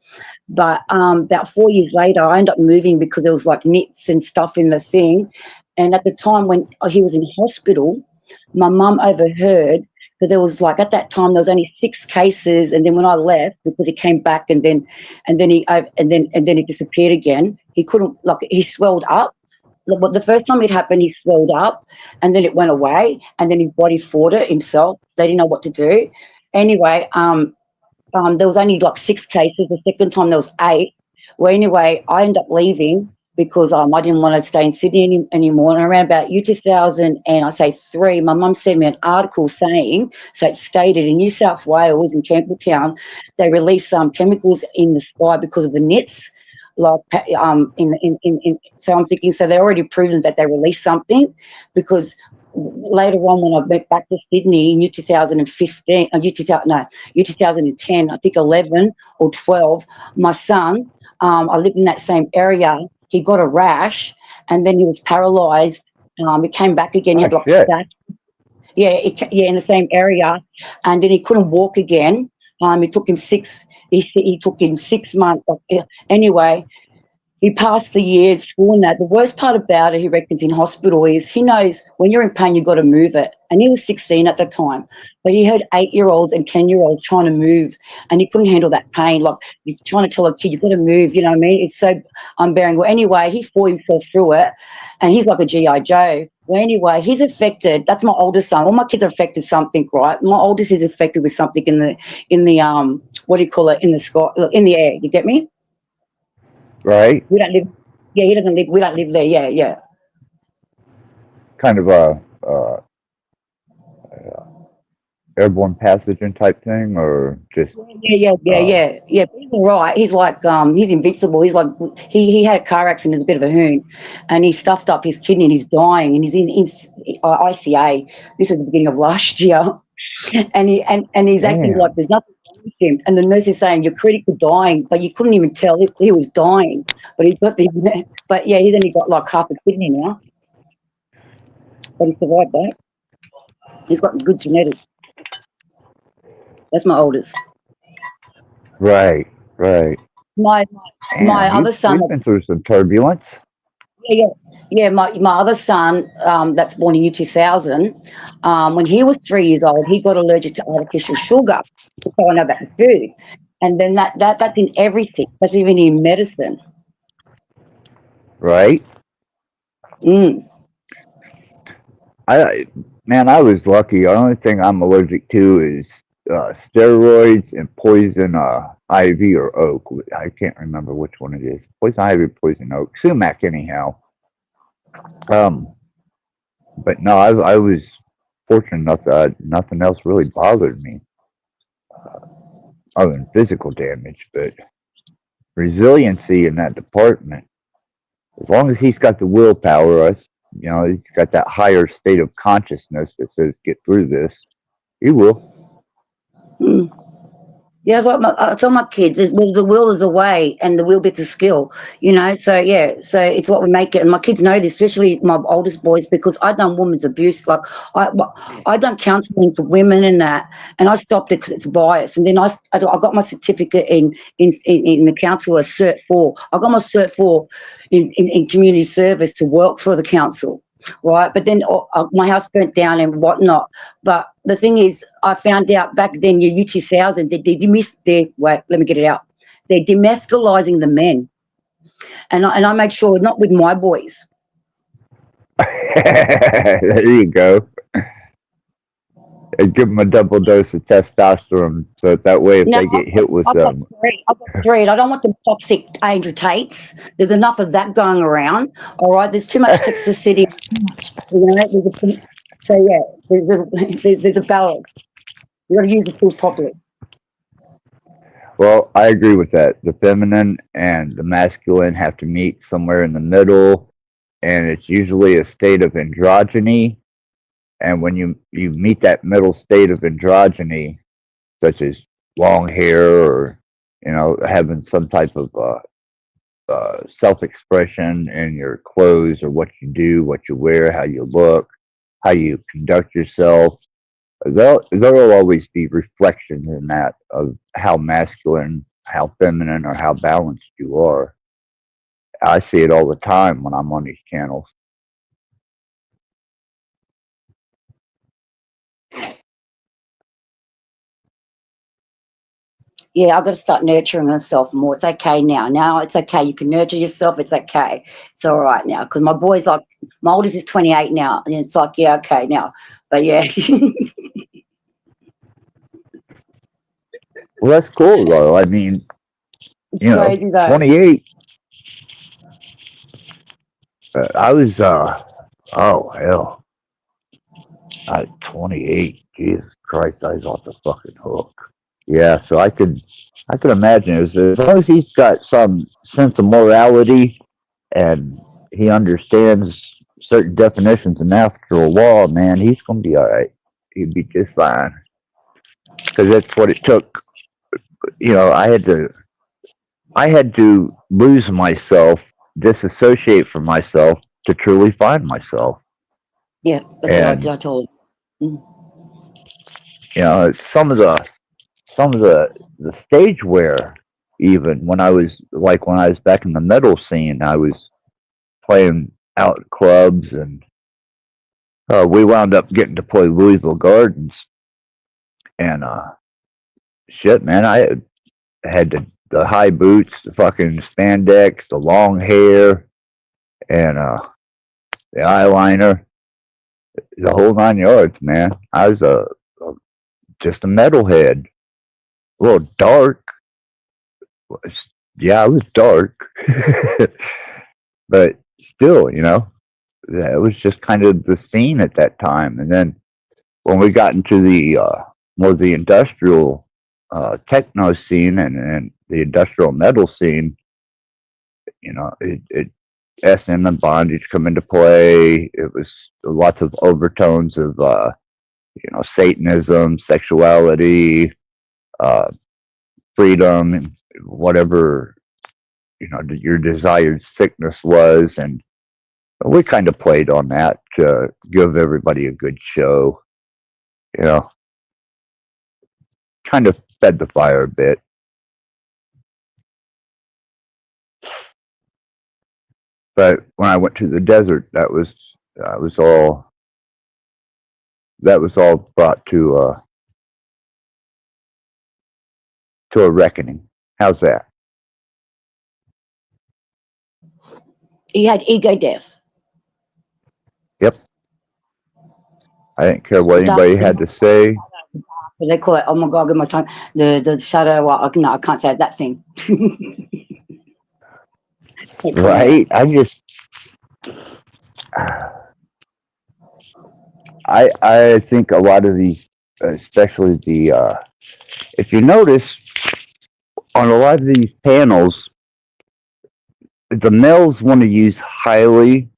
But about 4 years later, I ended up moving because there was like nits and stuff in the thing. And at the time when he was in hospital, my mum overheard that there was like at that time there was only 6 cases, and then when I left because he came back and then he disappeared again. He couldn't he swelled up. The first time it happened, he swelled up, and then it went away, and then his body fought it himself. They didn't know what to do. Anyway, there was only like 6 cases. The second time there was 8. Well, anyway, I ended up leaving because I didn't want to stay in Sydney anymore. And around about year 2003, my mum sent me an article saying, so it stated in New South Wales, in Campbelltown, they released some chemicals in the sky because of the nets. Like so I'm thinking, so they're already proven that they released something, because later on when I went back to Sydney in year 2015, year 2010, I think 11 or 12, my son, I lived in that same area. He got a rash, and then he was paralysed. It came back again. He had like staph. Yeah, in the same area, and then he couldn't walk again. It took him 6. He took him 6 months. Anyway, he passed the year at school and that. The worst part about it, he reckons, in hospital is he knows when you're in pain, you've got to move it. And he was 16 at the time. But he heard 8-year-olds and 10-year-olds trying to move, and he couldn't handle that pain. Like, you're trying to tell a kid, you've got to move, you know what I mean? It's so unbearable. Well, anyway, he fought himself through it, and he's like a G.I. Joe. Well, anyway, he's affected. That's my oldest son. All my kids are affected something, right? My oldest is affected with something in the what do you call it, in the sky, in the air. You get me? Right. We don't live. Yeah, he doesn't live. We don't live there. Yeah. Kind of a airborne pathogen type thing, or just Yeah. He's all right. He's like he's invincible. He's like he had a car accident. He's a bit of a hoon, and he stuffed up his kidney and he's dying, and he's in ICA. This is the beginning of last year, and he's acting like there's nothing wrong with him. And the nurse is saying, you're critically dying, but you couldn't even tell he was dying. But he's only got like half a kidney now, but he survived that. He's got good genetics. That's my oldest. Right. My other son. We've been through some turbulence. Yeah. My other son, that's born in year 2000, when he was 3 years old, he got allergic to artificial sugar. So I know about the food, and then that's in everything. That's even in medicine. Right. I was lucky. The only thing I'm allergic to is steroids and poison ivy or oak. I can't remember which one it is. Poison ivy, poison oak, sumac, anyhow. But no, I was fortunate enough that nothing else really bothered me other than physical damage. But resiliency in that department, as long as he's got the willpower, he's got that higher state of consciousness that says get through this, he will. Yeah, that's what I tell my kids. There's the will is a way, and the will bit's a skill. So so it's what we make it. And my kids know this, especially my oldest boys, because I done women's abuse. Like I done counselling for women and that, and I stopped it because it's bias. And then I got my certificate in the council, a Cert 4. I got my Cert 4 in community service to work for the council. Right, but then my house burnt down and whatnot. But the thing is, I found out back then, year 2000, let me get it out. They're demasculizing the men, and I make sure not with my boys. There you go. And give them a double dose of testosterone, so that way if they get hit with them. I've got 3. I don't want them toxic Andrew Tates. There's enough of that going around. All right, there's too much toxicity. There's a balance. You got to use the tools properly. Well, I agree with that. The feminine and the masculine have to meet somewhere in the middle, and it's usually a state of androgyny. And when you meet that middle state of androgyny, such as long hair or, having some type of self-expression in your clothes or what you do, what you wear, how you look, how you conduct yourself, there will always be reflections in that of how masculine, how feminine, or how balanced you are. I see it all the time when I'm on these channels. Yeah, I've got to start nurturing myself more. It's okay now. Now it's okay. You can nurture yourself. It's okay. It's all right now. Because my boy's like, my oldest is 28 now. And it's like, yeah, okay now. But yeah. Well, that's cool though. I mean, It's crazy though. 28. I was oh hell, at 28. Jesus Christ, I was off the fucking hook. Yeah, so I could imagine as long as he's got some sense of morality and he understands certain definitions of natural law, man, he's gonna be all right. He'd be just fine. Because that's what it took. I had to lose myself, disassociate from myself to truly find myself. Yeah, that's And what I told. some of the stage wear, even when I was back in the metal scene, I was playing out at clubs, and we wound up getting to play Louisville Gardens, and shit, man, I had the high boots, the fucking spandex, the long hair, and the eyeliner, the whole 9 yards, man. I was just a metalhead, a little dark. Yeah, I was dark, but still, it was just kind of the scene at that time. And then when we got into the more the industrial techno scene and the industrial metal scene, SM and bondage come into play. It was lots of overtones of Satanism, sexuality, freedom, whatever your desired sickness was, and we kind of played on that to give everybody a good show. Kind of fed the fire a bit. But when I went to the desert, that was all brought to a reckoning. How's that? He had ego death. Yep. I didn't care what anybody had to say. They call it, oh my God, get my time. The shadow, no, I can't say that thing. Right? I think a lot of these, especially if you notice, on a lot of these panels, the males want to use highly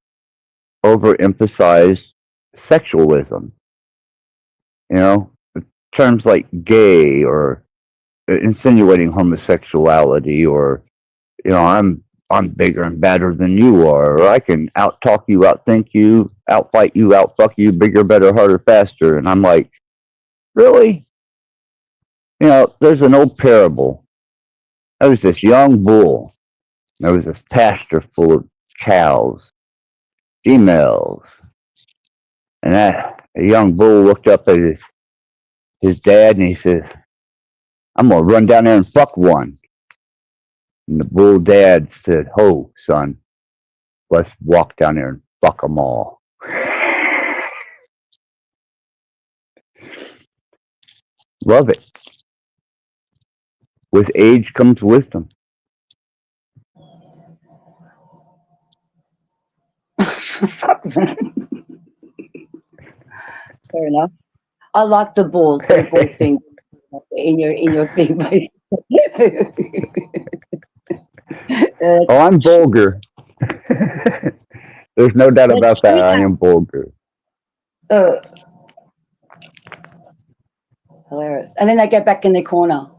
overemphasized sexualism. Terms like gay or insinuating homosexuality, or I'm bigger and badder than you are, or I can out-talk you, outthink you, outfight you, outfuck you, bigger, better, harder, faster. And I'm like, really? There's an old parable. There was this young bull. There was this pasture full of cows, females. And a young bull looked up at his dad and he says, I'm going to run down there and fuck one. And the bull dad said, ho, son, let's walk down there and fuck them all. Love it. With age comes wisdom. Fair enough. I like the ball thing in your thing, mate. Oh, I'm vulgar. There's no doubt about that. I am vulgar. Hilarious. And then they get back in their corner.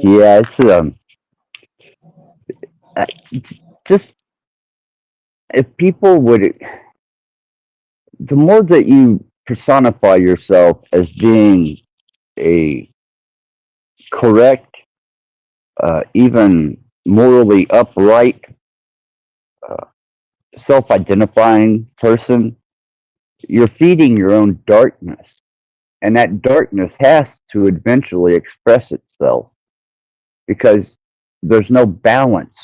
Yeah, it's just, if people would, the more that you personify yourself as being a correct, even morally upright, self-identifying person, you're feeding your own darkness, and that darkness has to eventually express itself, because there's no balance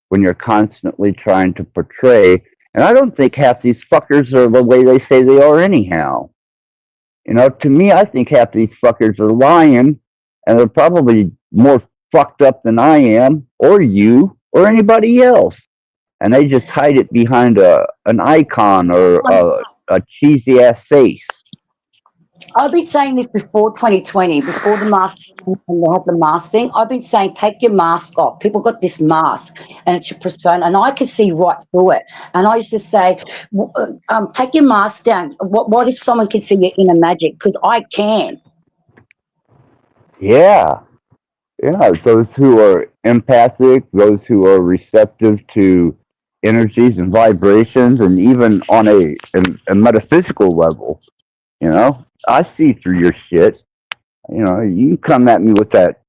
when you're constantly trying to portray And I don't think half these fuckers are the way they say they are anyhow. You know, to me, I think half these fuckers are lying, and they're probably more fucked up than I am, or you, or anybody else. And they just hide it behind an icon or a cheesy ass face. I've been saying this before 2020, before the mask, and they had the mask thing. I've been saying, take your mask off. People got this mask, and it's your persona, and I can see right through it. And I used to say, take your mask down. What if someone can see your inner magic? Because I can. Yeah. Yeah. Those who are empathic, those who are receptive to energies and vibrations, and even on a metaphysical level, you know, I see through your shit. You know, you come at me with that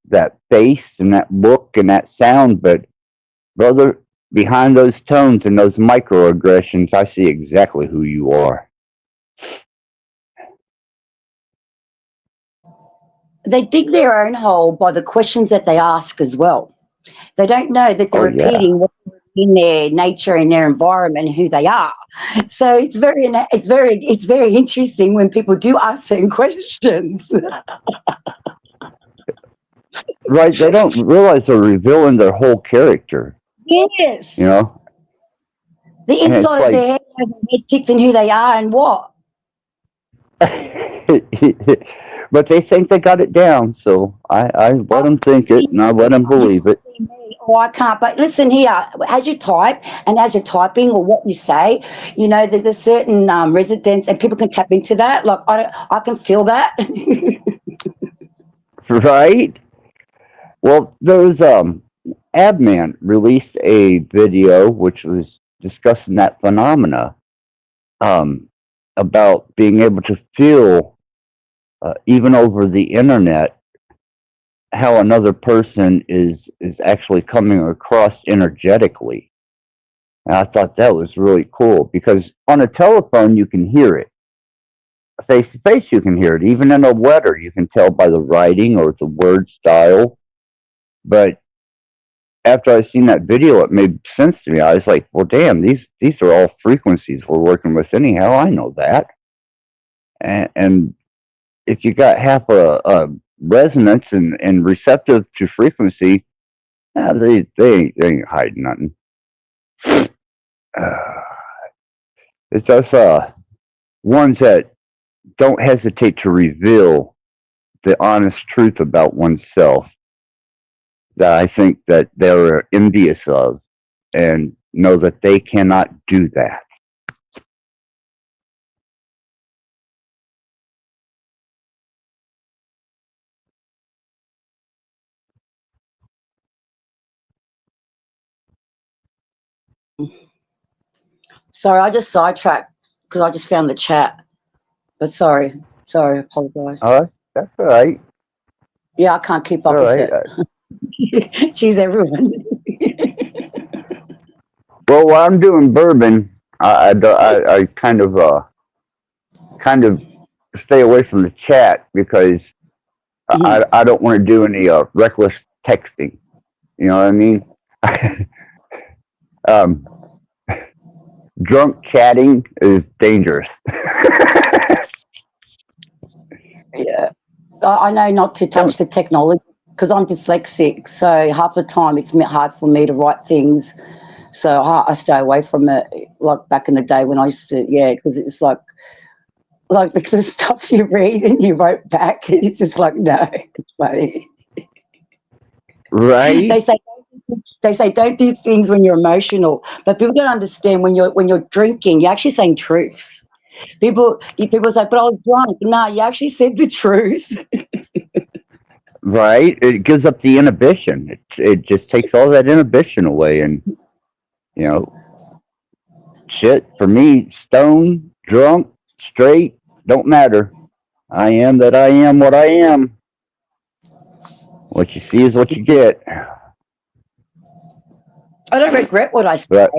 face and that look and that sound, but brother, behind those tones and those microaggressions, I see exactly who you are. They dig their own hole by the questions that they ask as well. They don't know that they're repeating what's in their nature, in their environment, who they are. So it's very interesting when people do ask certain questions. Right? They don't realize they're revealing their whole character. Yes. You know? The inside of their head, their head ticks and who they are and what. But they think they got it down, so I let them think it, and I let them believe it. Oh, I can't. But listen here, as you type and as you're typing or what you say, you know, there's a certain resonance, and people can tap into that. Like I can feel that. Right? Well, there's Abman released a video which was discussing that phenomena, about being able to feel, even over the internet, how another person is actually coming across energetically. And I thought that was really cool because on a telephone you can hear it. Face to face you can hear it. Even in a letter you can tell by the writing or the word style. But after I seen that video, it made sense to me. I was like, well, damn, these are all frequencies we're working with anyhow. I know that. And if you got half a resonance and receptive to frequency, they ain't hiding nothing. It's just ones that don't hesitate to reveal the honest truth about oneself that I think that they're envious of and know that they cannot do that. Sorry, I just sidetracked because I just found the chat. But sorry, I apologise. That's all right. Yeah, I can't keep up with it. She's everyone. Well, while I'm doing bourbon, I kind of stay away from the chat because I don't want to do any reckless texting. You know what I mean? Drunk chatting is dangerous. Yeah, I know not to touch the technology because I'm dyslexic. So half the time it's hard for me to write things. So I stay away from it. Like back in the day when I used to, because it's like the stuff you read and you wrote back, it's just like, no, it's funny. Right? They say don't do things when you're emotional, but people don't understand when you're drinking, you're actually saying truths. People say, but I was drunk. No, you actually said the truth. Right? It gives up the inhibition. It just takes all that inhibition away, and you know, shit. For me, stone, drunk, straight, don't matter. I am that I am what I am. What you see is what you get. I don't regret what I say. But,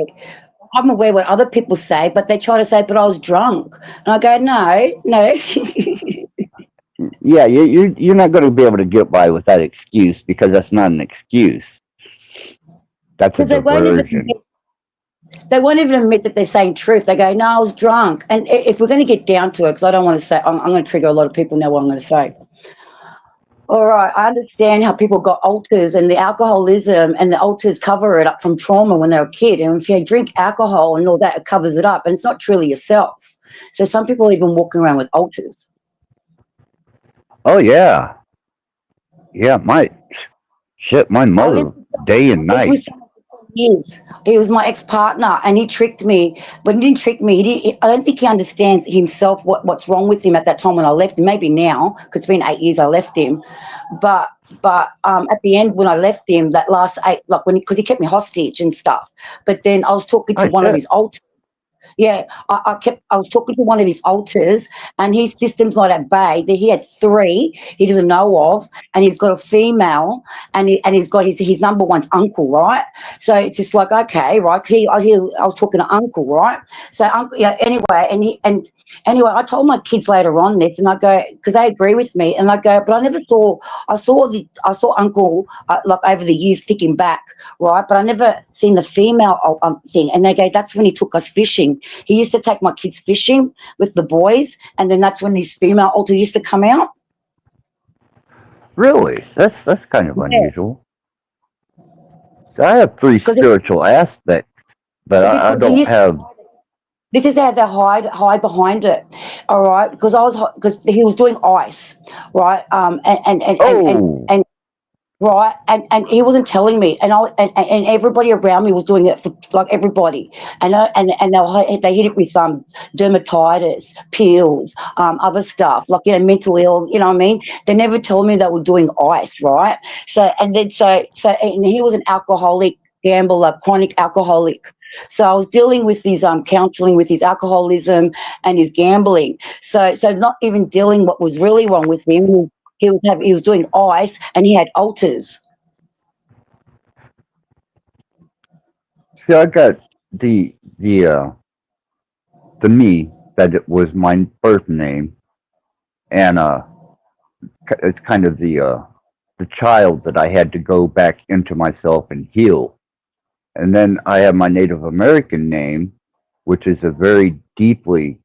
I'm aware what other people say, but they try to say, but I was drunk. And I go, no. yeah, you're not going to be able to get by with that excuse because that's not an excuse. That's a diversion. They won't even admit that they're saying truth. They go, no, I was drunk. And if we're going to get down to it, because I don't want to say, I'm going to trigger a lot of people now what I'm going to say. All right, I understand how people got alters and the alcoholism and the alters cover it up from trauma when they were a kid. And if you drink alcohol and all that, it covers it up. And it's not truly yourself. So some people are even walking around with alters. Oh, yeah. Yeah, my mother, day and night. Years. He was my ex-partner and he tricked me, but he didn't trick me. I don't think he understands himself what's wrong with him at that time when I left him. Maybe now, because it's been 8 years I left him. But at the end when I left him, that last 8, like because he kept me hostage and stuff. But then I was talking to one of his alters. Yeah, I was talking to one of his alters and his system's not at bay. He had 3 he doesn't know of, and he's got a female and he's got his number one's uncle, right? So it's just like, okay, right? Because I was talking to uncle, right? So uncle, yeah, anyway, anyway, I told my kids later on this and I go, because they agree with me, and I go, but I saw uncle like over the years sticking back, right? But I never seen the female thing. And they go, that's when he took us fishing. He used to take my kids fishing with the boys, and then that's when this female alter used to come out. Really? That's kind of unusual. So I have 3 spiritual aspects, but I don't have. This is how they hide behind it, all right? Because he was doing ice, right? And right, and he wasn't telling me, and everybody around me was doing it for like everybody, and they hit it with dermatitis, pills, other stuff like mental ills, you know what I mean? They never told me they were doing ice, right? So and he was an alcoholic, gambler, chronic alcoholic. So I was dealing with his counseling with his alcoholism and his gambling. So not even dealing what was really wrong with him. He was doing ice and he had alters. See, I got the me that it was my birth name, and it's kind of the child that I had to go back into myself and heal. And then I have my Native American name, which is a very deeply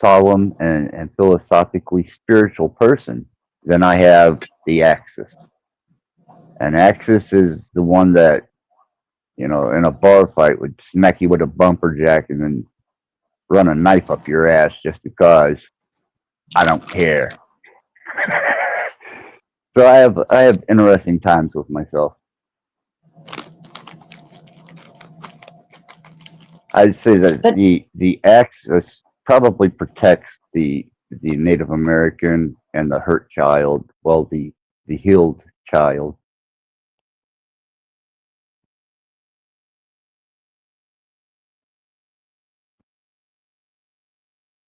solemn and philosophically spiritual person. Then I have the Axis. And Axis is the one that, in a bar fight would smack you with a bumper jack and then run a knife up your ass just because I don't care. So I have interesting times with myself. I'd say that the Axis probably protects the Native American and the hurt child, well, the healed child.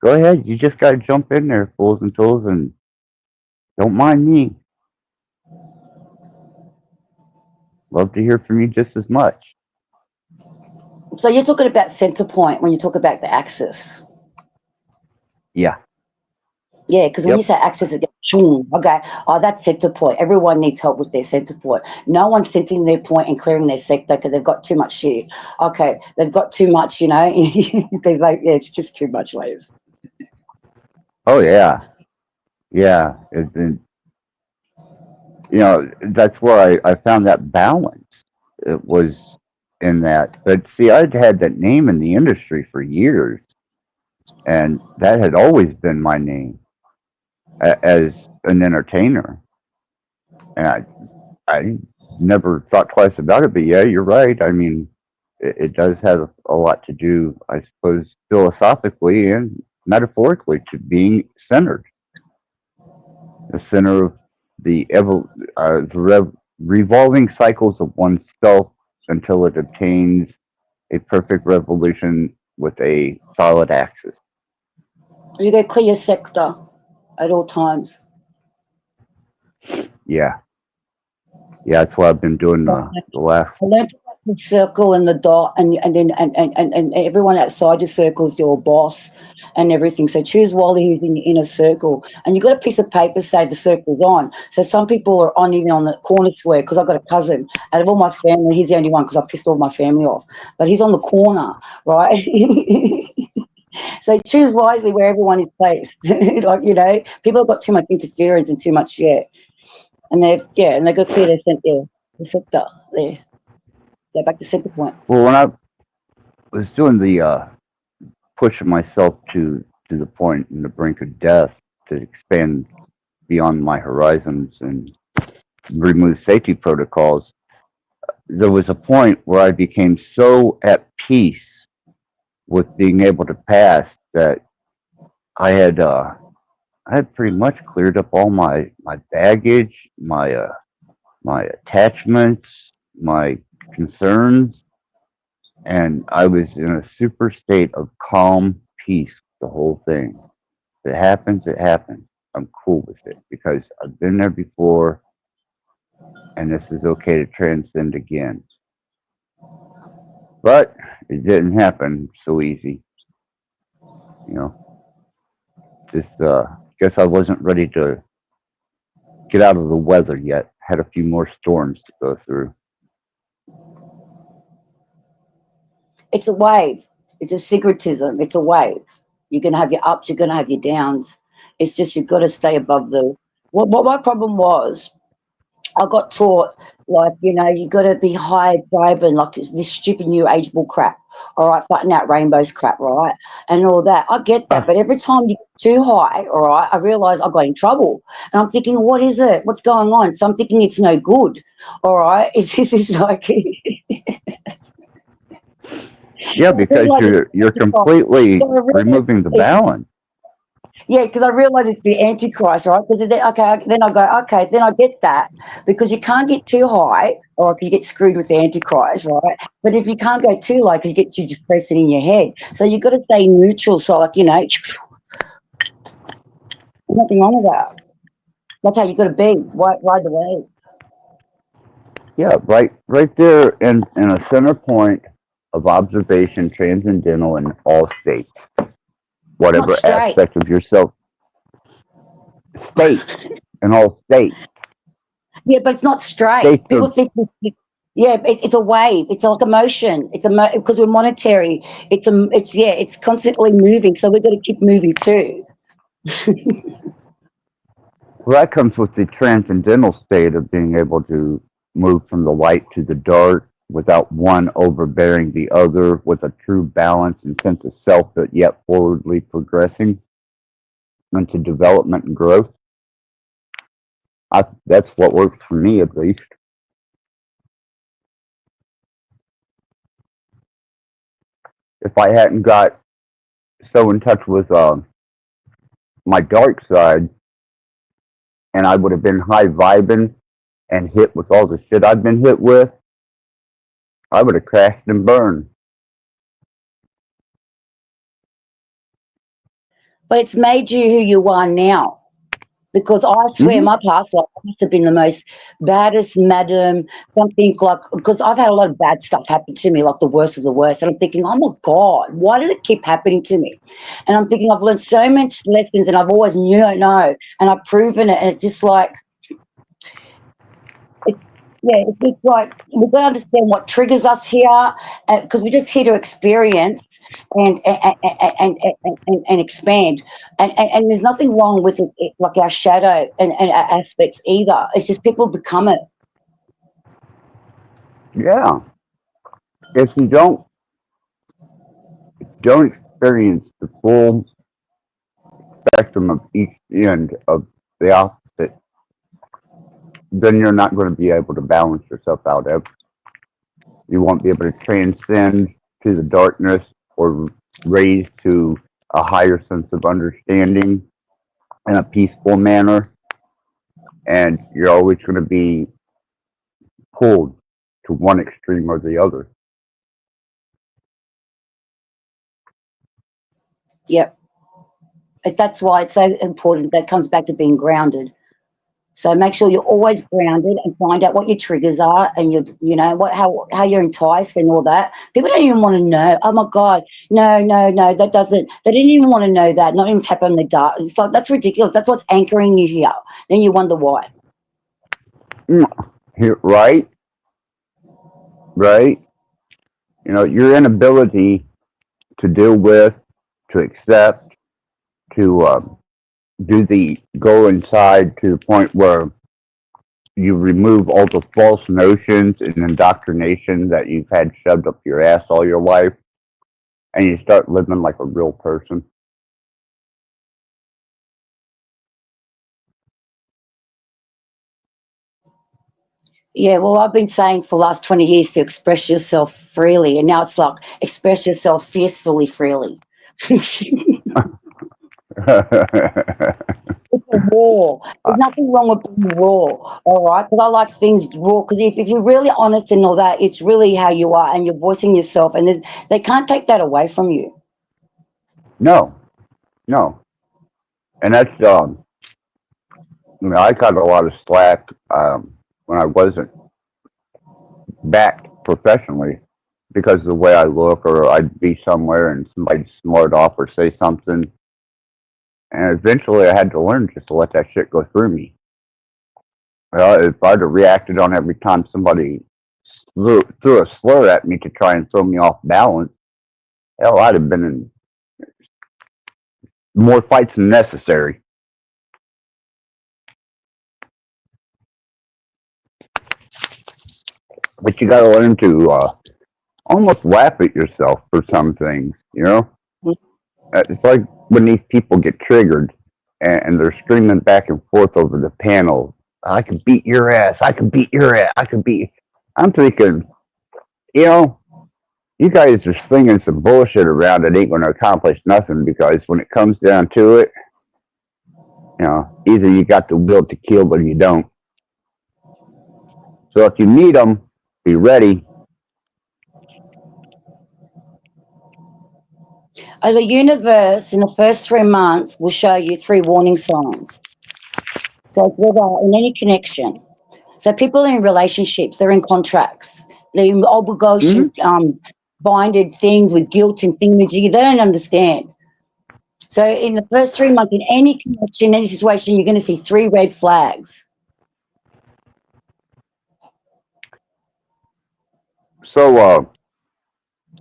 Go ahead, you just gotta jump in there, fools and tools, and don't mind me. Love to hear from you just as much. So you're talking about center point when you talk about the axis. Yeah. Yeah, because when you say axis, it's okay. Oh, that's center point. Everyone needs help with their center point. No one's centering their point and clearing their sector because they've got too much shit. Okay, they've got too much, they're like, yeah, it's just too much, Liz. Oh yeah, yeah. It's been, that's where I found that balance. It was in that. But see, I'd had that name in the industry for years, and that had always been my name as an entertainer. And I never thought twice about it. But yeah, you're right. I mean, it does have a lot to do, I suppose, philosophically and metaphorically to being centered. The center of the revolving cycles of oneself until it obtains a perfect revolution with a solid axis. You got to clear your sector at all times. Yeah. Yeah, that's what I've been doing the last. the circle and the dot, and everyone outside your circle is your boss and everything. So choose Wally who's in your inner circle, and you've got a piece of paper say the circle's on. So some people are on even on the corner square, because I've got a cousin out of all my family, he's the only one because I pissed all my family off, but he's on the corner, right? So choose wisely where everyone is placed. Like, you know, people have got too much interference and too much, and they've got to clear the sector there. So back to center point. Well, when I was doing the pushing myself to the point and the brink of death to expand beyond my horizons and remove safety protocols, there was a point where I became so at peace with being able to pass that I had pretty much cleared up all my baggage, my attachments, my concerns, and I was in a super state of calm peace the whole thing. If it happens, it happens. I'm cool with it because I've been there before, and this is okay to transcend again. But it didn't happen so easy, you know. Just guess I wasn't ready to get out of the weather yet. Had a few more storms to go through. It's a wave. It's a syncretism. It's a wave. You're gonna have your ups. You're gonna have your downs. It's just you've got to stay above the. What my problem was, I got taught, like, you know, you got to be high vibing, like it's this stupid new age bull crap, all right, fighting out rainbows crap, right, and all that. I get that, but every time you get too high, all right, I realise I got in trouble, and I'm thinking, what is it? What's going on? So I'm thinking it's no good, all right. This is like. Yeah, because you're completely removing the balance. Yeah, because I realise it's the Antichrist, right? Because then I go, okay, then I get that, because you can't get too high, or you get screwed with the Antichrist, right? But if you can't go too low, because you get too depressed in your head, so you've got to stay neutral. So, like, you know, nothing wrong with that. That's how you got to be. Ride the wave. Yeah, right there in a center point of observation, transcendental in all states, whatever aspect of yourself. State in all states. Yeah, but it's not straight. People think, yeah, it's a wave. It's like a motion. It's because we're monetary. It's constantly moving. So we've got to keep moving too. Well, that comes with the transcendental state of being able to move from the light to the dark without one overbearing the other, with a true balance and sense of self, but yet forwardly progressing into development and growth. That's what works for me, at least. If I hadn't got so in touch with my dark side, and I would have been high vibing and hit with all the shit I've been hit with, I would have crashed and burned. But it's made you who you are now. Because I swear my past life must have been the most baddest madam, something like, because I've had a lot of bad stuff happen to me, like the worst of the worst. And I'm thinking, oh my God, why does it keep happening to me? And I'm thinking, I've learned so much lessons and I've always knew I know, and I've proven it. And it's just like, it's like we've got to understand what triggers us here, because we're just here to experience and expand, and there's nothing wrong with it, like our shadow and our aspects either. It's just people become it. Yeah. If you don't experience the full spectrum of each end of the opposite, then you're not going to be able to balance yourself out ever. You won't be able to transcend to the darkness or raise to a higher sense of understanding in a peaceful manner. And you're always going to be pulled to one extreme or the other. Yep. That's why it's so important. That comes back to being grounded. So make sure you're always grounded and find out what your triggers are and you know what how you're enticed and all that. People don't even want to know. Oh my God, no, that doesn't. They didn't even want to know that. Not even tap on the dark. It's like that's ridiculous. That's what's anchoring you here. Then you wonder why. Right, right. You know, your inability to deal with, to accept, to do the go inside to the point where you remove all the false notions and indoctrination that you've had shoved up your ass all your life, and you start living like a real person. Yeah, well, I've been saying for the last 20 years to express yourself freely, and now it's like express yourself fiercely freely. It's a raw. There's nothing wrong with being raw, all right? But I like things raw because if you're really honest and all that, it's really how you are and you're voicing yourself, and they can't take that away from you. No, no, and that's you know, I got a lot of slack when I wasn't backed professionally because of the way I look, or I'd be somewhere and somebody'd smart off or say something, and eventually I had to learn just to let that shit go through me. Well, if I'd have reacted on every time somebody threw a slur at me to try and throw me off balance, hell, I'd have been in more fights than necessary. But you got to learn to almost laugh at yourself for some things, you know? It's like when these people get triggered and they're screaming back and forth over the panel, I can beat your ass, I can beat your ass, I can beat. I'm thinking, you know, you guys are slinging some bullshit around that ain't going to accomplish nothing because when it comes down to it, you know, either you got the will to kill or you don't. So if you meet them, be ready. The universe in the first 3 months will show you 3 warning signs. So it's whether in any connection. So people in relationships, they're in contracts, they're in obligation, binded things with guilt and thingamajiggy. They don't understand. So in the first 3 months, in any connection, any situation, you're going to see 3 red flags. So,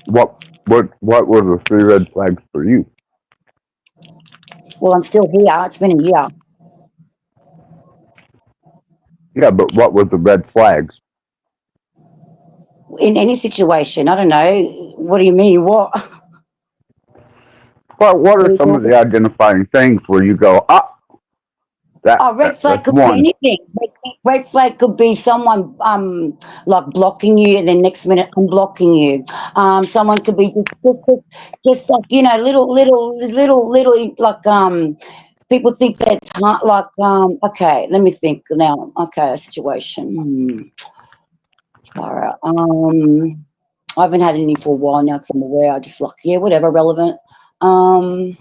what were the 3 red flags for you? Well, I'm still here. It's been a year. Yeah, but what were the red flags? In any situation, I don't know. What do you mean? What? Well, what are some of the identifying things where you go, Red flag that's could be one. anything. Red flag could be someone like blocking you, and then next minute unblocking you. Someone could be just like little like people think that it's hard, like okay, let me think now. Okay, a situation. All right. I haven't had any for a while now because I'm aware. I just like whatever, relevant. Oh,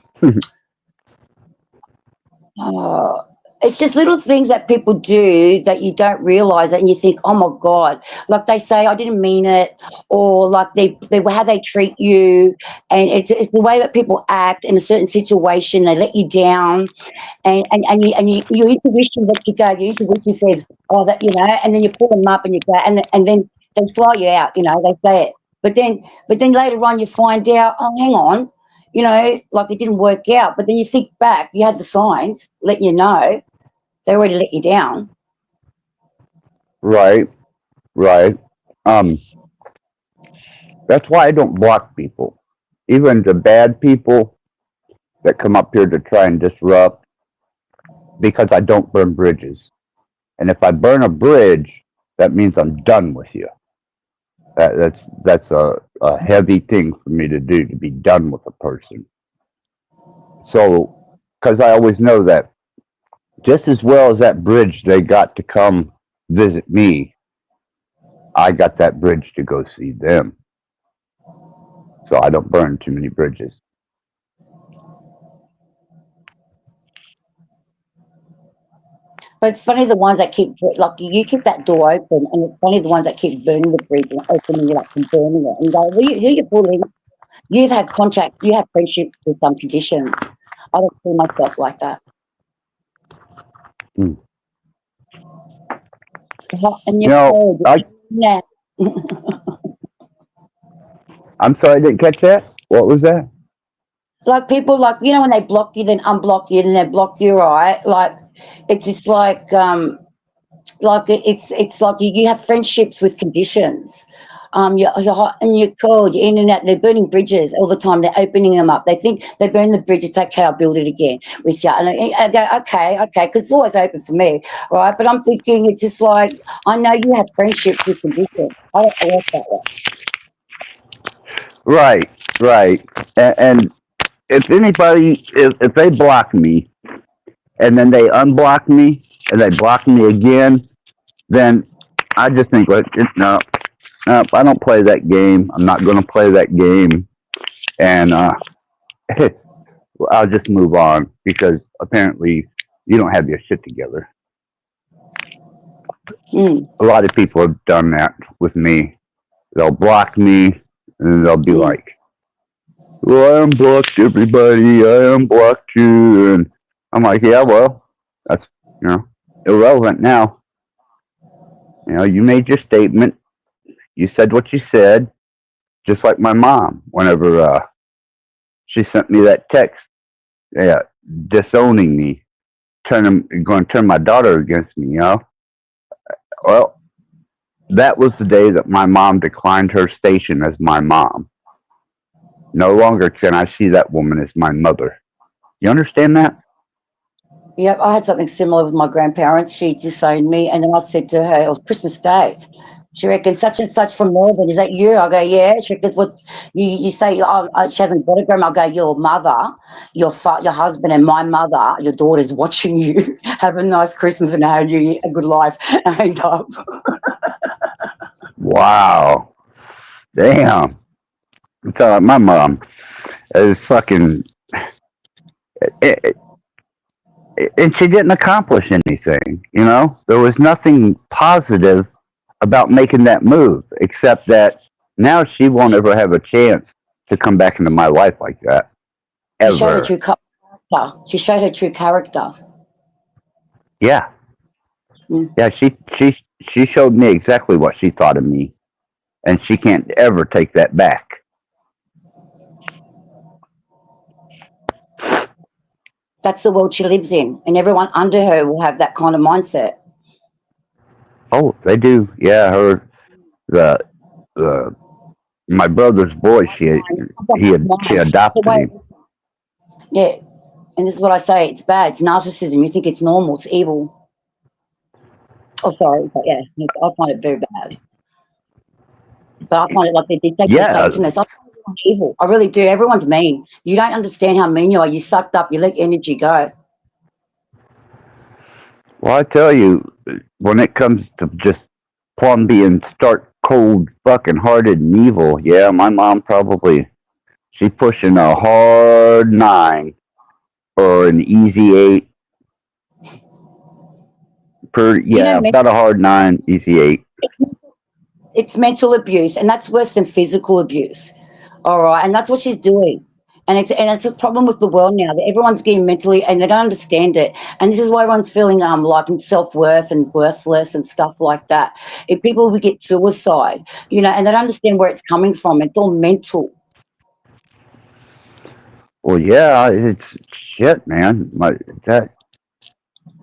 it's just little things that people do that you don't realize it, and you think, oh my God, like they say, I didn't mean it, or like they how they treat you, and it's the way that people act in a certain situation. They let you down, and your intuition lets you go. Your intuition says, oh, that and then you pull them up and you go, and then they slow you out. They say it, but then later on you find out, oh, hang on. Like it didn't work out. But then you think back, you had the signs letting you know they already let you down. Right, right. That's why I don't block people. Even the bad people that come up here to try and disrupt, because I don't burn bridges. And if I burn a bridge, that means I'm done with you. That's a heavy thing for me to do, to be done with a person. So, because I always know that just as well as that bridge they got to come visit me, I got that bridge to go see them. So I don't burn too many bridges. But it's funny the ones that keep like you keep that door open, and it's funny the ones that keep burning the bridge and opening it up and burning it. And you go, who you fooling? You've had contract, you have friendships with some conditions. I don't see myself like that. Hmm. And You you're know, cold. Yeah. I'm sorry, I didn't catch that. What was that? Like people, like when they block you, then unblock you, then they block you, right? Like it's just it's like you have friendships with conditions. You're hot and you're cold, you're in and out. They're burning bridges all the time. They're opening them up. They think they burn the bridge. It's okay, I'll build it again with you. And I go, okay, because it's always open for me, right? But I'm thinking it's just like I know you have friendships with conditions. I don't work that way. Right, right. And if anybody, if they block me and then they unblock me and they block me again, then I just think, like, no, no, I don't play that game. I'm not going to play that game, and I'll just move on because apparently you don't have your shit together. Mm. A lot of people have done that with me. They'll block me, and they'll be like, "Well, I unblocked everybody. I unblocked you," and I'm like, "Yeah, well, that's irrelevant now. You made your statement. You said what you said." Just like my mom, whenever she sent me that text, disowning me, going to turn my daughter against me. Well, that was the day that my mom declined her station as my mom. No longer can I see that woman as my mother. You understand that? Yep, I had something similar with my grandparents. She disowned me, and then I said to her, it was Christmas Day. She reckons such and such from Melbourne. Is that you? I go, yeah. She reckons what you say. She hasn't got a grandma. I go, your mother, your husband, and my mother, your daughter's watching you. Have a nice Christmas and a New Year, a good life. And hang up. Wow. Damn. So my mom is fucking. And she didn't accomplish anything. There was nothing positive about making that move, except that now she won't ever have a chance to come back into my life like that. She showed her Ever. true character. She showed her true character. Yeah. Mm. Yeah, she showed me exactly what she thought of me, and she can't ever take that back. That's the world she lives in, and everyone under her will have that kind of mindset. Oh, they do. Yeah, the my brother's boy, she adopted him. Yeah, and this is what I say. It's bad. It's narcissism. You think it's normal. It's evil. Oh, sorry, but yeah, I find it very bad. But I find it like they Yeah. Satanists. I find everyone evil. I really do. Everyone's mean. You don't understand how mean you are. You sucked up. You let energy go. Well, I tell you, when it comes to just plumb being stark, cold, fucking hearted and evil, yeah, my mom she's pushing a hard 9 or an easy 8. About a hard 9, easy 8. It's mental abuse, and that's worse than physical abuse. All right, and that's what she's doing. And it's a problem with the world now that everyone's getting mentally, and they don't understand it. And this is why everyone's feeling like self-worth and worthless and stuff like that. If people would get suicide, and they don't understand where it's coming from. It's all mental. Well, yeah, it's shit, man.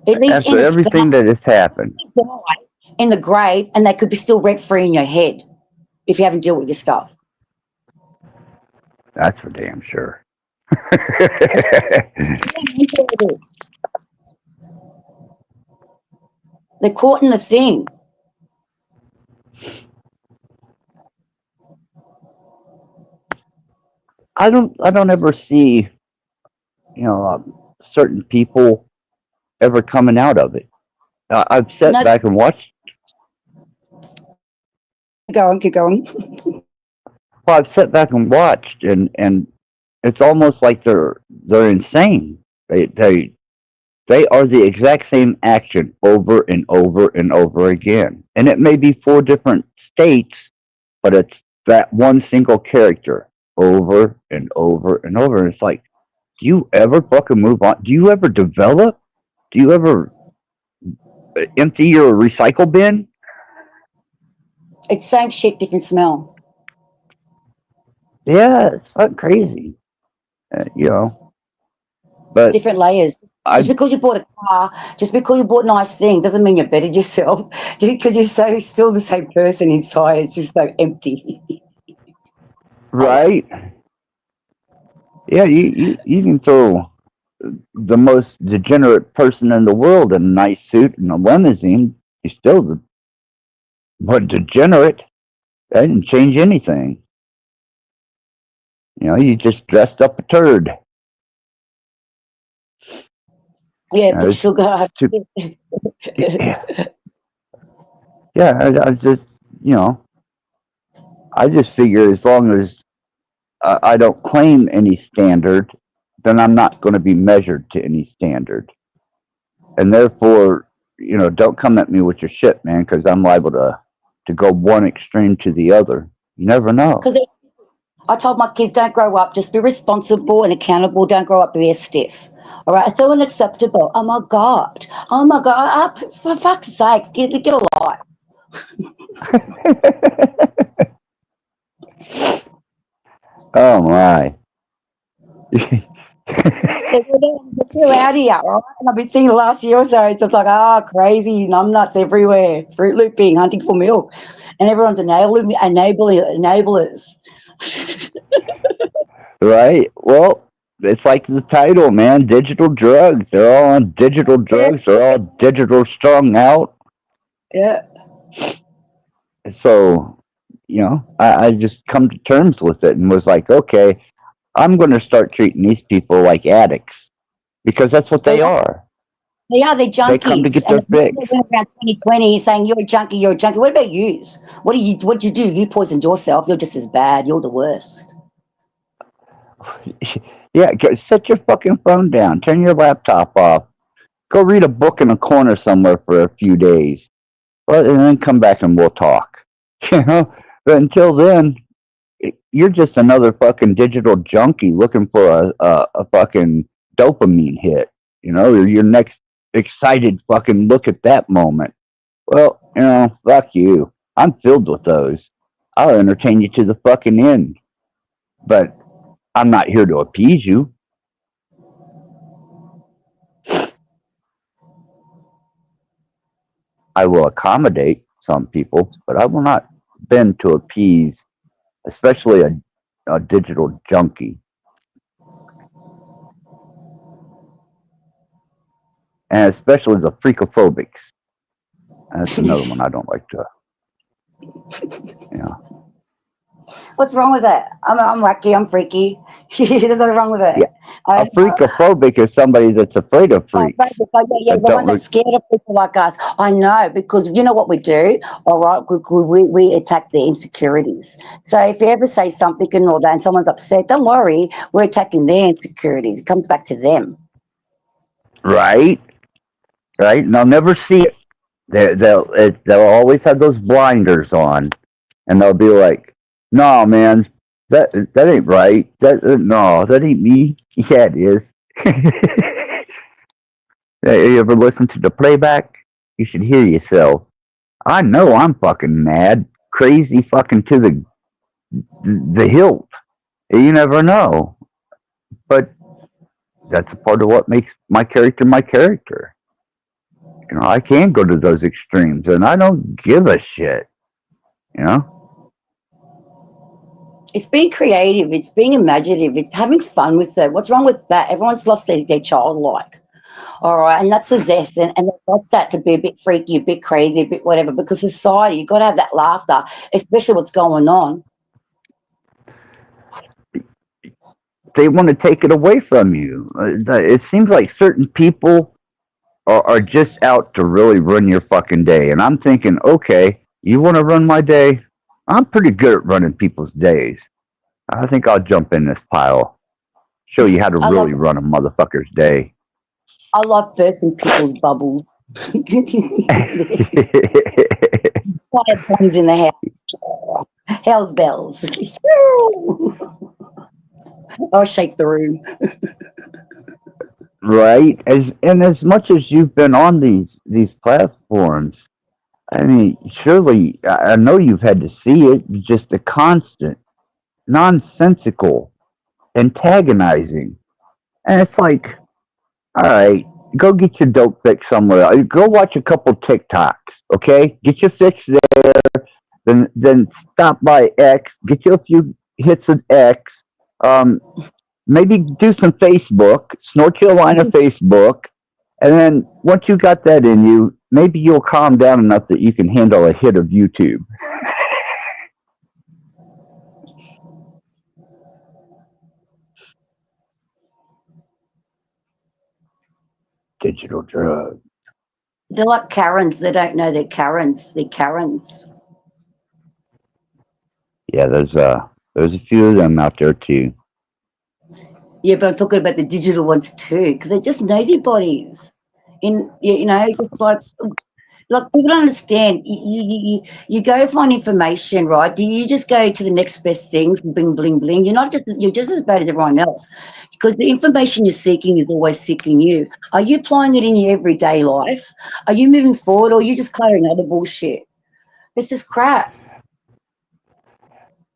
It leaves After everything that has happened, in the grave, and they could be still rent-free in your head if you haven't dealt with your stuff. that's for damn sure. They're caught in the thing. I don't ever see, certain people ever coming out of it. I've sat back and watched. Keep going. Well, I've sat back and watched, and it's almost like they're insane. They They are the exact same action over and over and over again. And it may be four different states, but it's that one single character over and over and over. And it's like, do you ever fucking move on? Do you ever develop? Do you ever empty your recycle bin? It's same shit, different smell. Yeah, it's fucking crazy. You know, but Different layers. Just because you bought a car, just because you bought nice things, doesn't mean you bettered yourself. Because you're still the same person inside. It's just so empty. Right? Yeah, you can throw the most degenerate person in the world in a nice suit and a limousine. He's still but degenerate. That didn't change anything. You know, you just dressed up a turd. Yeah, put sugar. Yeah, I just, you know, I just figure as long as I don't claim any standard, then I'm not going to be measured to any standard. And therefore, you know, don't come at me with your shit, man, because I'm liable to go one extreme to the other. You never know. Because I told my kids, don't grow up, just be responsible and accountable. Don't grow up, be a stiff. All right, it's so unacceptable. Oh my God. Oh my God. For fuck's sakes, get a life. Oh my. They're out here, right? And I've been seeing the last year or so. It's just like, crazy numbnuts everywhere, Fruit Looping, hunting for milk. And everyone's enablers. Right? Well, it's like the title, man. Digital drugs. They're all on digital drugs. They're all digital strung out. Yeah. So, you know, I just come to terms with it and was like, okay, I'm going to start treating these people like addicts because that's what they are. Yeah, they're junkies. They come to get their fix. Went around 2020 saying you're a junkie, you're a junkie. What about you? What you do? You poisoned yourself. You're just as bad. You're the worst. Yeah, set your fucking phone down. Turn your laptop off. Go read a book in a corner somewhere for a few days. Well, and then come back and we'll talk. You know? But until then, you're just another fucking digital junkie looking for a fucking dopamine hit. You know, or your next excited fucking look at that moment. Well, you know, fuck you. I'm filled with those. I'll entertain you to the fucking end. But I'm not here to appease you. I will accommodate some people, but I will not bend to appease, especially a digital junkie. And especially the freakophobics. That's another one I don't like to, you know. What's wrong with that? I'm wacky. I'm freaky. There's nothing wrong with it. Yeah. A freakophobic is somebody that's afraid of freaks. Yeah, the one that's scared of people like us. I know, because you know what we do? All right, we attack their insecurities. So if you ever say something and all that and someone's upset, don't worry. We're attacking their insecurities. It comes back to them. Right? Right? And they'll never see it. They'll always have those blinders on. And they'll be like, no, man, that ain't right. No, that ain't me. Yeah, it is. You ever listen to the playback? You should hear yourself. I know I'm fucking mad, crazy fucking to the hilt. You never know. But that's a part of what makes my character my character. You know, I can go to those extremes and I don't give a shit. You know? It's being creative. It's being imaginative. It's having fun with it. What's wrong with that? Everyone's lost their childlike. All right. And that's the zest. And they lost that to be a bit freaky, a bit crazy, a bit whatever. Because society, you've got to have that laughter, especially what's going on. They want to take it away from you. It seems like certain people are just out to really run your fucking day. And I'm thinking, okay, you want to run my day? I'm pretty good at running people's days. I think I'll jump in this pile. Show you how to really run a motherfucker's day. I like bursting people's bubbles. Fire bombs in the house. Hell's bells. I'll shake the room. Right? As much as you've been on these platforms, I mean, surely I know you've had to see it. Just the constant, nonsensical, antagonizing, and it's like, all right, go get your dope fix somewhere. Go watch a couple TikToks, okay? Get your fix there. Then stop by X. Get you a few hits of X. Um, Maybe do some Facebook. Snort you a line of Facebook, and then once you got that in you, maybe you'll calm down enough that you can handle a hit of YouTube. Digital drugs. They're like Karens. They don't know they're Karens. They're Karens. Yeah, there's a few of them out there too. Yeah, but I'm talking about the digital ones too, because they're just nosy bodies. You know, just like people don't understand. You go find information, right? Do you just go to the next best thing, bling bling bling? You're just as bad as everyone else, because the information you're seeking is always seeking you. Are you applying it in your everyday life? Are you moving forward, or are you just clearing other bullshit? It's just crap.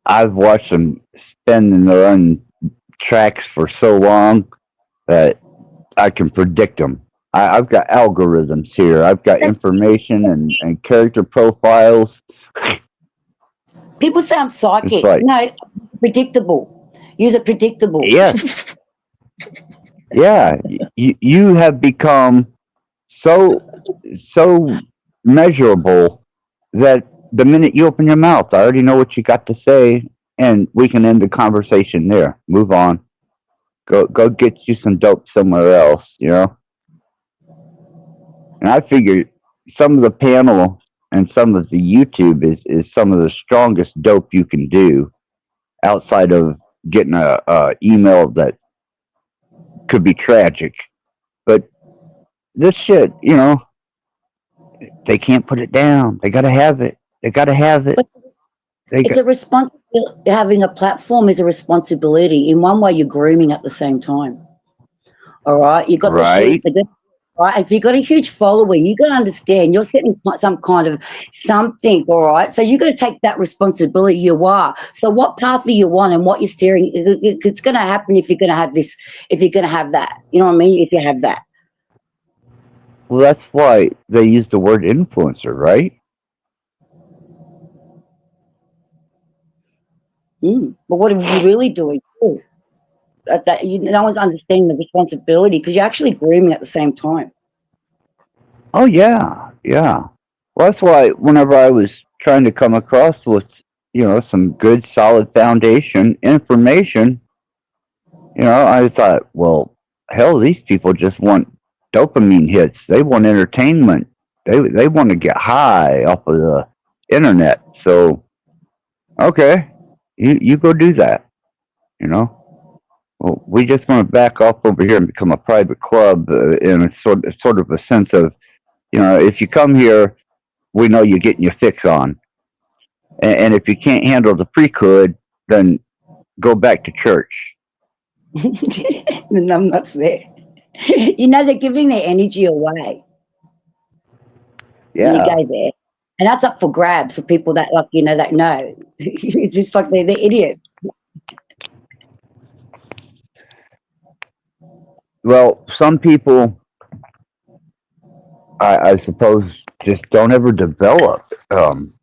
I've watched them spin in their own tracks for so long that I can predict them. I've got algorithms here. I've got information and character profiles. People say I'm It's psychic. like, No, predictable. Use it predictable. yes, yeah, you have become so measurable that the minute you open your mouth, I already know what you got to say, and we can end the conversation there. Move on. Go get you some dope somewhere else. You know. And I figure some of the panel and some of the YouTube is some of the strongest dope you can do outside of getting a email that could be tragic. But this shit, you know, they can't put it down. They gotta have it. They gotta have it. But it's a responsibility. Having a platform is a responsibility. In one way, you're grooming at the same time. All right, you got right. Right, if you've got a huge following, you got to understand you're setting some kind of something. All right, so you got to take that responsibility. You are. So what path are you on, and what you're steering? It's going to happen if you're going to have this. If you're going to have that, you know what I mean. If you have that. Well, that's why they use the word influencer, right? But what are you really doing? No one's understanding the responsibility because you're actually grooming at the same time. Oh yeah, yeah. Well, that's why whenever I was trying to come across with, you know, some good solid foundation information, you know, I thought, well, hell, these people just want dopamine hits. They want entertainment. They want to get high off of the internet. So, okay, you go do that. You know. Well, we just want to back off over here and become a private club in a sort of a sense of, you know, if you come here, we know you're getting your fix on. And if you can't handle the pre-cud, then go back to church. The numbnuts there. You know, they're giving their energy away. Yeah. You go there. And that's up for grabs for people that, like, you know, that know. It's just like they're idiots. Well, some people, I suppose, just don't ever develop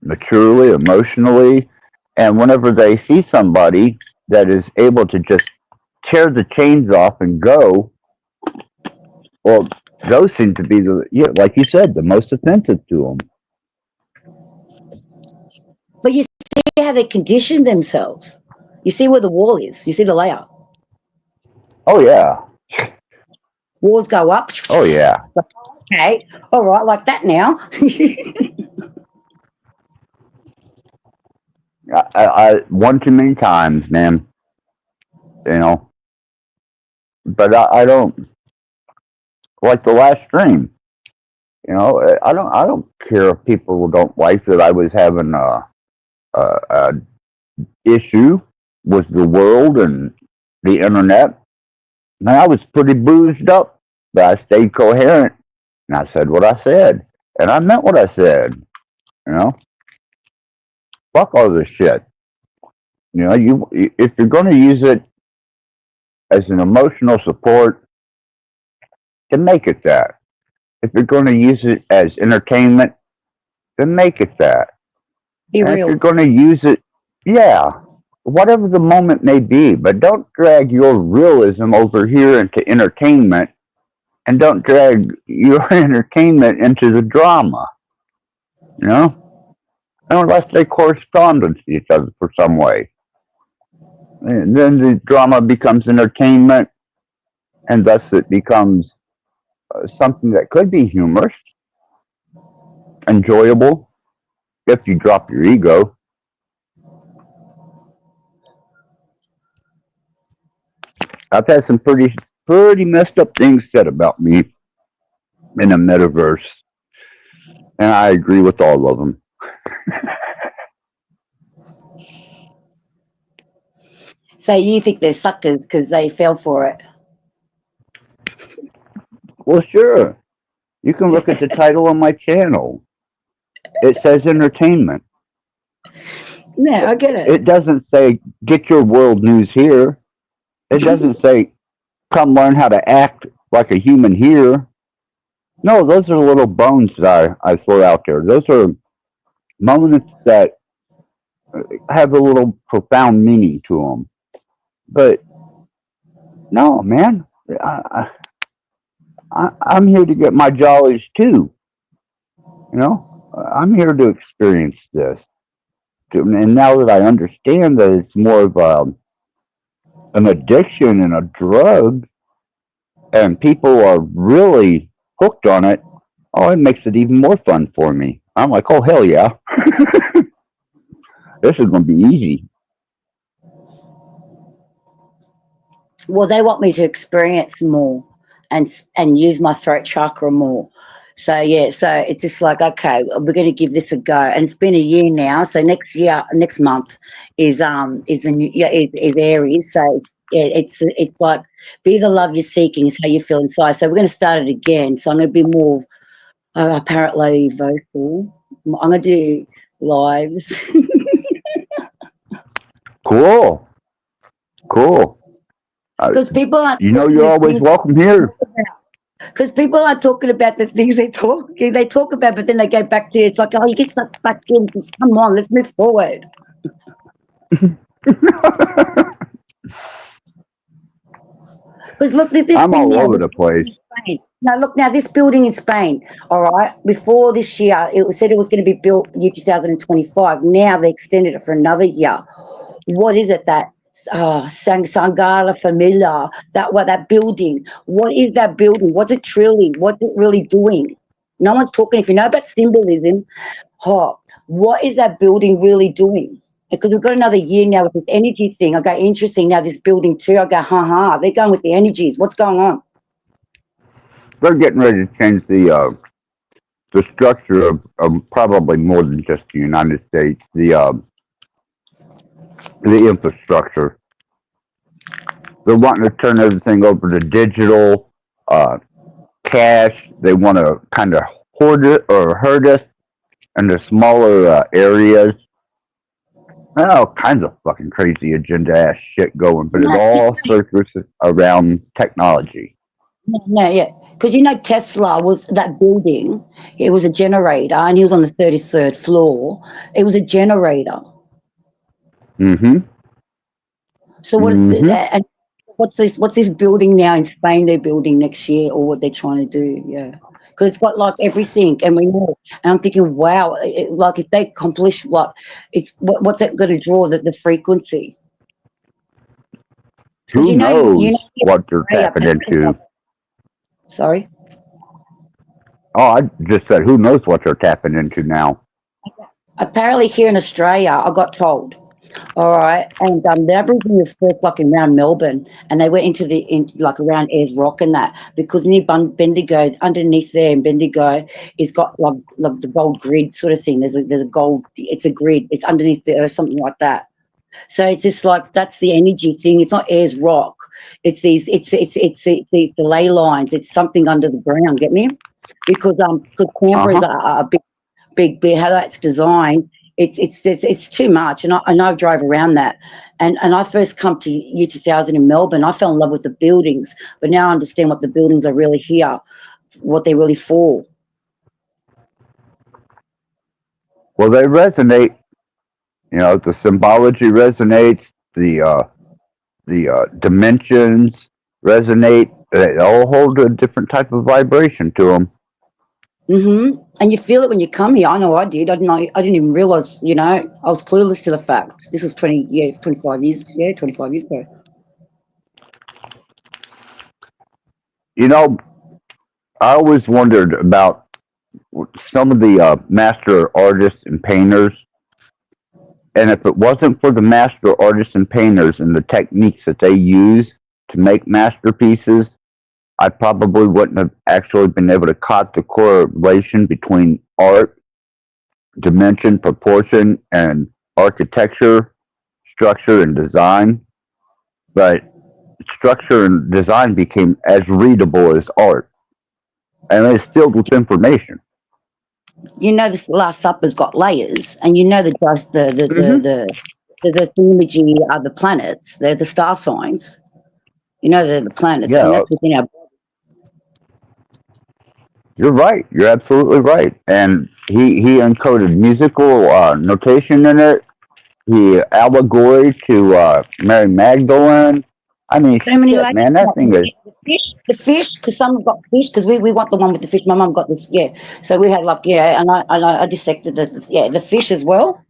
maturely, emotionally. And whenever they see somebody that is able to just tear the chains off and go, well, those seem to be like you said, the most offensive to them. But you see how they condition themselves. You see where the wall is. You see the layout. Oh yeah. Walls go up. Oh yeah. Okay. All right, like that now. I one too many times, man. You know. But I don't. like the last stream. You know, I don't care if people don't like that I was having a issue with the world and the internet. And I was pretty boozed up, but I stayed coherent and I said what I said, and I meant what I said. You know, fuck all this shit. You know, if you're going to use it as an emotional support, then make it that. If you're going to use it as entertainment, then make it that. Be And if real. you're going to use it, yeah, whatever the moment may be, but don't drag your realism over here into entertainment, and don't drag your entertainment into the drama. You know, unless they correspond with each other for some way. And then the drama becomes entertainment, and thus it becomes something that could be humorous, enjoyable, if you drop your ego. I've had some pretty messed up things said about me in the metaverse, and I agree with all of them. So you think they're suckers because they fell for it? Well, sure. You can look at the title of my channel. It says entertainment. Yeah, I get it. It doesn't say get your world news here. It doesn't say come learn how to act like a human here. No, those are little bones that I throw out there. Those are moments that have a little profound meaning to them. But no, man, I'm here to get my jollies too. You know, I'm here to experience this. And now that I understand that it's more of an addiction and a drug, and people are really hooked on it, oh, it makes it even more fun for me. I'm like, oh, hell yeah. This is going to be easy. Well, they want me to experience more and use my throat chakra more. So yeah, so it's just like, okay, we're going to give this a go, and it's been a year now. So next month is the new, yeah, is Aries. So it's like be the love you're seeking is how you feel inside. So we're going to start it again. So I'm going to be more apparently vocal. I'm going to do lives. Cool. Because people aren't. You know, you're always welcome here. Because people are talking about the things they talk about, but then they go back to it's like, oh, you get stuck back in. Just come on, let's move forward. Because look, this I'm all now, over the place. Now look, now this building in Spain. All right, before this year, it was said it was going to be built year 2025. Now they extended it for another year. What is it that? Sangala Familia, that building. What is that building? What's it really doing? No one's talking. If you know about symbolism, what is that building really doing? Because we've got another year now with this energy thing. I go, interesting. Now this building too. I go, they're going with the energies. What's going on? They're getting ready to change the structure of probably more than just the United States. The infrastructure. They're wanting to turn everything over to digital, cash. They want to kind of hoard it or herd us into smaller areas. All kinds of fucking crazy agenda ass shit going, but it all circles around technology. No, yeah. Because you know Tesla was that building. It was a generator, and he was on the 33rd floor. It was a generator. Mm-hmm. So and what's this building now in Spain they're building next year, or what they're trying to do? Yeah, because it's got like everything, and we know. And I'm thinking, wow, like if they accomplish it's what's that going to draw the frequency? Who knows what they're tapping into? Sorry. Oh, I just said, who knows what they're tapping into now? Apparently, here in Australia, I got told All right, and the Aboriginal was first like around Melbourne, and they went into like around Ayers Rock and that because near Bendigo, underneath there in Bendigo, is got like the gold grid sort of thing. There's a gold. It's a grid. It's underneath the earth, something like that. So it's just like that's the energy thing. It's not Ayers Rock. It's these. It's these the ley lines. It's something under the ground. Get me? Because Canberra is a big how that's designed. It's too much, and I know I drove around that, and I first come to year 2000 in Melbourne. I fell in love with the buildings, but now I understand what the buildings are really here, what they're really for. Well, they resonate. You know, the symbology resonates. The dimensions resonate. They all hold a different type of vibration to them. And you feel it when you come here. I know I did. I didn't even realize. You know, I was clueless to the fact. This was 25 years. Yeah, 25 years ago. You know, I always wondered about some of the master artists and painters, and if it wasn't for the master artists and painters and the techniques that they use to make masterpieces, I probably wouldn't have actually been able to caught the correlation between art, dimension, proportion, and architecture, structure, and design. But structure and design became as readable as art, and it's filled with information. You know, this Last Supper's got layers, and you know the theology are the planets. They're the star signs. You know, they're the planets, and Yeah, that's within our. you're right. You're absolutely right. And he encoded musical notation in it. He allegory to Mary Magdalene. I mean, So many shit, layers. man, that thing is. The fish, because some have got fish, because we want the one with the fish. My mum got this, yeah. So we had like, yeah, and I dissected the fish as well.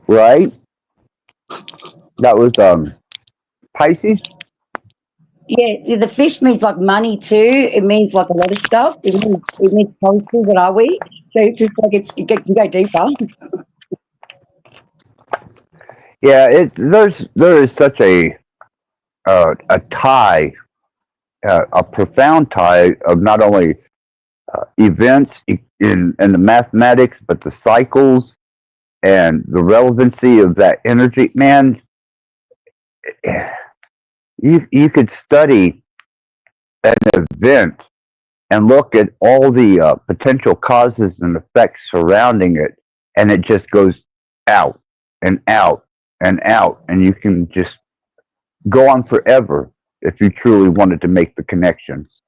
Right? That was Pisces. Yeah, the fish means like money too. It means like a lot of stuff. It means currency. What are we? So it's just like you go deeper. Yeah, there is such a tie, a profound tie of not only events in the mathematics, but the cycles and the relevancy of that energy. Man, you could study an event and look at all the potential causes and effects surrounding it, and it just goes out and out and out, and you can just go on forever if you truly wanted to make the connections.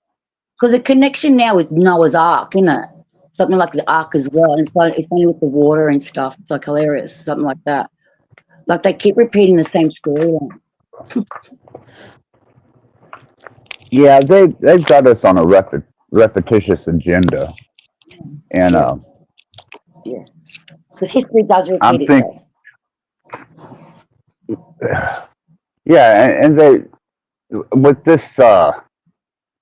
Because the connection now is Noah's Ark, isn't it? Something like the Ark as well. And it's funny with the water and stuff. It's like hilarious, something like that. Like they keep repeating the same storyline. Yeah, they've got us on a repetitious agenda, and Yeah. Because history does I'm repeat thinking, itself. yeah, and they with this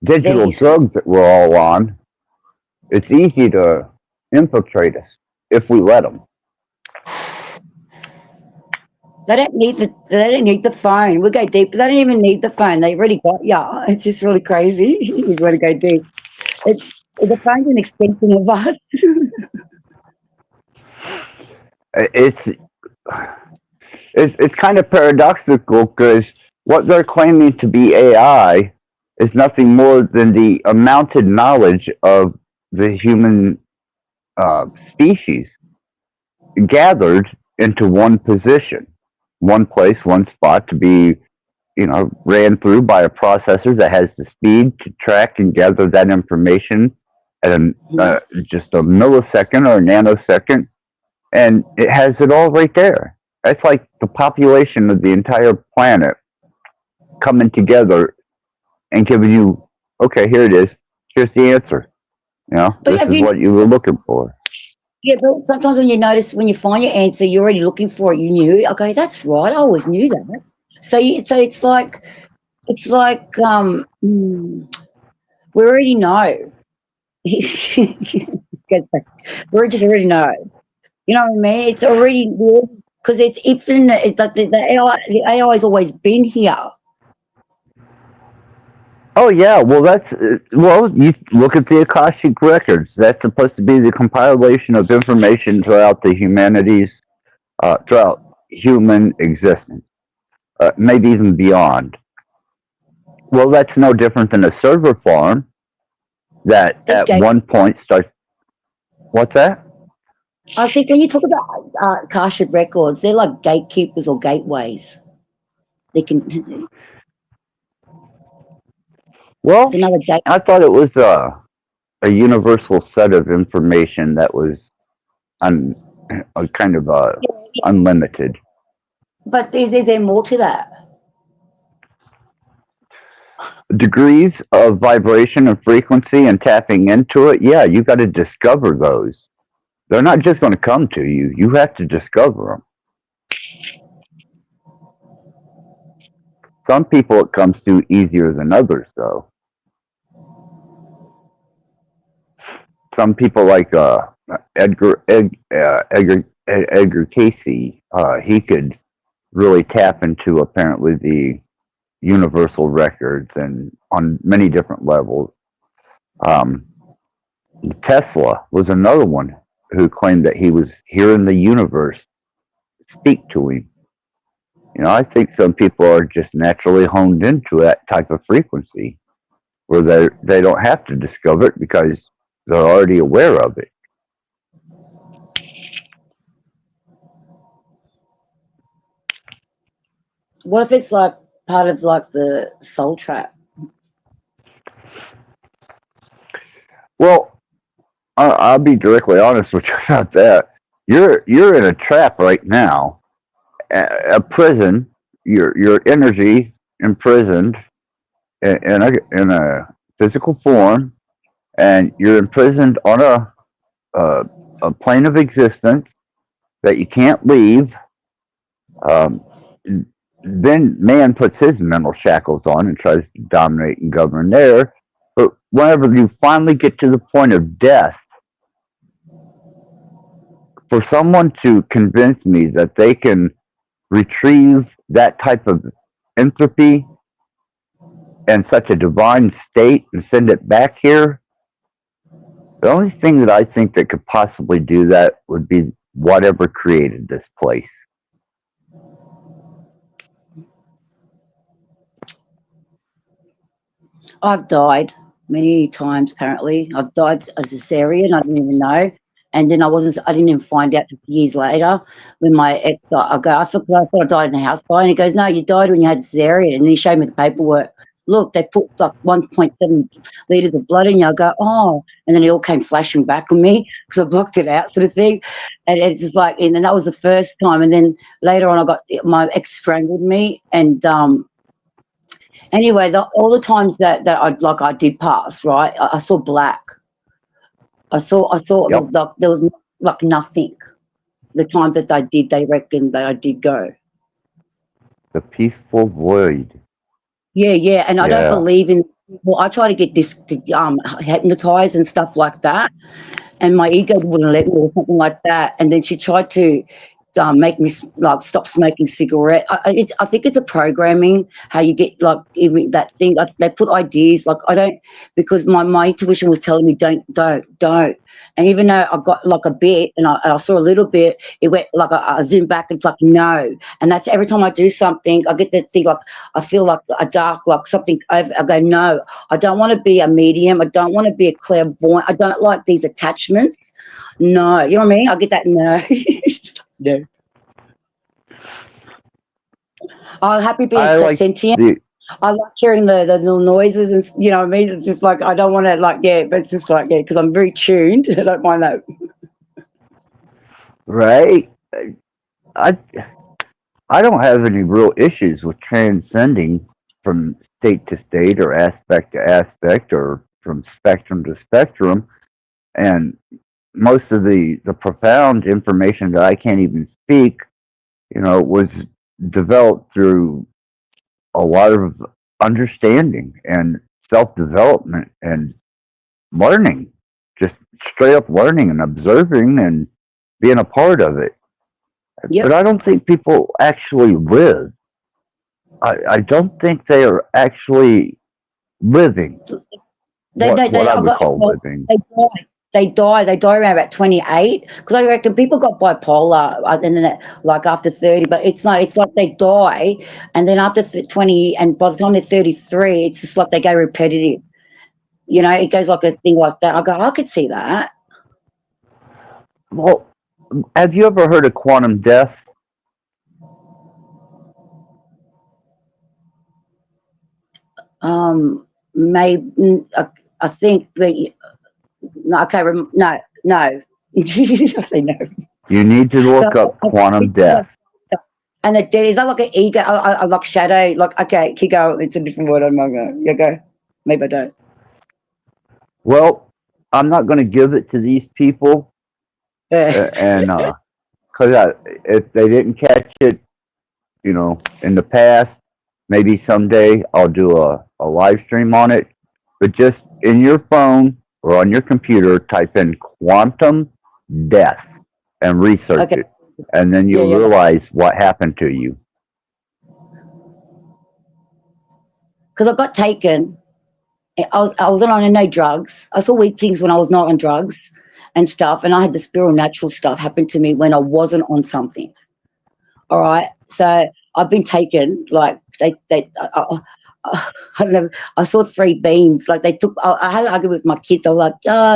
digital drugs that we're all on, it's easy to infiltrate us if we let them. They don't need the phone. We go deep. They don't even need the phone. They already got ya. It's just really crazy. You got to go deep. The phone's an extension of us. It's kind of paradoxical because what they're claiming to be AI is nothing more than the amounted knowledge of the human species gathered into one position, one place, one spot to be, ran through by a processor that has the speed to track and gather that information at just a millisecond or a nanosecond, and it has it all right there. That's like the population of the entire planet coming together and giving you, okay, here it is. Here's the answer. This is what you were looking for. Yeah, but sometimes when you find your answer, you're already looking for it. You knew it. Okay, that's right. I always knew that. So it's like we already know. We just already know. You know what I mean? It's already because it's infinite. It's like the AI has always been here. Oh yeah, well that's well you look at the Akashic records. That's supposed to be the compilation of information throughout the humanities, throughout human existence, maybe even beyond. Well, that's no different than a server farm that They at gate. one point starts. What's that? I think when you talk about Akashic records, they're like gatekeepers or gateways. They can. It's Well, another gate. I thought it was a universal set of information that was un, kind of unlimited. But is there more to that? Degrees of vibration and frequency and tapping into it, yeah, you got to discover those. They're not just going to come to you. You have to discover them. Some people it comes to easier than others, though. Some people like Edgar Casey, he could really tap into apparently the universal records and on many different levels. Um, Tesla was another one who claimed that he was hearing the universe speak to him. You know, I think some people are just naturally honed into that type of frequency where they don't have to discover it because they're already aware of it. What if it's like part of like the soul trap? Well, I'll be directly honest with you about that. You're in a trap right now, a prison. Your energy imprisoned in a physical form, and you're imprisoned on a plane of existence that you can't leave. Um, then man puts his mental shackles on and tries to dominate and govern there. But whenever you finally get to the point of death, for someone to convince me that they can retrieve that type of entropy and such a divine state and send it back here, the only thing that I think that could possibly do that would be whatever created this place. I've died many times. Apparently, I've died a cesarean. I didn't even know, and then I didn't even find out years later when my ex. I go. I thought I died in a house fire, and he goes, "No, you died when you had a cesarean." And then he showed me the paperwork. Look, they put like 1.7 liters of blood in you. I go, oh, and then it all came flashing back on me because I blocked it out, sort of thing. And it's just like, and then that was the first time. And then later on, I got my ex strangled me, and anyway, all the times that I did pass, right? I saw black. I saw Yep. there was like nothing. The times that they reckoned that I did go. The peaceful void. Yeah, and I don't Yeah. believe in. Well, I try to get this hypnotized and stuff like that, and my ego wouldn't let me or something like that. And then she tried to make me like stop smoking cigarette. I think it's a programming how you get like even that thing. They put ideas like I don't because my intuition was telling me don't. And even though I got like a bit and I saw a little bit, it went like I zoomed back and it's like no. And that's every time I do something, I get that thing like I feel like a dark like something. I go no, I don't want to be a medium. I don't want to be a clairvoyant. I don't like these attachments. No, you know what I mean? I get that no. No. I'm happy being I like sentient. the I like hearing the little noises and you know what I mean. It's just like I don't want to like but it's just like because I'm very tuned. I don't mind that. right. I I don't have any real issues with transcending from state to state or aspect to aspect or from spectrum to spectrum. And most of the profound information that I can't even speak, was developed through a lot of understanding and self development and learning, just straight up learning and observing and being a part of it. Yep. But I don't think people actually live. I don't think they are actually living what I would call living. They die around about 28, because I reckon people got bipolar and then like after 30, but it's not. It's like they die, and then after 20, and by the time they're 33, it's just like they go repetitive. You know, it goes like a thing like that. I could see that. Well, have you ever heard of quantum death? Maybe I think that no, I can't remember. No. I say no. You need to look up quantum death. And the dead, is that like an ego? I like shadow. Like, okay, keep going. It's a different word. I'm not going. You go. Maybe I don't. Well, I'm not going to give it to these people, and because if they didn't catch it, in the past, maybe someday I'll do a live stream on it. But just in your phone or on your computer, type in quantum death and research it, and then you'll realize what happened to you. Because I got taken. I wasn't on no drugs. I saw weird things when I was not on drugs and stuff, and I had the spiritual natural stuff happen to me when I wasn't on something. All right, so I've been taken. Like I don't know. I saw 3 beams. Like they took. I had an argument with my kid. They were like, "Oh,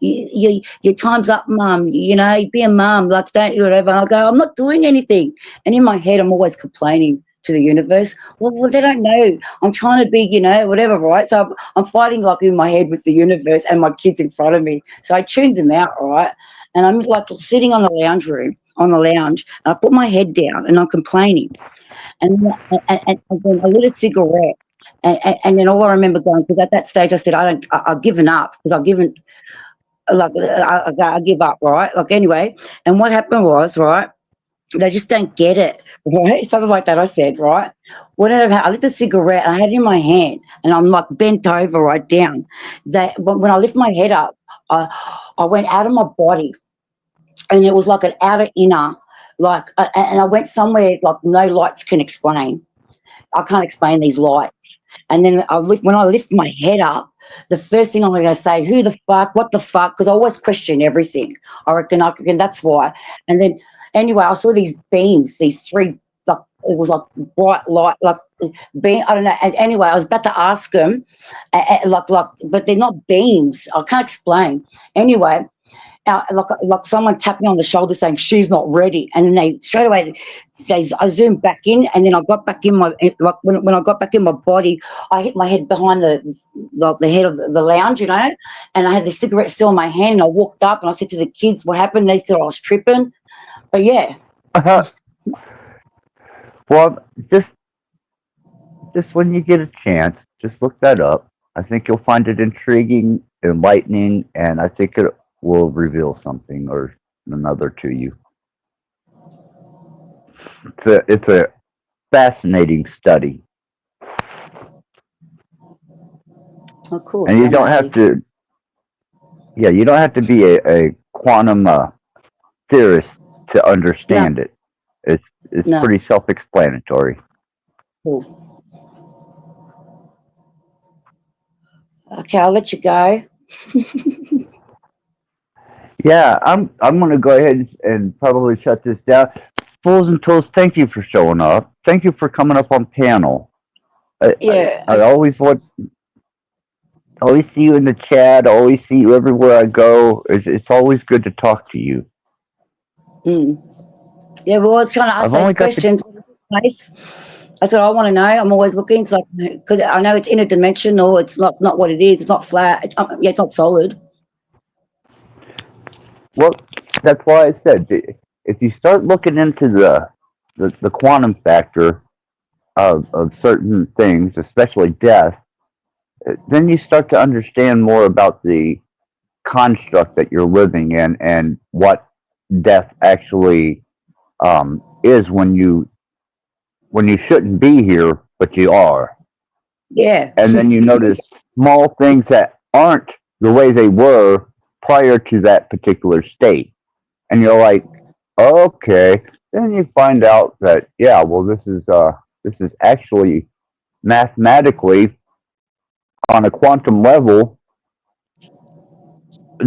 your time's up, mum. Be a mum, like that, whatever." And I go, "I'm not doing anything." And in my head, I'm always complaining to the universe. Well, they don't know. I'm trying to be, whatever, right? So I'm fighting like in my head with the universe and my kids in front of me. So I tuned them out, right? And I'm like sitting on the lounge, and I put my head down and I'm complaining. And then I lit a cigarette. And then all I remember going, because at that stage I said, I've given up, because I've given, like, I give up, right? Like, anyway, and what happened was, right, they just don't get it, right? Something like that I said, right? Whatever, I lit the cigarette and I had it in my hand and I'm like bent over right down. When I lift my head up, I went out of my body, and it was like an outer inner, like, and I went somewhere like no lights can explain. I can't explain these lights. And then when I lift my head up, the first thing I'm going to say, who the fuck, what the fuck, because I always question everything. I reckon that's why. And then anyway, I saw these beams, these 3, like, it was like bright light, like beam. I don't know. And anyway, I was about to ask them, but they're not beams. I can't explain. Anyway, like someone tapped me on the shoulder saying she's not ready, and then they straight away I zoomed back in, and then I got back in my, like, when I got back in my body, I hit my head behind the head of the lounge, and I had the cigarette still in my hand, and I walked up and I said to the kids, what happened? They thought I was tripping, but yeah. Well, just when you get a chance, just look that up. I think you'll find it intriguing, enlightening, and I think it will reveal something or another to you. It's a fascinating study. Oh, cool. And you don't have to. Yeah, you don't have to be a quantum theorist to understand it. It's pretty self-explanatory. Cool. Okay, I'll let you go. Yeah, I'm going to go ahead and probably shut this down. Fools and Tools, thank you for showing up. Thank you for coming up on panel. I always see you in the chat. I always see you everywhere I go. It's always good to talk to you. Yeah, well, I was trying to ask those questions. That's what I want to know. I'm always looking, because I know it's interdimensional. It's not what it is. It's not flat. It's not solid. Well, that's why I said, if you start looking into the quantum factor of certain things, especially death, then you start to understand more about the construct that you're living in and what death actually is when you shouldn't be here, but you are. Yeah. And then you notice small things that aren't the way they were prior to that particular state. and you're like, okay. Then you find out that, yeah, well, this is actually mathematically on a quantum level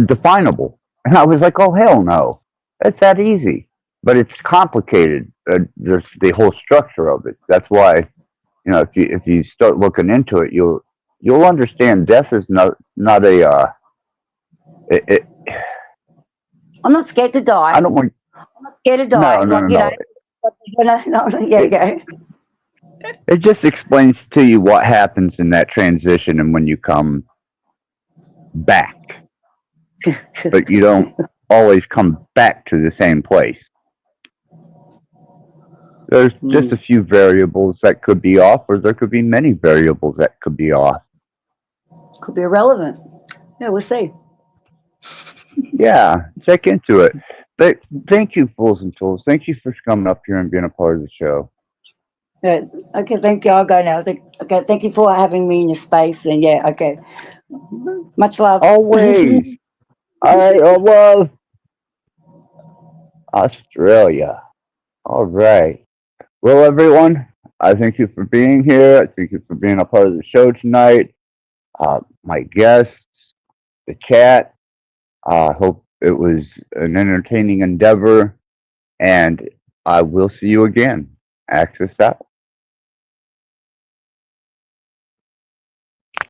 definable. And I was like, oh hell no, that's that easy. But it's complicated. Just the whole structure of it. That's why, if you start looking into it, you'll understand death is not a it, I'm not scared to die. I don't want. I'm not scared to die. No. Yeah, go. It just explains to you what happens in that transition and when you come back. But you don't always come back to the same place. There's just a few variables that could be off, or there could be many variables that could be off. Could be irrelevant. Yeah, we'll see. Yeah, check into it. But thank you, Fools and Tools. Thank you for coming up here and being a part of the show. Yeah. Okay, thank you. I'll go now. Okay, thank you for having me in your space. And yeah, okay. Much love. Always. All right, I love Australia. All right. Well, everyone, I thank you for being here. I thank you for being a part of the show tonight. My guests, the chat. I hope it was an entertaining endeavor, and I will see you again. Access out.